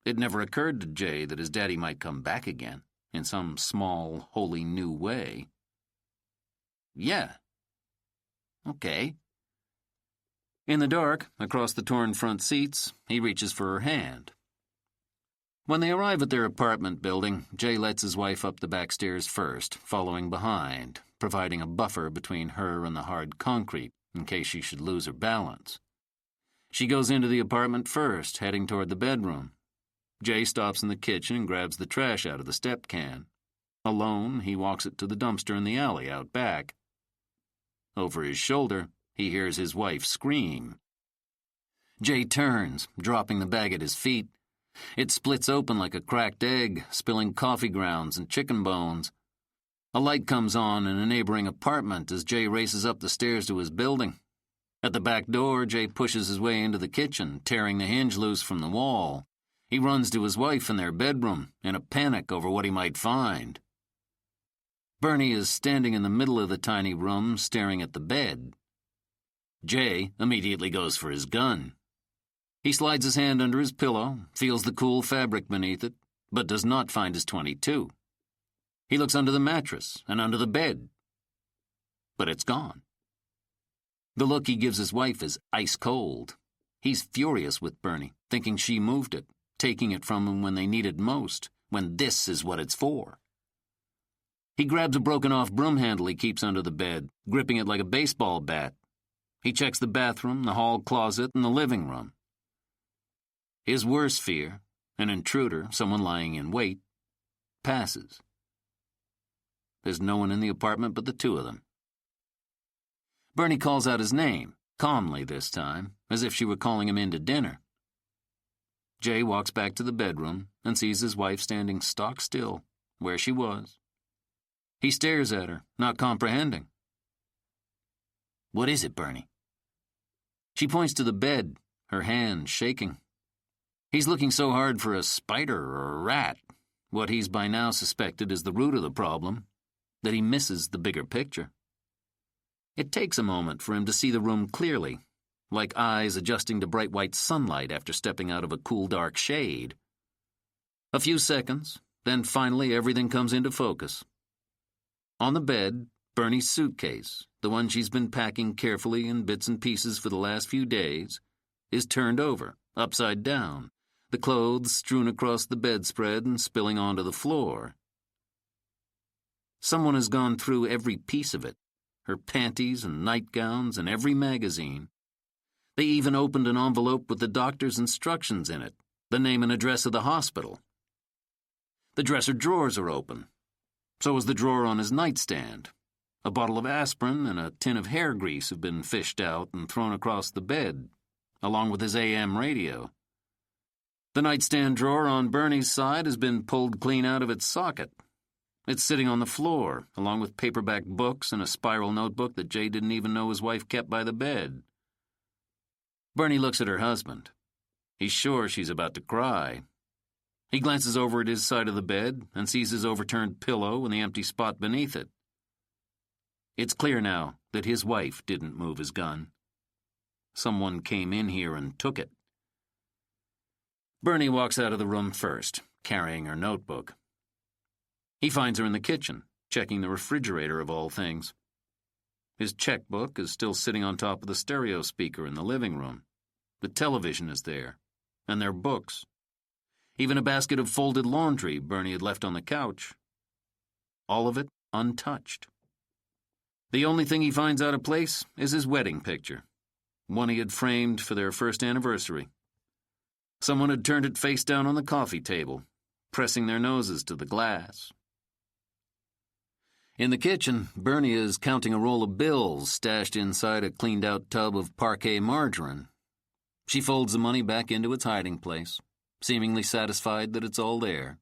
It never occurred to Jay that his daddy might come back again, in some small, wholly new way. Yeah. Okay. In the dark, across the torn front seats, he reaches for her hand. When they arrive at their apartment building, Jay lets his wife up the back stairs first, following behind, providing a buffer between her and the hard concrete in case she should lose her balance. She goes into the apartment first, heading toward the bedroom. Jay stops in the kitchen and grabs the trash out of the step can. Alone, he walks it to the dumpster in the alley out back. Over his shoulder, he hears his wife scream. Jay turns, dropping the bag at his feet. It splits open like a cracked egg, spilling coffee grounds and chicken bones. A light comes on in a neighboring apartment as Jay races up the stairs to his building. At the back door, Jay pushes his way into the kitchen, tearing the hinge loose from the wall. He runs to his wife in their bedroom, in a panic over what he might find. Bernie is standing in the middle of the tiny room, staring at the bed. Jay immediately goes for his gun. He slides his hand under his pillow, feels the cool fabric beneath it, but does not find his .22. He looks under the mattress and under the bed, but it's gone. The look he gives his wife is ice cold. He's furious with Bernie, thinking she moved it, taking it from him when they need it most, when this is what it's for. He grabs a broken-off broom handle he keeps under the bed, gripping it like a baseball bat. He checks the bathroom, the hall closet, and the living room. His worst fear, an intruder, someone lying in wait, passes. There's no one in the apartment but the two of them. Bernie calls out his name, calmly this time, as if she were calling him in to dinner. Jay walks back to the bedroom and sees his wife standing stock still, where she was. He stares at her, not comprehending. What is it, Bernie? She points to the bed, her hand shaking. He's looking so hard for a spider or a rat, what he's by now suspected is the root of the problem, that he misses the bigger picture. It takes a moment for him to see the room clearly, like eyes adjusting to bright white sunlight after stepping out of a cool dark shade. A few seconds, then finally everything comes into focus. On the bed, Bernie's suitcase, the one she's been packing carefully in bits and pieces for the last few days, is turned over, upside down, the clothes strewn across the bedspread and spilling onto the floor. Someone has gone through every piece of it, her panties and nightgowns and every magazine. They even opened an envelope with the doctor's instructions in it, the name and address of the hospital. The dresser drawers are open. So is the drawer on his nightstand. A bottle of aspirin and a tin of hair grease have been fished out and thrown across the bed, along with his AM radio. The nightstand drawer on Bernie's side has been pulled clean out of its socket. It's sitting on the floor, along with paperback books and a spiral notebook that Jay didn't even know his wife kept by the bed. Bernie looks at her husband. He's sure she's about to cry. He glances over at his side of the bed and sees his overturned pillow and the empty spot beneath it. It's clear now that his wife didn't move his gun. Someone came in here and took it. Bernie walks out of the room first, carrying her notebook. He finds her in the kitchen, checking the refrigerator of all things. His checkbook is still sitting on top of the stereo speaker in the living room. The television is there, and their books. Even a basket of folded laundry Bernie had left on the couch. All of it untouched. The only thing he finds out of place is his wedding picture, one he had framed for their first anniversary. Someone had turned it face down on the coffee table, pressing their noses to the glass. In the kitchen, Bernie is counting a roll of bills stashed inside a cleaned-out tub of parquet margarine. She folds the money back into its hiding place, seemingly satisfied that it's all there.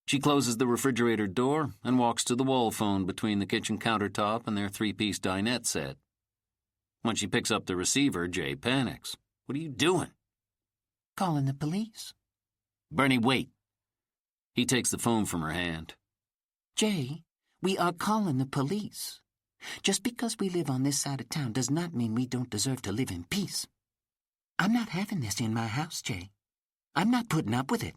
She closes the refrigerator door and walks to the wall phone between the kitchen countertop and their three-piece dinette set. When she picks up the receiver, Jay panics. "What are you doing?" Calling the police. "Bernie, wait." He takes the phone from her hand. Jay, we are calling the police. Just because we live on this side of town does not mean we don't deserve to live in peace. I'm not having this in my house, Jay. I'm not putting up with it.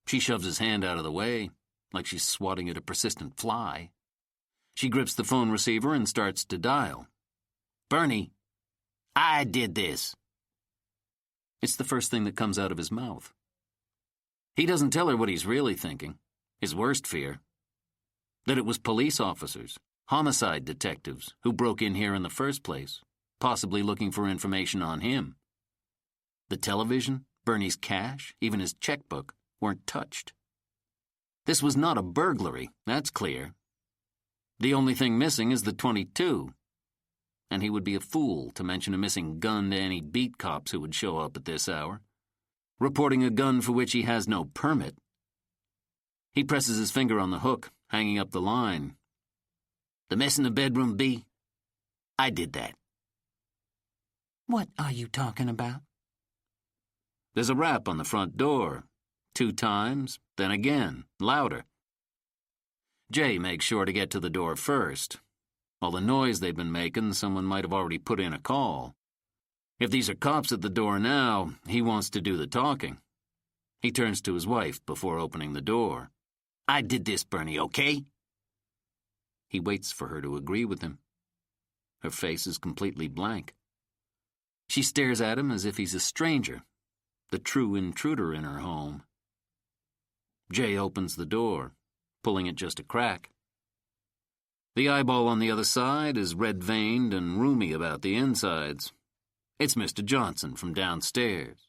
She shoves his hand out of the way, like she's swatting at a persistent fly. She grips the phone receiver and starts to dial. "Bernie, I did this." It's the first thing that comes out of his mouth. He doesn't tell her what he's really thinking, his worst fear. That it was police officers, homicide detectives, who broke in here in the first place, possibly looking for information on him. The television, Bernie's cash, even his checkbook, weren't touched. This was not a burglary, that's clear. The only thing missing is the .22, and he would be a fool to mention a missing gun to any beat cops who would show up at this hour, reporting a gun for which he has no permit. He presses his finger on the hook, hanging up the line. "The mess in the bedroom, B? I did that." What are you talking about? There's a rap on the front door. 2 times, then again, louder. Jay makes sure to get to the door first. All the noise they've been making, someone might have already put in a call. If these are cops at the door now, he wants to do the talking. He turns to his wife before opening the door. "I did this, Bernie, okay?" He waits for her to agree with him. Her face is completely blank. She stares at him as if he's a stranger, the true intruder in her home. Jay opens the door, pulling it just a crack. The eyeball on the other side is red-veined and roomy about the insides. It's Mr. Johnson from downstairs.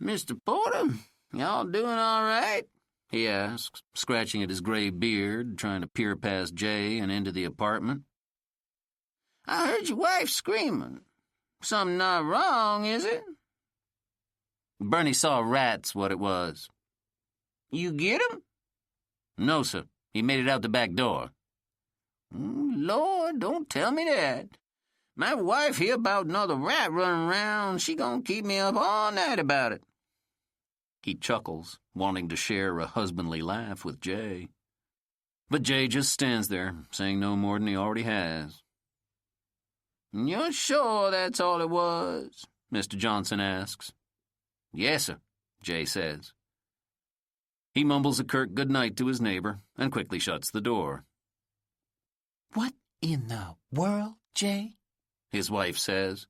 "Mr. Porter, y'all doing all right?" he asks, scratching at his gray beard, trying to peer past Jay and into the apartment. "I heard your wife screaming. Something not wrong, is it?" Bernie saw rats, what it was. "You get 'em?" "No, sir. He made it out the back door." "Lord, don't tell me that. My wife hear about another rat running around. She gonna keep me up all night about it." He chuckles, wanting to share a husbandly laugh with Jay. But Jay just stands there, saying no more than he already has. "You're sure that's all it was?" Mr. Johnson asks. "Yes, sir," Jay says. He mumbles a curt goodnight to his neighbor and quickly shuts the door. What in the world, Jay? His wife says.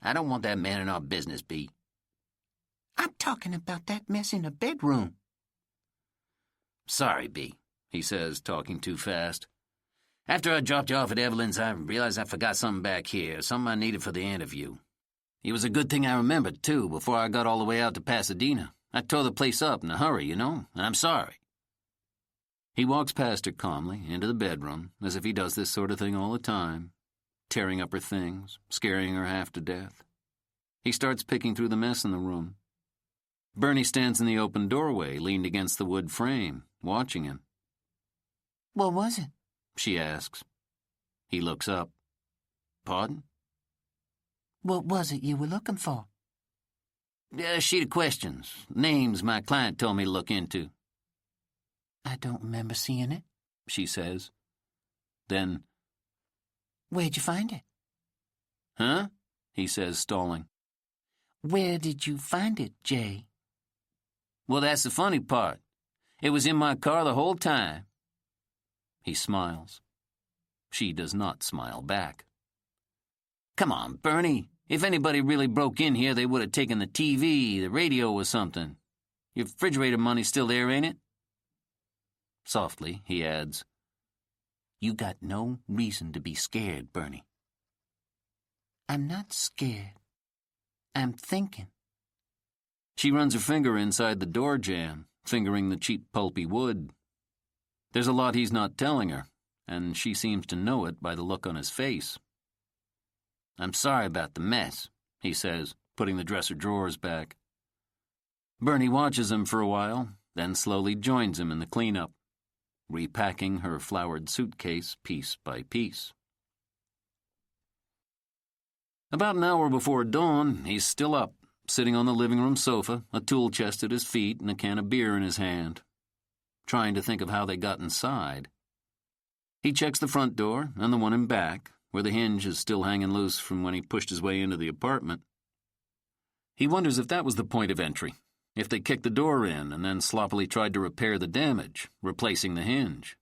"I don't want that man in our business, B." I'm talking about that mess in the bedroom. "Sorry, B," he says, talking too fast. "After I dropped you off at Evelyn's, I realized I forgot something back here, something I needed for the interview. It was a good thing I remembered, too, before I got all the way out to Pasadena. I tore the place up in a hurry, you know, and I'm sorry." He walks past her calmly, into the bedroom, as if he does this sort of thing all the time, tearing up her things, scaring her half to death. He starts picking through the mess in the room. Bernie stands in the open doorway, leaned against the wood frame, watching him. What was it? She asks. He looks up. Pardon? What was it you were looking for? A sheet of questions, names my client told me to look into. I don't remember seeing it, she says. Then, where'd you find it? Huh? He says, stalling. Where did you find it, Jay? Well, that's the funny part. It was in my car the whole time. He smiles. She does not smile back. Come on, Bernie. If anybody really broke in here, they would have taken the TV, the radio, or something. Your refrigerator money's still there, ain't it? Softly, he adds, You got no reason to be scared, Bernie. I'm not scared. I'm thinking. She runs her finger inside the door jamb, fingering the cheap pulpy wood. There's a lot he's not telling her, and she seems to know it by the look on his face. I'm sorry about the mess, he says, putting the dresser drawers back. Bernie watches him for a while, then slowly joins him in the cleanup, repacking her flowered suitcase piece by piece. About an hour before dawn, he's still up, sitting on the living room sofa, a tool chest at his feet and a can of beer in his hand, trying to think of how they got inside. He checks the front door and the one in back, where the hinge is still hanging loose from when he pushed his way into the apartment. He wonders if that was the point of entry, if they kicked the door in and then sloppily tried to repair the damage, replacing the hinge.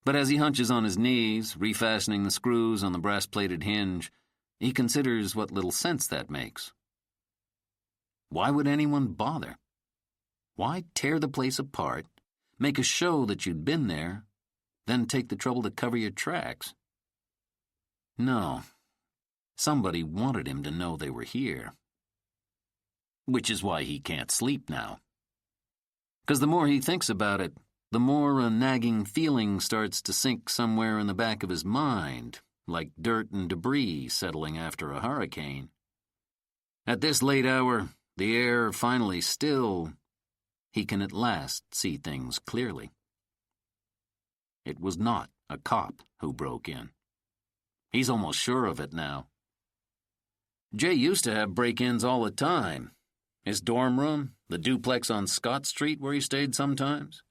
But as he hunches on his knees, refastening the screws on the brass-plated hinge, he considers what little sense that makes. Why would anyone bother? Why tear the place apart, make a show that you'd been there, then take the trouble to cover your tracks? No. Somebody wanted him to know they were here. Which is why he can't sleep now. 'Cause the more he thinks about it, the more a nagging feeling starts to sink somewhere in the back of his mind, like dirt and debris settling after a hurricane. At this late hour, the air finally still, he can at last see things clearly. It was not a cop who broke in. He's almost sure of it now. Jay used to have break-ins all the time. His dorm room, the duplex on Scott Street where he stayed sometimes.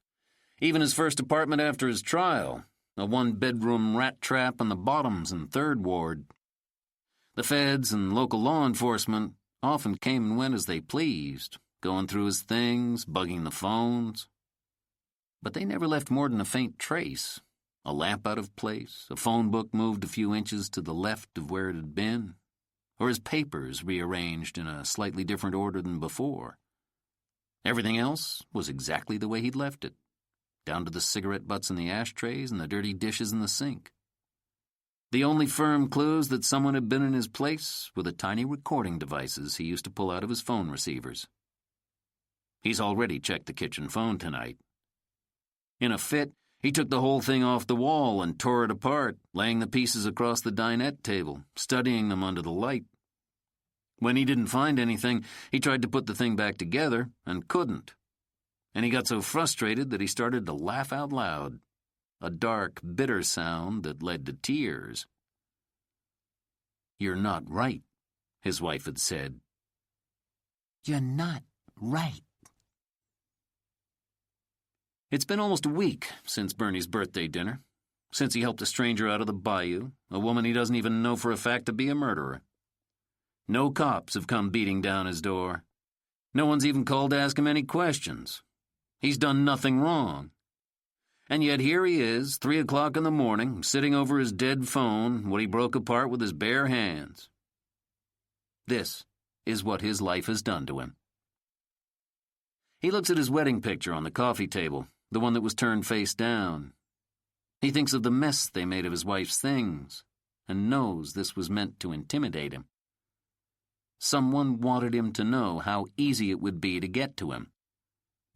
Even his first apartment after his trial, a one-bedroom rat trap in the Bottoms and Third Ward. The feds and local law enforcement often came and went as they pleased, going through his things, bugging the phones. But they never left more than a faint trace. A lamp out of place, a phone book moved a few inches to the left of where it had been, or his papers rearranged in a slightly different order than before. Everything else was exactly the way he'd left it, down to the cigarette butts in the ashtrays and the dirty dishes in the sink. The only firm clues that someone had been in his place were the tiny recording devices he used to pull out of his phone receivers. He's already checked the kitchen phone tonight. In a fit, he took the whole thing off the wall and tore it apart, laying the pieces across the dinette table, studying them under the light. When he didn't find anything, he tried to put the thing back together and couldn't. And he got so frustrated that he started to laugh out loud, a dark, bitter sound that led to tears. "You're not right," his wife had said. You're not right. It's been almost a week since Bernie's birthday dinner, since he helped a stranger out of the bayou, a woman he doesn't even know for a fact to be a murderer. No cops have come beating down his door. No one's even called to ask him any questions. He's done nothing wrong. And yet here he is, 3 o'clock in the morning, sitting over his dead phone, what he broke apart with his bare hands. This is what his life has done to him. He looks at his wedding picture on the coffee table, the one that was turned face down. He thinks of the mess they made of his wife's things, and knows this was meant to intimidate him. Someone wanted him to know how easy it would be to get to him.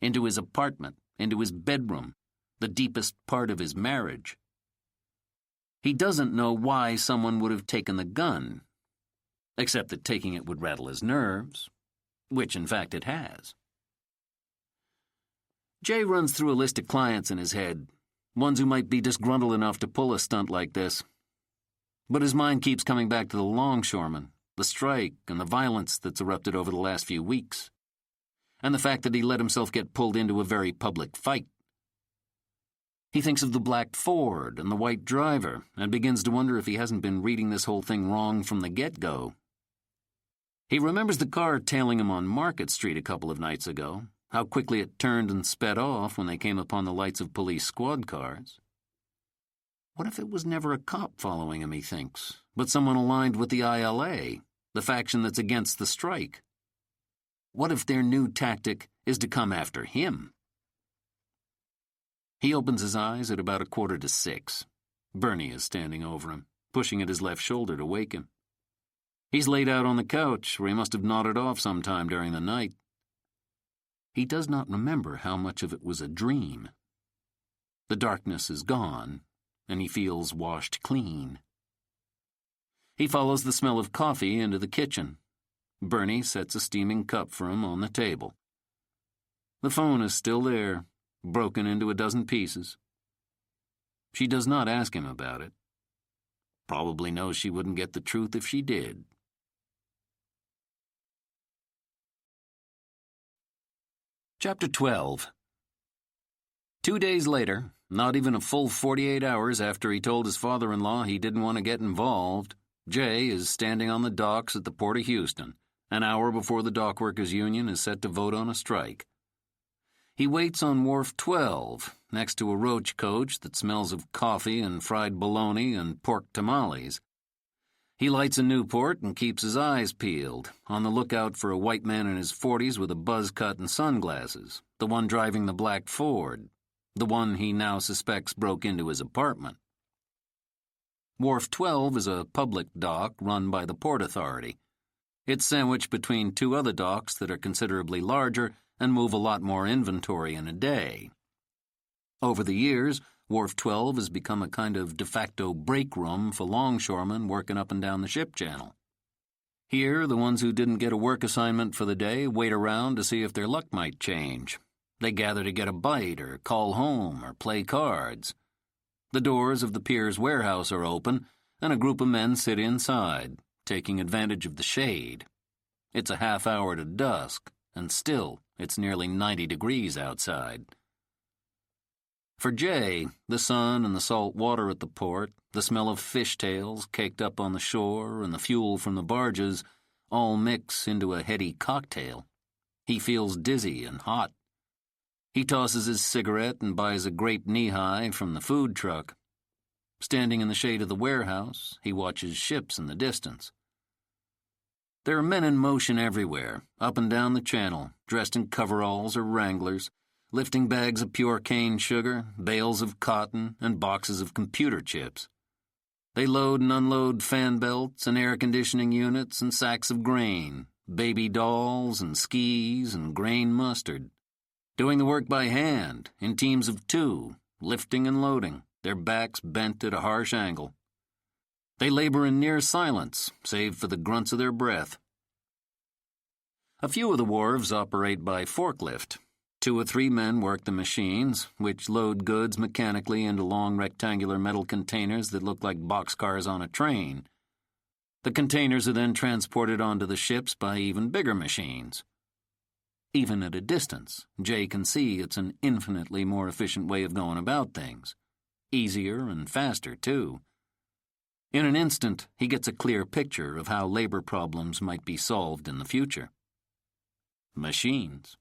Into his apartment, into his bedroom, the deepest part of his marriage. He doesn't know why someone would have taken the gun, except that taking it would rattle his nerves, which in fact it has. Jay runs through a list of clients in his head, ones who might be disgruntled enough to pull a stunt like this. But his mind keeps coming back to the longshoremen, the strike, and the violence that's erupted over the last few weeks, and the fact that he let himself get pulled into a very public fight. He thinks of the black Ford and the white driver, and begins to wonder if he hasn't been reading this whole thing wrong from the get-go. He remembers the car tailing him on Market Street a couple of nights ago, how quickly it turned and sped off when they came upon the lights of police squad cars. What if it was never a cop following him, he thinks, but someone aligned with the ILA, the faction that's against the strike? What if their new tactic is to come after him? He opens his eyes at about 5:45. Bernie is standing over him, pushing at his left shoulder to wake him. He's laid out on the couch, where he must have nodded off sometime during the night. He does not remember how much of it was a dream. The darkness is gone, and he feels washed clean. He follows the smell of coffee into the kitchen. Bernie sets a steaming cup for him on the table. The phone is still there, broken into a dozen pieces. She does not ask him about it. Probably knows she wouldn't get the truth if she did. Chapter 12. 2 days later, not even a full 48 hours after he told his father-in-law he didn't want to get involved, Jay is standing on the docks at the Port of Houston, an hour before the Dockworkers Union is set to vote on a strike. He waits on Wharf 12, next to a roach coach that smells of coffee and fried bologna and pork tamales. He lights a Newport and keeps his eyes peeled, on the lookout for a white man in his 40s with a buzz cut and sunglasses, the one driving the black Ford, the one he now suspects broke into his apartment. Wharf 12 is a public dock run by the Port Authority. It's sandwiched between two other docks that are considerably larger and move a lot more inventory in a day. Over the years, Wharf 12 has become a kind of de facto break room for longshoremen working up and down the ship channel. Here, the ones who didn't get a work assignment for the day wait around to see if their luck might change. They gather to get a bite or call home or play cards. The doors of the pier's warehouse are open, and a group of men sit inside, taking advantage of the shade. It's a half hour to dusk, and still it's nearly 90 degrees outside. For Jay, the sun and the salt water at the port, the smell of fishtails caked up on the shore, and the fuel from the barges all mix into a heady cocktail. He feels dizzy and hot. He tosses his cigarette and buys a grape knee-high from the food truck. Standing in the shade of the warehouse, he watches ships in the distance. There are men in motion everywhere, up and down the channel, dressed in coveralls or wranglers, lifting bags of pure cane sugar, bales of cotton, and boxes of computer chips. They load and unload fan belts and air conditioning units and sacks of grain, baby dolls and skis and grain mustard, doing the work by hand, in teams of 2, lifting and loading, their backs bent at a harsh angle. They labor in near silence, save for the grunts of their breath. A few of the wharves operate by forklift. 2 or 3 men work the machines, which load goods mechanically into long rectangular metal containers that look like boxcars on a train. The containers are then transported onto the ships by even bigger machines. Even at a distance, Jay can see it's an infinitely more efficient way of going about things. Easier and faster, too. In an instant, he gets a clear picture of how labor problems might be solved in the future. Machines.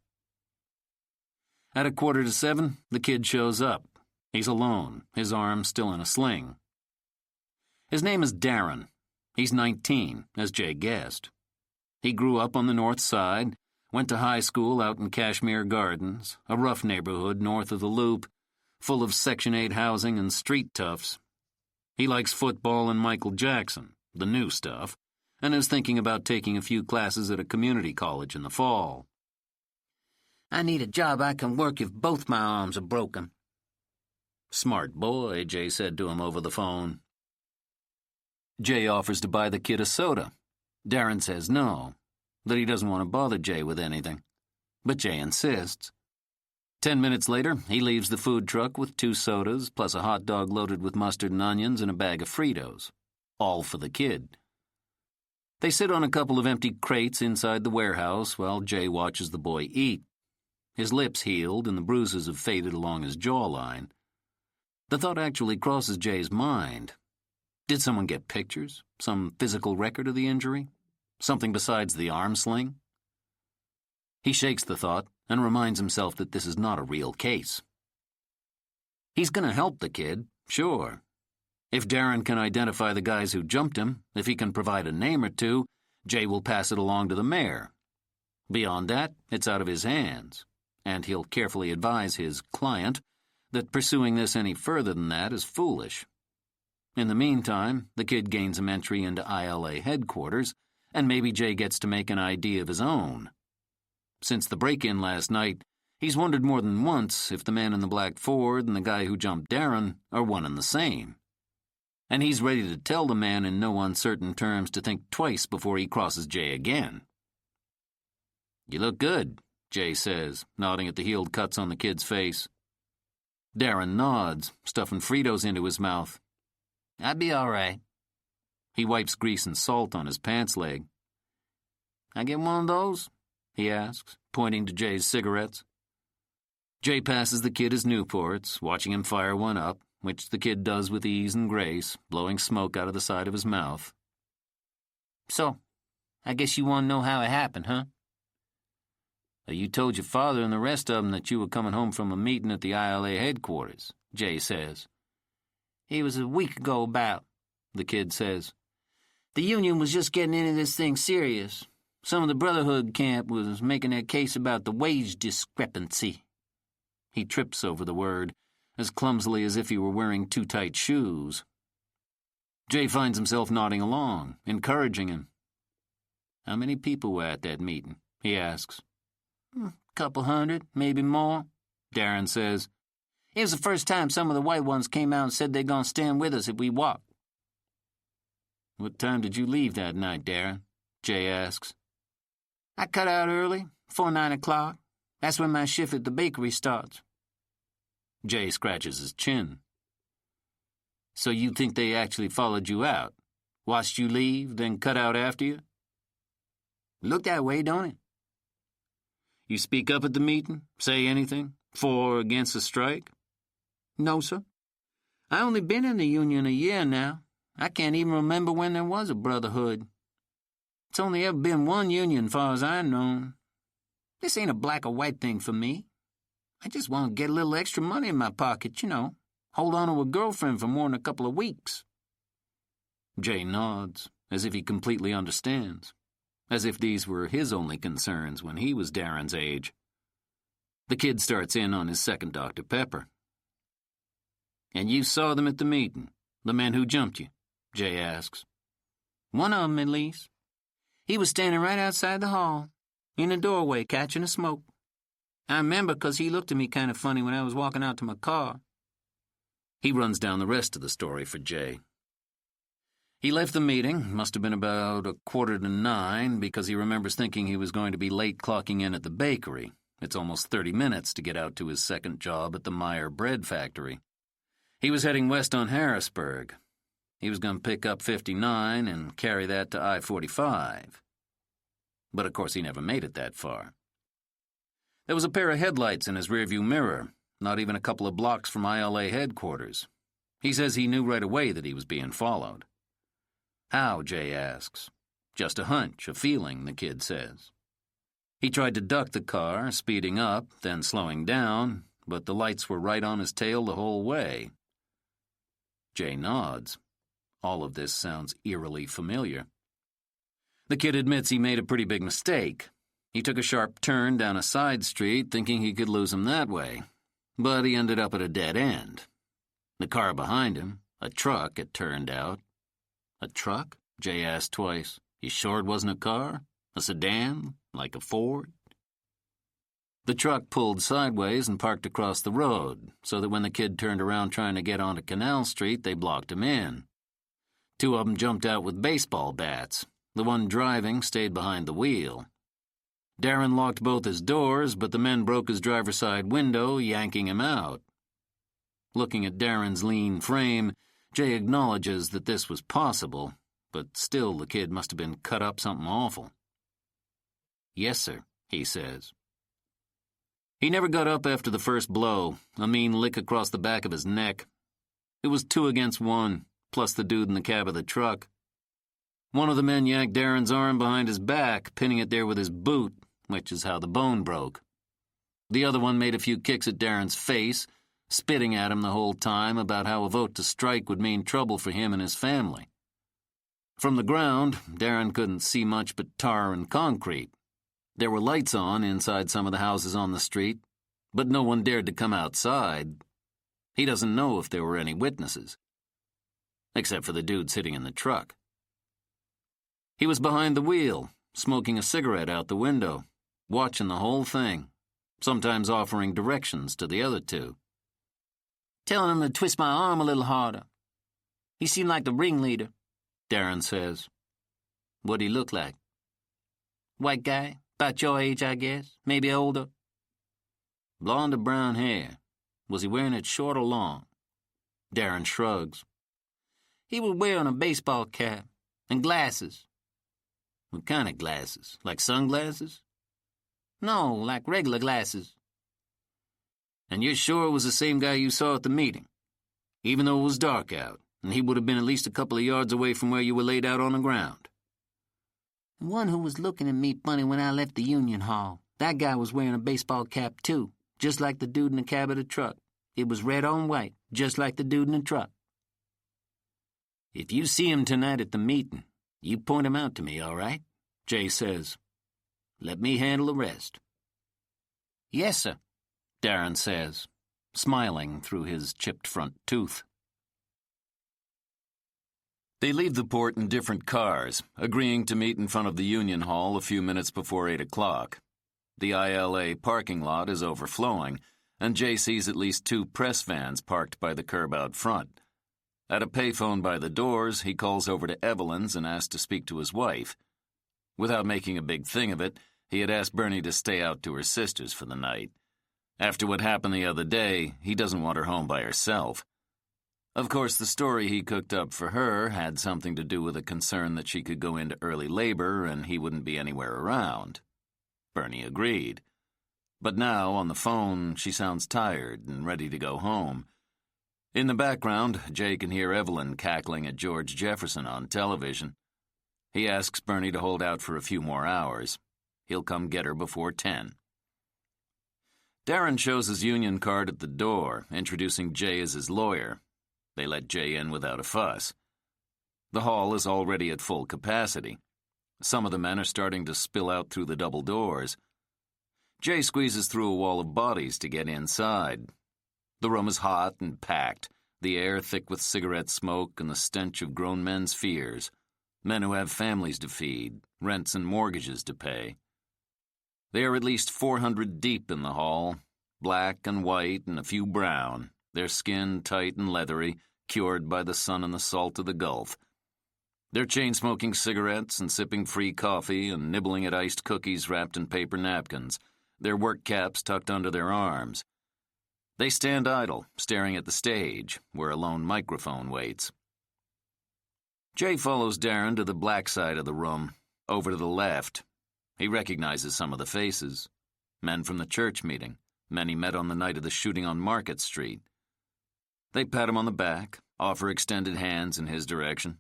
At 6:45, the kid shows up. He's alone, his arm still in a sling. His name is Darren. He's 19, as Jay guessed. He grew up on the north side, went to high school out in Kashmir Gardens, a rough neighborhood north of the Loop, full of Section 8 housing and street toughs. He likes football and Michael Jackson, the new stuff, and is thinking about taking a few classes at a community college in the fall. I need a job I can work if both my arms are broken. Smart boy, Jay said to him over the phone. Jay offers to buy the kid a soda. Darren says no, that he doesn't want to bother Jay with anything. But Jay insists. 10 minutes later, he leaves the food truck with 2 sodas, plus a hot dog loaded with mustard and onions and a bag of Fritos. All for the kid. They sit on a couple of empty crates inside the warehouse while Jay watches the boy eat. His lips healed and the bruises have faded along his jawline. The thought actually crosses Jay's mind. Did someone get pictures? Some physical record of the injury? Something besides the arm sling? He shakes the thought and reminds himself that this is not a real case. He's going to help the kid, sure, If Darren can identify the guys who jumped him, if he can provide a name or two, Jay will pass it along to the mayor. Beyond that, it's out of his hands, and he'll carefully advise his client that pursuing this any further than that is foolish. In the meantime, the kid gains some entry into ILA headquarters, and maybe Jay gets to make an ID of his own. Since the break-in last night, he's wondered more than once if the man in the black Ford and the guy who jumped Darren are one and the same. And he's ready to tell the man in no uncertain terms to think twice before he crosses Jay again. "You look good," Jay says, nodding at the healed cuts on the kid's face. Darren nods, stuffing Fritos into his mouth. "I'd be all right." He wipes grease and salt on his pants leg. "I get one of those?" he asks, pointing to Jay's cigarettes. Jay passes the kid his Newports, watching him fire one up, which the kid does with ease and grace, blowing smoke out of the side of his mouth. "So, I guess you want to know how it happened, huh?" "You told your father and the rest of them that you were coming home from a meeting at the ILA headquarters," Jay says. "It was a week ago about," the kid says. "The union was just getting into this thing serious. Some of the Brotherhood camp was making their case about the wage discrepancy." He trips over the word, as clumsily as if he were wearing too tight shoes. Jay finds himself nodding along, encouraging him. "How many people were at that meeting?" he asks. "Couple hundred, maybe more," Darren says. "It was the first time some of the white ones came out and said they're going to stand with us if we walk." "What time did you leave that night, Darren?" Jay asks. "I cut out early, before 9 o'clock. That's when my shift at the bakery starts." Jay scratches his chin. "So you think they actually followed you out? Watched you leave, then cut out after you?" "Look that way, don't it?" "You speak up at the meeting? Say anything? For or against the strike?" "No, sir. I only been in the union a year now. I can't even remember when there was a brotherhood. It's only ever been one union, far as I know. This ain't a black or white thing for me. I just want to get a little extra money in my pocket, hold on to a girlfriend for more than a couple of weeks." Jay nods, as if he completely understands, as if these were his only concerns when he was Darren's age. The kid starts in on his second Dr. Pepper. "And you saw them at the meeting, the men who jumped you?" Jay asks. "One of them, at least. He was standing right outside the hall, in the doorway, catching a smoke. I remember because he looked at me kind of funny when I was walking out to my car." He runs down the rest of the story for Jay. He left the meeting, must have been about 8:45, because he remembers thinking he was going to be late clocking in at the bakery. It's almost 30 minutes to get out to his second job at the Meyer bread factory. He was heading west on Harrisburg. He was going to pick up 59 and carry that to I-45. But of course he never made it that far. There was a pair of headlights in his rearview mirror, not even a couple of blocks from ILA headquarters. He says he knew right away that he was being followed. "How?" Jay asks. "Just a hunch, a feeling," the kid says. He tried to duck the car, speeding up, then slowing down, but the lights were right on his tail the whole way. Jay nods. All of this sounds eerily familiar. The kid admits he made a pretty big mistake. He took a sharp turn down a side street, thinking he could lose him that way. But he ended up at a dead end. The car behind him, a truck, it turned out. "A truck?" Jay asked twice. "You sure it wasn't a car? A sedan? Like a Ford?" The truck pulled sideways and parked across the road, so that when the kid turned around trying to get onto Canal Street, they blocked him in. Two of them jumped out with baseball bats. The one driving stayed behind the wheel. Darren locked both his doors, but the men broke his driver's side window, yanking him out. Looking at Darren's lean frame, Jay acknowledges that this was possible, but still the kid must have been cut up something awful. "Yes, sir," he says. He never got up after the first blow, a mean lick across the back of his neck. It was 2 against 1, plus the dude in the cab of the truck. One of the men yanked Darren's arm behind his back, pinning it there with his boot, which is how the bone broke. The other one made a few kicks at Darren's face, spitting at him the whole time about how a vote to strike would mean trouble for him and his family. From the ground, Darren couldn't see much but tar and concrete. There were lights on inside some of the houses on the street, but no one dared to come outside. He doesn't know if there were any witnesses, except for the dude sitting in the truck. He was behind the wheel, smoking a cigarette out the window, watching the whole thing, sometimes offering directions to the other two. Telling him to twist my arm a little harder. He seemed like the ringleader, Darren says. What'd he look like? White guy, about your age, I guess, maybe older. Blonde or brown hair? Was he wearing it short or long? Darren shrugs. He was wearing a baseball cap and glasses. What kind of glasses? Like sunglasses? No, like regular glasses. And you're sure it was the same guy you saw at the meeting? Even though it was dark out, and he would have been at least a couple of yards away from where you were laid out on the ground. The one who was looking at me funny when I left the Union Hall, that guy was wearing a baseball cap too, just like the dude in the cab of the truck. It was red on white, just like the dude in the truck. If you see him tonight at the meeting, you point him out to me, all right? Jay says. Let me handle the rest. Yes, sir, Darren says, smiling through his chipped front tooth. They leave the port in different cars, agreeing to meet in front of the Union Hall a few minutes before 8 o'clock. The ILA parking lot is overflowing, and Jay sees at least 2 press vans parked by the curb out front. At a payphone by the doors, he calls over to Evelyn's and asks to speak to his wife. Without making a big thing of it, he had asked Bernie to stay out to her sister's for the night. After what happened the other day, he doesn't want her home by herself. Of course, the story he cooked up for her had something to do with a concern that she could go into early labor and he wouldn't be anywhere around. Bernie agreed. But now, on the phone, she sounds tired and ready to go home. In the background, Jay can hear Evelyn cackling at George Jefferson on television. He asks Bernie to hold out for a few more hours. He'll come get her before 10. Darren shows his union card at the door, introducing Jay as his lawyer. They let Jay in without a fuss. The hall is already at full capacity. Some of the men are starting to spill out through the double doors. Jay squeezes through a wall of bodies to get inside. The room is hot and packed, the air thick with cigarette smoke and the stench of grown men's fears, men who have families to feed, rents and mortgages to pay. They are at least 400 deep in the hall, black and white and a few brown, their skin tight and leathery, cured by the sun and the salt of the Gulf. They're chain-smoking cigarettes and sipping free coffee and nibbling at iced cookies wrapped in paper napkins, their work caps tucked under their arms. They stand idle, staring at the stage, where a lone microphone waits. Jay follows Darren to the black side of the room, over to the left. He recognizes some of the faces. Men from the church meeting, men he met on the night of the shooting on Market Street. They pat him on the back, offer extended hands in his direction.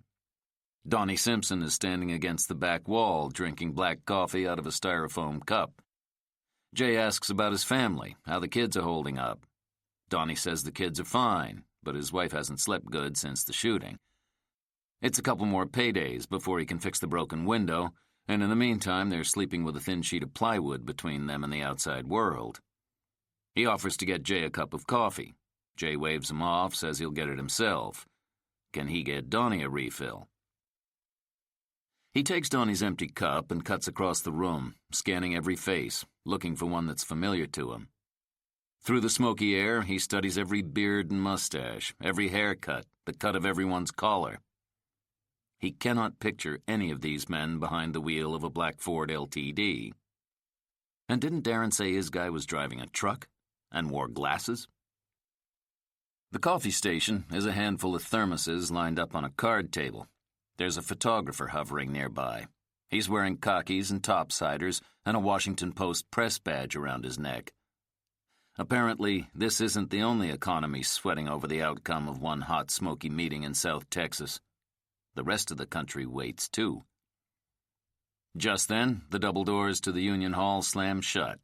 Donnie Simpson is standing against the back wall, drinking black coffee out of a styrofoam cup. Jay asks about his family, how the kids are holding up. Donnie says the kids are fine, but his wife hasn't slept good since the shooting. It's a couple more paydays before he can fix the broken window, and in the meantime they're sleeping with a thin sheet of plywood between them and the outside world. He offers to get Jay a cup of coffee. Jay waves him off, says he'll get it himself. Can he get Donnie a refill? He takes Donnie's empty cup and cuts across the room, scanning every face, looking for one that's familiar to him. Through the smoky air, he studies every beard and mustache, every haircut, the cut of everyone's collar. He cannot picture any of these men behind the wheel of a black Ford LTD. And didn't Darren say his guy was driving a truck and wore glasses? The coffee station is a handful of thermoses lined up on a card table. There's a photographer hovering nearby. He's wearing khakis and topsiders and a Washington Post press badge around his neck. Apparently, this isn't the only economy sweating over the outcome of one hot, smoky meeting in South Texas. The rest of the country waits, too. Just then, the double doors to the Union Hall slam shut.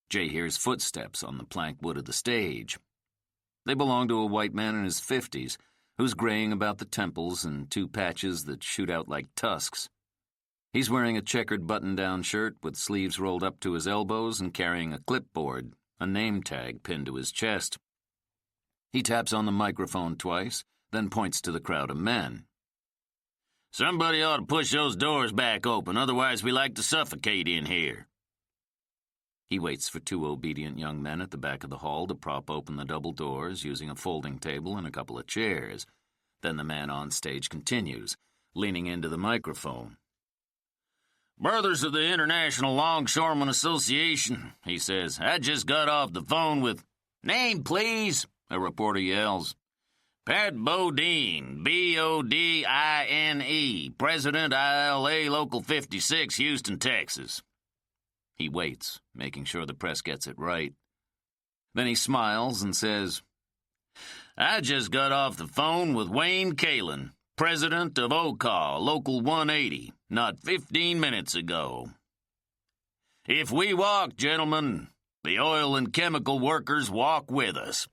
Jay hears footsteps on the plank wood of the stage. They belong to a white man in his 50s who's graying about the temples and 2 patches that shoot out like tusks. He's wearing a checkered button-down shirt with sleeves rolled up to his elbows and carrying a clipboard, a name tag pinned to his chest. He taps on the microphone twice, then points to the crowd of men. Somebody ought to push those doors back open, otherwise we like to suffocate in here. He waits for 2 obedient young men at the back of the hall to prop open the double doors using a folding table and a couple of chairs. Then the man on stage continues, leaning into the microphone. Brothers of the International Longshoremen Association, he says. I just got off the phone with... Name, please, a reporter yells. Pat Bodine, Bodine, President, ILA Local 56, Houston, Texas. He waits, making sure the press gets it right. Then he smiles and says, I just got off the phone with Wayne Kalin, President of OCAW, Local 180, not 15 minutes ago. If we walk, gentlemen, the oil and chemical workers walk with us.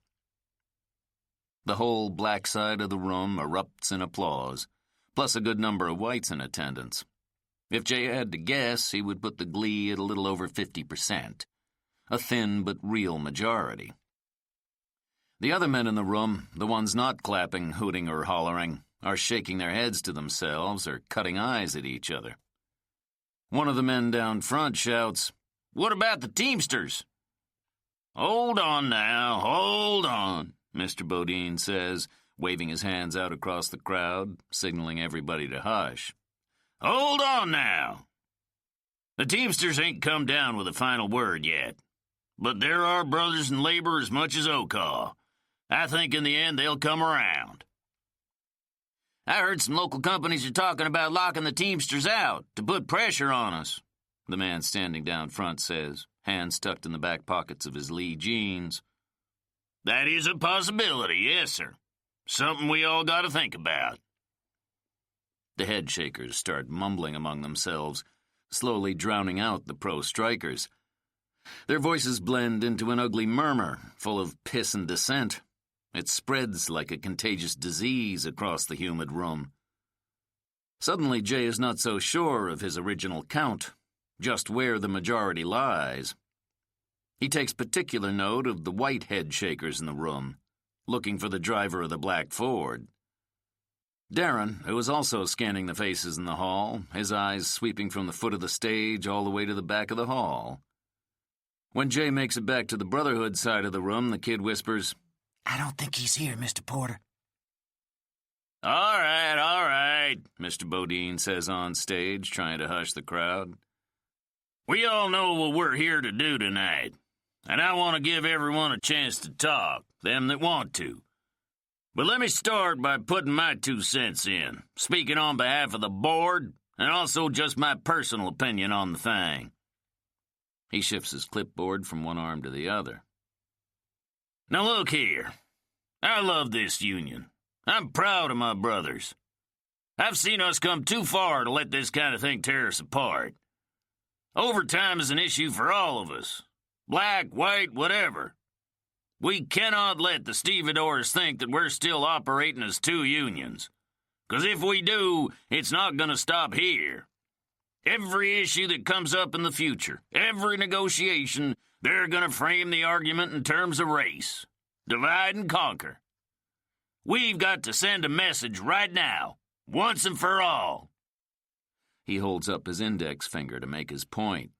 The whole black side of the room erupts in applause, plus a good number of whites in attendance. If Jay had to guess, he would put the glee at a little over 50%, a thin but real majority. The other men in the room, the ones not clapping, hooting, or hollering, are shaking their heads to themselves or cutting eyes at each other. One of the men down front shouts, What about the Teamsters? Hold on now, hold on, Mr. Bodine says, waving his hands out across the crowd, signaling everybody to hush. Hold on now. The Teamsters ain't come down with a final word yet, but they're our brothers in labor as much as OCAW. I think in the end they'll come around. I heard some local companies are talking about locking the Teamsters out to put pressure on us, the man standing down front says, hands tucked in the back pockets of his Lee jeans. That is a possibility, yes, sir. Something we all got to think about. The head shakers start mumbling among themselves, slowly drowning out the pro-strikers. Their voices blend into an ugly murmur, full of piss and dissent. It spreads like a contagious disease across the humid room. Suddenly, Jay is not so sure of his original count, just where the majority lies. He takes particular note of the white head shakers in the room, looking for the driver of the black Ford. Darren, who was also scanning the faces in the hall, his eyes sweeping from the foot of the stage all the way to the back of the hall. When Jay makes it back to the Brotherhood side of the room, the kid whispers, I don't think he's here, Mr. Porter. All right, Mr. Bodine says on stage, trying to hush the crowd. We all know what we're here to do tonight, and I want to give everyone a chance to talk, them that want to. But let me start by putting my 2 cents in, speaking on behalf of the board, and also just my personal opinion on the thing. He shifts his clipboard from one arm to the other. Now look here. I love this union. I'm proud of my brothers. I've seen us come too far to let this kind of thing tear us apart. Overtime is an issue for all of us. Black, white, whatever. We cannot let the stevedores think that we're still operating as 2 unions. 'Cause if we do, it's not going to stop here. Every issue that comes up in the future, every negotiation, they're going to frame the argument in terms of race. Divide and conquer. We've got to send a message right now, once and for all. He holds up his index finger to make his point.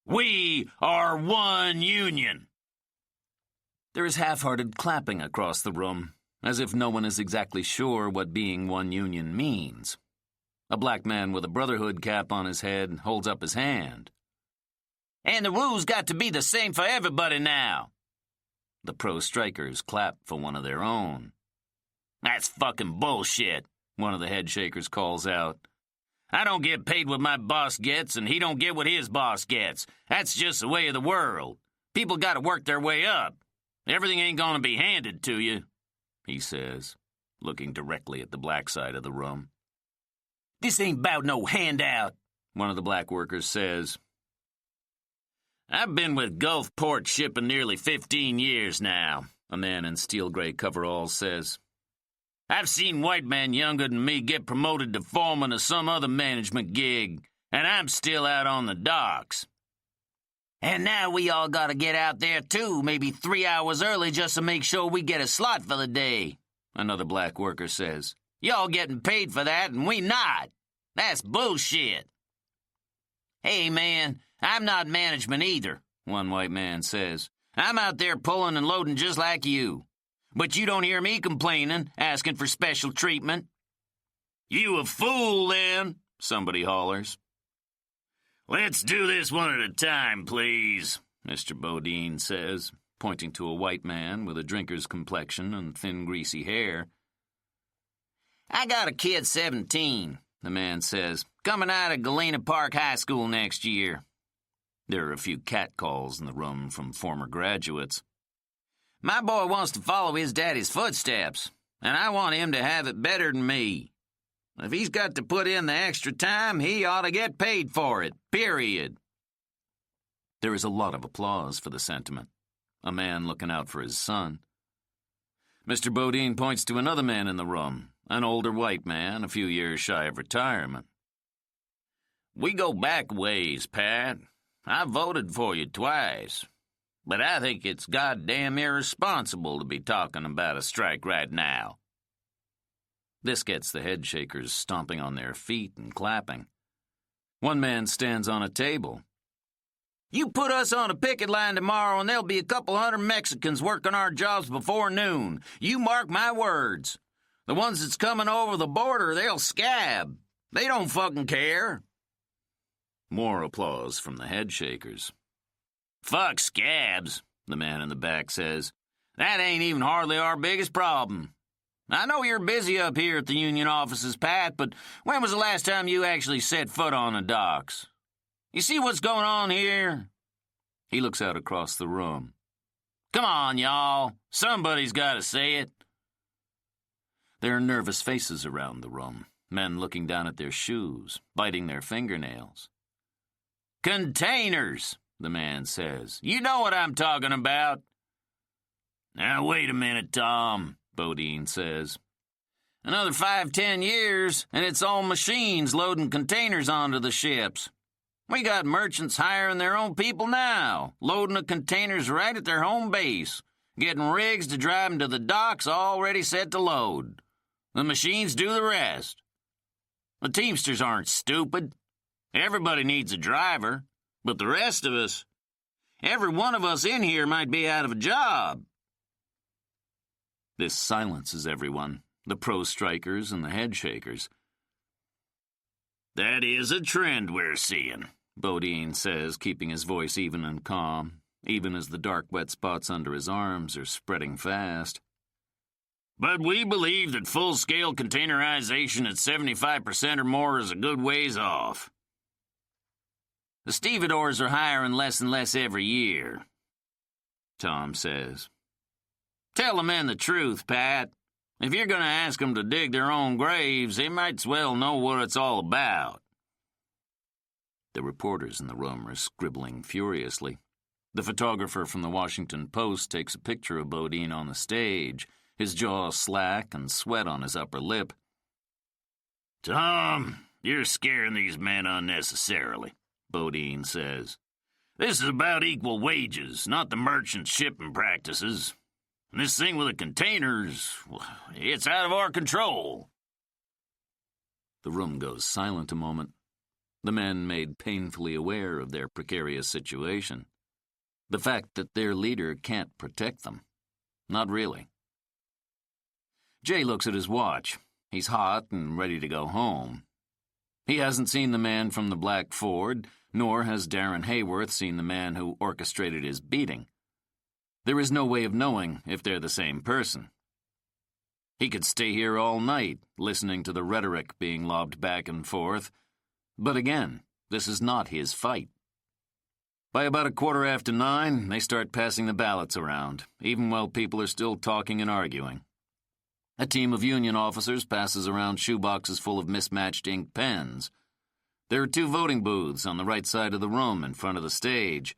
We are one union. There is half-hearted clapping across the room, as if no one is exactly sure what being one union means. A black man with a Brotherhood cap on his head holds up his hand. And the rules got to be the same for everybody now. The pro-strikers clap for one of their own. That's fucking bullshit, one of the head shakers calls out. I don't get paid what my boss gets, and he don't get what his boss gets. That's just the way of the world. People got to work their way up. Everything ain't gonna be handed to you, he says, looking directly at the black side of the room. This ain't about no handout, one of the black workers says. I've been with Gulfport Shipping nearly 15 years now, a man in steel gray coveralls says. I've seen white men younger than me get promoted to foreman of some other management gig, and I'm still out on the docks. And now we all gotta get out there too, maybe 3 hours early just to make sure we get a slot for the day, another black worker says. Y'all getting paid for that and we not. That's bullshit. Hey man, I'm not management either, one white man says. I'm out there pulling and loading just like you. But you don't hear me complaining, asking for special treatment. You a fool then, somebody hollers. Let's do this one at a time, please, Mr. Bodine says, pointing to a white man with a drinker's complexion and thin, greasy hair. I got a kid 17, the man says, coming out of Galena Park High School next year. There are a few catcalls in the room from former graduates. My boy wants to follow his daddy's footsteps, and I want him to have it better than me. If he's got to put in the extra time, he ought to get paid for it, period. There is a lot of applause for the sentiment. A man looking out for his son. Mr. Bodine points to another man in the room, an older white man, a few years shy of retirement. We go back ways, Pat. I voted for you twice. But I think it's goddamn irresponsible to be talking about a strike right now. This gets the head shakers stomping on their feet and clapping. One man stands on a table. You put us on a picket line tomorrow and there'll be a couple hundred Mexicans working our jobs before noon. You mark my words. The ones that's coming over the border, they'll scab. They don't fucking care. More applause from the head shakers. Fuck scabs, the man in the back says. That ain't even hardly our biggest problem. I know you're busy up here at the union offices, Pat, but when was the last time you actually set foot on the docks? You see what's going on here? He looks out across the room. Come on, y'all. Somebody's got to say it. There are nervous faces around the room, men looking down at their shoes, biting their fingernails. Containers, the man says. You know what I'm talking about. Now, wait a minute, Tom, Bodine says. Another 5-10 years, and it's all machines loading containers onto the ships. We got merchants hiring their own people now, loading the containers right at their home base, getting rigs to drive them to the docks already set to load. The machines do the rest. The Teamsters aren't stupid. Everybody needs a driver, but the rest of us, every one of us in here might be out of a job. This silences everyone, the pro-strikers and the head shakers. That is a trend we're seeing, Bodine says, keeping his voice even and calm, even as the dark wet spots under his arms are spreading fast. But we believe that full-scale containerization at 75% or more is a good ways off. The stevedores are hiring less and less every year, Tom says. Tell the men the truth, Pat. If you're going to ask them to dig their own graves, they might as well know what it's all about. The reporters in the room are scribbling furiously. The photographer from the Washington Post takes a picture of Bodine on the stage, his jaw slack and sweat on his upper lip. Tom, you're scaring these men unnecessarily, Bodine says. This is about equal wages, not the merchant shipping practices. And this thing with the containers, it's out of our control. The room goes silent a moment. The men made painfully aware of their precarious situation. The fact that their leader can't protect them. Not really. Jay looks at his watch. He's hot and ready to go home. He hasn't seen the man from the black Ford, nor has Darren Hayworth seen the man who orchestrated his beating. There is no way of knowing if they're the same person. He could stay here all night, listening to the rhetoric being lobbed back and forth. But again, this is not his fight. By about 9:15, they start passing the ballots around, even while people are still talking and arguing. A team of union officers passes around shoeboxes full of mismatched ink pens. There are 2 voting booths on the right side of the room in front of the stage.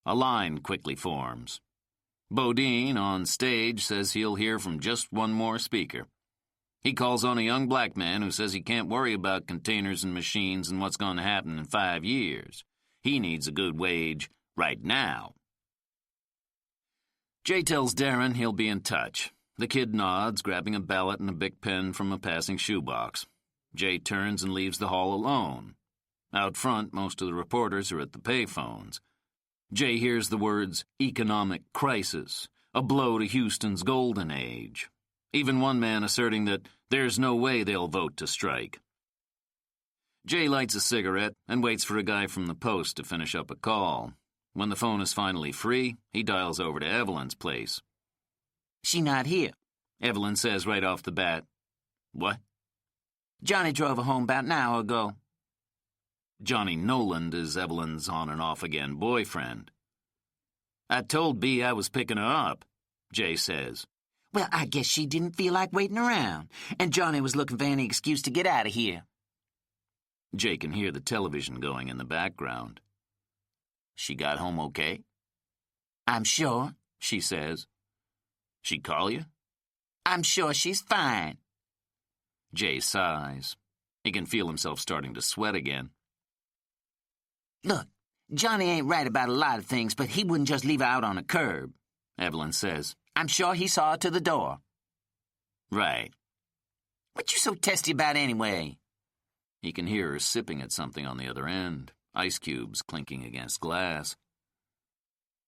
A line quickly forms. Bodine, on stage, says he'll hear from just one more speaker. He calls on a young black man who says he can't worry about containers and machines and what's going to happen in 5 years. He needs a good wage right now. Jay tells Darren he'll be in touch. The kid nods, grabbing a ballot and a Bic pen from a passing shoebox. Jay turns and leaves the hall alone. Out front, most of the reporters are at the payphones. Jay hears the words, economic crisis, a blow to Houston's golden age. Even one man asserting that there's no way they'll vote to strike. Jay lights a cigarette and waits for a guy from the Post to finish up a call. When the phone is finally free, he dials over to Evelyn's place. She not here. Evelyn says right off the bat. What? Johnny drove her home about an hour ago. Johnny Noland is Evelyn's on-and-off-again boyfriend. I told B I was picking her up, Jay says. Well, I guess she didn't feel like waiting around, and Johnny was looking for any excuse to get out of here. Jay can hear the television going in the background. She got home okay? I'm sure, she says. She call you? I'm sure she's fine. Jay sighs. He can feel himself starting to sweat again. Look, Johnny ain't right about a lot of things, but he wouldn't just leave her out on a curb, Evelyn says. I'm sure he saw her to the door. Right. What you so testy about anyway? He can hear her sipping at something on the other end, ice cubes clinking against glass.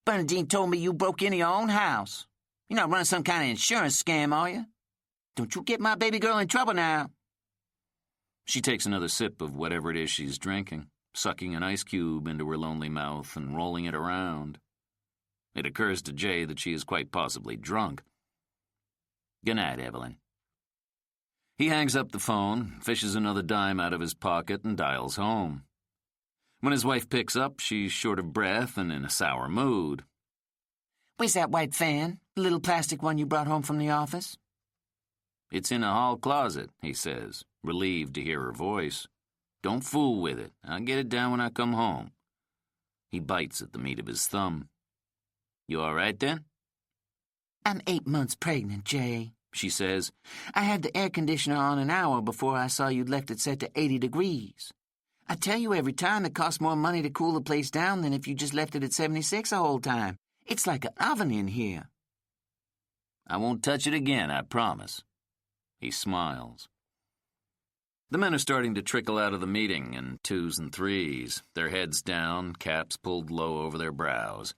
Bernadine told me you broke into your own house. You're not running some kind of insurance scam, are you? Don't you get my baby girl in trouble now. She takes another sip of whatever it is she's drinking, sucking an ice cube into her lonely mouth and rolling it around. It occurs to Jay that she is quite possibly drunk. Good night, Evelyn. He hangs up the phone, fishes another dime out of his pocket, and dials home. When his wife picks up, she's short of breath and in a sour mood. Where's that white fan? The little plastic one you brought home from the office? It's in a hall closet, he says, relieved to hear her voice. Don't fool with it. I'll get it down when I come home. He bites at the meat of his thumb. You all right, then? I'm 8 months pregnant, Jay, she says. I had the air conditioner on an hour before I saw you'd left it set to 80 degrees. I tell you every time it costs more money to cool the place down than if you just left it at 76 the whole time. It's like an oven in here. I won't touch it again, I promise. He smiles. The men are starting to trickle out of the meeting in 2s and 3s, their heads down, caps pulled low over their brows.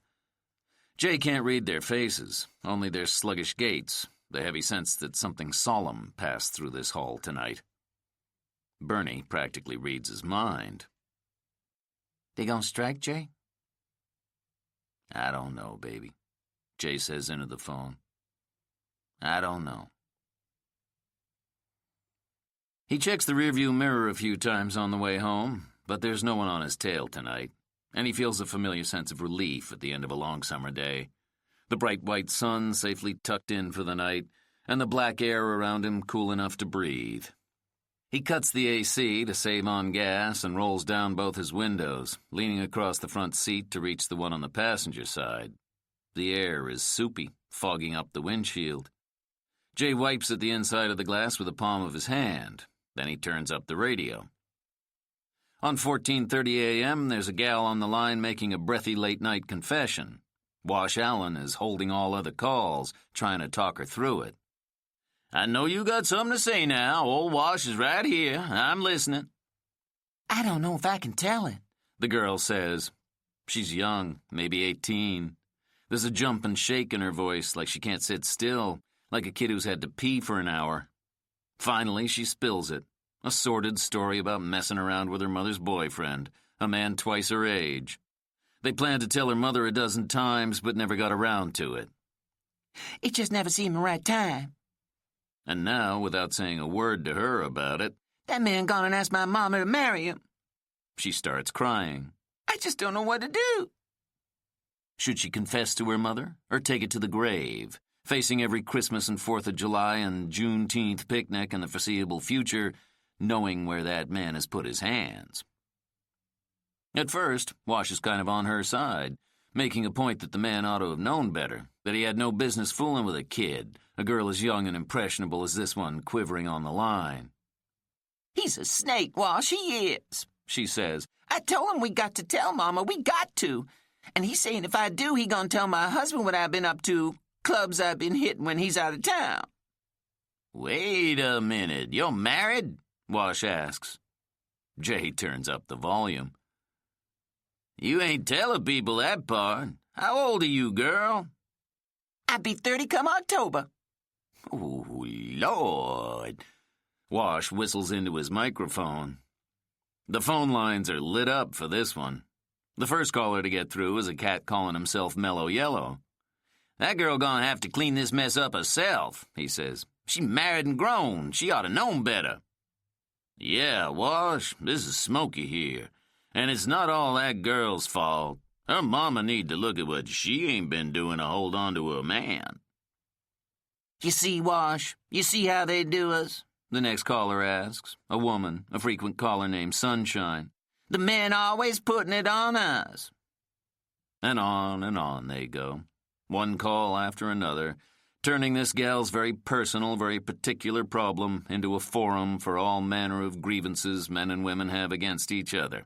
Jay can't read their faces, only their sluggish gaits, the heavy sense that something solemn passed through this hall tonight. Bernie practically reads his mind. They gonna strike, Jay? I don't know, baby, Jay says into the phone. I don't know. He checks the rearview mirror a few times on the way home, but there's no one on his tail tonight, and he feels a familiar sense of relief at the end of a long summer day. The bright white sun safely tucked in for the night, and the black air around him cool enough to breathe. He cuts the AC to save on gas and rolls down both his windows, leaning across the front seat to reach the one on the passenger side. The air is soupy, fogging up the windshield. Jay wipes at the inside of the glass with the palm of his hand. Then he turns up the radio. On 14:30 a.m., there's a gal on the line making a breathy late-night confession. Wash Allen is holding all other calls, trying to talk her through it. I know you got something to say now. Old Wash is right here. I'm listening. I don't know if I can tell it, the girl says. She's young, maybe 18. There's a jump and shake in her voice, like she can't sit still, like a kid who's had to pee for an hour. Finally, she spills it. A sordid story about messing around with her mother's boyfriend, a man twice her age. They planned to tell her mother a dozen times, but never got around to it. It just never seemed the right time. And now, without saying a word to her about it, that man gone and asked my mama to marry him. She starts crying. I just don't know what to do. Should she confess to her mother, or take it to the grave, facing every Christmas and 4th of July and Juneteenth picnic in the foreseeable future, knowing where that man has put his hands? At first, Wash is kind of on her side, making a point that the man ought to have known better, that he had no business fooling with a kid, a girl as young and impressionable as this one quivering on the line. He's a snake, Wash, he is, she says. I told him we got to tell Mama, we got to. And he's saying if I do, he gonna tell my husband what I've been up to, clubs I've been hitting when he's out of town. Wait a minute, you're married? Wash asks. Jay turns up the volume. You ain't telling people that part. How old are you, girl? I'd be 30 come October. Oh, Lord. Wash whistles into his microphone. The phone lines are lit up for this one. The first caller to get through is a cat calling himself Mellow Yellow. That girl gonna have to clean this mess up herself, he says. She married and grown. She ought to known better. Yeah, Wash, this is Smokey here. And it's not all that girl's fault. Her mama need to look at what she ain't been doing to hold on to her man. You see, Wash? You see how they do us? The next caller asks, a woman, a frequent caller named Sunshine. The men always putting it on us. And on they go, one call after another, turning this gal's very personal, very particular problem into a forum for all manner of grievances men and women have against each other.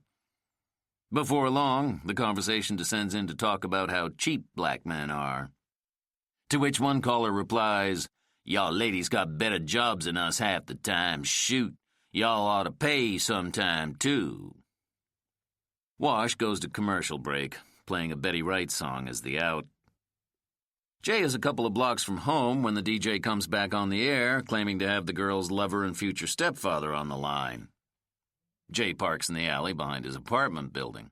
Before long, the conversation descends into talk about how cheap black men are. To which one caller replies, Y'all ladies got better jobs than us half the time. Shoot, y'all ought to pay sometime, too. Wash goes to commercial break, playing a Betty Wright song as the out. Jay is a couple of blocks from home when the DJ comes back on the air, claiming to have the girl's lover and future stepfather on the line. Jay parks in the alley behind his apartment building.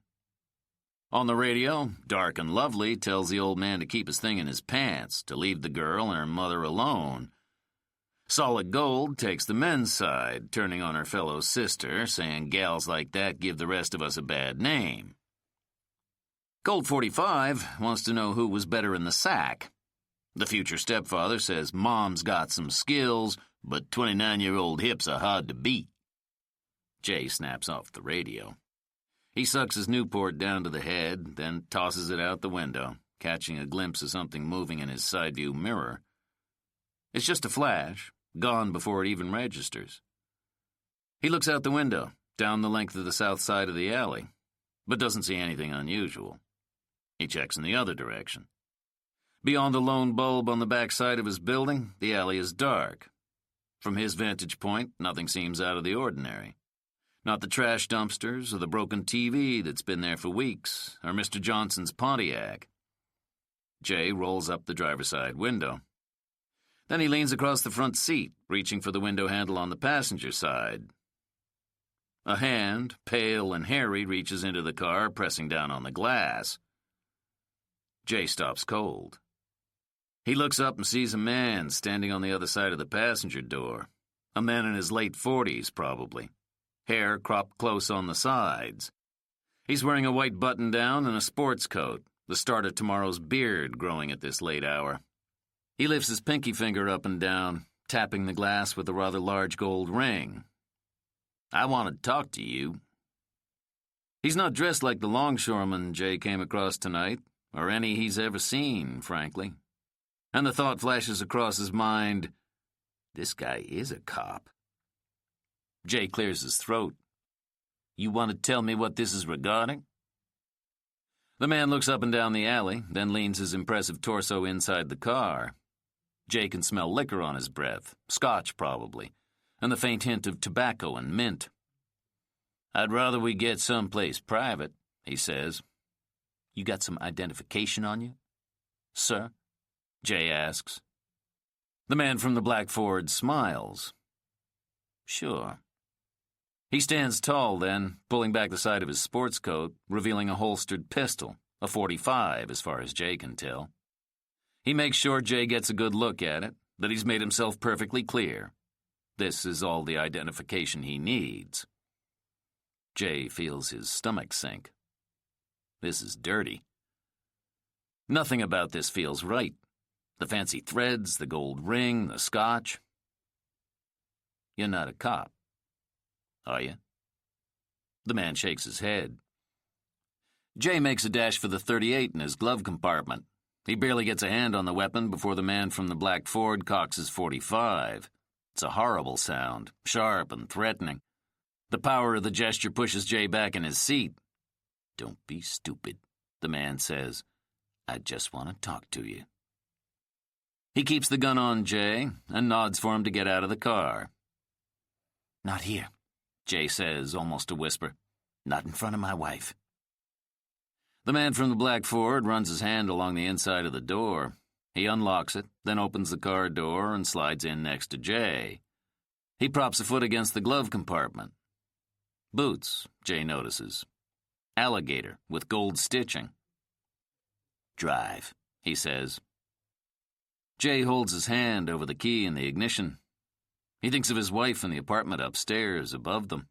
On the radio, Dark and Lovely tells the old man to keep his thing in his pants, to leave the girl and her mother alone. Solid Gold takes the men's side, turning on her fellow sister, saying gals like that give the rest of us a bad name. Gold 45 wants to know who was better in the sack. The future stepfather says Mom's got some skills, but 29-year-old hips are hard to beat. Jay snaps off the radio. He sucks his Newport down to the head, then tosses it out the window, catching a glimpse of something moving in his side view mirror. It's just a flash, gone before it even registers. He looks out the window, down the length of the south side of the alley, but doesn't see anything unusual. He checks in the other direction. Beyond the lone bulb on the back side of his building, the alley is dark. From his vantage point, nothing seems out of the ordinary. Not the trash dumpsters or the broken TV that's been there for weeks, or Mr. Johnson's Pontiac. Jay rolls up the driver's side window. Then he leans across the front seat, reaching for the window handle on the passenger side. A hand, pale and hairy, reaches into the car, pressing down on the glass. Jay stops cold. He looks up and sees a man standing on the other side of the passenger door. A man in his late 40s, probably. Hair cropped close on the sides. He's wearing a white button-down and a sports coat, the start of tomorrow's beard growing at this late hour. He lifts his pinky finger up and down, tapping the glass with a rather large gold ring. I want to talk to you. He's not dressed like the longshoreman Jay came across tonight, or any he's ever seen, frankly. And the thought flashes across his mind, this guy is a cop. Jay clears his throat. You want to tell me what this is regarding? The man looks up and down the alley, then leans his impressive torso inside the car. Jay can smell liquor on his breath, scotch probably, and the faint hint of tobacco and mint. I'd rather we get someplace private, he says. You got some identification on you? Sir? Jay asks. The man from the black Ford smiles. Sure. He stands tall then, pulling back the side of his sports coat, revealing a holstered pistol, a .45 as far as Jay can tell. He makes sure Jay gets a good look at it, that he's made himself perfectly clear. This is all the identification he needs. Jay feels his stomach sink. This is dirty. Nothing about this feels right. The fancy threads, the gold ring, the scotch. You're not a cop, are you? The man shakes his head. Jay makes a dash for the .38 in his glove compartment. He barely gets a hand on the weapon before the man from the black Ford cocks his .45. It's a horrible sound, sharp and threatening. The power of the gesture pushes Jay back in his seat. "Don't be stupid," the man says. "I just want to talk to you." He keeps the gun on Jay and nods for him to get out of the car. Not here, Jay says, almost a whisper. not in front of my wife. The man from the black Ford runs his hand along the inside of the door. He unlocks it, then opens the car door and slides in next to Jay. He props a foot against the glove compartment. Boots, Jay notices. Alligator with gold stitching. Drive, he says. Jay holds his hand over the key in the ignition. He thinks of his wife in the apartment upstairs above them.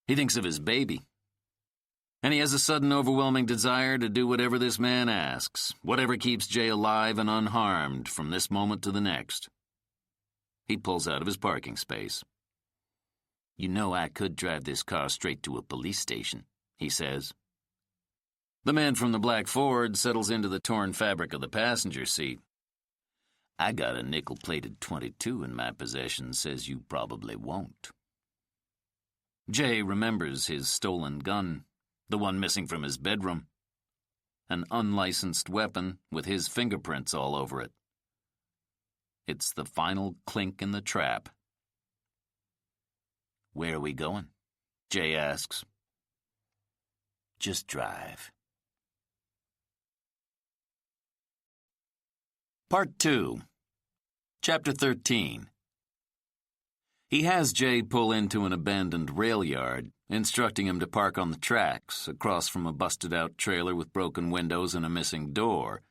He thinks of his baby. And he has a sudden overwhelming desire to do whatever this man asks, whatever keeps Jay alive and unharmed from this moment to the next. He pulls out of his parking space. "You know I could drive this car straight to a police station," he says. The man from the black Ford settles into the torn fabric of the passenger seat. "I got a nickel-plated .22 in my possession, says you probably won't." Jay remembers his stolen gun, the one missing from his bedroom. An unlicensed weapon with his fingerprints all over it. It's the final clink in the trap. "Where are we going?" Jay asks. "Just drive." Part 2. Chapter 13. He has Jay pull into an abandoned rail yard, instructing him to park on the tracks, across from a busted-out trailer with broken windows and a missing door.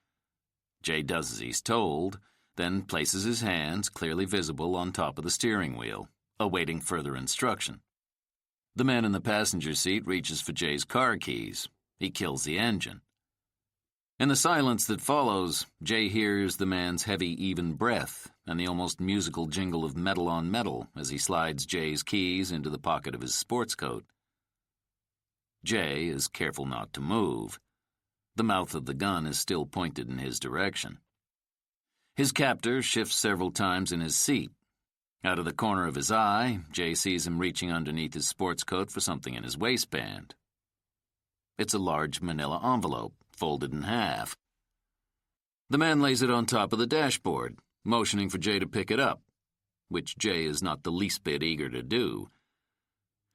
Jay does as he's told, then places his hands, clearly visible, on top of the steering wheel, awaiting further instruction. The man in the passenger seat reaches for Jay's car keys. He kills the engine. In the silence that follows, Jay hears the man's heavy, even breath and the almost musical jingle of metal on metal as he slides Jay's keys into the pocket of his sports coat. Jay is careful not to move. The mouth of the gun is still pointed in his direction. His captor shifts several times in his seat. Out of the corner of his eye, Jay sees him reaching underneath his sports coat for something in his waistband. It's a large manila envelope, folded in half. The man lays it on top of the dashboard, motioning for Jay to pick it up, which Jay is not the least bit eager to do.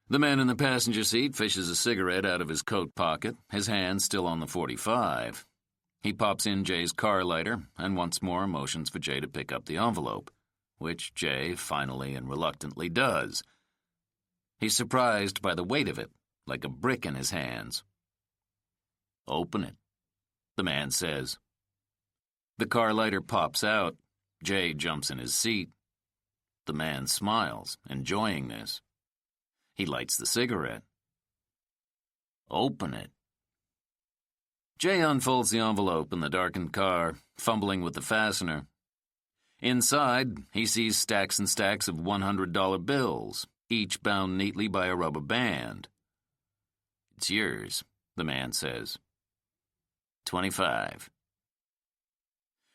The man in the passenger seat fishes a cigarette out of his coat pocket, his hand still on the .45. He pops in Jay's car lighter and once more motions for Jay to pick up the envelope, which Jay finally and reluctantly does. He's surprised by the weight of it, like a brick in his hands. "Open it," the man says. The car lighter pops out. Jay jumps in his seat. The man smiles, enjoying this. He lights the cigarette. "Open it." Jay unfolds the envelope in the darkened car, fumbling with the fastener. Inside, he sees stacks and stacks of $100 bills, each bound neatly by a rubber band. "It's yours," the man says. 25.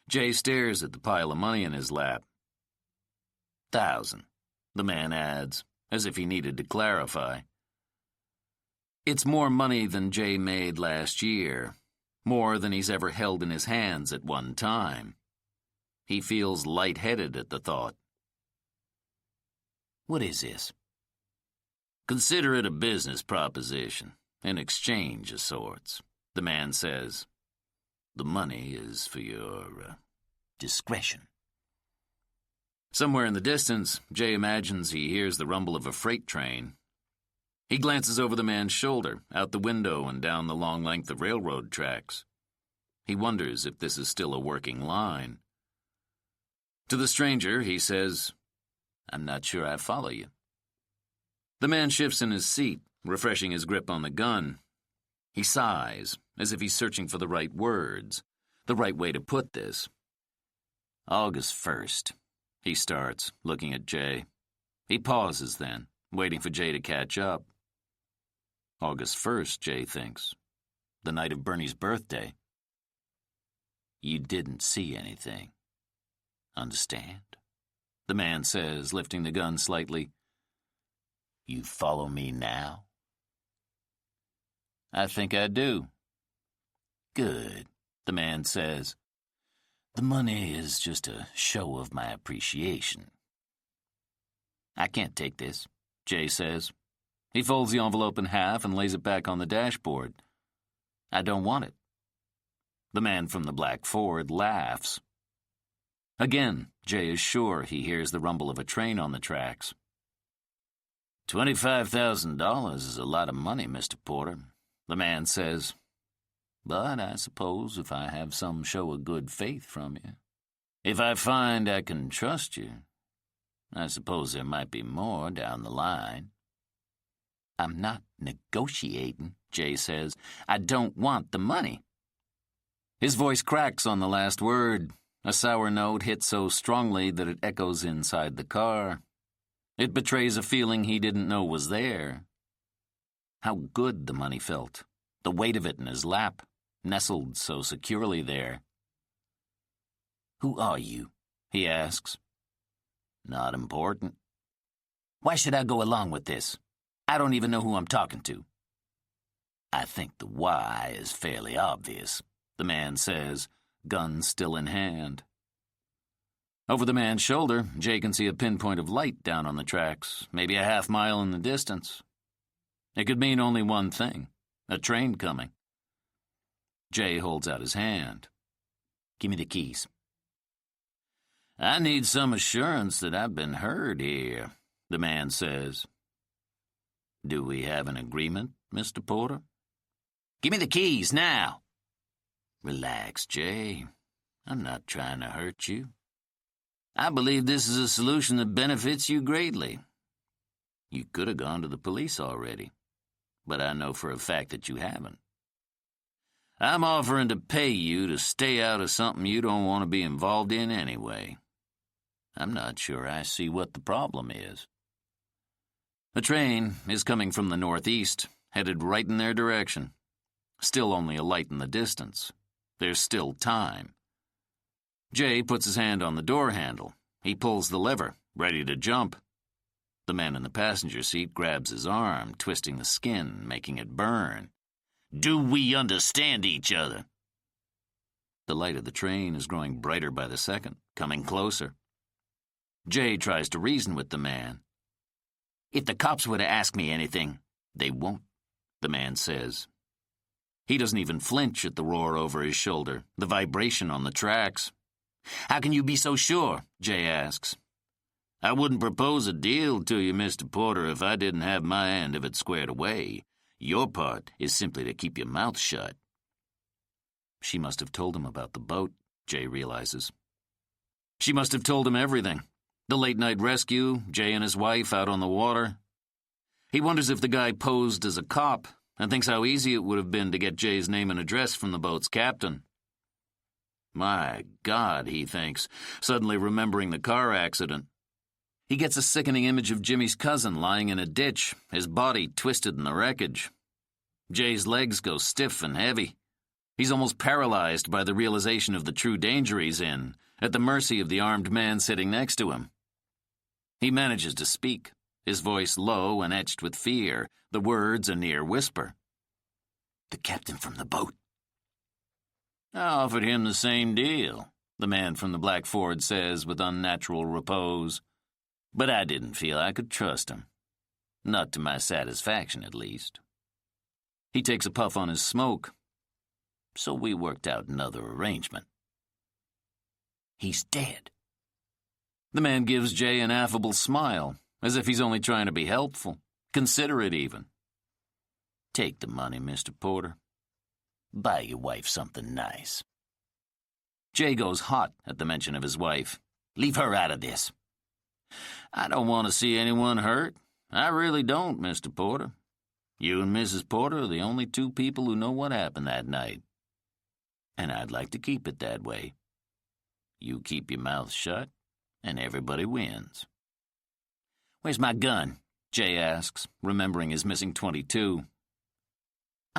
Jay stares at the pile of money in his lap. 1,000, the man adds, as if he needed to clarify. It's more money than Jay made last year, more than he's ever held in his hands at one time. He feels lightheaded at the thought. "What is this?" "Consider it a business proposition, an exchange of sorts," the man says. "The money is for your discretion." Somewhere in the distance, Jay imagines he hears the rumble of a freight train. He glances over the man's shoulder, out the window and down the long length of railroad tracks. He wonders if this is still a working line. To the stranger, he says, "I'm not sure I follow you." The man shifts in his seat, refreshing his grip on the gun. He sighs, as if he's searching for the right words, the right way to put this. "August 1st, he starts, looking at Jay. He pauses then, waiting for Jay to catch up. August 1st, Jay thinks. the night of Bernie's birthday. You didn't see anything. Understand? The man says, lifting the gun slightly. You follow me now? I think I do. Good, the man says. The money is just a show of my appreciation. I can't take this, Jay says. He folds the envelope in half and lays it back on the dashboard. I don't want it. The man from the black Ford laughs. Again, Jay is sure he hears the rumble of a train on the tracks. $25,000 is a lot of money, Mr. Porter, the man says. But I suppose if I have some show of good faith from you, if I find I can trust you, I suppose there might be more down the line. I'm not negotiating, Jay says. I don't want the money. His voice cracks on the last word. A sour note hits so strongly that it echoes inside the car. It betrays a feeling he didn't know was there. How good the money felt, the weight of it in his lap, nestled so securely there. Who are you? He asks. Not important. Why should I go along with this? I don't even know who I'm talking to. I think the why is fairly obvious, the man says, gun still in hand. Over the man's shoulder, Jay can see a pinpoint of light down on the tracks, maybe a half-mile in the distance. It could mean only one thing, a train coming. Jay holds out his hand. Give me the keys. I need some assurance that I've been heard here, the man says. Do we have an agreement, Mr. Porter? Give me the keys now. Relax, Jay. I'm not trying to hurt you. I believe this is a solution that benefits you greatly. You could have gone to the police already, but I know for a fact that you haven't. I'm offering to pay you to stay out of something you don't want to be involved in anyway. I'm not sure I see what the problem is. The train is coming from the northeast, headed right in their direction. Still only a light in the distance. There's still time. Jay puts his hand on the door handle. He pulls the lever, ready to jump. The man in the passenger seat grabs his arm, twisting the skin, making it burn. Do we understand each other? The light of the train is growing brighter by the second, coming closer. Jay tries to reason with the man. If the cops were to ask me anything, they won't, the man says. He doesn't even flinch at the roar over his shoulder, the vibration on the tracks. How can you be so sure? Jay asks. I wouldn't propose a deal to you, Mr. Porter, if I didn't have my end of it squared away. Your part is simply to keep your mouth shut. She must have told him about the boat, Jay realizes. She must have told him everything. The late-night rescue, Jay and his wife out on the water. He wonders if the guy posed as a cop and thinks how easy it would have been to get Jay's name and address from the boat's captain. My God, he thinks, suddenly remembering the car accident. He gets a sickening image of Jimmy's cousin lying in a ditch, his body twisted in the wreckage. Jay's legs go stiff and heavy. He's almost paralyzed by the realization of the true danger he's in, at the mercy of the armed man sitting next to him. He manages to speak, his voice low and etched with fear, the words a near whisper. The captain from the boat. I offered him the same deal, the man from the black Ford says with unnatural repose. But I didn't feel I could trust him. Not to my satisfaction, at least. He takes a puff on his smoke. So we worked out another arrangement. He's dead. The man gives Jay an affable smile, as if he's only trying to be helpful, considerate even. Take the money, Mr. Porter. Buy your wife something nice. Jay goes hot at the mention of his wife. Leave her out of this. I don't want to see anyone hurt. I really don't, Mr. Porter. You and Mrs. Porter are the only two people who know what happened that night. And I'd like to keep it that way. You keep your mouth shut, and everybody wins. Where's my gun? Jay asks, remembering his missing .22.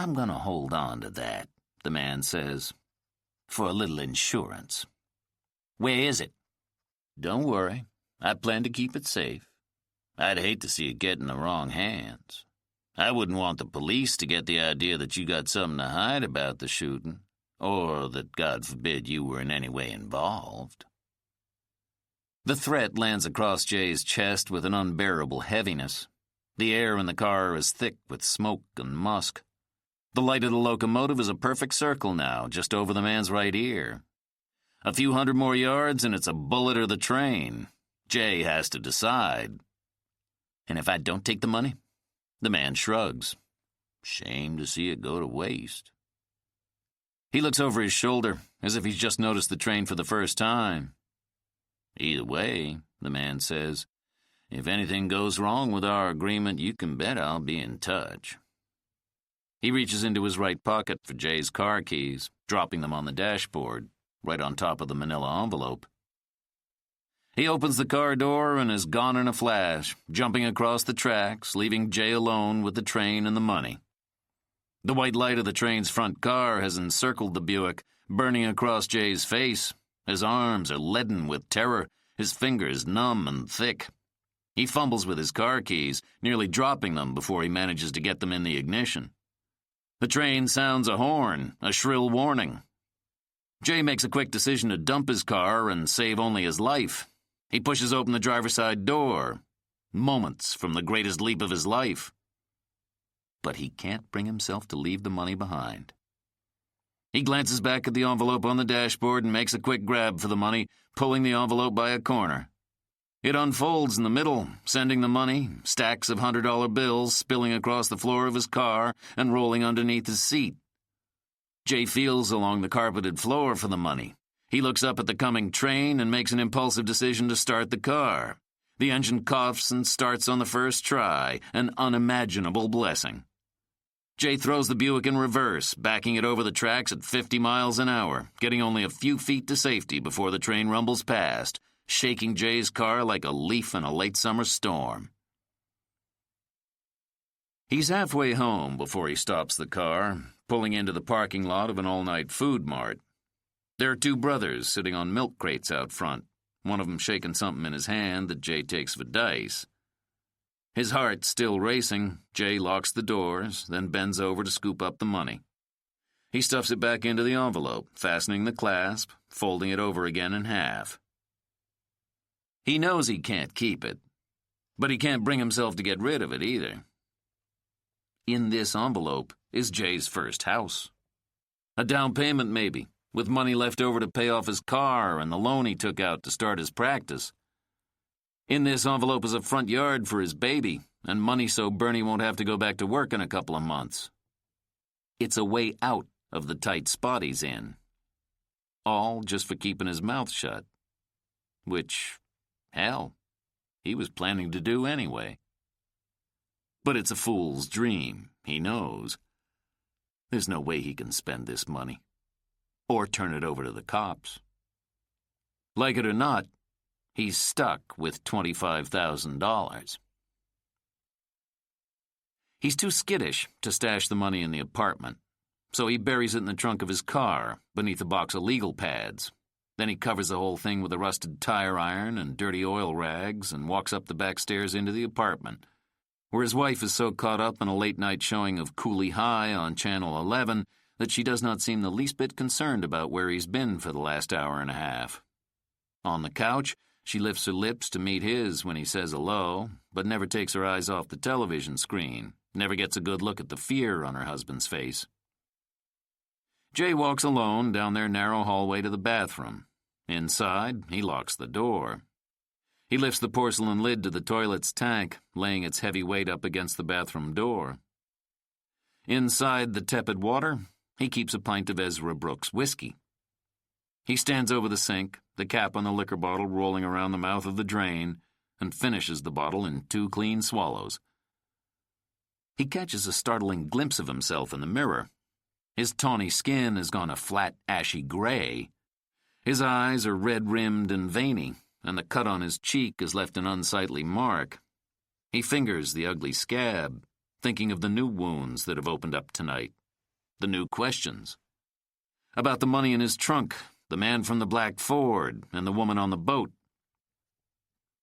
I'm gonna hold on to that, the man says, for a little insurance. Where is it? Don't worry. I plan to keep it safe. I'd hate to see it get in the wrong hands. I wouldn't want the police to get the idea that you got something to hide about the shooting, or that, God forbid, you were in any way involved. The threat lands across Jay's chest with an unbearable heaviness. The air in the car is thick with smoke and musk. The light of the locomotive is a perfect circle now, just over the man's right ear. A few hundred more yards and it's a bullet or the train. Jay has to decide. And if I don't take the money? The man shrugs. Shame to see it go to waste. He looks over his shoulder, as if he's just noticed the train for the first time. Either way, the man says, if anything goes wrong with our agreement, you can bet I'll be in touch. He reaches into his right pocket for Jay's car keys, dropping them on the dashboard, right on top of the manila envelope. He opens the car door and is gone in a flash, jumping across the tracks, leaving Jay alone with the train and the money. The white light of the train's front car has encircled the Buick, burning across Jay's face. His arms are leaden with terror, his fingers numb and thick. He fumbles with his car keys, nearly dropping them before he manages to get them in the ignition. The train sounds a horn, a shrill warning. Jay makes a quick decision to dump his car and save only his life. He pushes open the driver's side door, moments from the greatest leap of his life. But he can't bring himself to leave the money behind. He glances back at the envelope on the dashboard and makes a quick grab for the money, pulling the envelope by a corner. It unfolds in the middle, sending the money, stacks of $100 bills, spilling across the floor of his car and rolling underneath his seat. Jay feels along the carpeted floor for the money. He looks up at the coming train and makes an impulsive decision to start the car. The engine coughs and starts on the first try, an unimaginable blessing. Jay throws the Buick in reverse, backing it over the tracks at 50 miles an hour, getting only a few feet to safety before the train rumbles past, shaking Jay's car like a leaf in a late summer storm. He's halfway home before he stops the car, pulling into the parking lot of an all-night food mart. There are two brothers sitting on milk crates out front, one of them shaking something in his hand that Jay takes for dice. His heart still racing, Jay locks the doors, then bends over to scoop up the money. He stuffs it back into the envelope, fastening the clasp, folding it over again in half. He knows he can't keep it, but he can't bring himself to get rid of it either. In this envelope is Jay's first house. A down payment, maybe, with money left over to pay off his car and the loan he took out to start his practice. In this envelope is a front yard for his baby, and money so Bernie won't have to go back to work in a couple of months. It's a way out of the tight spot he's in. All just for keeping his mouth shut. Which, hell, he was planning to do anyway. But it's a fool's dream, he knows. There's no way he can spend this money. Or turn it over to the cops. Like it or not, he's stuck with $25,000. He's too skittish to stash the money in the apartment, so he buries it in the trunk of his car, beneath a box of legal pads. Then he covers the whole thing with a rusted tire iron and dirty oil rags and walks up the back stairs into the apartment, where his wife is so caught up in a late-night showing of Cooley High on Channel 11 that she does not seem the least bit concerned about where he's been for the last hour and a half. On the couch, she lifts her lips to meet his when he says hello, but never takes her eyes off the television screen, never gets a good look at the fear on her husband's face. Jay walks alone down their narrow hallway to the bathroom. Inside, he locks the door. He lifts the porcelain lid to the toilet's tank, laying its heavy weight up against the bathroom door. Inside the tepid water, he keeps a pint of Ezra Brooks whiskey. He stands over the sink, the cap on the liquor bottle rolling around the mouth of the drain, and finishes the bottle in 2 clean swallows. He catches a startling glimpse of himself in the mirror. His tawny skin has gone a flat, ashy gray. His eyes are red-rimmed and veiny, and the cut on his cheek has left an unsightly mark. He fingers the ugly scab, thinking of the new wounds that have opened up tonight, the new questions. About the money in his trunk, the man from the black Ford, and the woman on the boat.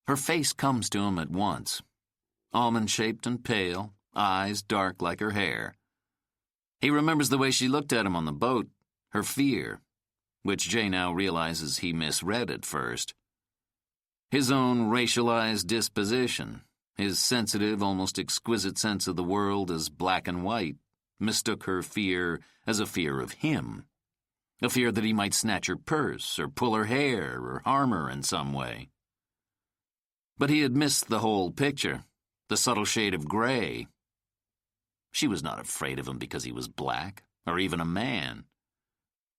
Her face comes to him at once, almond-shaped and pale, eyes dark like her hair. He remembers the way she looked at him on the boat, her fear, which Jay now realizes he misread at first. His own racialized disposition, his sensitive, almost exquisite sense of the world as black and white, mistook her fear as a fear of him, a fear that he might snatch her purse or pull her hair or harm her in some way. But he had missed the whole picture, the subtle shade of gray. She was not afraid of him because he was black, or even a man,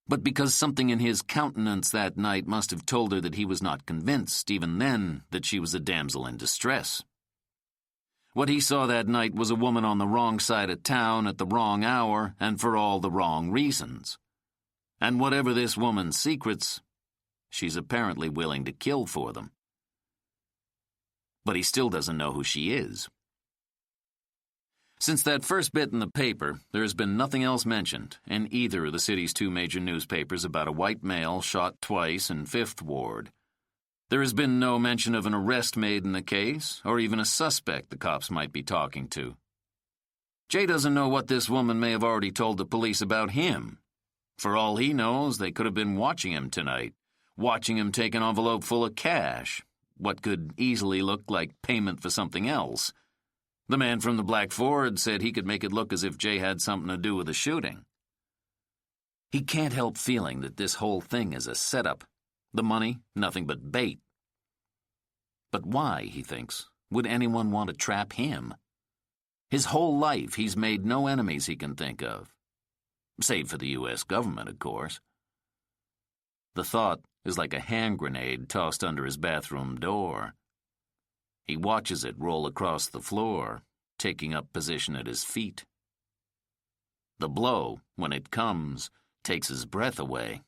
but because something in his countenance that night must have told her that he was not convinced, even then, that she was a damsel in distress. What he saw that night was a woman on the wrong side of town at the wrong hour and for all the wrong reasons. And whatever this woman's secrets, she's apparently willing to kill for them. But he still doesn't know who she is. Since that first bit in the paper, there has been nothing else mentioned in either of the city's two major newspapers about a white male shot twice in Fifth Ward. There has been no mention of an arrest made in the case, or even a suspect the cops might be talking to. Jay doesn't know what this woman may have already told the police about him. For all he knows, they could have been watching him tonight, watching him take an envelope full of cash, what could easily look like payment for something else. The man from the black Ford said he could make it look as if Jay had something to do with the shooting. He can't help feeling that this whole thing is a setup. The money, nothing but bait. But why, he thinks, would anyone want to trap him? His whole life he's made no enemies he can think of. Save for the U.S. government, of course. The thought is like a hand grenade tossed under his bathroom door. He watches it roll across the floor, taking up position at his feet. The blow, when it comes, takes his breath away.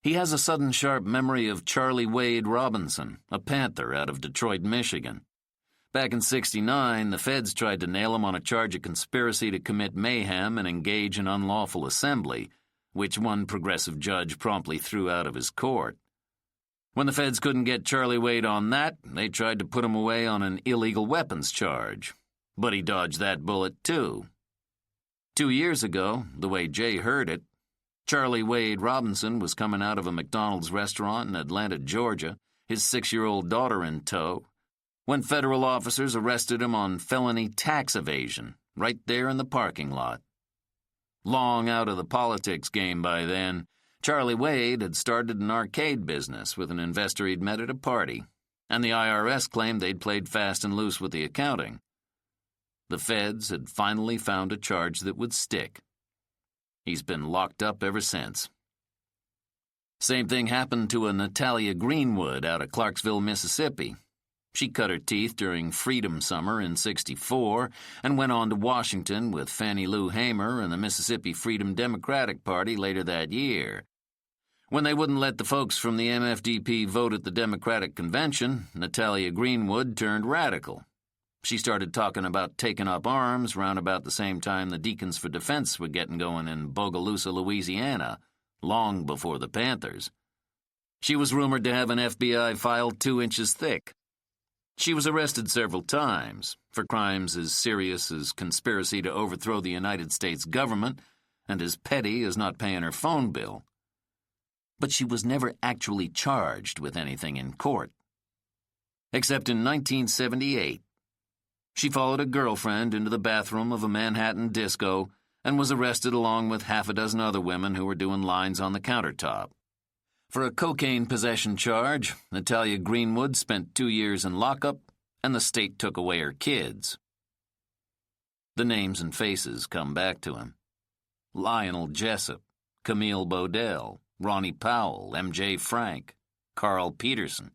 He has a sudden sharp memory of Charlie Wade Robinson, a Panther out of Detroit, Michigan. Back in '69, the feds tried to nail him on a charge of conspiracy to commit mayhem and engage in unlawful assembly, which one progressive judge promptly threw out of his court. When the feds couldn't get Charlie Wade on that, they tried to put him away on an illegal weapons charge. But he dodged that bullet, too. 2 years ago, the way Jay heard it, Charlie Wade Robinson was coming out of a McDonald's restaurant in Atlanta, Georgia, his 6-year-old daughter in tow, when federal officers arrested him on felony tax evasion, right there in the parking lot. Long out of the politics game by then, Charlie Wade had started an arcade business with an investor he'd met at a party, and the IRS claimed they'd played fast and loose with the accounting. The feds had finally found a charge that would stick. He's been locked up ever since. Same thing happened to a Natalia Greenwood out of Clarksville, Mississippi. She cut her teeth during Freedom Summer in '64 and went on to Washington with Fannie Lou Hamer and the Mississippi Freedom Democratic Party later that year. When they wouldn't let the folks from the MFDP vote at the Democratic Convention, Natalia Greenwood turned radical. She started talking about taking up arms round about the same time the Deacons for Defense were getting going in Bogalusa, Louisiana, long before the Panthers. She was rumored to have an FBI file 2 inches thick. She was arrested several times for crimes as serious as conspiracy to overthrow the United States government and as petty as not paying her phone bill. But she was never actually charged with anything in court. Except in 1978. She followed a girlfriend into the bathroom of a Manhattan disco and was arrested along with half a dozen other women who were doing lines on the countertop. For a cocaine possession charge, Natalia Greenwood spent 2 years in lockup, and the state took away her kids. The names and faces come back to him. Lionel Jessup, Camille Bodell, Ronnie Powell, M.J. Frank, Carl Peterson.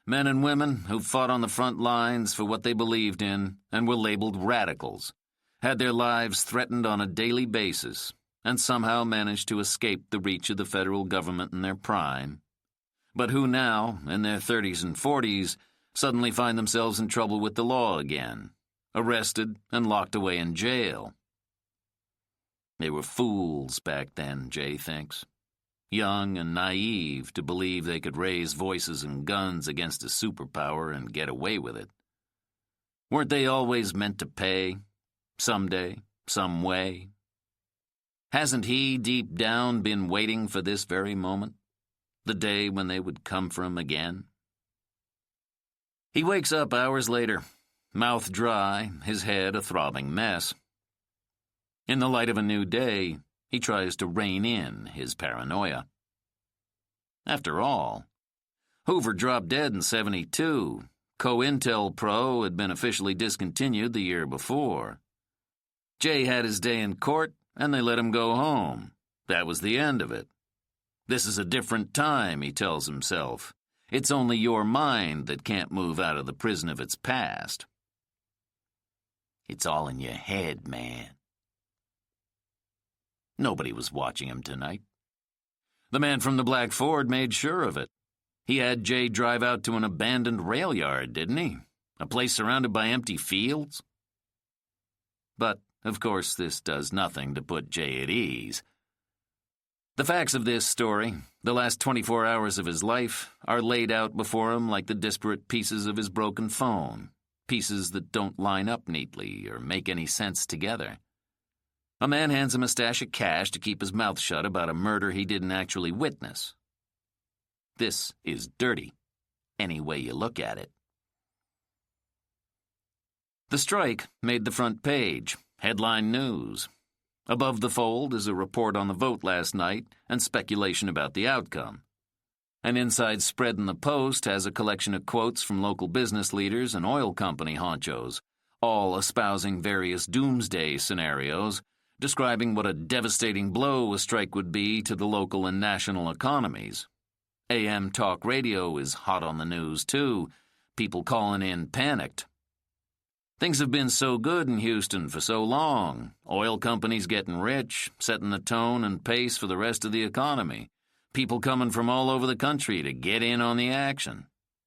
Men and women who fought on the front lines for what they believed in and were labeled radicals, had their lives threatened on a daily basis, and somehow managed to escape the reach of the federal government in their prime, but who now, in their 30s and 40s, suddenly find themselves in trouble with the law again, arrested and locked away in jail. They were fools back then, Jay thinks. Young and naive to believe they could raise voices and guns against a superpower and get away with it. Weren't they always meant to pay? Someday, some way? Hasn't he, deep down, been waiting for this very moment? The day when they would come for him again? He wakes up hours later, mouth dry, his head a throbbing mess. In the light of a new day, he tries to rein in his paranoia. After all, Hoover dropped dead in '72. COINTEL Pro had been officially discontinued the year before. Jay had his day in court, and they let him go home. That was the end of it. This is a different time, he tells himself. It's only your mind that can't move out of the prison of its past. It's all in your head, man. Nobody was watching him tonight. The man from the black Ford made sure of it. He had Jay drive out to an abandoned rail yard, didn't he? A place surrounded by empty fields? But, of course, this does nothing to put Jay at ease. The facts of this story, the last 24 hours of his life, are laid out before him like the disparate pieces of his broken phone, pieces that don't line up neatly or make any sense together. A man hands him a stash of cash to keep his mouth shut about a murder he didn't actually witness. This is dirty, any way you look at it. The strike made the front page, headline news. Above the fold is a report on the vote last night and speculation about the outcome. An inside spread in the Post has a collection of quotes from local business leaders and oil company honchos, all espousing various doomsday scenarios, describing what a devastating blow a strike would be to the local and national economies. AM talk radio is hot on the news, too. People calling in panicked. Things have been so good in Houston for so long. Oil companies getting rich, setting the tone and pace for the rest of the economy. People coming from all over the country to get in on the action.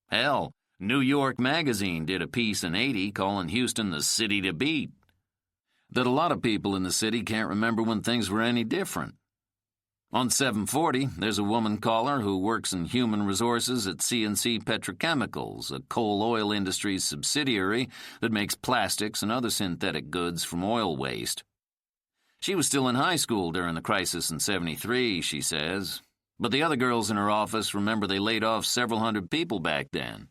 Hell, New York Magazine did a piece in '80 calling Houston the city to beat. That a lot of people in the city can't remember when things were any different. On 740, there's a woman caller who works in human resources at C&C Petrochemicals, a coal oil industries subsidiary that makes plastics and other synthetic goods from oil waste. She was still in high school during the crisis in '73, she says, but the other girls in her office remember they laid off several hundred people back then.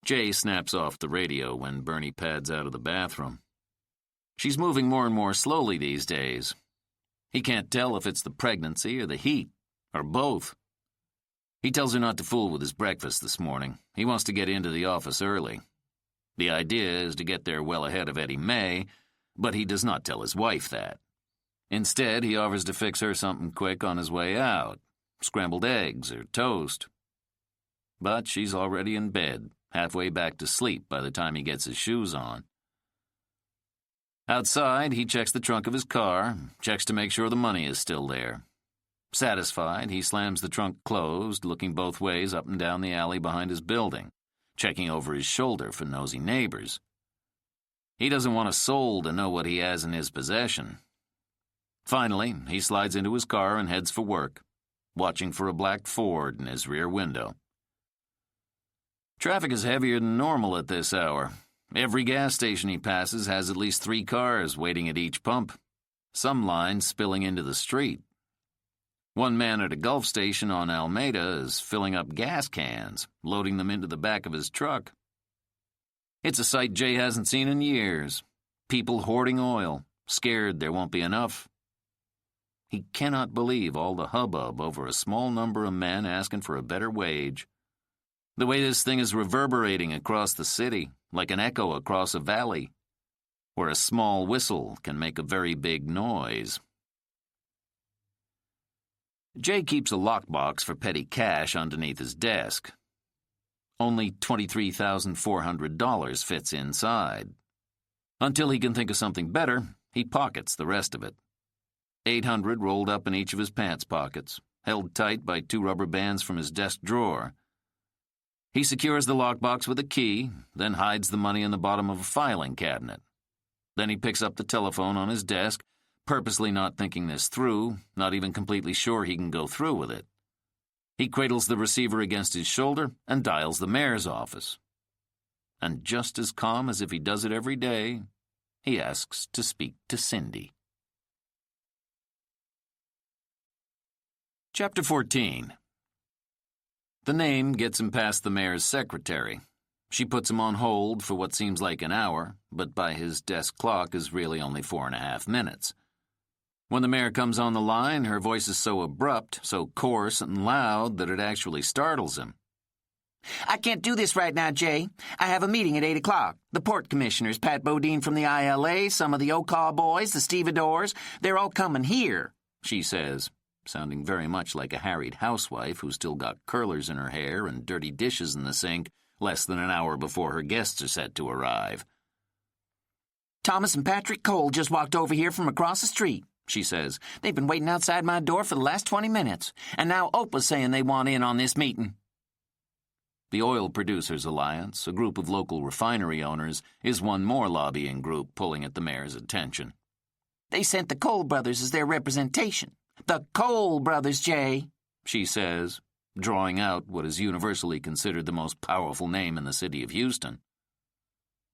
Jay snaps off the radio when Bernie pads out of the bathroom. She's moving more and more slowly these days. He can't tell if it's the pregnancy or the heat, or both. He tells her not to fool with his breakfast this morning. He wants to get into the office early. The idea is to get there well ahead of Eddie May, but he does not tell his wife that. Instead, he offers to fix her something quick on his way out, scrambled eggs or toast. But she's already in bed, halfway back to sleep by the time he gets his shoes on. Outside, he checks the trunk of his car, checks to make sure the money is still there. Satisfied, he slams the trunk closed, looking both ways up and down the alley behind his building, checking over his shoulder for nosy neighbors. He doesn't want a soul to know what he has in his possession. Finally, he slides into his car and heads for work, watching for a black Ford in his rear window. Traffic is heavier than normal at this hour. Every gas station he passes has at least 3 cars waiting at each pump, some lines spilling into the street. One man at a Gulf station on Alameda is filling up gas cans, loading them into the back of his truck. It's a sight Jay hasn't seen in years. People hoarding oil, scared there won't be enough. He cannot believe all the hubbub over a small number of men asking for a better wage. The way this thing is reverberating across the city, like an echo across a valley, where a small whistle can make a very big noise. Jay keeps a lockbox for petty cash underneath his desk. Only $23,400 fits inside. Until he can think of something better, he pockets the rest of it. $800 rolled up in each of his pants pockets, held tight by 2 rubber bands from his desk drawer. He secures the lockbox with a key, then hides the money in the bottom of a filing cabinet. Then he picks up the telephone on his desk, purposely not thinking this through, not even completely sure he can go through with it. He cradles the receiver against his shoulder and dials the mayor's office. And just as calm as if he does it every day, he asks to speak to Cindy. Chapter 14. The name gets him past the mayor's secretary. She puts him on hold for what seems like an hour, but by his desk clock is really only 4.5 minutes. When the mayor comes on the line, her voice is so abrupt, so coarse and loud that it actually startles him. I can't do this right now, Jay. I have a meeting at 8 o'clock. The port commissioners, Pat Bodine from the ILA, some of the Okaw boys, the stevedores, they're all coming here, she says, sounding very much like a harried housewife who's still got curlers in her hair and dirty dishes in the sink less than an hour before her guests are set to arrive. Thomas and Patrick Cole just walked over here from across the street, she says. They've been waiting outside my door for the last 20 minutes, and now Opa's saying they want in on this meeting. The Oil Producers Alliance, a group of local refinery owners, is one more lobbying group pulling at the mayor's attention. They sent the Cole brothers as their representation. The Cole brothers, Jay, she says, drawing out what is universally considered the most powerful name in the city of Houston.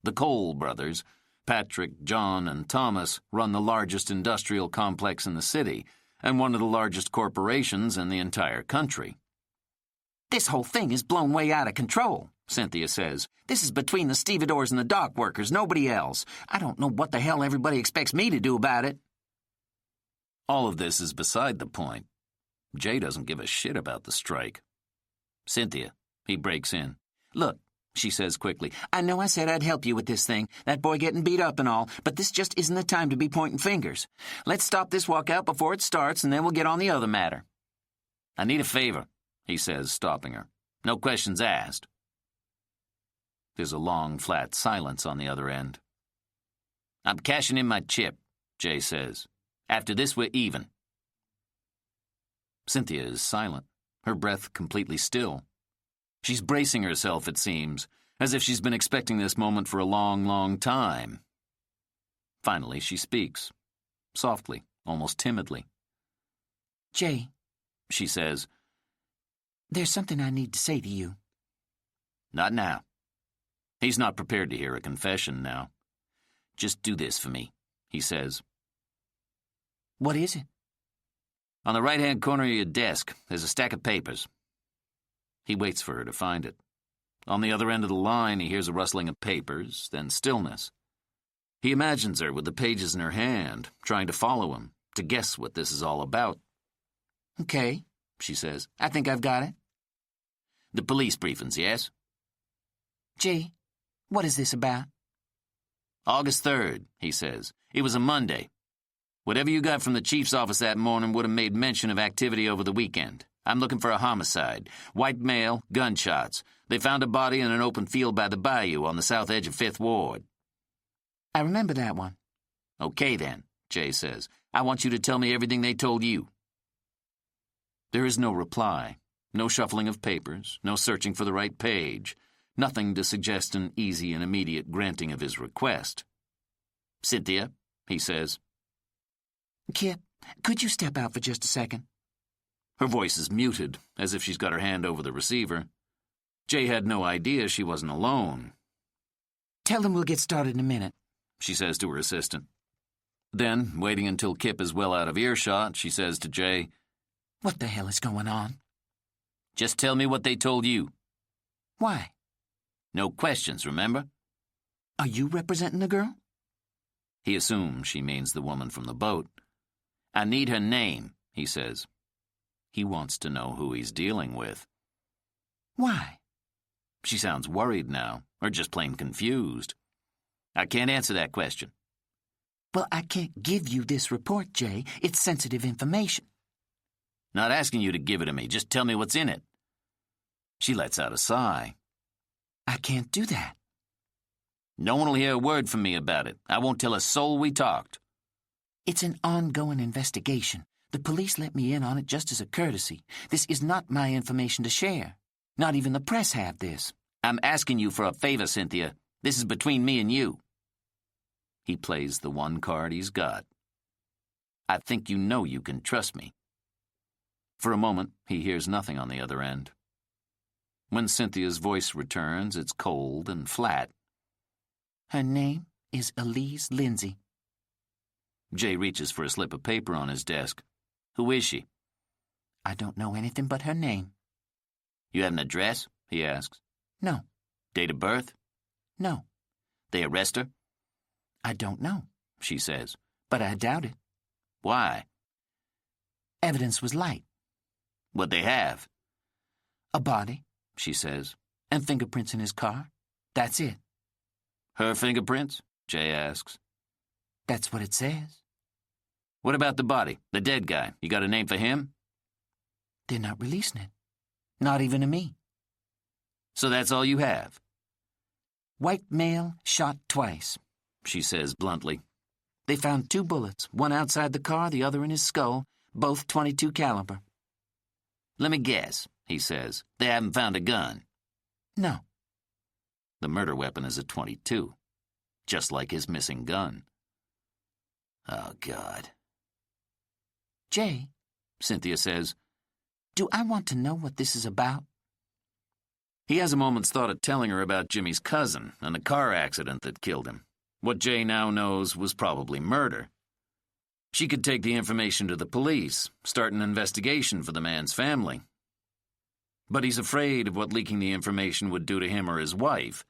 The Cole brothers, Patrick, John, and Thomas, run the largest industrial complex in the city and one of the largest corporations in the entire country. This whole thing is blown way out of control, Cynthia says. This is between the stevedores and the dock workers, nobody else. I don't know what the hell everybody expects me to do about it. All of this is beside the point. Jay doesn't give a shit about the strike. Cynthia, he breaks in. Look, she says quickly, I know I said I'd help you with this thing, that boy getting beat up and all, but this just isn't the time to be pointing fingers. Let's stop this walkout before it starts, and then we'll get on the other matter. I need a favor, he says, stopping her. No questions asked. There's a long, flat silence on the other end. I'm cashing in my chip, Jay says. After this, we're even. Cynthia is silent, her breath completely still. She's bracing herself, it seems, as if she's been expecting this moment for a long, long time. Finally, she speaks, softly, almost timidly. Jay, she says, there's something I need to say to you. Not now. He's not prepared to hear a confession now. Just do this for me, he says. What is it? On the right-hand corner of your desk, there's a stack of papers. He waits for her to find it. On the other end of the line, he hears a rustling of papers, then stillness. He imagines her with the pages in her hand, trying to follow him, to guess what this is all about. Okay, she says. I think I've got it. The police briefings, yes? Jay, what is this about? August 3rd, he says. It was a Monday. Whatever you got from the chief's office that morning would have made mention of activity over the weekend. I'm looking for a homicide. White male, gunshots. They found a body in an open field by the bayou on the south edge of 5th Ward. I remember that one. Okay then, Jay says. I want you to tell me everything they told you. There is no reply. No shuffling of papers. No searching for the right page. Nothing to suggest an easy and immediate granting of his request. Cynthia, he says. Kip, could you step out for just a second? Her voice is muted, as if she's got her hand over the receiver. Jay had no idea she wasn't alone. Tell them we'll get started in a minute, she says to her assistant. Then, waiting until Kip is well out of earshot, she says to Jay, What the hell is going on? Just tell me what they told you. Why? No questions, remember? Are you representing the girl? He assumes she means the woman from the boat. I need her name, he says. He wants to know who he's dealing with. Why? She sounds worried now, or just plain confused. I can't answer that question. Well, I can't give you this report, Jay. It's sensitive information. Not asking you to give it to me. Just tell me what's in it. She lets out a sigh. I can't do that. No one will hear a word from me about it. I won't tell a soul we talked. It's an ongoing investigation. The police let me in on it just as a courtesy. This is not my information to share. Not even the press have this. I'm asking you for a favor, Cynthia. This is between me and you. He plays the one card he's got. I think you know you can trust me. For a moment, he hears nothing on the other end. When Cynthia's voice returns, it's cold and flat. Her name is Elise Lindsay. Jay reaches for a slip of paper on his desk. Who is she? I don't know anything but her name. You have an address? He asks. No. Date of birth? No. They arrest her? I don't know, She says. but I doubt it. Why? Evidence was light. What'd they have? A body, She says. and fingerprints in his car. That's it. Her fingerprints? Jay asks. That's what it says. What about the body, the dead guy? You got a name for him? They're not releasing it. Not even to me. So that's all you have? White male shot twice, She says bluntly. They found 2 bullets, one outside the car, the other in his skull, both .22 caliber. Let me guess, he says. They haven't found a gun. No. The murder weapon is a .22, just like his missing gun. Oh, God. Jay, Cynthia says. do I want to know what this is about? He has a moment's thought of telling her about Jimmy's cousin and the car accident that killed him. What Jay now knows was probably murder. She could take the information to the police, start an investigation for the man's family. But he's afraid of what leaking the information would do to him or his wife,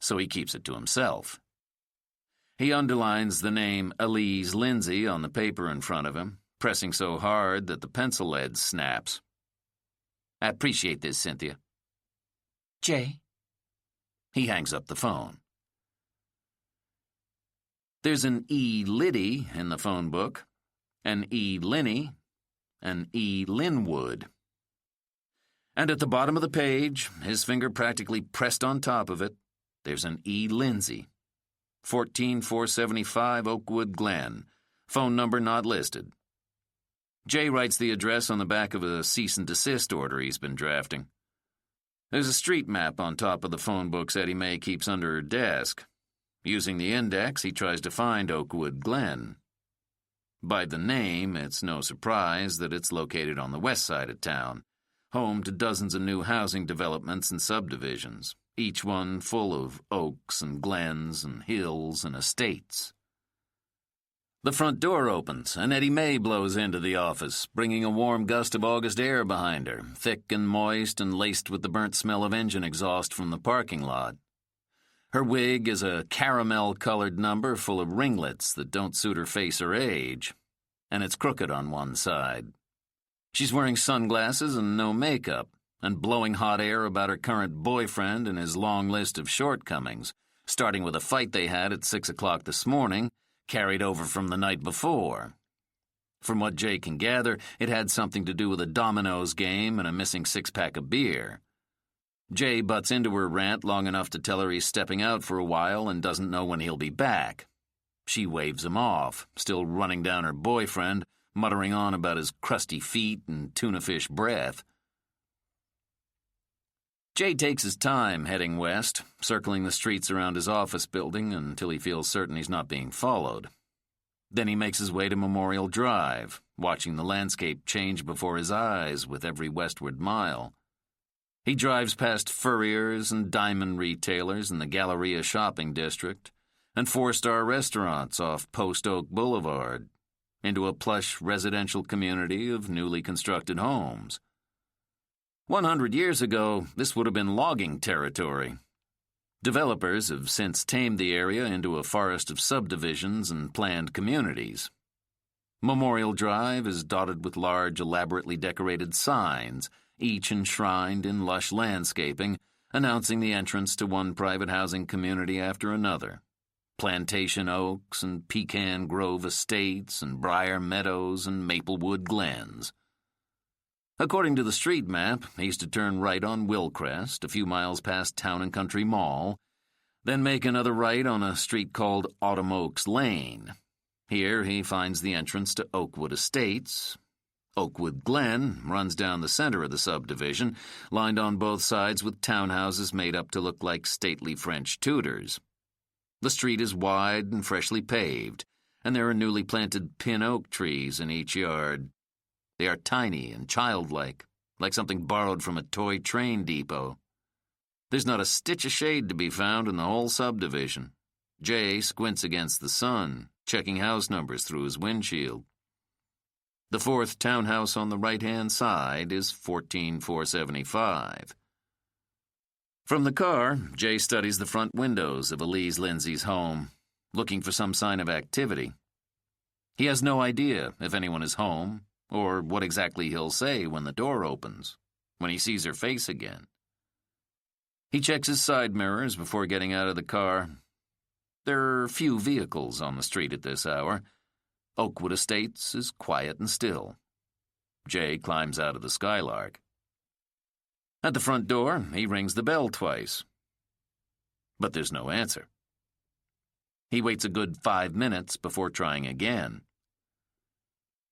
so he keeps it to himself. He underlines the name Elise Lindsay on the paper in front of him, pressing so hard that the pencil lead snaps. I appreciate this, Cynthia. Jay, He hangs up the phone. There's an E. Liddy in the phone book, an E. Linney, an E. Linwood. And at the bottom of the page, his finger practically pressed on top of it, there's an E. Lindsay. 14475 Oakwood Glen. Phone number not listed. Jay writes the address on the back of a cease and desist order he's been drafting. There's a street map on top of the phone books Eddie Mae keeps under her desk. Using the index, he tries to find Oakwood Glen. By the name, it's no surprise that it's located on the west side of town, home to dozens of new housing developments and subdivisions, each one full of oaks and glens and hills and estates. The front door opens, and Eddie Mae blows into the office, bringing a warm gust of August air behind her, thick and moist and laced with the burnt smell of engine exhaust from the parking lot. Her wig is a caramel-colored number full of ringlets that don't suit her face or age, and it's crooked on one side. She's wearing sunglasses and no makeup, and blowing hot air about her current boyfriend and his long list of shortcomings, starting with a fight they had at 6 o'clock this morning, carried over from the night before. From what Jay can gather, it had something to do with a dominoes game and a missing 6-pack of beer. Jay butts into her rant long enough to tell her he's stepping out for a while and doesn't know when he'll be back. She waves him off, still running down her boyfriend, muttering on about his crusty feet and tuna fish breath. Jay takes his time heading west, circling the streets around his office building until he feels certain he's not being followed. Then he makes his way to Memorial Drive, watching the landscape change before his eyes with every westward mile. He drives past furriers and diamond retailers in the Galleria shopping district and 4-star restaurants off Post Oak Boulevard into a plush residential community of newly constructed homes. 100 years ago, this would have been logging territory. Developers have since tamed the area into a forest of subdivisions and planned communities. Memorial Drive is dotted with large, elaborately decorated signs, each enshrined in lush landscaping, announcing the entrance to one private housing community after another. Plantation Oaks and Pecan Grove Estates and Briar Meadows and Maplewood Glens. According to the street map, he's to turn right on Willcrest, a few miles past Town and Country Mall, then make another right on a street called Autumn Oaks Lane. Here he finds the entrance to Oakwood Estates. Oakwood Glen runs down the center of the subdivision, lined on both sides with townhouses made up to look like stately French Tudors. The street is wide and freshly paved, and there are newly planted pin oak trees in each yard. They are tiny and childlike, like something borrowed from a toy train depot. There's not a stitch of shade to be found in the whole subdivision. Jay squints against the sun, checking house numbers through his windshield. The fourth townhouse on the right-hand side is 14475. From the car, Jay studies the front windows of Elise Lindsay's home, looking for some sign of activity. He has no idea if anyone is home, or what exactly he'll say when the door opens, when he sees her face again. He checks his side mirrors before getting out of the car. There are few vehicles on the street at this hour. Oakwood Estates is quiet and still. Jay climbs out of the Skylark. At the front door, he rings the bell twice. But there's no answer. He waits a good 5 minutes before trying again.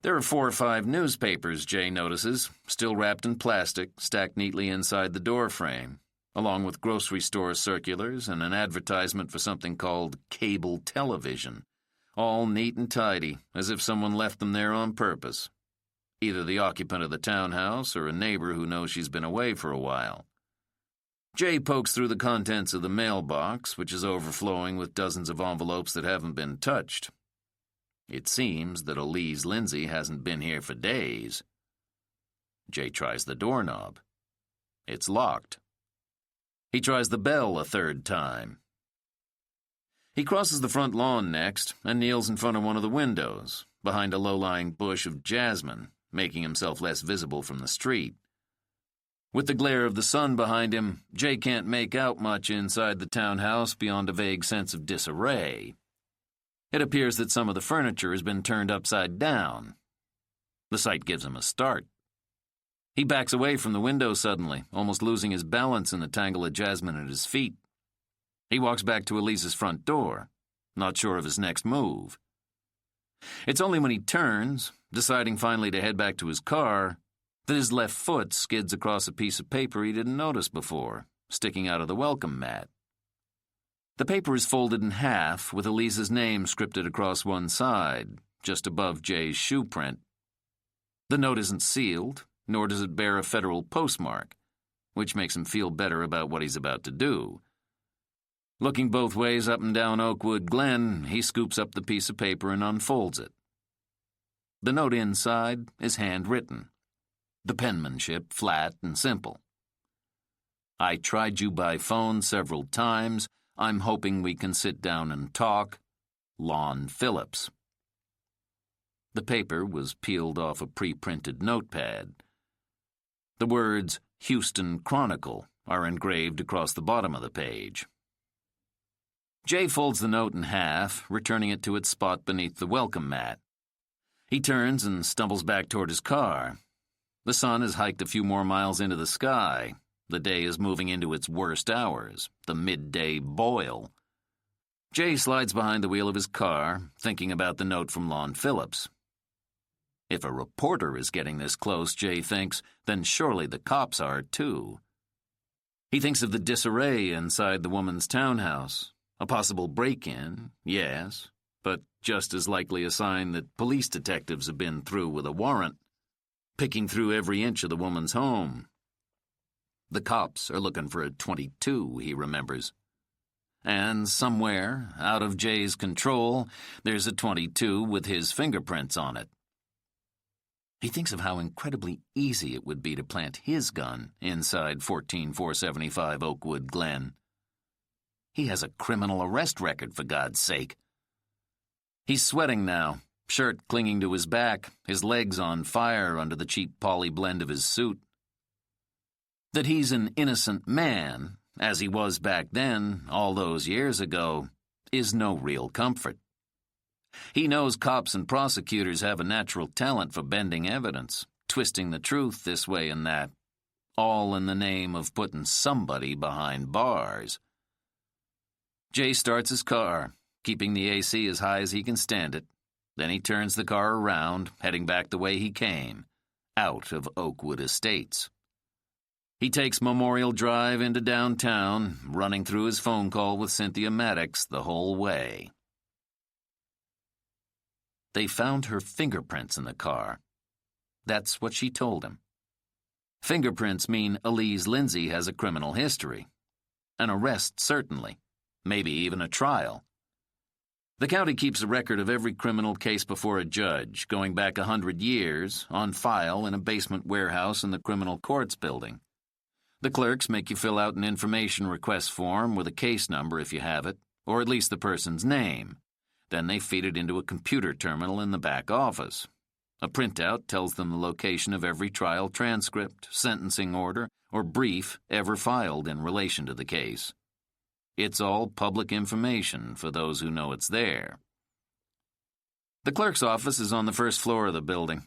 There are 4 or 5 newspapers, Jay notices, still wrapped in plastic, stacked neatly inside the door frame, along with grocery store circulars and an advertisement for something called cable television, all neat and tidy, as if someone left them there on purpose. Either the occupant of the townhouse or a neighbor who knows she's been away for a while. Jay pokes through the contents of the mailbox, which is overflowing with dozens of envelopes that haven't been touched. It seems that Elise Lindsay hasn't been here for days. Jay tries the doorknob. It's locked. He tries the bell a 3rd time. He crosses the front lawn next and kneels in front of one of the windows, behind a low-lying bush of jasmine, making himself less visible from the street. With the glare of the sun behind him, Jay can't make out much inside the townhouse beyond a vague sense of disarray. It appears that some of the furniture has been turned upside down. The sight gives him a start. He backs away from the window suddenly, almost losing his balance in the tangle of jasmine at his feet. He walks back to Elise's front door, not sure of his next move. It's only when he turns, deciding finally to head back to his car, that his left foot skids across a piece of paper he didn't notice before, sticking out of the welcome mat. The paper is folded in half, with Elise's name scripted across one side, just above Jay's shoe print. The note isn't sealed, nor does it bear a federal postmark, which makes him feel better about what he's about to do. Looking both ways up and down Oakwood Glen, he scoops up the piece of paper and unfolds it. The note inside is handwritten, the penmanship flat and simple. I tried you by phone several times. I'm hoping we can sit down and talk. Lon Phillips. The paper was peeled off a pre-printed notepad. The words Houston Chronicle are engraved across the bottom of the page. Jay folds the note in half, returning it to its spot beneath the welcome mat. He turns and stumbles back toward his car. The sun has hiked a few more miles into the sky. The day is moving into its worst hours, the midday boil. Jay slides behind the wheel of his car, thinking about the note from Lon Phillips. If a reporter is getting this close, Jay thinks, then surely the cops are too. He thinks of the disarray inside the woman's townhouse. A possible break-in, yes, but just as likely a sign that police detectives have been through with a warrant, picking through every inch of the woman's home. The cops are looking for a .22, he remembers. And somewhere, out of Jay's control, there's a .22 with his fingerprints on it. He thinks of how incredibly easy it would be to plant his gun inside 14475 Oakwood Glen. He has a criminal arrest record, for God's sake. He's sweating now, shirt clinging to his back, his legs on fire under the cheap poly blend of his suit. That he's an innocent man, as he was back then, all those years ago, is no real comfort. He knows cops and prosecutors have a natural talent for bending evidence, twisting the truth this way and that, all in the name of putting somebody behind bars. Jay starts his car, keeping the AC as high as he can stand it. Then he turns the car around, heading back the way he came, out of Oakwood Estates. He takes Memorial Drive into downtown, running through his phone call with Cynthia Maddox the whole way. they found her fingerprints in the car. That's what she told him. Fingerprints mean Elise Lindsay has a criminal history. An arrest, certainly. Maybe even a trial. The county keeps a record of every criminal case before a judge, going back 100 years, on file in a basement warehouse in the criminal courts building. The clerks make you fill out an information request form with a case number if you have it, or at least the person's name. Then they feed it into a computer terminal in the back office. A printout tells them the location of every trial transcript, sentencing order, or brief ever filed in relation to the case. It's all public information for those who know it's there. The clerk's office is on the first floor of the building.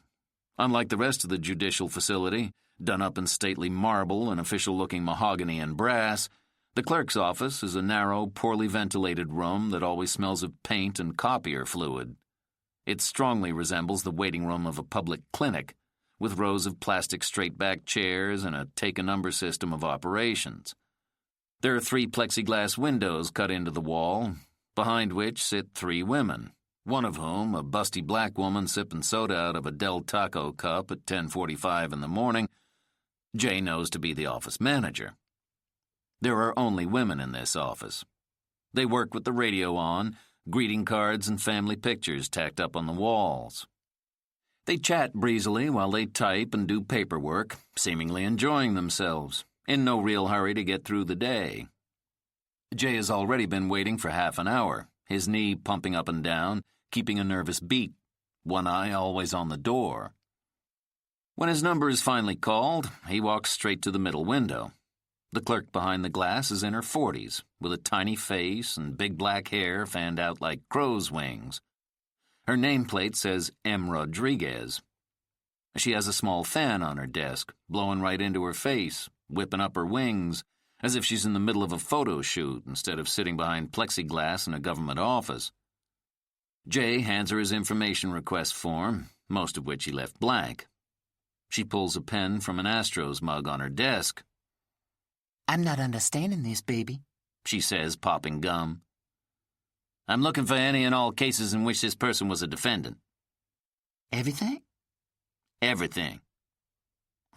Unlike the rest of the judicial facility, done up in stately marble and official-looking mahogany and brass, the clerk's office is a narrow, poorly ventilated room that always smells of paint and copier fluid. It strongly resembles the waiting room of a public clinic, with rows of plastic straight-back chairs and a take-a-number system of operations. There are 3 plexiglass windows cut into the wall, behind which sit 3 women, one of whom, a busty black woman sipping soda out of a Del Taco cup at 10:45 in the morning, Jay knows to be the office manager. There are only women in this office. They work with the radio on, greeting cards and family pictures tacked up on the walls. They chat breezily while they type and do paperwork, seemingly enjoying themselves, in no real hurry to get through the day. Jay has already been waiting for half an hour, his knee pumping up and down, keeping a nervous beat, one eye always on the door. When his number is finally called, he walks straight to the middle window. The clerk behind the glass is in her 40s, with a tiny face and big black hair fanned out like crow's wings. Her nameplate says M. Rodriguez. She has a small fan on her desk, blowing right into her face, whipping up her wings, as if she's in the middle of a photo shoot instead of sitting behind plexiglass in a government office. Jay hands her his information request form, most of which he left blank. She pulls a pen from an Astros mug on her desk. I'm not understanding this, baby, she says, popping gum. I'm looking for any and all cases in which this person was a defendant. Everything? Everything.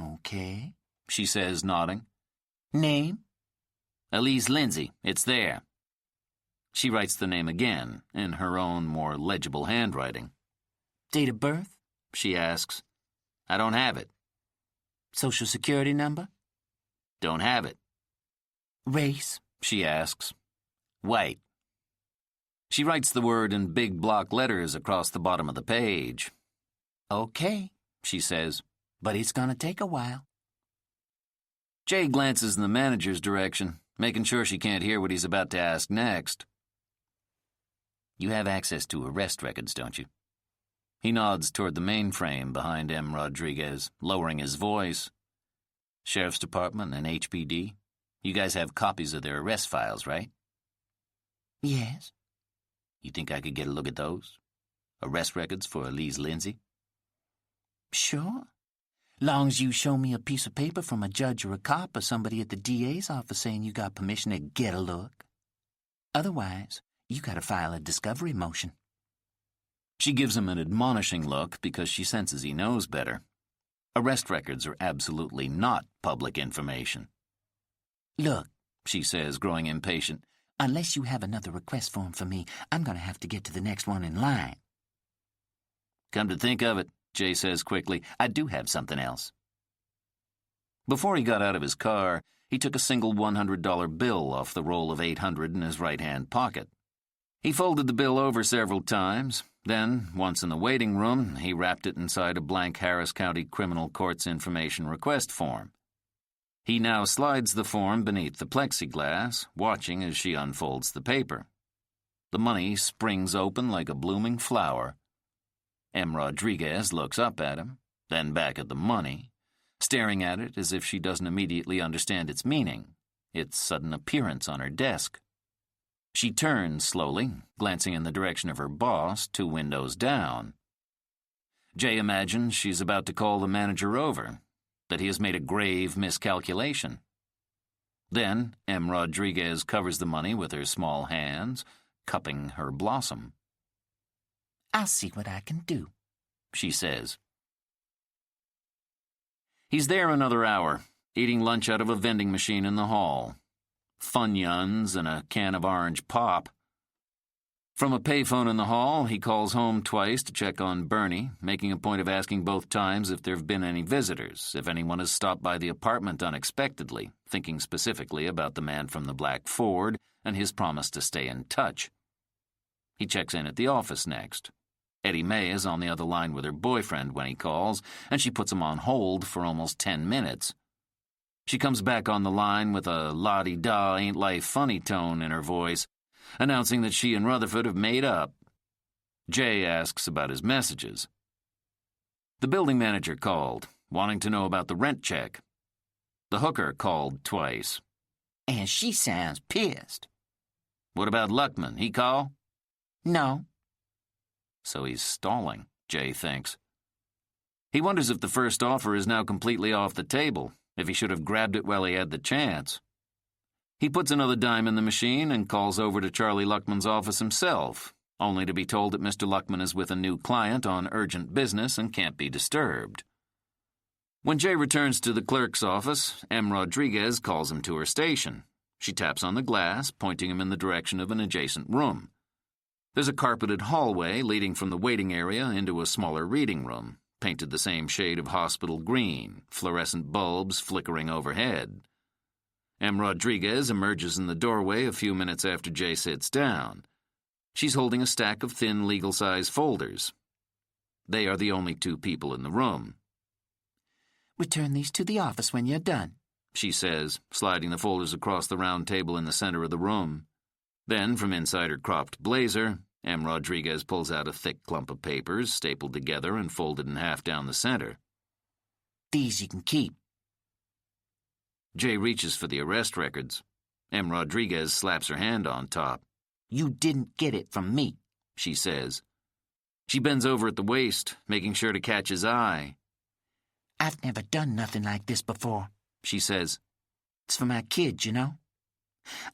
Okay, she says, nodding. Name? Elise Lindsay, it's there. She writes the name again, in her own more legible handwriting. Date of birth? She asks. I don't have it. Social Security number? Don't have it. Race? She asks. White. She writes the word in big block letters across the bottom of the page. Okay, she says. But it's gonna take a while. Jay glances in the manager's direction, making sure she can't hear what he's about to ask next. You have access to arrest records, don't you? He nods toward the mainframe behind M. Rodriguez, lowering his voice. Sheriff's Department and HPD? You guys have copies of their arrest files, right? Yes. You think I could get a look at those? Arrest records for Elise Lindsay? Sure. Long as you show me a piece of paper from a judge or a cop or somebody at the DA's office saying you got permission to get a look. Otherwise, you gotta file a discovery motion. She gives him an admonishing look because she senses he knows better. Arrest records are absolutely not public information. Look, she says, growing impatient, unless you have another request form for me, I'm gonna have to get to the next one in line. Come to think of it, Jay says quickly, I do have something else. Before he got out of his car, he took a single $100 bill off the roll of 800 in his right-hand pocket. He folded the bill over several times. Then, once in the waiting room, he wrapped it inside a blank Harris County Criminal Court's information request form. He now slides the form beneath the plexiglass, watching as she unfolds the paper. The money springs open like a blooming flower. M. Rodriguez looks up at him, then back at the money, staring at it as if she doesn't immediately understand its meaning, its sudden appearance on her desk. She turns slowly, glancing in the direction of her boss 2 windows down. Jay imagines she's about to call the manager over, that he has made a grave miscalculation. Then M. Rodriguez covers the money with her small hands, cupping her blossom. I'll see what I can do," she says. He's there another hour, eating lunch out of a vending machine in the hall. Funyuns and a can of orange pop. From a payphone in the hall, he calls home twice to check on Bernie, making a point of asking both times if there have been any visitors, if anyone has stopped by the apartment unexpectedly, thinking specifically about the man from the black Ford and his promise to stay in touch. He checks in at the office next. Eddie May is on the other line with her boyfriend when he calls, and she puts him on hold for almost 10 minutes. She comes back on the line with a la-di-da ain't life funny tone in her voice, announcing that she and Rutherford have made up. Jay asks about his messages. The building manager called, wanting to know about the rent check. The hooker called twice. "And she sounds pissed." What about Luckman? He call? "No." So he's stalling, Jay thinks. He wonders if the first offer is now completely off the table, if he should have grabbed it while he had the chance. He puts another dime in the machine and calls over to Charlie Luckman's office himself, only to be told that Mr. Luckman is with a new client on urgent business and can't be disturbed. When Jay returns to the clerk's office, M. Rodriguez calls him to her station. She taps on the glass, pointing him in the direction of an adjacent room. There's a carpeted hallway leading from the waiting area into a smaller reading room, painted the same shade of hospital green, fluorescent bulbs flickering overhead. M. Rodriguez emerges in the doorway a few minutes after Jay sits down. She's holding a stack of thin legal-size folders. They are the only two people in the room. "Return these to the office when you're done," she says, sliding the folders across the round table in the center of the room. Then, from inside her cropped blazer, M. Rodriguez pulls out a thick clump of papers, stapled together and folded in half down the center. "These you can keep." Jay reaches for the arrest records. M. Rodriguez slaps her hand on top. "You didn't get it from me," she says. She bends over at the waist, making sure to catch his eye. "I've never done nothing like this before," she says. "It's for my kid, you know.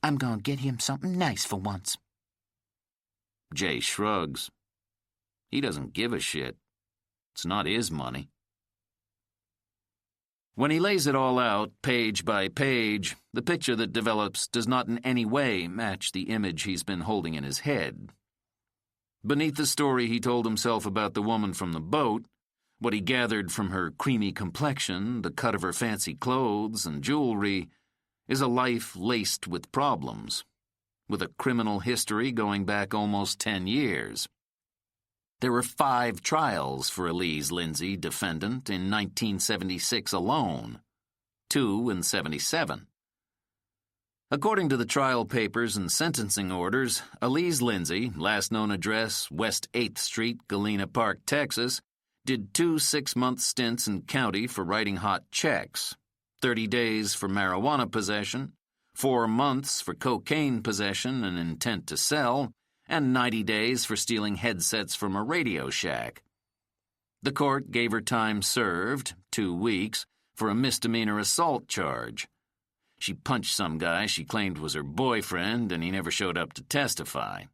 I'm going to get him something nice for once." Jay shrugs. He doesn't give a shit. It's not his money. When he lays it all out, page by page, the picture that develops does not in any way match the image he's been holding in his head. Beneath the story he told himself about the woman from the boat, what he gathered from her creamy complexion, the cut of her fancy clothes and jewelry, is a life laced with problems, with a criminal history going back almost 10 years. There were 5 trials for Elise Lindsay, defendant, in 1976 alone, 2 in 77. According to the trial papers and sentencing orders, Elise Lindsay, last known address West 8th Street, Galena Park, Texas, did 2 6-month stints in county for writing hot checks, 30 days for marijuana possession, 4 months for cocaine possession and intent to sell, and 90 days for stealing headsets from a Radio Shack. The court gave her time served, 2 weeks, for a misdemeanor assault charge. She punched some guy she claimed was her boyfriend, and he never showed up to testify.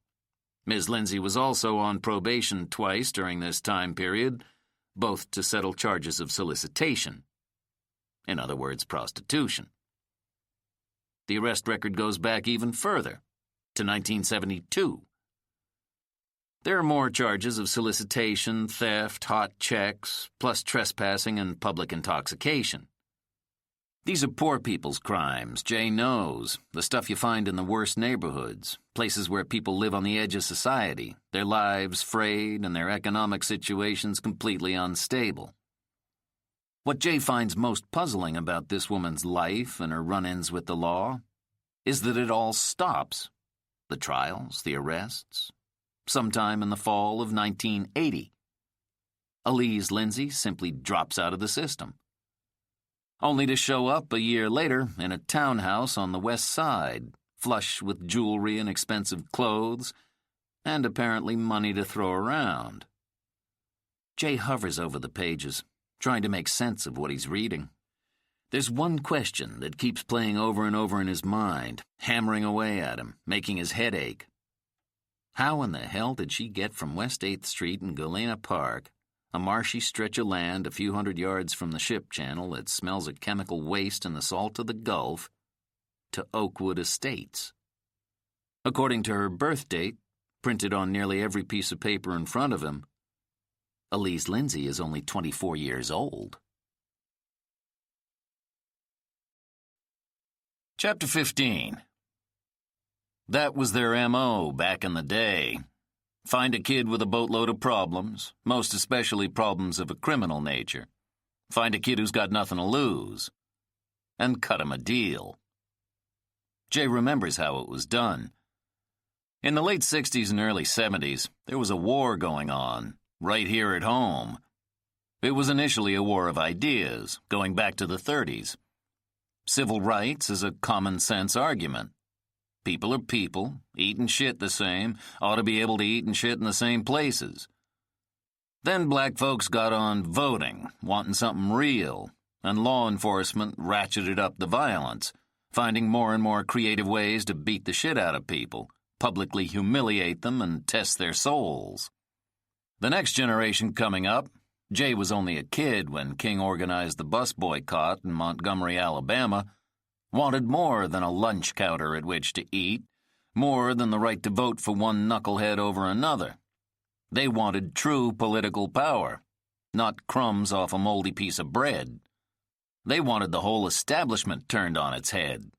Ms. Lindsay was also on probation twice during this time period, both to settle charges of solicitation. In other words, prostitution. The arrest record goes back even further, to 1972. There are more charges of solicitation, theft, hot checks, plus trespassing and public intoxication. These are poor people's crimes, Jay knows, the stuff you find in the worst neighborhoods, places where people live on the edge of society, their lives frayed and their economic situations completely unstable. What Jay finds most puzzling about this woman's life and her run-ins with the law is that it all stops. The trials, the arrests, sometime in the fall of 1980. Elise Lindsay simply drops out of the system, only to show up a year later in a townhouse on the west side, flush with jewelry and expensive clothes, and apparently money to throw around. Jay hovers over the pages, trying to make sense of what he's reading. There's one question that keeps playing over and over in his mind, hammering away at him, making his head ache. How in the hell did she get from West 8th Street in Galena Park, a marshy stretch of land a few hundred yards from the ship channel that smells of chemical waste and the salt of the Gulf, to Oakwood Estates? According to her birth date, printed on nearly every piece of paper in front of him, Elise Lindsay is only 24 years old. Chapter 15. That was their M.O. back in the day. Find a kid with a boatload of problems, most especially problems of a criminal nature. Find a kid who's got nothing to lose, and cut him a deal. Jay remembers how it was done. In the late 60s and early 70s, there was a war going on, right here at home. It was initially a war of ideas, going back to the 30s. Civil rights is a common-sense argument. People are people, eat and shit the same, ought to be able to eat and shit in the same places. Then black folks got on voting, wanting something real, and law enforcement ratcheted up the violence, finding more and more creative ways to beat the shit out of people, publicly humiliate them, and test their souls. The next generation coming up, Jay was only a kid when King organized the bus boycott in Montgomery, Alabama, wanted more than a lunch counter at which to eat, more than the right to vote for one knucklehead over another. They wanted true political power, not crumbs off a moldy piece of bread. They wanted the whole establishment turned on its head.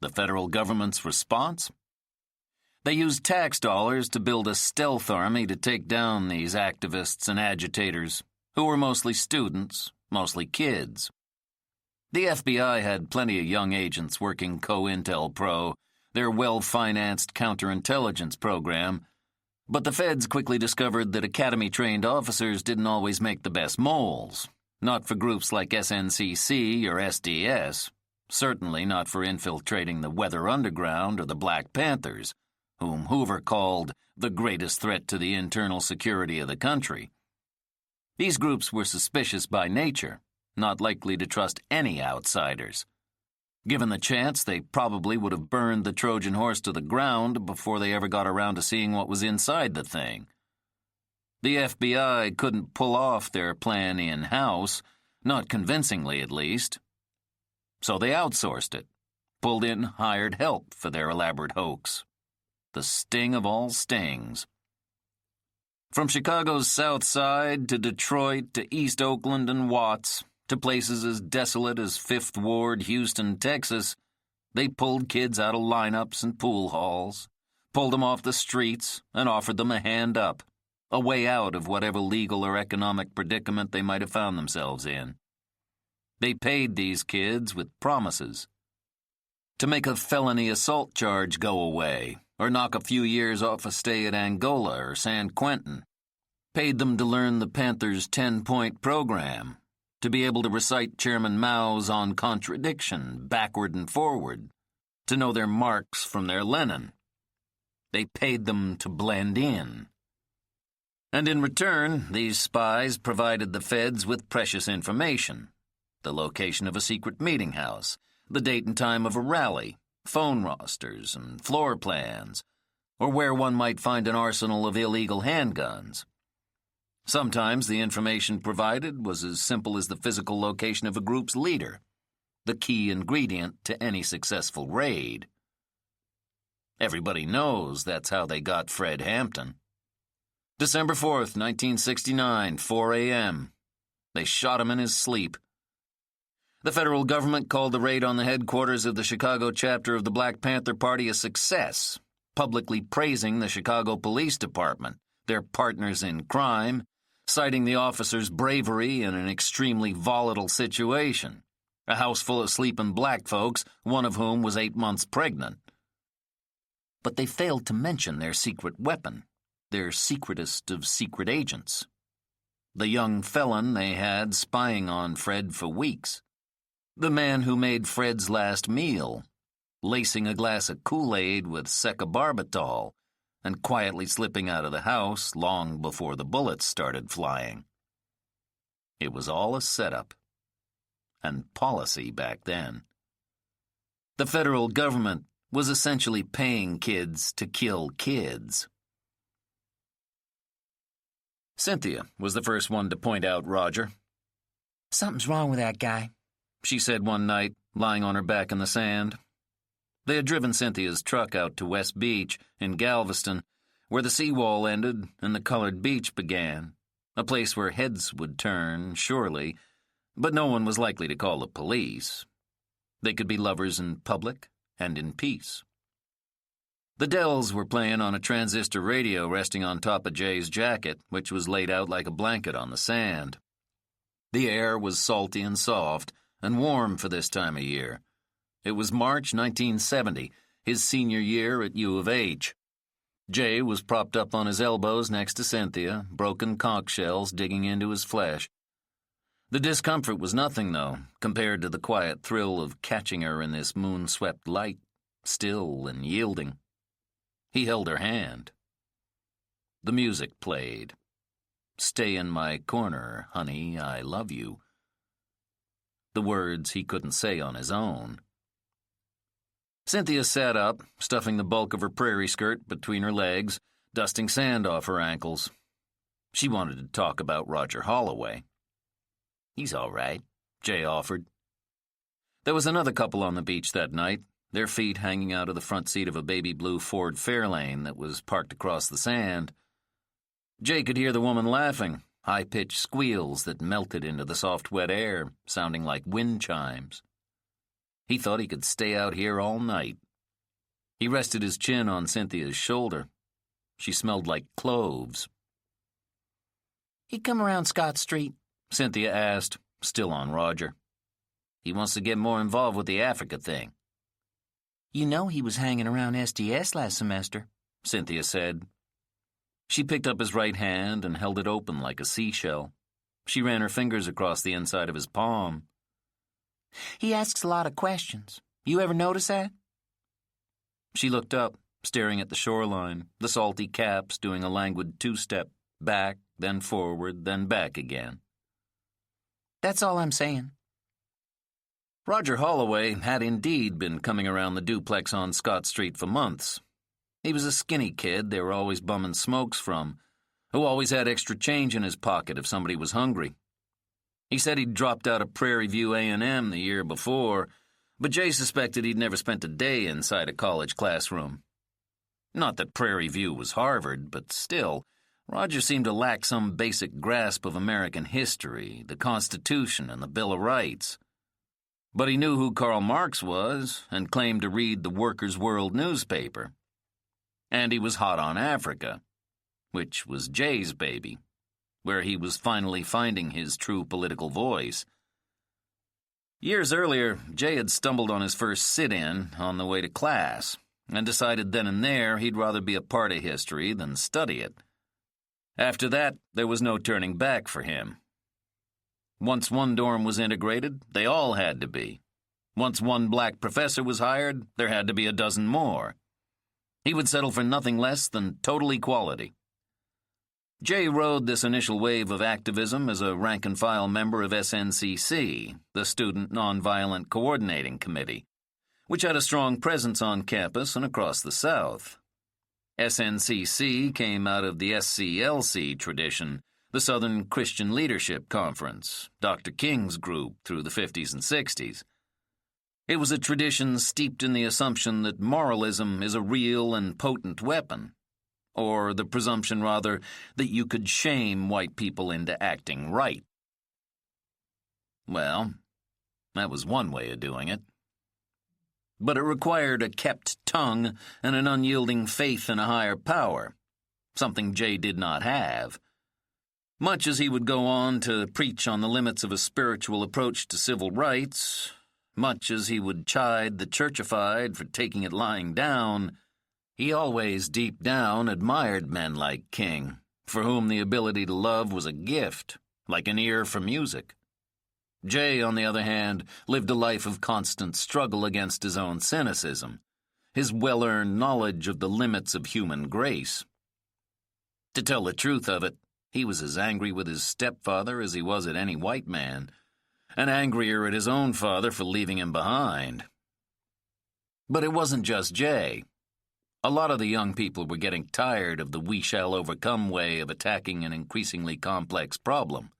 The federal government's response? They used tax dollars to build a stealth army to take down these activists and agitators, who were mostly students, mostly kids. The FBI had plenty of young agents working COINTELPRO, their well-financed counterintelligence program, but the feds quickly discovered that academy-trained officers didn't always make the best moles, not for groups like SNCC or SDS, certainly not for infiltrating the Weather Underground or the Black Panthers, whom Hoover called the greatest threat to the internal security of the country. These groups were suspicious by nature, not likely to trust any outsiders. Given the chance, they probably would have burned the Trojan horse to the ground before they ever got around to seeing what was inside the thing. The FBI couldn't pull off their plan in-house, not convincingly at least. So they outsourced it, pulled in hired help for their elaborate hoax. The sting of all stings. From Chicago's South Side to Detroit to East Oakland and Watts, to places as desolate as Fifth Ward, Houston, Texas, they pulled kids out of lineups and pool halls, pulled them off the streets, and offered them a hand up, a way out of whatever legal or economic predicament they might have found themselves in. They paid these kids with promises. To make a felony assault charge go away, or knock a few years off a stay at Angola or San Quentin. Paid them to learn the Panthers' 10-point program, to be able to recite Chairman Mao's On Contradiction backward and forward, to know their Marx from their Lenin. They paid them to blend in. And in return, these spies provided the feds with precious information, the location of a secret meeting house, the date and time of a rally, phone rosters and floor plans, or where one might find an arsenal of illegal handguns. Sometimes the information provided was as simple as the physical location of a group's leader, the key ingredient to any successful raid. Everybody knows that's how they got Fred Hampton. December 4th, 1969, 4 a.m. They shot him in his sleep. The federal government called the raid on the headquarters of the Chicago chapter of the Black Panther Party a success, publicly praising the Chicago Police Department, their partners in crime, citing the officers' bravery in an extremely volatile situation, a house full of sleeping black folks, one of whom was 8 months pregnant. But they failed to mention their secret weapon, their secretest of secret agents, the young felon they had spying on Fred for weeks. The man who made Fred's last meal, lacing a glass of Kool-Aid with secabarbital and quietly slipping out of the house long before the bullets started flying. It was all a setup, and policy back then. The federal government was essentially paying kids to kill kids. Cynthia was the first one to point out Roger. "Something's wrong with that guy," she said one night, lying on her back in the sand. They had driven Cynthia's truck out to West Beach in Galveston, where the seawall ended and the colored beach began, a place where heads would turn, surely, but no one was likely to call the police. They could be lovers in public and in peace. The Dells were playing on a transistor radio resting on top of Jay's jacket, which was laid out like a blanket on the sand. The air was salty and soft and warm for this time of year. It was March 1970, his senior year at U of H. Jay was propped up on his elbows next to Cynthia, broken conch shells digging into his flesh. The discomfort was nothing, though, compared to the quiet thrill of catching her in this moon-swept light, still and yielding. He held her hand. The music played. "Stay in my corner, honey, I love you." The words he couldn't say on his own. Cynthia sat up, stuffing the bulk of her prairie skirt between her legs, dusting sand off her ankles. She wanted to talk about Roger Holloway. "He's all right," Jay offered. There was another couple on the beach that night, their feet hanging out of the front seat of a baby blue Ford Fairlane that was parked across the sand. Jay could hear the woman laughing, high-pitched squeals that melted into the soft, wet air, sounding like wind chimes. He thought he could stay out here all night. He rested his chin on Cynthia's shoulder. She smelled like cloves. "He come around Scott Street?" Cynthia asked, still on Roger. "He wants to get more involved with the Africa thing." "You know he was hanging around SDS last semester," Cynthia said. She picked up his right hand and held it open like a seashell. She ran her fingers across the inside of his palm. "He asks a lot of questions. You ever notice that?" She looked up, staring at the shoreline, the salty caps doing a languid two-step, back, then forward, then back again. "That's all I'm saying." Roger Holloway had indeed been coming around the duplex on Scott Street for months. He was a skinny kid they were always bumming smokes from, who always had extra change in his pocket if somebody was hungry. He said he'd dropped out of Prairie View A&M the year before, but Jay suspected he'd never spent a day inside a college classroom. Not that Prairie View was Harvard, but still, Roger seemed to lack some basic grasp of American history, the Constitution, and the Bill of Rights. But he knew who Karl Marx was and claimed to read the Workers' World newspaper. And he was hot on Africa, which was Jay's baby, where he was finally finding his true political voice. Years earlier, Jay had stumbled on his first sit-in on the way to class and decided then and there he'd rather be a part of history than study it. After that, there was no turning back for him. Once one dorm was integrated, they all had to be. Once one black professor was hired, there had to be a dozen more. He would settle for nothing less than total equality. Jay rode this initial wave of activism as a rank-and-file member of SNCC, the Student Nonviolent Coordinating Committee, which had a strong presence on campus and across the South. SNCC came out of the SCLC tradition, the Southern Christian Leadership Conference, Dr. King's group through the 50s and 60s. It was a tradition steeped in the assumption that moralism is a real and potent weapon, or the presumption, rather, that you could shame white people into acting right. Well, that was one way of doing it. But it required a kept tongue and an unyielding faith in a higher power, something Jay did not have. Much as he would go on to preach on the limits of a spiritual approach to civil rights, much as he would chide the churchified for taking it lying down, he always deep down admired men like King, for whom the ability to love was a gift, like an ear for music. Jay, on the other hand, lived a life of constant struggle against his own cynicism, his well-earned knowledge of the limits of human grace. To tell the truth of it, he was as angry with his stepfather as he was at any white man, and angrier at his own father for leaving him behind. But it wasn't just Jay. A lot of the young people were getting tired of the we-shall-overcome way of attacking an increasingly complex problem.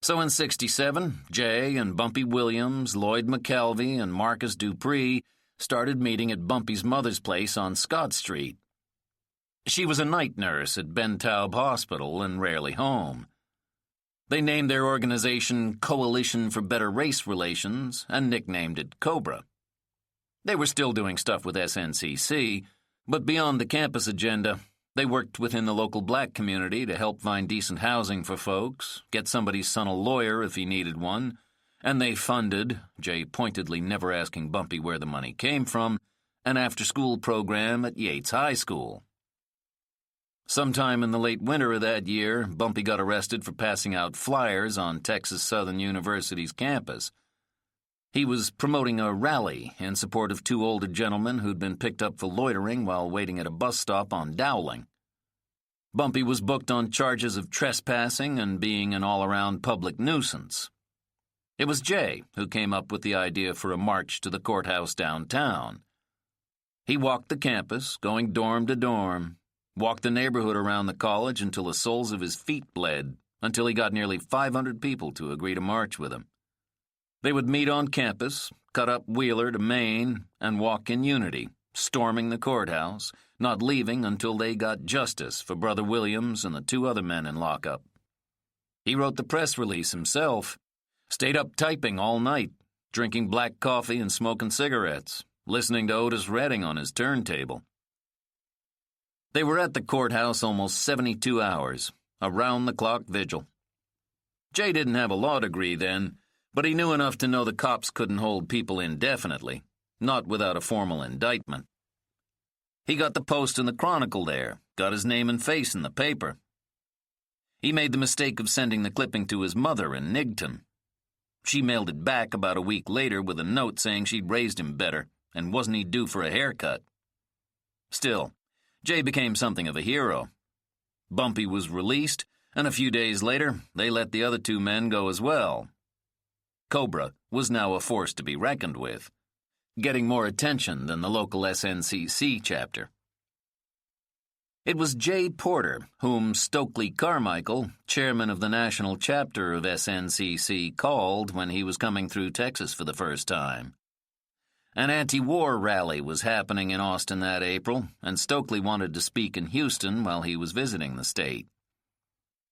So in '67, Jay and Bumpy Williams, Lloyd McKelvey, and Marcus Dupree started meeting at Bumpy's mother's place on Scott Street. She was a night nurse at Ben Taub Hospital and rarely home. They named their organization Coalition for Better Race Relations and nicknamed it Cobra. They were still doing stuff with SNCC, but beyond the campus agenda, they worked within the local black community to help find decent housing for folks, get somebody's son a lawyer if he needed one, and they funded, Jay pointedly never asking Bumpy where the money came from, an after-school program at Yates High School. Sometime in the late winter of that year, Bumpy got arrested for passing out flyers on Texas Southern University's campus. He was promoting a rally in support of two older gentlemen who'd been picked up for loitering while waiting at a bus stop on Dowling. Bumpy was booked on charges of trespassing and being an all-around public nuisance. It was Jay who came up with the idea for a march to the courthouse downtown. He walked the campus, going dorm to dorm, walked the neighborhood around the college until the soles of his feet bled, until he got nearly 500 people to agree to march with him. They would meet on campus, cut up Wheeler to Main, and walk in unity, storming the courthouse, not leaving until they got justice for Brother Williams and the two other men in lockup. He wrote the press release himself, stayed up typing all night, drinking black coffee and smoking cigarettes, listening to Otis Redding on his turntable. They were at the courthouse almost 72 hours, a round-the-clock vigil. Jay didn't have a law degree then, but he knew enough to know the cops couldn't hold people indefinitely, not without a formal indictment. He got the Post and the Chronicle there, got his name and face in the paper. He made the mistake of sending the clipping to his mother in Nigton. She mailed it back about a week later with a note saying she'd raised him better and wasn't he due for a haircut. Still, Jay became something of a hero. Bumpy was released, and a few days later, they let the other two men go as well. Cobra was now a force to be reckoned with, getting more attention than the local SNCC chapter. It was Jay Porter whom Stokely Carmichael, chairman of the national chapter of SNCC, called when he was coming through Texas for the first time. An anti-war rally was happening in Austin that April, and Stokely wanted to speak in Houston while he was visiting the state.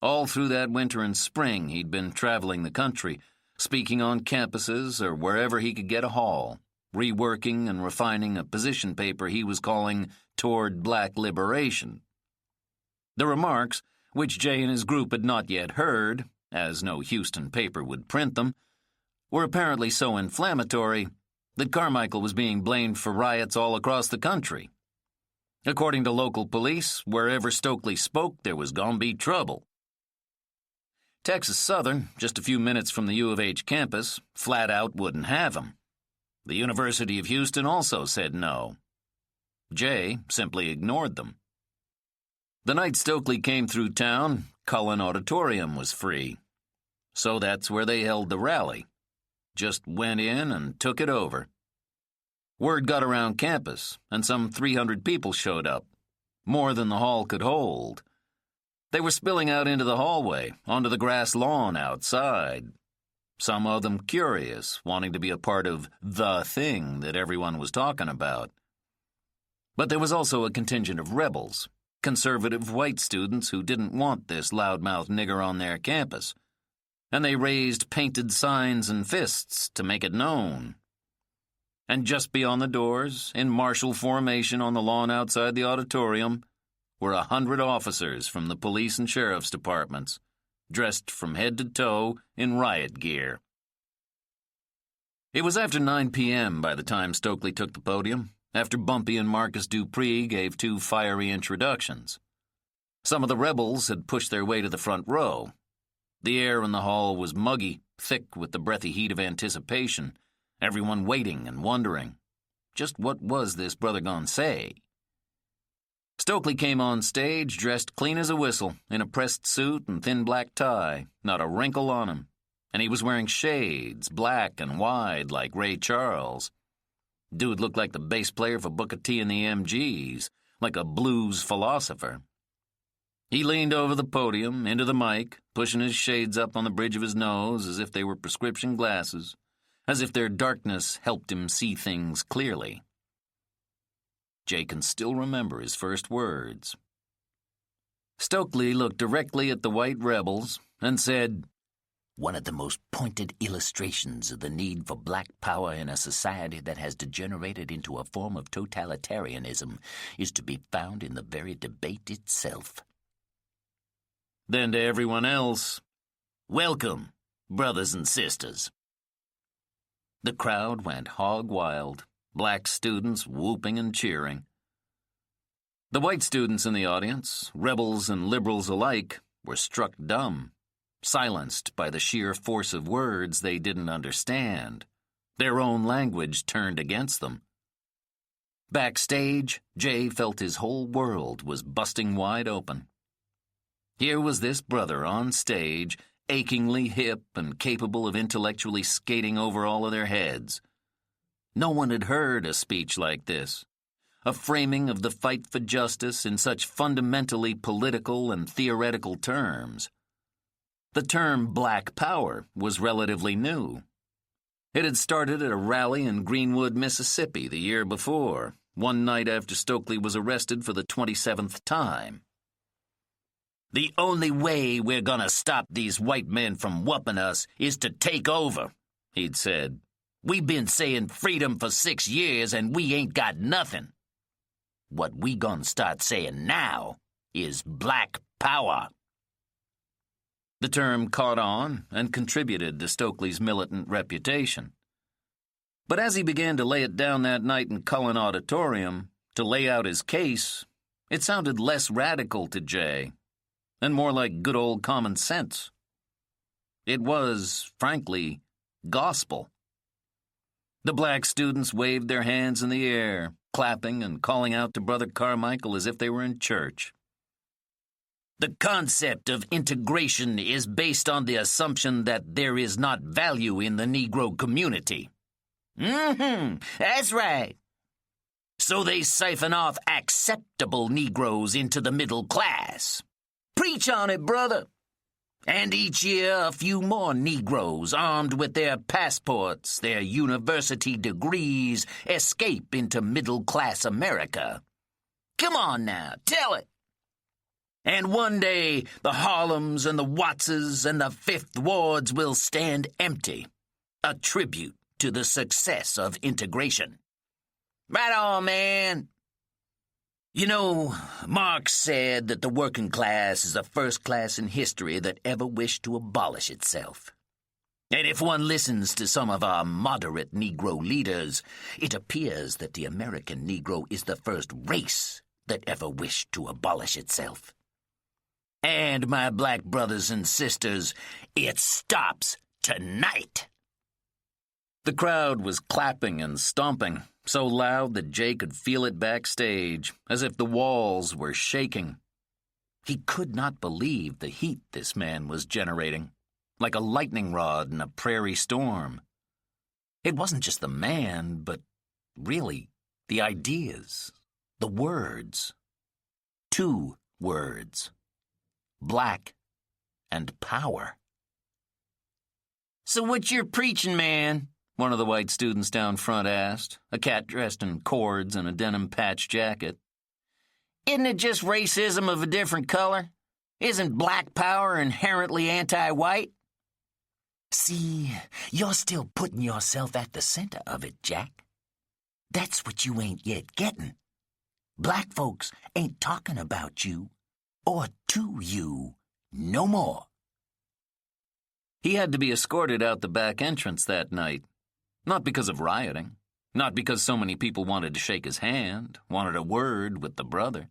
All through that winter and spring, he'd been traveling the country, speaking on campuses or wherever he could get a hall, reworking and refining a position paper he was calling Toward Black Liberation. The remarks, which Jay and his group had not yet heard, as no Houston paper would print them, were apparently so inflammatory that Carmichael was being blamed for riots all across the country. According to local police, wherever Stokely spoke, there was gonna be trouble. Texas Southern, just a few minutes from the U of H campus, flat out wouldn't have him. The University of Houston also said no. Jay simply ignored them. The night Stokely came through town, Cullen Auditorium was free. So that's where they held the rally. Just went in and took it over. Word got around campus, and some 300 people showed up, more than the hall could hold. They were spilling out into the hallway, onto the grass lawn outside. Some of them curious, wanting to be a part of the thing that everyone was talking about. But there was also a contingent of rebels, conservative white students who didn't want this loudmouth nigger on their campus, and they raised painted signs and fists to make it known. And just beyond the doors, in martial formation on the lawn outside the auditorium, were 100 officers from the police and sheriff's departments, dressed from head to toe in riot gear. It was after 9 p.m. by the time Stokely took the podium, after Bumpy and Marcus Dupree gave two fiery introductions. Some of the rebels had pushed their way to the front row. The air in the hall was muggy, thick with the breathy heat of anticipation, everyone waiting and wondering, just what was this brother gonna say? Stokely came on stage dressed clean as a whistle, in a pressed suit and thin black tie, not a wrinkle on him, and he was wearing shades, black and wide like Ray Charles. Dude looked like the bass player for Booker T and the MGs, like a blues philosopher. He leaned over the podium, into the mic, pushing his shades up on the bridge of his nose as if they were prescription glasses, as if their darkness helped him see things clearly. Jay can still remember his first words. Stokely looked directly at the white rebels and said, "One of the most pointed illustrations of the need for black power in a society that has degenerated into a form of totalitarianism is to be found in the very debate itself." Then to everyone else, Welcome, brothers and sisters. the crowd went hog wild, black students whooping and cheering. The white students in the audience, rebels and liberals alike, were struck dumb, silenced by the sheer force of words they didn't understand. Their own language turned against them. Backstage, Jay felt his whole world was busting wide open. Here was this brother on stage, achingly hip and capable of intellectually skating over all of their heads. No one had heard a speech like this, a framing of the fight for justice in such fundamentally political and theoretical terms. The term Black Power was relatively new. It had started at a rally in Greenwood, Mississippi the year before, one night after Stokely was arrested for the 27th time. The only way we're gonna stop these white men from whooping us is to take over, He'd said. We've been saying freedom for 6 years and we ain't got nothing. What we gonna start saying now is black power. The term caught on and contributed to Stokely's militant reputation. But as he began to lay it down that night in Cullen Auditorium, to lay out his case, it sounded less radical to Jay, and more like good old common sense. It was, frankly, gospel. The black students waved their hands in the air, clapping and calling out to Brother Carmichael as if they were in church. The concept of integration is based on the assumption that there is not value in the Negro community. That's right. So they siphon off acceptable Negroes into the middle class. Preach on it, brother. And each year a few more Negroes, armed with their passports, their university degrees, escape into middle-class America. Come on now, tell it. And one day the Harlems and the Wattses and the Fifth Wards will stand empty, a tribute to the success of integration. Right on, man. You know, Marx said that the working class is the first class in history that ever wished to abolish itself. And if one listens to some of our moderate Negro leaders, it appears that the American Negro is the first race that ever wished to abolish itself. And, my black brothers and sisters, it stops tonight. The crowd was clapping and stomping, so loud that Jay could feel it backstage, as if the walls were shaking. He could not believe the heat this man was generating, like a lightning rod in a prairie storm. It wasn't just the man, but really the ideas, the words. 2 words. Black and power. So what you're preaching, man? One of the white students down front asked, a cat dressed in cords and a denim patch jacket. Isn't it just racism of a different color? Isn't black power inherently anti-white? See, you're still putting yourself at the center of it, Jack. That's what you ain't yet getting. Black folks ain't talking about you or to you no more. He had to be escorted out the back entrance that night. Not because of rioting, not because so many people wanted to shake his hand, wanted a word with the brother.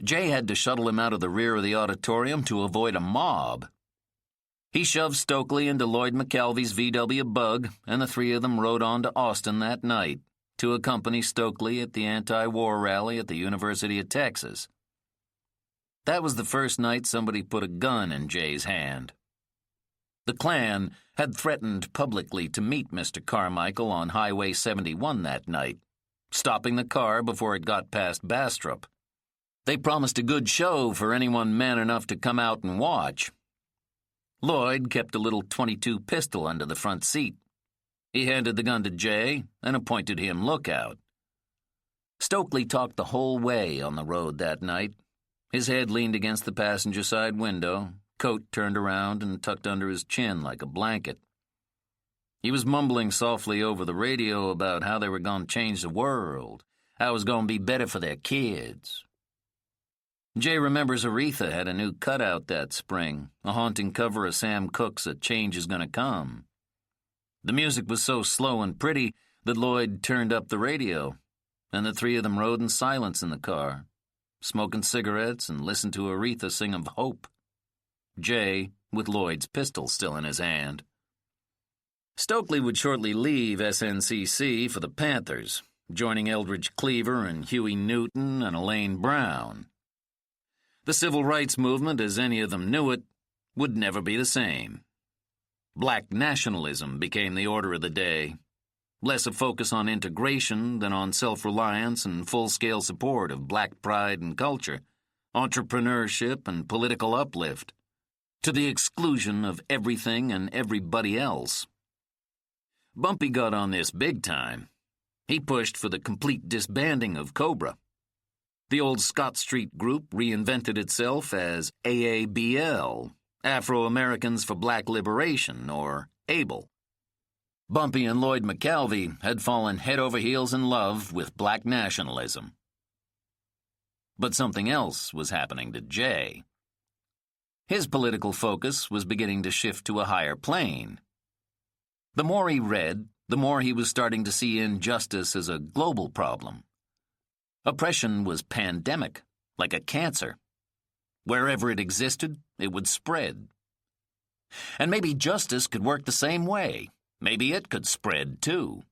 Jay had to shuttle him out of the rear of the auditorium to avoid a mob. He shoved Stokely into Lloyd McKelvey's VW Bug, and the 3 of them rode on to Austin that night to accompany Stokely at the anti-war rally at the University of Texas. That was the first night somebody put a gun in Jay's hand. The Klan had threatened publicly to meet Mr. Carmichael on Highway 71 that night, stopping the car before it got past Bastrop. They promised a good show for anyone man enough to come out and watch. Lloyd kept a little .22 pistol under the front seat. He handed the gun to Jay and appointed him lookout. Stokely talked the whole way on the road that night. His head leaned against the passenger side window, coat turned around and tucked under his chin like a blanket. He was mumbling softly over the radio about how they were going to change the world, how it was going to be better for their kids. Jay remembers Aretha had a new cutout that spring, a haunting cover of Sam Cooke's A Change Is Gonna Come. The music was so slow and pretty that Lloyd turned up the radio, and the three of them rode in silence in the car, smoking cigarettes and listened to Aretha sing of hope. Jay, with Lloyd's pistol still in his hand. Stokely would shortly leave SNCC for the Panthers, joining Eldridge Cleaver and Huey Newton and Elaine Brown. The civil rights movement, as any of them knew it, would never be the same. Black nationalism became the order of the day, less a focus on integration than on self-reliance and full-scale support of black pride and culture, entrepreneurship and political uplift, to the exclusion of everything and everybody else. Bumpy got on this big time. He pushed for the complete disbanding of Cobra. The old Scott Street group reinvented itself as AABL, Afro-Americans for Black Liberation, or ABLE. Bumpy and Lloyd McKelvey had fallen head over heels in love with black nationalism. But something else was happening to Jay. His political focus was beginning to shift to a higher plane. The more he read, the more he was starting to see injustice as a global problem. Oppression was pandemic, like a cancer. Wherever it existed, it would spread. And maybe justice could work the same way. Maybe it could spread, too.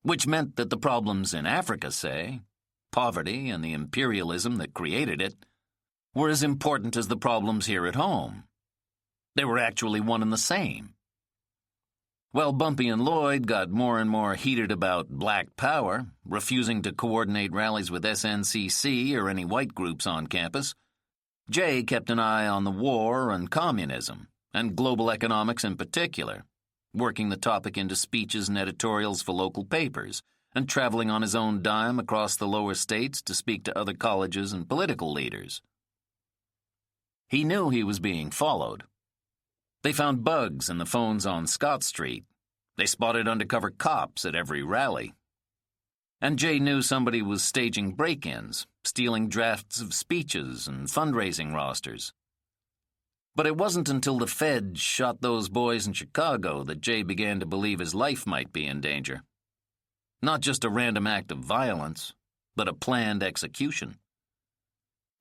Which meant that the problems in Africa, say, poverty and the imperialism that created it, were as important as the problems here at home. They were actually one and the same. Well, Bumpy and Lloyd got more and more heated about black power, refusing to coordinate rallies with SNCC or any white groups on campus. Jay kept an eye on the war and communism, and global economics in particular, working the topic into speeches and editorials for local papers, and traveling on his own dime across the lower states to speak to other colleges and political leaders. He knew he was being followed. They found bugs in the phones on Scott Street. They spotted undercover cops at every rally. And Jay knew somebody was staging break-ins, stealing drafts of speeches and fundraising rosters. But it wasn't until the Fed shot those boys in Chicago that Jay began to believe his life might be in danger. Not just a random act of violence, but a planned execution.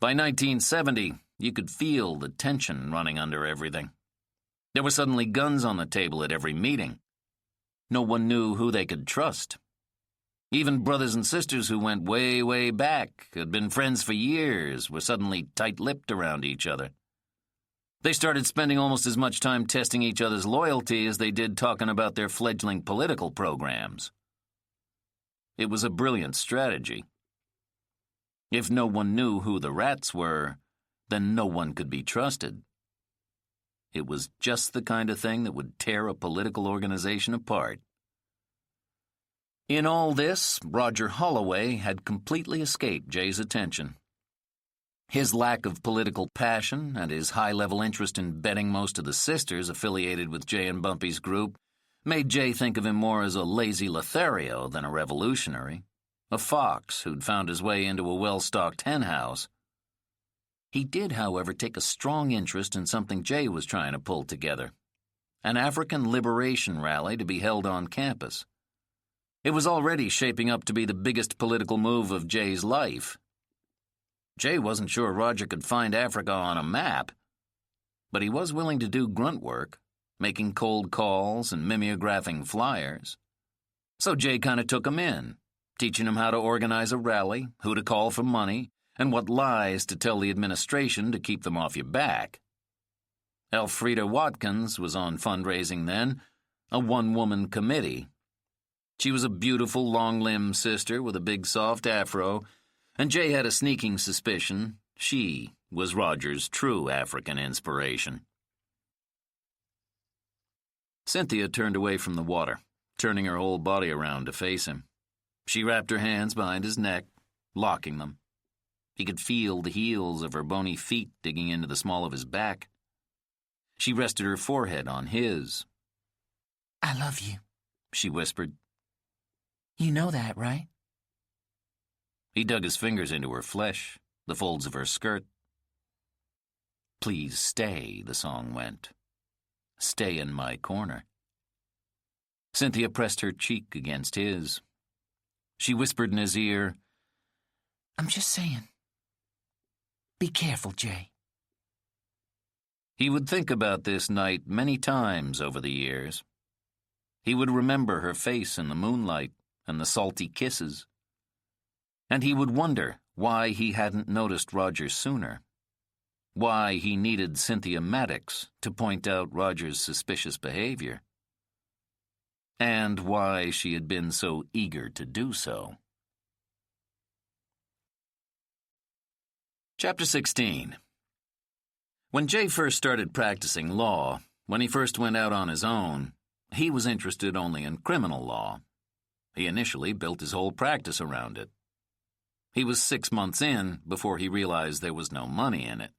By 1970, you could feel the tension running under everything. There were suddenly guns on the table at every meeting. No one knew who they could trust. Even brothers and sisters who went way, way back, had been friends for years, were suddenly tight-lipped around each other. They started spending almost as much time testing each other's loyalty as they did talking about their fledgling political programs. It was a brilliant strategy. If no one knew who the rats were, then no one could be trusted. It was just the kind of thing that would tear a political organization apart. In all this, Roger Holloway had completely escaped Jay's attention. His lack of political passion and his high-level interest in betting most of the sisters affiliated with Jay and Bumpy's group made Jay think of him more as a lazy Lothario than a revolutionary, a fox who'd found his way into a well-stocked henhouse. He did, however, take a strong interest in something Jay was trying to pull together, an African liberation rally to be held on campus. It was already shaping up to be the biggest political move of Jay's life. Jay wasn't sure Roger could find Africa on a map, but he was willing to do grunt work, making cold calls and mimeographing flyers. So Jay kind of took him in, teaching him how to organize a rally, who to call for money, and what lies to tell the administration to keep them off your back. Elfrida Watkins was on fundraising then, a one-woman committee. She was a beautiful, long-limbed sister with a big, soft afro, and Jay had a sneaking suspicion she was Roger's true African inspiration. Cynthia turned away from the water, turning her whole body around to face him. She wrapped her hands behind his neck, locking them. He could feel the heels of her bony feet digging into the small of his back. She rested her forehead on his. I love you, she whispered. You know that, right? He dug his fingers into her flesh, the folds of her skirt. Please stay, the song went. Stay in my corner. Cynthia pressed her cheek against his. She whispered in his ear, I'm just saying. Be careful, Jay. He would think about this night many times over the years. He would remember her face in the moonlight and the salty kisses. And he would wonder why he hadn't noticed Roger sooner. Why he needed Cynthia Maddox to point out Roger's suspicious behavior. And why she had been so eager to do so. Chapter 16. When Jay first started practicing law, when he first went out on his own, he was interested only in criminal law. He initially built his whole practice around it. He was 6 months in before he realized there was no money in it.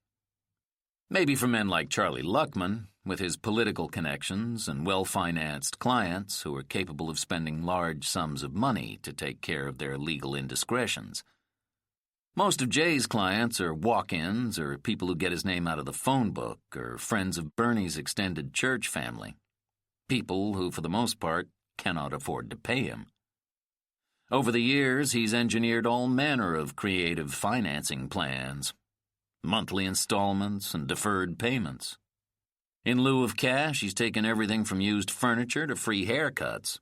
Maybe for men like Charlie Luckman, with his political connections and well-financed clients who were capable of spending large sums of money to take care of their legal indiscretions. Most of Jay's clients are walk-ins or people who get his name out of the phone book or friends of Bernie's extended church family. People who, for the most part, cannot afford to pay him. Over the years, he's engineered all manner of creative financing plans. Monthly installments and deferred payments. In lieu of cash, he's taken everything from used furniture to free haircuts.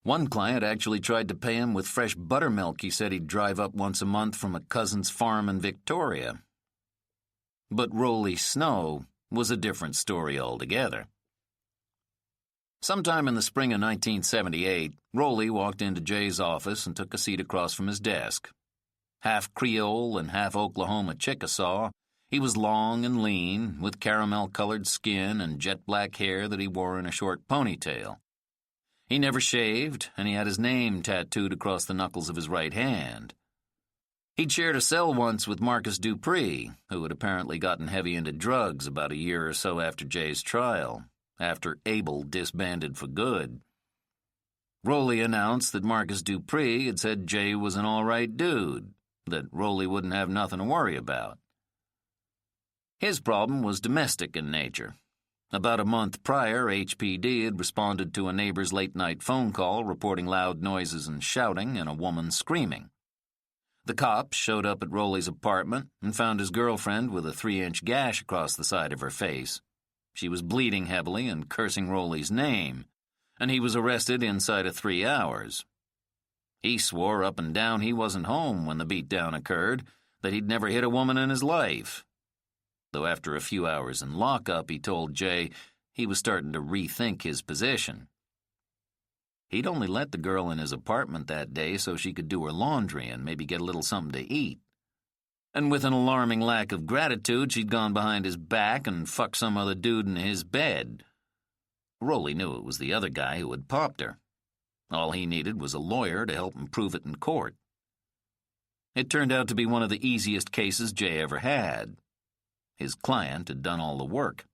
One client actually tried to pay him with fresh buttermilk he said he'd drive up once a month from a cousin's farm in Victoria. But Rolly Snow was a different story altogether. Sometime in the spring of 1978, Rolly walked into Jay's office and took a seat across from his desk. Half Creole and half Oklahoma Chickasaw, he was long and lean, with caramel-colored skin and jet-black hair that he wore in a short ponytail. He never shaved, and he had his name tattooed across the knuckles of his right hand. He'd shared a cell once with Marcus Dupree, who had apparently gotten heavy into drugs about a year or so after Jay's trial, after Abel disbanded for good. Rolly announced that Marcus Dupree had said Jay was an all-right dude, that Rolly wouldn't have nothing to worry about. His problem was domestic in nature. About a month prior, HPD had responded to a neighbor's late-night phone call reporting loud noises and shouting and a woman screaming. The cops showed up at Rolly's apartment and found his girlfriend with a 3-inch gash across the side of her face. She was bleeding heavily and cursing Rolly's name, and he was arrested inside of 3 hours. He swore up and down he wasn't home when the beatdown occurred, that he'd never hit a woman in his life. Though after a few hours in lockup, he told Jay he was starting to rethink his position. He'd only let the girl in his apartment that day so she could do her laundry and maybe get a little something to eat. And with an alarming lack of gratitude, she'd gone behind his back and fucked some other dude in his bed. Rolly knew it was the other guy who had popped her. All he needed was a lawyer to help him prove it in court. It turned out to be one of the easiest cases Jay ever had. His client had done all the work.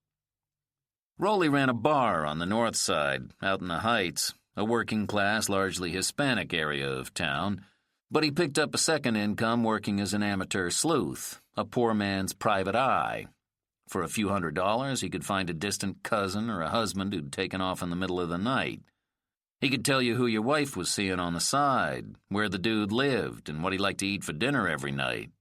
Rolly ran a bar on the north side, out in the Heights, a working-class, largely Hispanic area of town, but he picked up a second income working as an amateur sleuth, a poor man's private eye. For a few $100s, he could find a distant cousin or a husband who'd taken off in the middle of the night. He could tell you who your wife was seeing on the side, where the dude lived, and what he liked to eat for dinner every night.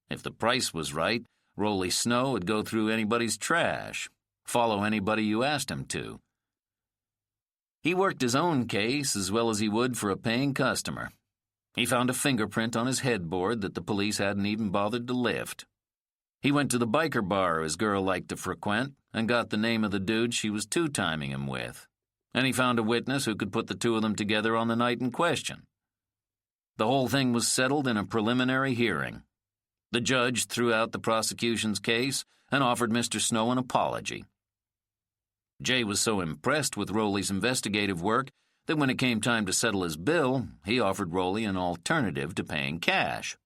If the price was right, Rolly Snow would go through anybody's trash, follow anybody you asked him to. He worked his own case as well as he would for a paying customer. He found a fingerprint on his headboard that the police hadn't even bothered to lift. He went to the biker bar his girl liked to frequent and got the name of the dude she was two-timing him with, and he found a witness who could put the two of them together on the night in question. The whole thing was settled in a preliminary hearing. The judge threw out the prosecution's case and offered Mr. Snow an apology. Jay was so impressed with Rowley's investigative work that when it came time to settle his bill, he offered Rowley an alternative to paying cash.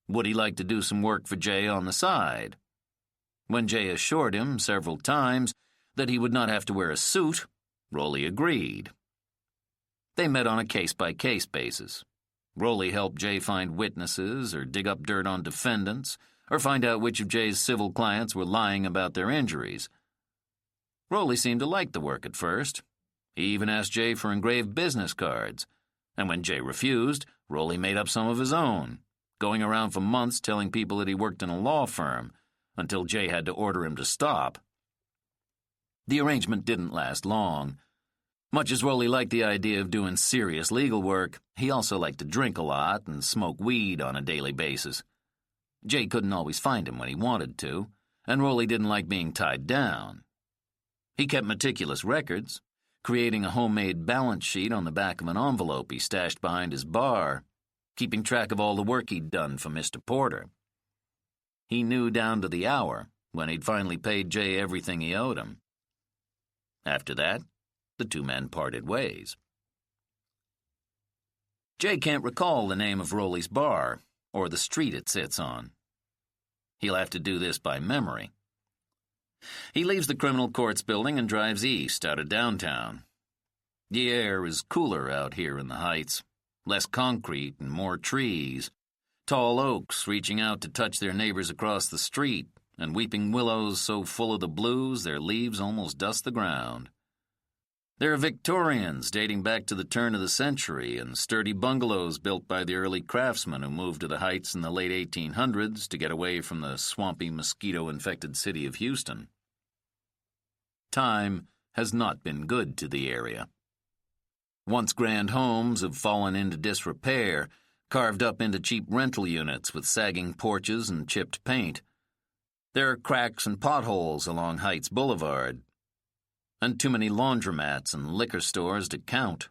Would he like to do some work for Jay on the side? When Jay assured him several times that he would not have to wear a suit, Rowley agreed. They met on a case-by-case basis. Rowley helped Jay find witnesses or dig up dirt on defendants or find out which of Jay's civil clients were lying about their injuries. Rowley seemed to like the work at first. He even asked Jay for engraved business cards, and when Jay refused, Rowley made up some of his own, going around for months telling people that he worked in a law firm, until Jay had to order him to stop. The arrangement didn't last long. Much as Rowley liked the idea of doing serious legal work, he also liked to drink a lot and smoke weed on a daily basis. Jay couldn't always find him when he wanted to, and Rowley didn't like being tied down. He kept meticulous records, creating a homemade balance sheet on the back of an envelope he stashed behind his bar, keeping track of all the work he'd done for Mr. Porter. He knew down to the hour when he'd finally paid Jay everything he owed him. After that, the two men parted ways. Jay can't recall the name of Rowley's bar or the street it sits on. He'll have to do this by memory. He leaves the criminal courts building and drives east out of downtown. The air is cooler out here in the Heights, less concrete and more trees, tall oaks reaching out to touch their neighbors across the street, and weeping willows so full of the blues their leaves almost dust the ground. There are Victorians dating back to the turn of the century and sturdy bungalows built by the early craftsmen who moved to the Heights in the late 1800s to get away from the swampy, mosquito-infected city of Houston. Time has not been good to the area. Once grand homes have fallen into disrepair, carved up into cheap rental units with sagging porches and chipped paint. There are cracks and potholes along Heights Boulevard, and too many laundromats and liquor stores to count.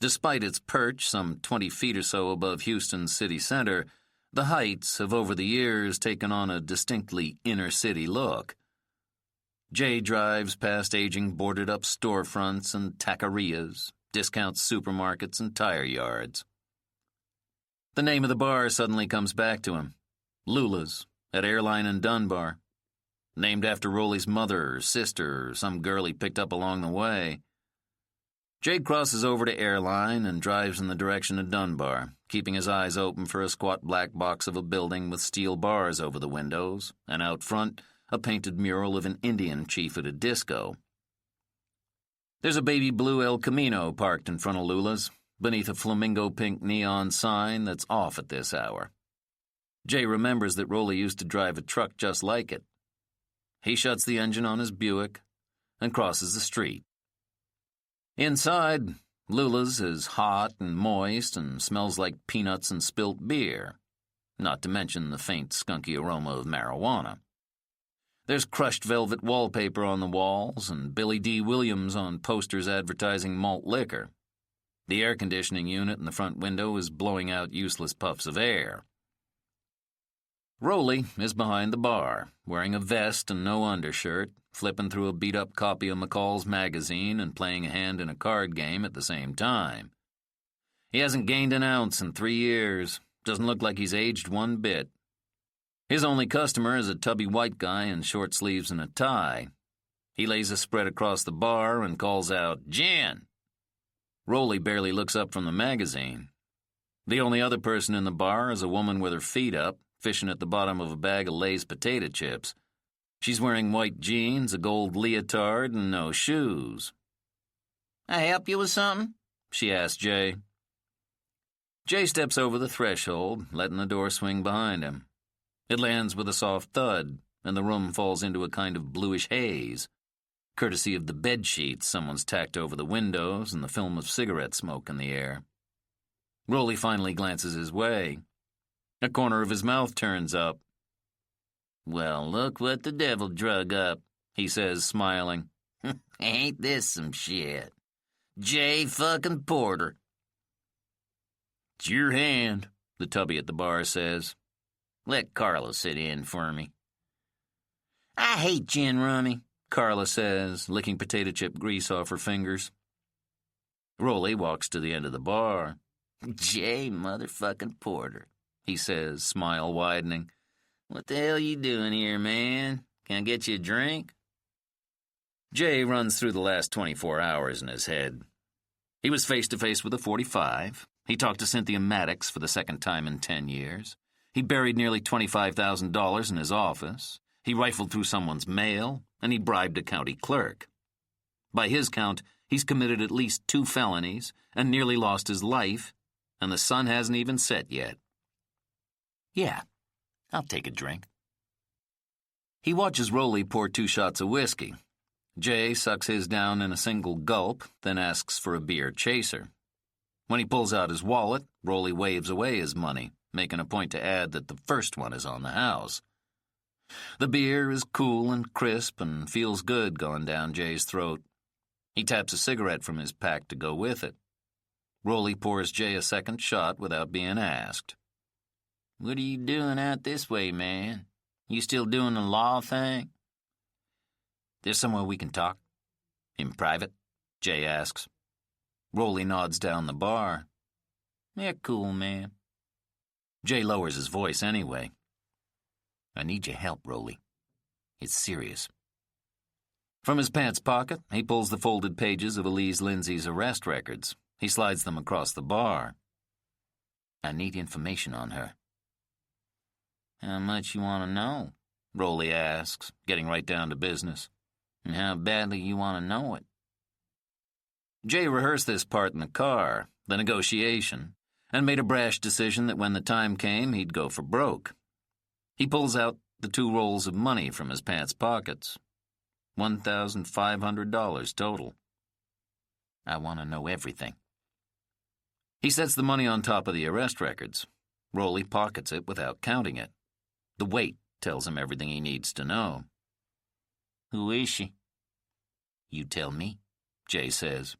Despite its perch some 20 feet or so above Houston's city center, the Heights have over the years taken on a distinctly inner-city look. Jay drives past aging boarded-up storefronts and taquerias, discount supermarkets and tire yards. The name of the bar suddenly comes back to him. Lula's, at Airline and Dunbar. Named after Rowley's mother or sister or some girl he picked up along the way. Jay crosses over to Airline and drives in the direction of Dunbar, keeping his eyes open for a squat black box of a building with steel bars over the windows, and out front, a painted mural of an Indian chief at a disco. There's a baby blue El Camino parked in front of Lula's, beneath a flamingo-pink neon sign that's off at this hour. Jay remembers that Rowley used to drive a truck just like it. He shuts the engine on his Buick and crosses the street. Inside, Lula's is hot and moist and smells like peanuts and spilt beer, not to mention the faint, skunky aroma of marijuana. There's crushed velvet wallpaper on the walls and Billy D. Williams on posters advertising malt liquor. The air conditioning unit in the front window is blowing out useless puffs of air. Rowley is behind the bar, wearing a vest and no undershirt, flipping through a beat-up copy of McCall's magazine and playing a hand in a card game at the same time. He hasn't gained an ounce in 3 years, doesn't look like he's aged one bit. His only customer is a tubby white guy in short sleeves and a tie. He lays a spread across the bar and calls out, "Gin!" Rowley barely looks up from the magazine. The only other person in the bar is a woman with her feet up, fishing at the bottom of a bag of Lay's potato chips. She's wearing white jeans, a gold leotard, and no shoes. "I help you with something?" she asked Jay. Jay steps over the threshold, letting the door swing behind him. It lands with a soft thud, and the room falls into a kind of bluish haze, courtesy of the bed sheets someone's tacked over the windows and the film of cigarette smoke in the air. Rowley finally glances his way. A corner of his mouth turns up. "Well, look what the devil drug up," he says, smiling. Ain't this some shit? J. fucking Porter. It's your hand, the tubby at the bar says. Let Carla sit in for me. I hate gin rummy, Carla says, licking potato chip grease off her fingers. Rolly walks to the end of the bar. J. motherfucking Porter, he says, smile widening. What the hell you doing here, man? Can I get you a drink? Jay runs through the last 24 hours in his head. He was face to face with a 45. He talked to Cynthia Maddox for the second time in 10 years. He buried nearly $25,000 in his office. He rifled through someone's mail, and he bribed a county clerk. By his count, he's committed at least 2 felonies and nearly lost his life, and the sun hasn't even set yet. Yeah, I'll take a drink. He watches Rolly pour 2 shots of whiskey. Jay sucks his down in a single gulp, then asks for a beer chaser. When he pulls out his wallet, Rolly waves away his money, making a point to add that the first one is on the house. The beer is cool and crisp and feels good going down Jay's throat. He taps a cigarette from his pack to go with it. Rolly pours Jay a second shot without being asked. What are you doing out this way, man? You still doing the law thing? There's somewhere we can talk. In private? Jay asks. Rolly nods down the bar. Yeah, cool, man. Jay lowers his voice anyway. I need your help, Rolly. It's serious. From his pants pocket, he pulls the folded pages of Elise Lindsay's arrest records. He slides them across the bar. I need information on her. How much you want to know? Rolly asks, getting right down to business. And how badly you want to know it? Jay rehearsed this part in the car, the negotiation, and made a brash decision that when the time came, he'd go for broke. He pulls out the 2 rolls of money from his pants pockets. $1,500 total. I want to know everything. He sets the money on top of the arrest records. Rolly pockets it without counting it. The weight tells him everything he needs to know. Who is she? You tell me, Jay says.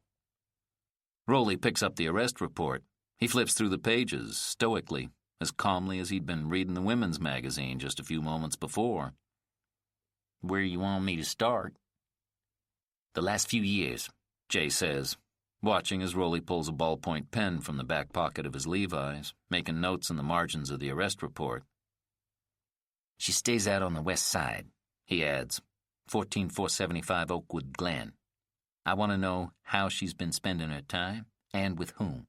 Rolly picks up the arrest report. He flips through the pages, stoically, as calmly as he'd been reading the women's magazine just a few moments before. Where you want me to start? The last few years, Jay says, watching as Rolly pulls a ballpoint pen from the back pocket of his Levi's, making notes in the margins of the arrest report. She stays out on the west side, he adds, 14475 Oakwood Glen. I want to know how she's been spending her time and with whom.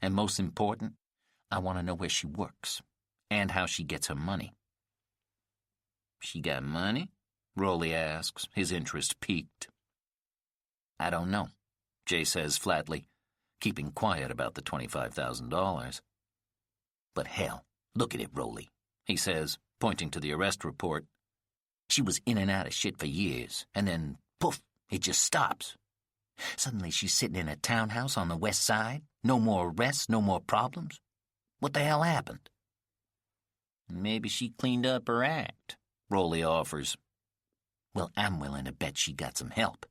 And most important, I want to know where she works and how she gets her money. She got money? Rolly asks, his interest piqued. I don't know, Jay says flatly, keeping quiet about the $25,000. But hell, look at it, Rolly, he says, pointing to the arrest report. She was in and out of shit for years, and then, poof, it just stops. Suddenly she's sitting in a townhouse on the west side, no more arrests, no more problems. What the hell happened? Maybe she cleaned up her act, Rolly offers. Well, I'm willing to bet she got some help.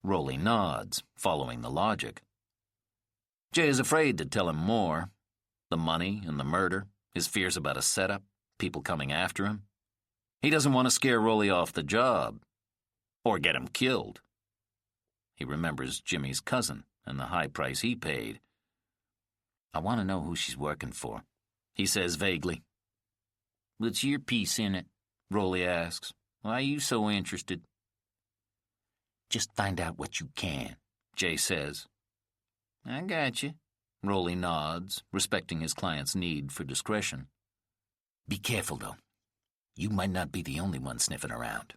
Rolly nods, following the logic. Jay is afraid to tell him more. The money and the murder, his fears about a setup, people coming after him. He doesn't want to scare Rolly off the job, or get him killed. He remembers Jimmy's cousin and the high price he paid. I want to know who she's working for, he says vaguely. What's your piece in it? Rolly asks. Why are you so interested? Just find out what you can, Jay says. I got you. Rolly nods, respecting his client's need for discretion. Be careful, though. You might not be the only one sniffing around.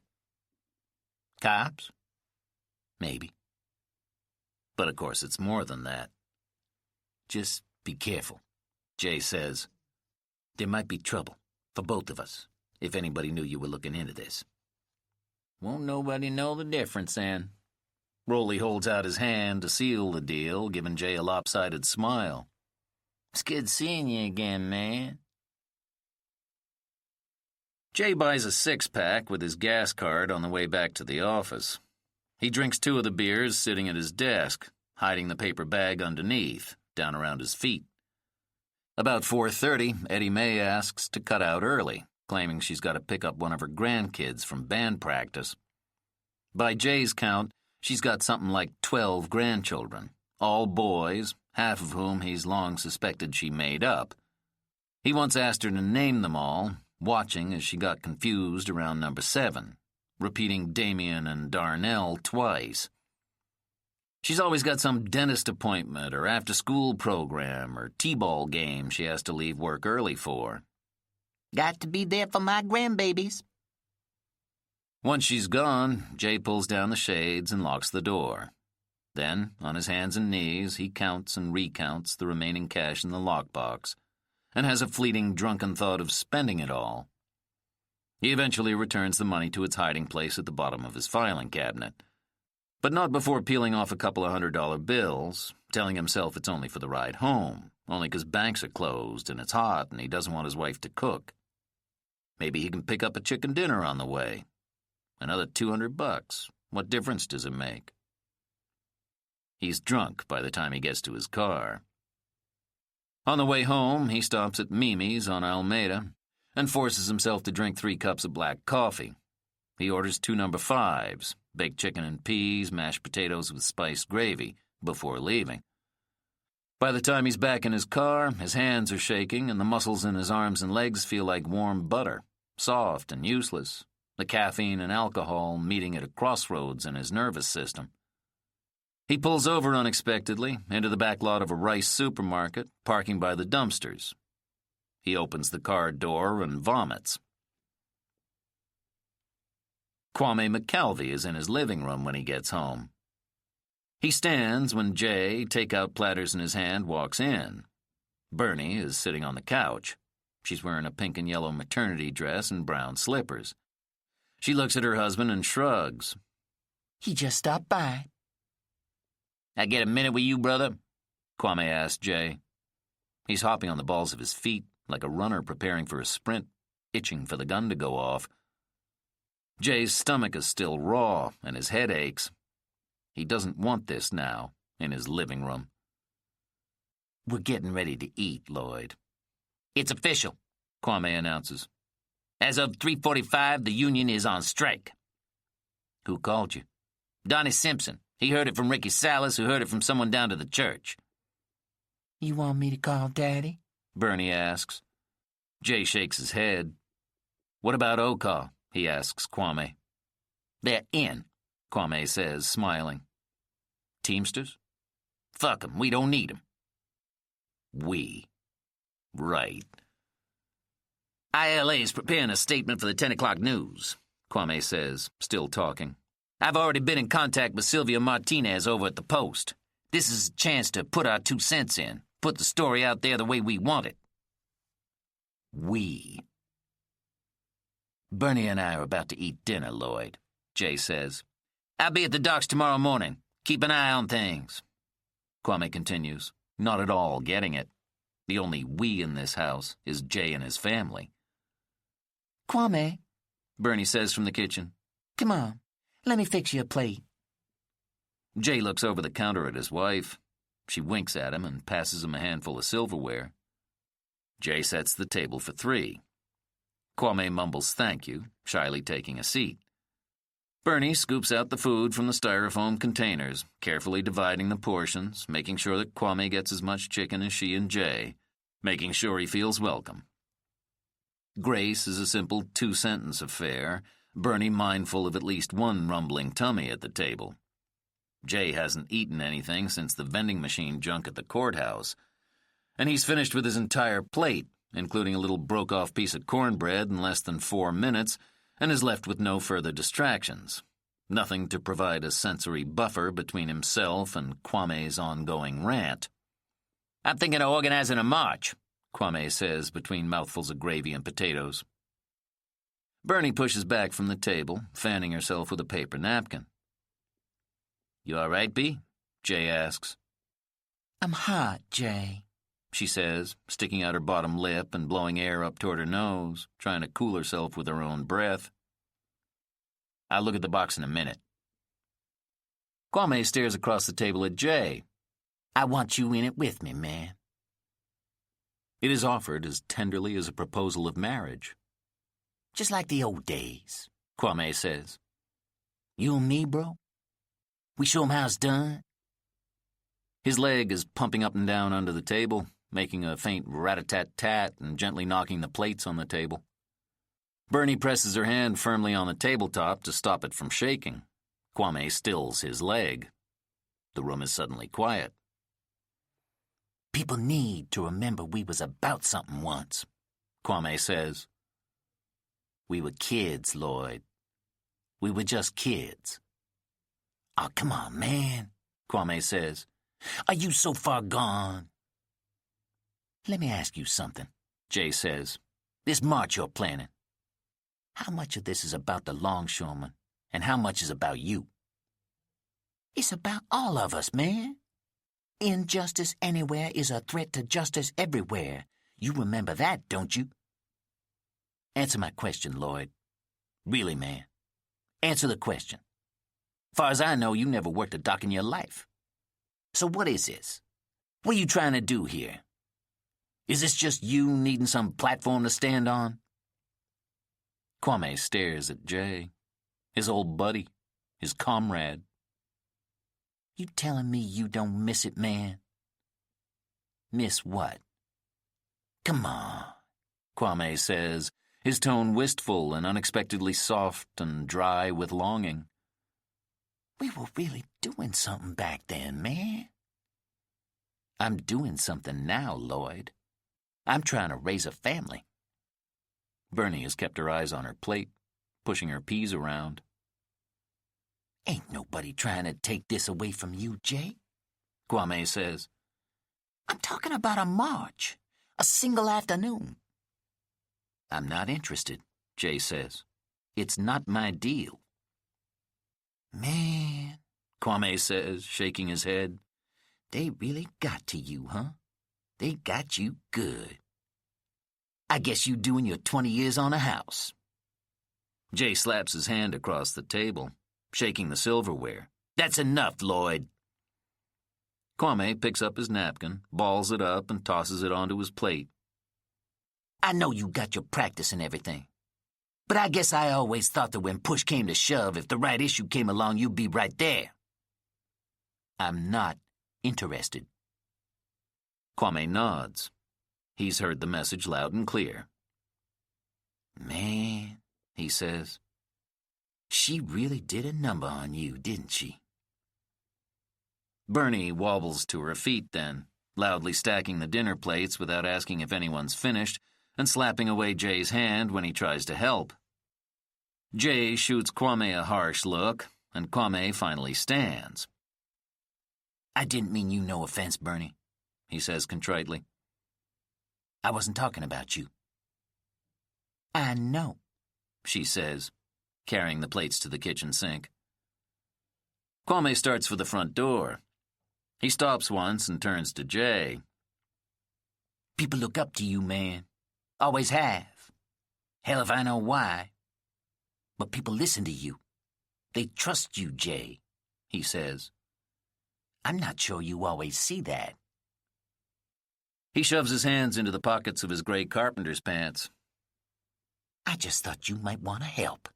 Cops? Maybe. But of course it's more than that. Just be careful, Jay says. There might be trouble, for both of us, if anybody knew you were looking into this. Won't nobody know the difference, then? Rolly holds out his hand to seal the deal, giving Jay a lopsided smile. It's good seeing you again, man. Jay buys a six-pack with his gas card on the way back to the office. He drinks 2 of the beers sitting at his desk, hiding the paper bag underneath, down around his feet. About 4:30, Eddie Mae asks to cut out early, claiming she's got to pick up one of her grandkids from band practice. By Jay's count, she's got something like 12 grandchildren, all boys, half of whom he's long suspected she made up. He once asked her to name them all, watching as she got confused around number 7, repeating Damien and Darnell twice. She's always got some dentist appointment or after-school program or t-ball game she has to leave work early for. Got to be there for my grandbabies. Once she's gone, Jay pulls down the shades and locks the door. Then, on his hands and knees, he counts and recounts the remaining cash in the lockbox and has a fleeting drunken thought of spending it all. He eventually returns the money to its hiding place at the bottom of his filing cabinet. But not before peeling off a couple of $100 bills, telling himself it's only for the ride home, only 'cause banks are closed and it's hot and he doesn't want his wife to cook. Maybe he can pick up a chicken dinner on the way. Another $200. What difference does it make? He's drunk by the time he gets to his car. On the way home, he stops at Mimi's on Alameda and forces himself to drink 3 cups of black coffee. He orders 2 number 5s, baked chicken and peas, mashed potatoes with spiced gravy, before leaving. By the time he's back in his car, his hands are shaking and the muscles in his arms and legs feel like warm butter, soft and useless, the caffeine and alcohol meeting at a crossroads in his nervous system. He pulls over unexpectedly into the back lot of a rice supermarket, parking by the dumpsters. He opens the car door and vomits. Kwame McKelvey is in his living room when he gets home. He stands when Jay, takeout platters in his hand, walks in. Bernie is sitting on the couch. She's wearing a pink and yellow maternity dress and brown slippers. She looks at her husband and shrugs. He just stopped by. I get a minute with you, brother? Kwame asked Jay. He's hopping on the balls of his feet like a runner preparing for a sprint, itching for the gun to go off. Jay's stomach is still raw and his head aches. He doesn't want this now, in his living room. We're getting ready to eat, Lloyd. It's official, Kwame announces. As of 3:45, the union is on strike. Who called you? Donnie Simpson. He heard it from Ricky Salas, who heard it from someone down to the church. You want me to call Daddy? Bernie asks. Jay shakes his head. What about Okaw? He asks Kwame. They're in, Kwame says, smiling. Teamsters? Fuck 'em, we don't need 'em. We. Right. ILA is preparing a statement for the 10 o'clock news, Kwame says, still talking. I've already been in contact with Sylvia Martinez over at the Post. This is a chance to put our 2 cents in, put the story out there the way we want it. We. Bernie and I are about to eat dinner, Lloyd, Jay says. I'll be at the docks tomorrow morning. Keep an eye on things. Kwame continues, not at all getting it. The only we in this house is Jay and his family. Kwame, Bernie says from the kitchen. come on. Let me fix you a plate. Jay looks over the counter at his wife. She winks at him and passes him a handful of silverware. Jay sets the table for 3. Kwame mumbles thank you, shyly taking a seat. Bernie scoops out the food from the styrofoam containers, carefully dividing the portions, making sure that Kwame gets as much chicken as she and Jay, making sure he feels welcome. Grace is a simple 2-sentence affair, Bernie mindful of at least one rumbling tummy at the table. Jay hasn't eaten anything since the vending machine junk at the courthouse, and he's finished with his entire plate, including a little broke-off piece of cornbread in less than 4 minutes, and is left with no further distractions. Nothing to provide a sensory buffer between himself and Kwame's ongoing rant. I'm thinking of organizing a march, Kwame says between mouthfuls of gravy and potatoes. Bernie pushes back from the table, fanning herself with a paper napkin. You all right, B? Jay asks. I'm hot, Jay. she says, sticking out her bottom lip and blowing air up toward her nose, trying to cool herself with her own breath. I'll look at the box in a minute. Kwame stares across the table at Jay. I want you in it with me, man. It is offered as tenderly as a proposal of marriage. Just like the old days, Kwame says. You and me, bro? We show 'em how it's done? His leg is pumping up and down under the table, making a faint rat-a-tat-tat and gently knocking the plates on the table. Bernie presses her hand firmly on the tabletop to stop it from shaking. Kwame stills his leg. The room is suddenly quiet. People need to remember we was about something once, Kwame says. We were kids, Lloyd. We were just kids. Oh, come on, man, Kwame says. Are you so far gone? Let me ask you something, Jay says. This march you're planning, how much of this is about the longshoremen, and how much is about you? It's about all of us, man. Injustice anywhere is a threat to justice everywhere. You remember that, don't you? Answer my question, Lloyd. Really, man. Answer the question. Far as I know, you never worked a dock in your life. So what is this? What are you trying to do here? Is this just you needing some platform to stand on? Kwame stares at Jay, his old buddy, his comrade. You telling me you don't miss it, man? Miss what? Come on, Kwame says, his tone wistful and unexpectedly soft and dry with longing. We were really doing something back then, man. I'm doing something now, Lloyd. I'm trying to raise a family. Bernie has kept her eyes on her plate, pushing her peas around. Ain't nobody trying to take this away from you, Jay, Kwame says. I'm talking about a march, a single afternoon. I'm not interested, Jay says. It's not my deal. Man, Kwame says, shaking his head. They really got to you, huh? They got you good. I guess you doing your 20 years on a house. Jay slaps his hand across the table, shaking the silverware. That's enough, Lloyd. Kwame picks up his napkin, balls it up, and tosses it onto his plate. I know you got your practice and everything, but I guess I always thought that when push came to shove, if the right issue came along, you'd be right there. I'm not interested. Kwame nods. He's heard the message loud and clear. Man, he says, she really did a number on you, didn't she? Bernie wobbles to her feet then, loudly stacking the dinner plates without asking if anyone's finished, and slapping away Jay's hand when he tries to help. Jay shoots Kwame a harsh look, and Kwame finally stands. I didn't mean you no offense, Bernie, he says contritely. I wasn't talking about you. I know, she says, carrying the plates to the kitchen sink. Kwame starts for the front door. He stops once and turns to Jay. People look up to you, man. Always have. Hell if I know why. But people listen to you. They trust you, Jay, he says. I'm not sure you always see that. He shoves his hands into the pockets of his gray carpenter's pants. I just thought you might want to help.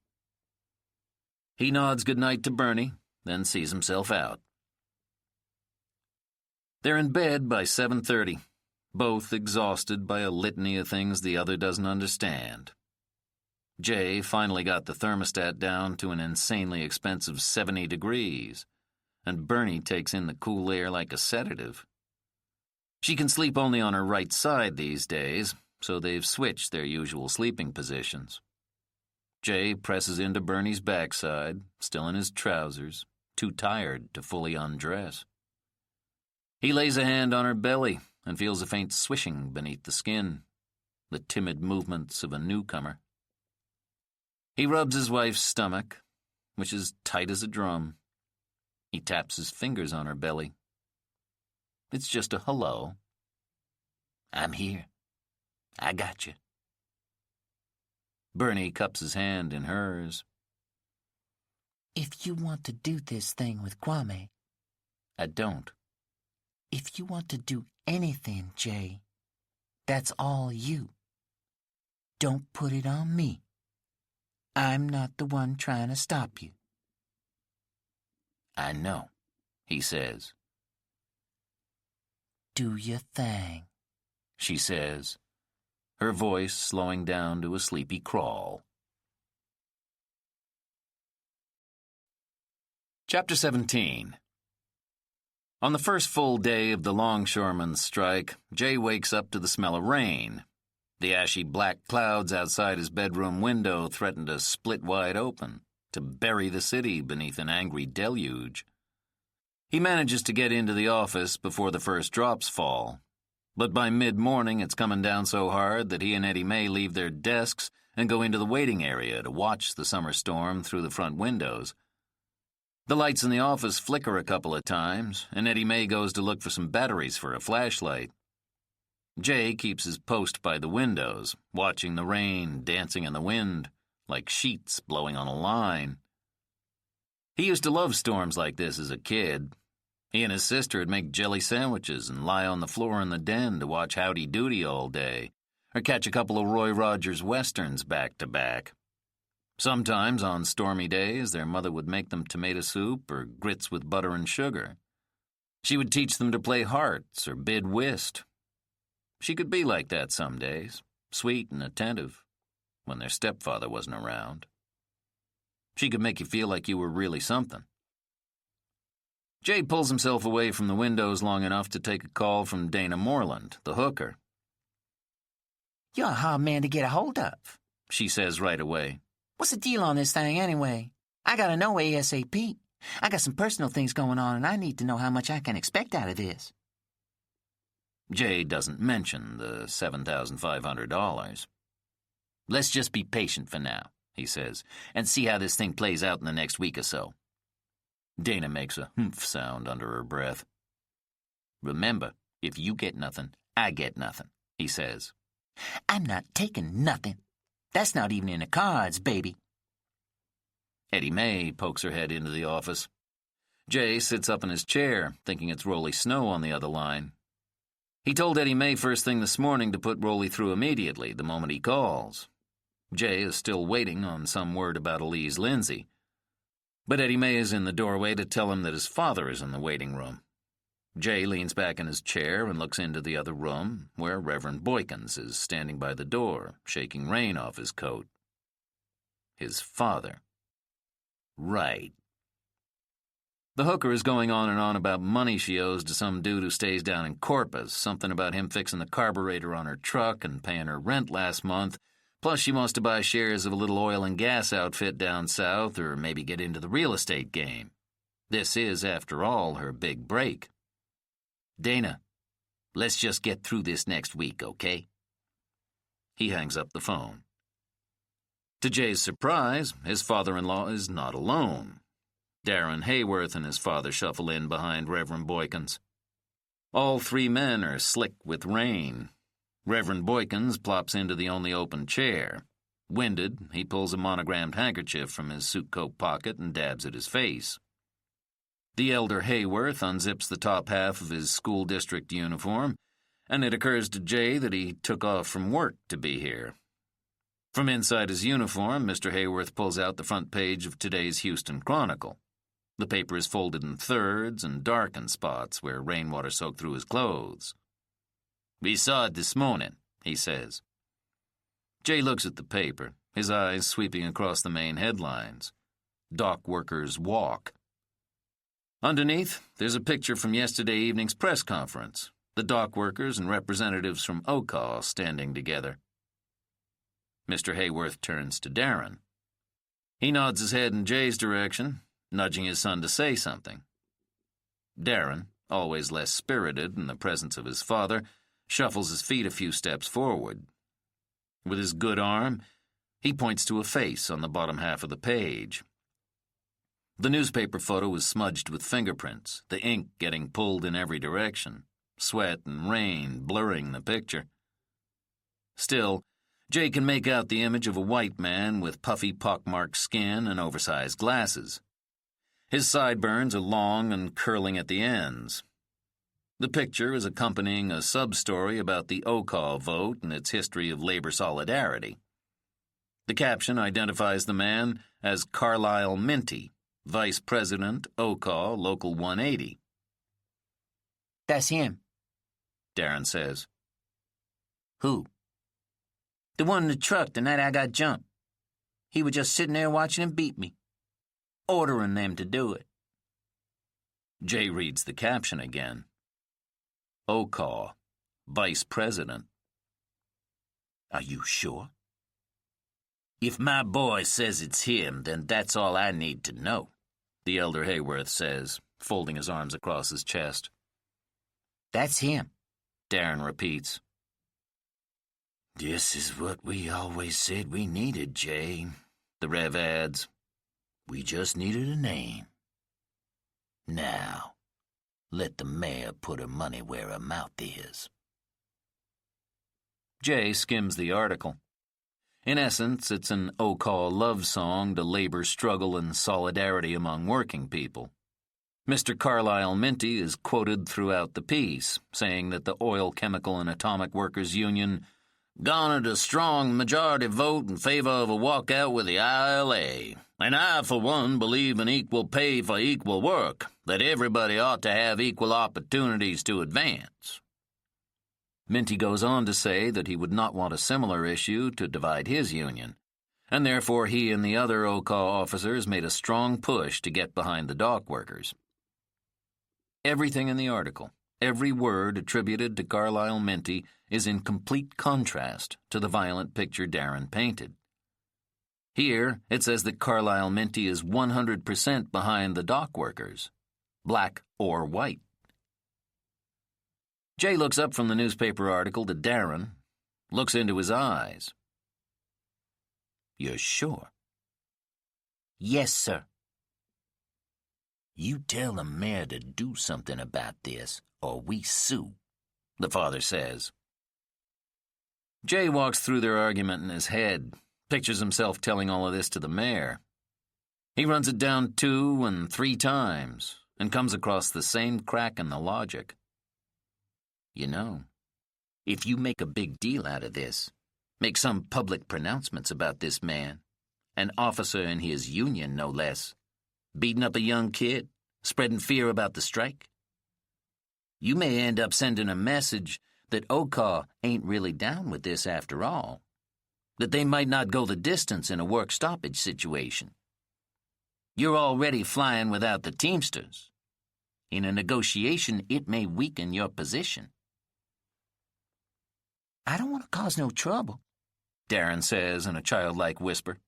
He nods goodnight to Bernie, then sees himself out. They're in bed by 7:30, both exhausted by a litany of things the other doesn't understand. Jay finally got the thermostat down to an insanely expensive 70 degrees, and Bernie takes in the cool air like a sedative. She can sleep only on her right side these days, so they've switched their usual sleeping positions. Jay presses into Bernie's backside, still in his trousers, too tired to fully undress. He lays a hand on her belly and feels a faint swishing beneath the skin, the timid movements of a newcomer. He rubs his wife's stomach, which is tight as a drum. He taps his fingers on her belly. It's just a hello. I'm here. I got you. Bernie cups his hand in hers. If you want to do this thing with Kwame, I don't. if you want to do anything, Jay, that's all you. Don't put it on me. I'm not the one trying to stop you. I know, he says. Do your thing, She says, her voice slowing down to a sleepy crawl. Chapter 17. On the first full day of the longshoremen's strike, Jay wakes up to the smell of rain. The ashy black clouds outside his bedroom window threaten to split wide open, to bury the city beneath an angry deluge. He manages to get into the office before the first drops fall. But by mid-morning it's coming down so hard that he and Eddie May leave their desks and go into the waiting area to watch the summer storm through the front windows. The lights in the office flicker a couple of times, and Eddie May goes to look for some batteries for a flashlight. Jay keeps his post by the windows, watching the rain dancing in the wind, like sheets blowing on a line. He used to love storms like this as a kid. He and his sister would make jelly sandwiches and lie on the floor in the den to watch Howdy Doody all day, or catch a couple of Roy Rogers westerns back to back. Sometimes, on stormy days, their mother would make them tomato soup or grits with butter and sugar. She would teach them to play hearts or bid whist. She could be like that some days, sweet and attentive, when their stepfather wasn't around. She could make you feel like you were really something. Jay pulls himself away from the windows long enough to take a call from Dana Moreland, the hooker. You're a hard man to get a hold of, She says right away. What's the deal on this thing anyway? I gotta know ASAP. I got some personal things going on, and I need to know how much I can expect out of this. Jay doesn't mention the $7,500. Let's just be patient for now, he says, and see how this thing plays out in the next week or so. Dana makes a humph sound under her breath. Remember, if you get nothing, I get nothing, he says. I'm not taking nothing. That's not even in the cards, baby. Eddie May pokes her head into the office. Jay sits up in his chair, thinking it's Rolly Snow on the other line. He told Eddie May first thing this morning to put Rolly through immediately, the moment he calls. Jay is still waiting on some word about Elise Lindsay. But Eddie May is in the doorway to tell him that his father is in the waiting room. Jay leans back in his chair and looks into the other room, where Reverend Boykins is standing by the door, shaking rain off his coat. His father. Right. The hooker is going on and on about money she owes to some dude who stays down in Corpus, something about him fixing the carburetor on her truck and paying her rent last month, plus she wants to buy shares of a little oil and gas outfit down south or maybe get into the real estate game. This is, after all, her big break. Dana, let's just get through this next week, okay? He hangs up the phone. To Jay's surprise, his father-in-law is not alone. Darren Hayworth and his father shuffle in behind Reverend Boykins. All three men are slick with rain. Reverend Boykins plops into the only open chair. Winded, he pulls a monogrammed handkerchief from his suit coat pocket and dabs at his face. The elder Hayworth unzips the top half of his school district uniform, and it occurs to Jay that he took off from work to be here. From inside his uniform, Mr. Hayworth pulls out the front page of today's Houston Chronicle. The paper is folded in thirds and dark in spots where rainwater soaked through his clothes. We saw it this morning, he says. Jay looks at the paper, his eyes sweeping across the main headlines. Dock workers walk. Underneath, there's a picture from yesterday evening's press conference, the dock workers and representatives from OCAW standing together. Mr. Hayworth turns to Darren. He nods his head in Jay's direction, nudging his son to say something. Darren, always less spirited in the presence of his father, shuffles his feet a few steps forward. With his good arm, he points to a face on the bottom half of the page. The newspaper photo was smudged with fingerprints, the ink getting pulled in every direction. sweat and rain blurring the picture. Still, Jay can make out the image of a white man with puffy pockmarked skin and oversized glasses. His sideburns are long and curling at the ends. The picture is accompanying a sub-story about the Okaw vote and its history of labor solidarity. The caption identifies the man as Carlisle Minty, Vice President, Okaw, Local 180. That's him. Darren says. Who? The one in the truck the night I got jumped. He was just sitting there watching him beat me, ordering them to do it. Jay reads the caption again. Okaw, Vice President. Are you sure? If my boy says it's him, then that's all I need to know, the elder Hayworth says, folding his arms across his chest. That's him, Darren repeats. This is what we always said we needed, Jay, the Rev adds. We just needed a name. Now, let the mayor put her money where her mouth is. Jay skims the article. In essence, it's an Okaw love song to labor struggle and solidarity among working people. Mr. Carlisle Minty is quoted throughout the piece, saying that the Oil, Chemical, and Atomic Workers Union garnered a strong majority vote in favor of a walkout with the ILA. And I, for one, believe in equal pay for equal work, that everybody ought to have equal opportunities to advance. Minty goes on to say that he would not want a similar issue to divide his union, and therefore he and the other Okaw officers made a strong push to get behind the dock workers. Everything in the article, every word attributed to Carlisle Minty, is in complete contrast to the violent picture Darren painted. Here, it says that Carlisle Minty is 100% behind the dock workers, black or white. Jay looks up from the newspaper article to Darren, looks into his eyes. You're sure? Yes, sir. You tell the mayor to do something about this, or we sue, the father says. Jay walks through their argument in his head, pictures himself telling all of this to the mayor. He runs it down 2 and 3 times, and comes across the same crack in the logic. You know, if you make a big deal out of this, make some public pronouncements about this man, an officer in his union no less, beating up a young kid, spreading fear about the strike, you may end up sending a message that Okaw ain't really down with this after all, that they might not go the distance in a work stoppage situation. You're already flying without the Teamsters. In a negotiation, it may weaken your position. I don't want to cause no trouble, Darren says in a childlike whisper,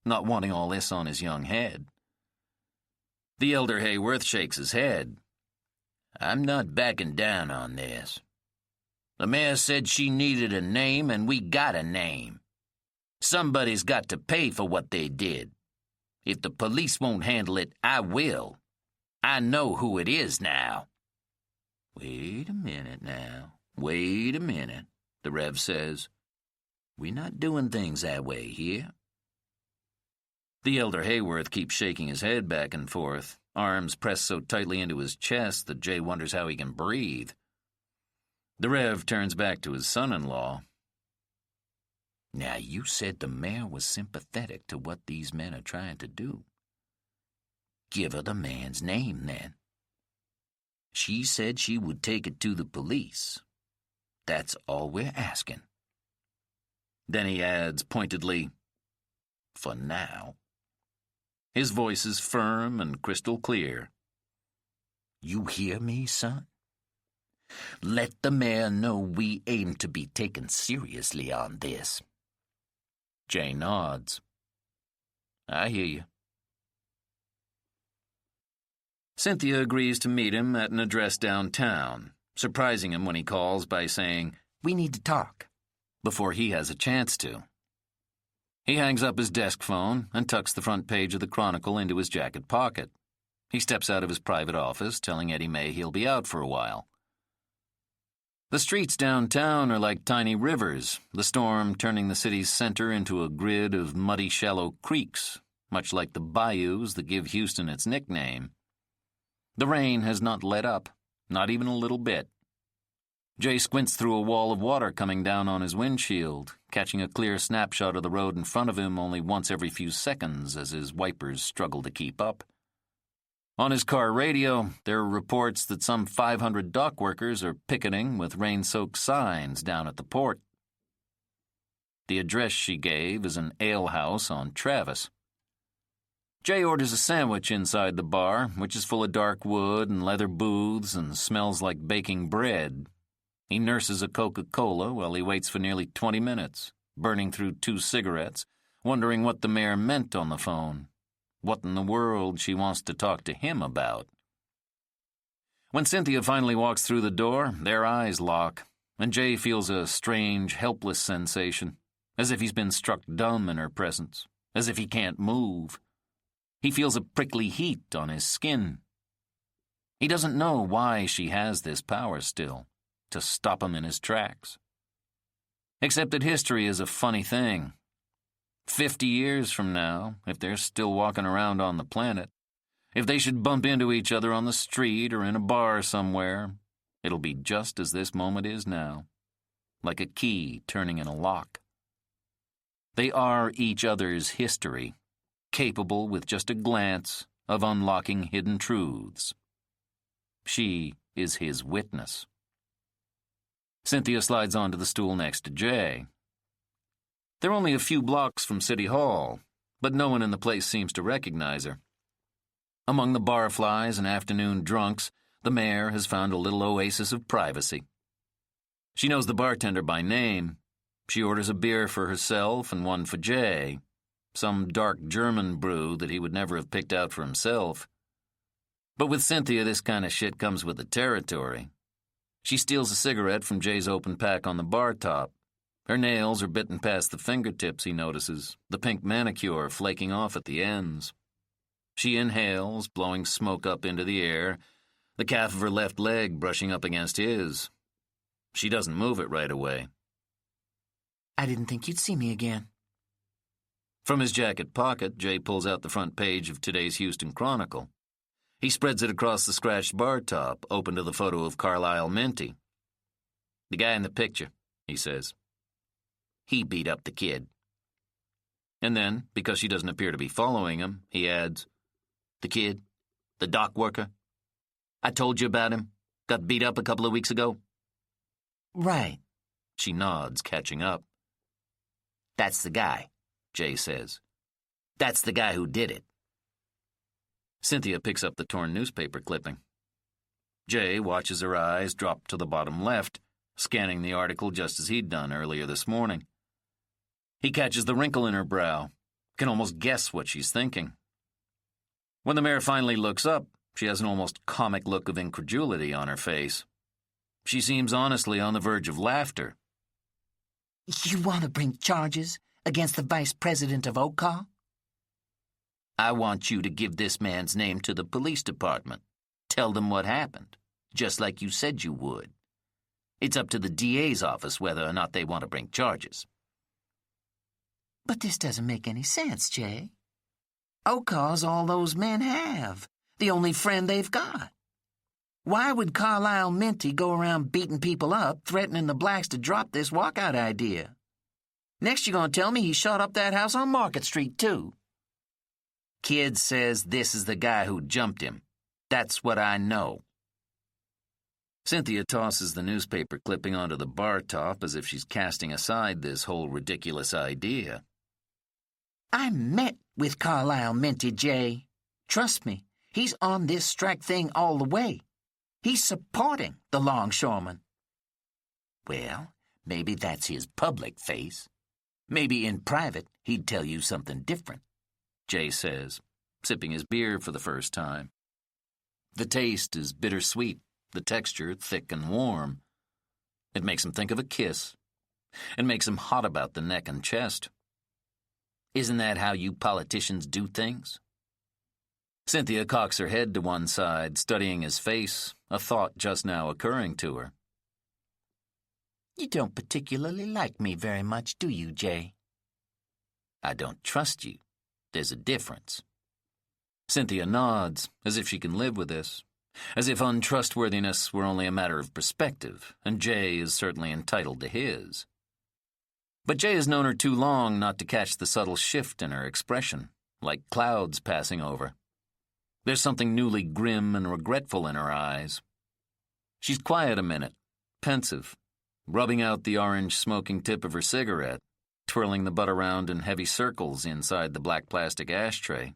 not wanting all this on his young head. The elder Hayworth shakes his head. I'm not backing down on this. The mayor said she needed a name, and we got a name. Somebody's got to pay for what they did. If the police won't handle it, I will. I know who it is now. Wait a minute now. Wait a minute, the Rev says. We're not doing things that way here. The elder Hayworth keeps shaking his head back and forth, arms pressed so tightly into his chest that Jay wonders how he can breathe. The Rev turns back to his son-in-law. Now, you said the mayor was sympathetic to what these men are trying to do. Give her the man's name, then. She said she would take it to the police. That's all we're asking. Then he adds pointedly, for now. His voice is firm and crystal clear. You hear me, son? Let the mayor know we aim to be taken seriously on this. Jay nods. I hear you. Cynthia agrees to meet him at an address downtown, surprising him when he calls by saying, "We need to talk," before he has a chance to. He hangs up his desk phone and tucks the front page of the Chronicle into his jacket pocket. He steps out of his private office, telling Eddie May he'll be out for a while. The streets downtown are like tiny rivers, the storm turning the city's center into a grid of muddy, shallow creeks, much like the bayous that give Houston its nickname. The rain has not let up, not even a little bit. Jay squints through a wall of water coming down on his windshield, catching a clear snapshot of the road in front of him only once every few seconds as his wipers struggle to keep up. On his car radio, there are reports that some 500 dock workers are picketing with rain-soaked signs down at the port. The address she gave is an alehouse on Travis. Jay orders a sandwich inside the bar, which is full of dark wood and leather booths and smells like baking bread. He nurses a Coca-Cola while he waits for nearly 20 minutes, burning through 2 cigarettes, wondering what the mayor meant on the phone. What in the world she wants to talk to him about. When Cynthia finally walks through the door, their eyes lock, and Jay feels a strange, helpless sensation, as if he's been struck dumb in her presence, as if he can't move. He feels a prickly heat on his skin. He doesn't know why she has this power still, to stop him in his tracks. Except that history is a funny thing. 50 years from now, if they're still walking around on the planet, if they should bump into each other on the street or in a bar somewhere, it'll be just as this moment is now, like a key turning in a lock. They are each other's history, capable with just a glance of unlocking hidden truths. She is his witness. Cynthia slides onto the stool next to Jay. They're only a few blocks from City Hall, but no one in the place seems to recognize her. Among the barflies and afternoon drunks, the mayor has found a little oasis of privacy. She knows the bartender by name. She orders a beer for herself and one for Jay, some dark German brew that he would never have picked out for himself. But with Cynthia, this kind of shit comes with the territory. She steals a cigarette from Jay's open pack on the bar top. Her nails are bitten past the fingertips, he notices, the pink manicure flaking off at the ends. She inhales, blowing smoke up into the air, the calf of her left leg brushing up against his. She doesn't move it right away. I didn't think you'd see me again. From his jacket pocket, Jay pulls out the front page of today's Houston Chronicle. He spreads it across the scratched bar top, open to the photo of Carlisle Minty. "The guy in the picture," he says. "He beat up the kid." And then, because she doesn't appear to be following him, he adds, "The kid? The dock worker? I told you about him. Got beat up a couple of weeks ago?" Right. She nods, catching up. "That's the guy," Jay says. "That's the guy who did it." Cynthia picks up the torn newspaper clipping. Jay watches her eyes drop to the bottom left, scanning the article just as he'd done earlier this morning. He catches the wrinkle in her brow, can almost guess what she's thinking. When the mayor finally looks up, she has an almost comic look of incredulity on her face. She seems honestly on the verge of laughter. You want to bring charges against the vice president of Oka? "I want you to give this man's name to the police department. Tell them what happened, just like you said you would. It's up to the DA's office whether or not they want to bring charges." But this doesn't make any sense, Jay. Oka's all those men have, the only friend they've got. Why would Carlisle Minty go around beating people up, threatening the blacks to drop this walkout idea? Next you're going to tell me he shot up that house on Market Street, too. "Kid says this is the guy who jumped him. That's what I know." Cynthia tosses the newspaper clipping onto the bar top as if she's casting aside this whole ridiculous idea. I met with Carlisle Minty, Jay. Trust me, he's on this strike thing all the way. He's supporting the longshoremen. Well, maybe that's his public face. Maybe in private he'd tell you something different, Jay says, sipping his beer for the first time. The taste is bittersweet, the texture thick and warm. It makes him think of a kiss. It makes him hot about the neck and chest. "Isn't that how you politicians do things?" Cynthia cocks her head to one side, studying his face, a thought just now occurring to her. You don't particularly like me very much, do you, Jay? I don't trust you. There's a difference. Cynthia nods, as if she can live with this, as if untrustworthiness were only a matter of perspective, and Jay is certainly entitled to his. But Jay has known her too long not to catch the subtle shift in her expression, like clouds passing over. There's something newly grim and regretful in her eyes. She's quiet a minute, pensive, rubbing out the orange smoking tip of her cigarette, twirling the butt around in heavy circles inside the black plastic ashtray.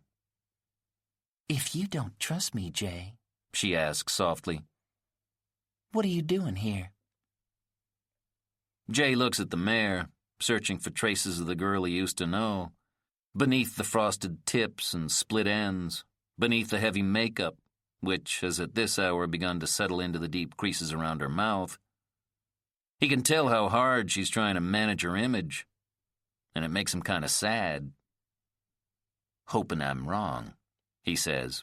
If you don't trust me, Jay, she asks softly, what are you doing here? Jay looks at the mare, searching for traces of the girl he used to know, beneath the frosted tips and split ends, beneath the heavy makeup, which has at this hour begun to settle into the deep creases around her mouth. He can tell how hard she's trying to manage her image, and it makes him kind of sad. Hoping I'm wrong, he says.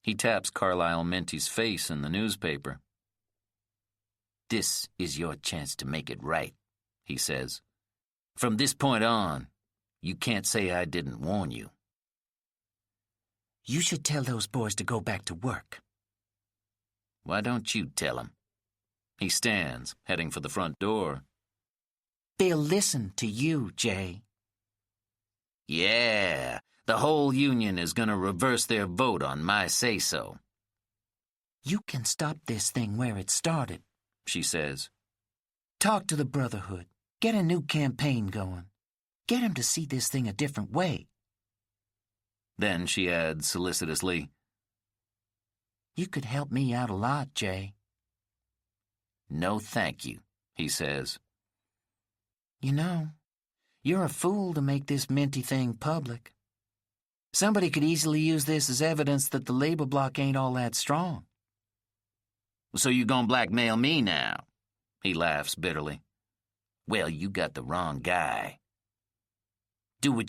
He taps Carlisle Minty's face in the newspaper. This is your chance to make it right, he says. From this point on, you can't say I didn't warn you. You should tell those boys to go back to work. Why don't you tell 'em? He stands, heading for the front door. They'll listen to you, Jay. Yeah, the whole union is going to reverse their vote on my say-so. You can stop this thing where it started, she says. Talk to the Brotherhood. Get a new campaign going. Get 'em to see this thing a different way. Then she adds solicitously, You could help me out a lot, Jay. No, thank you, he says. You know, you're a fool to make this Minty thing public. Somebody could easily use this as evidence that the labor bloc ain't all that strong. So you gonna blackmail me now? He laughs bitterly. Well, you got the wrong guy. Do what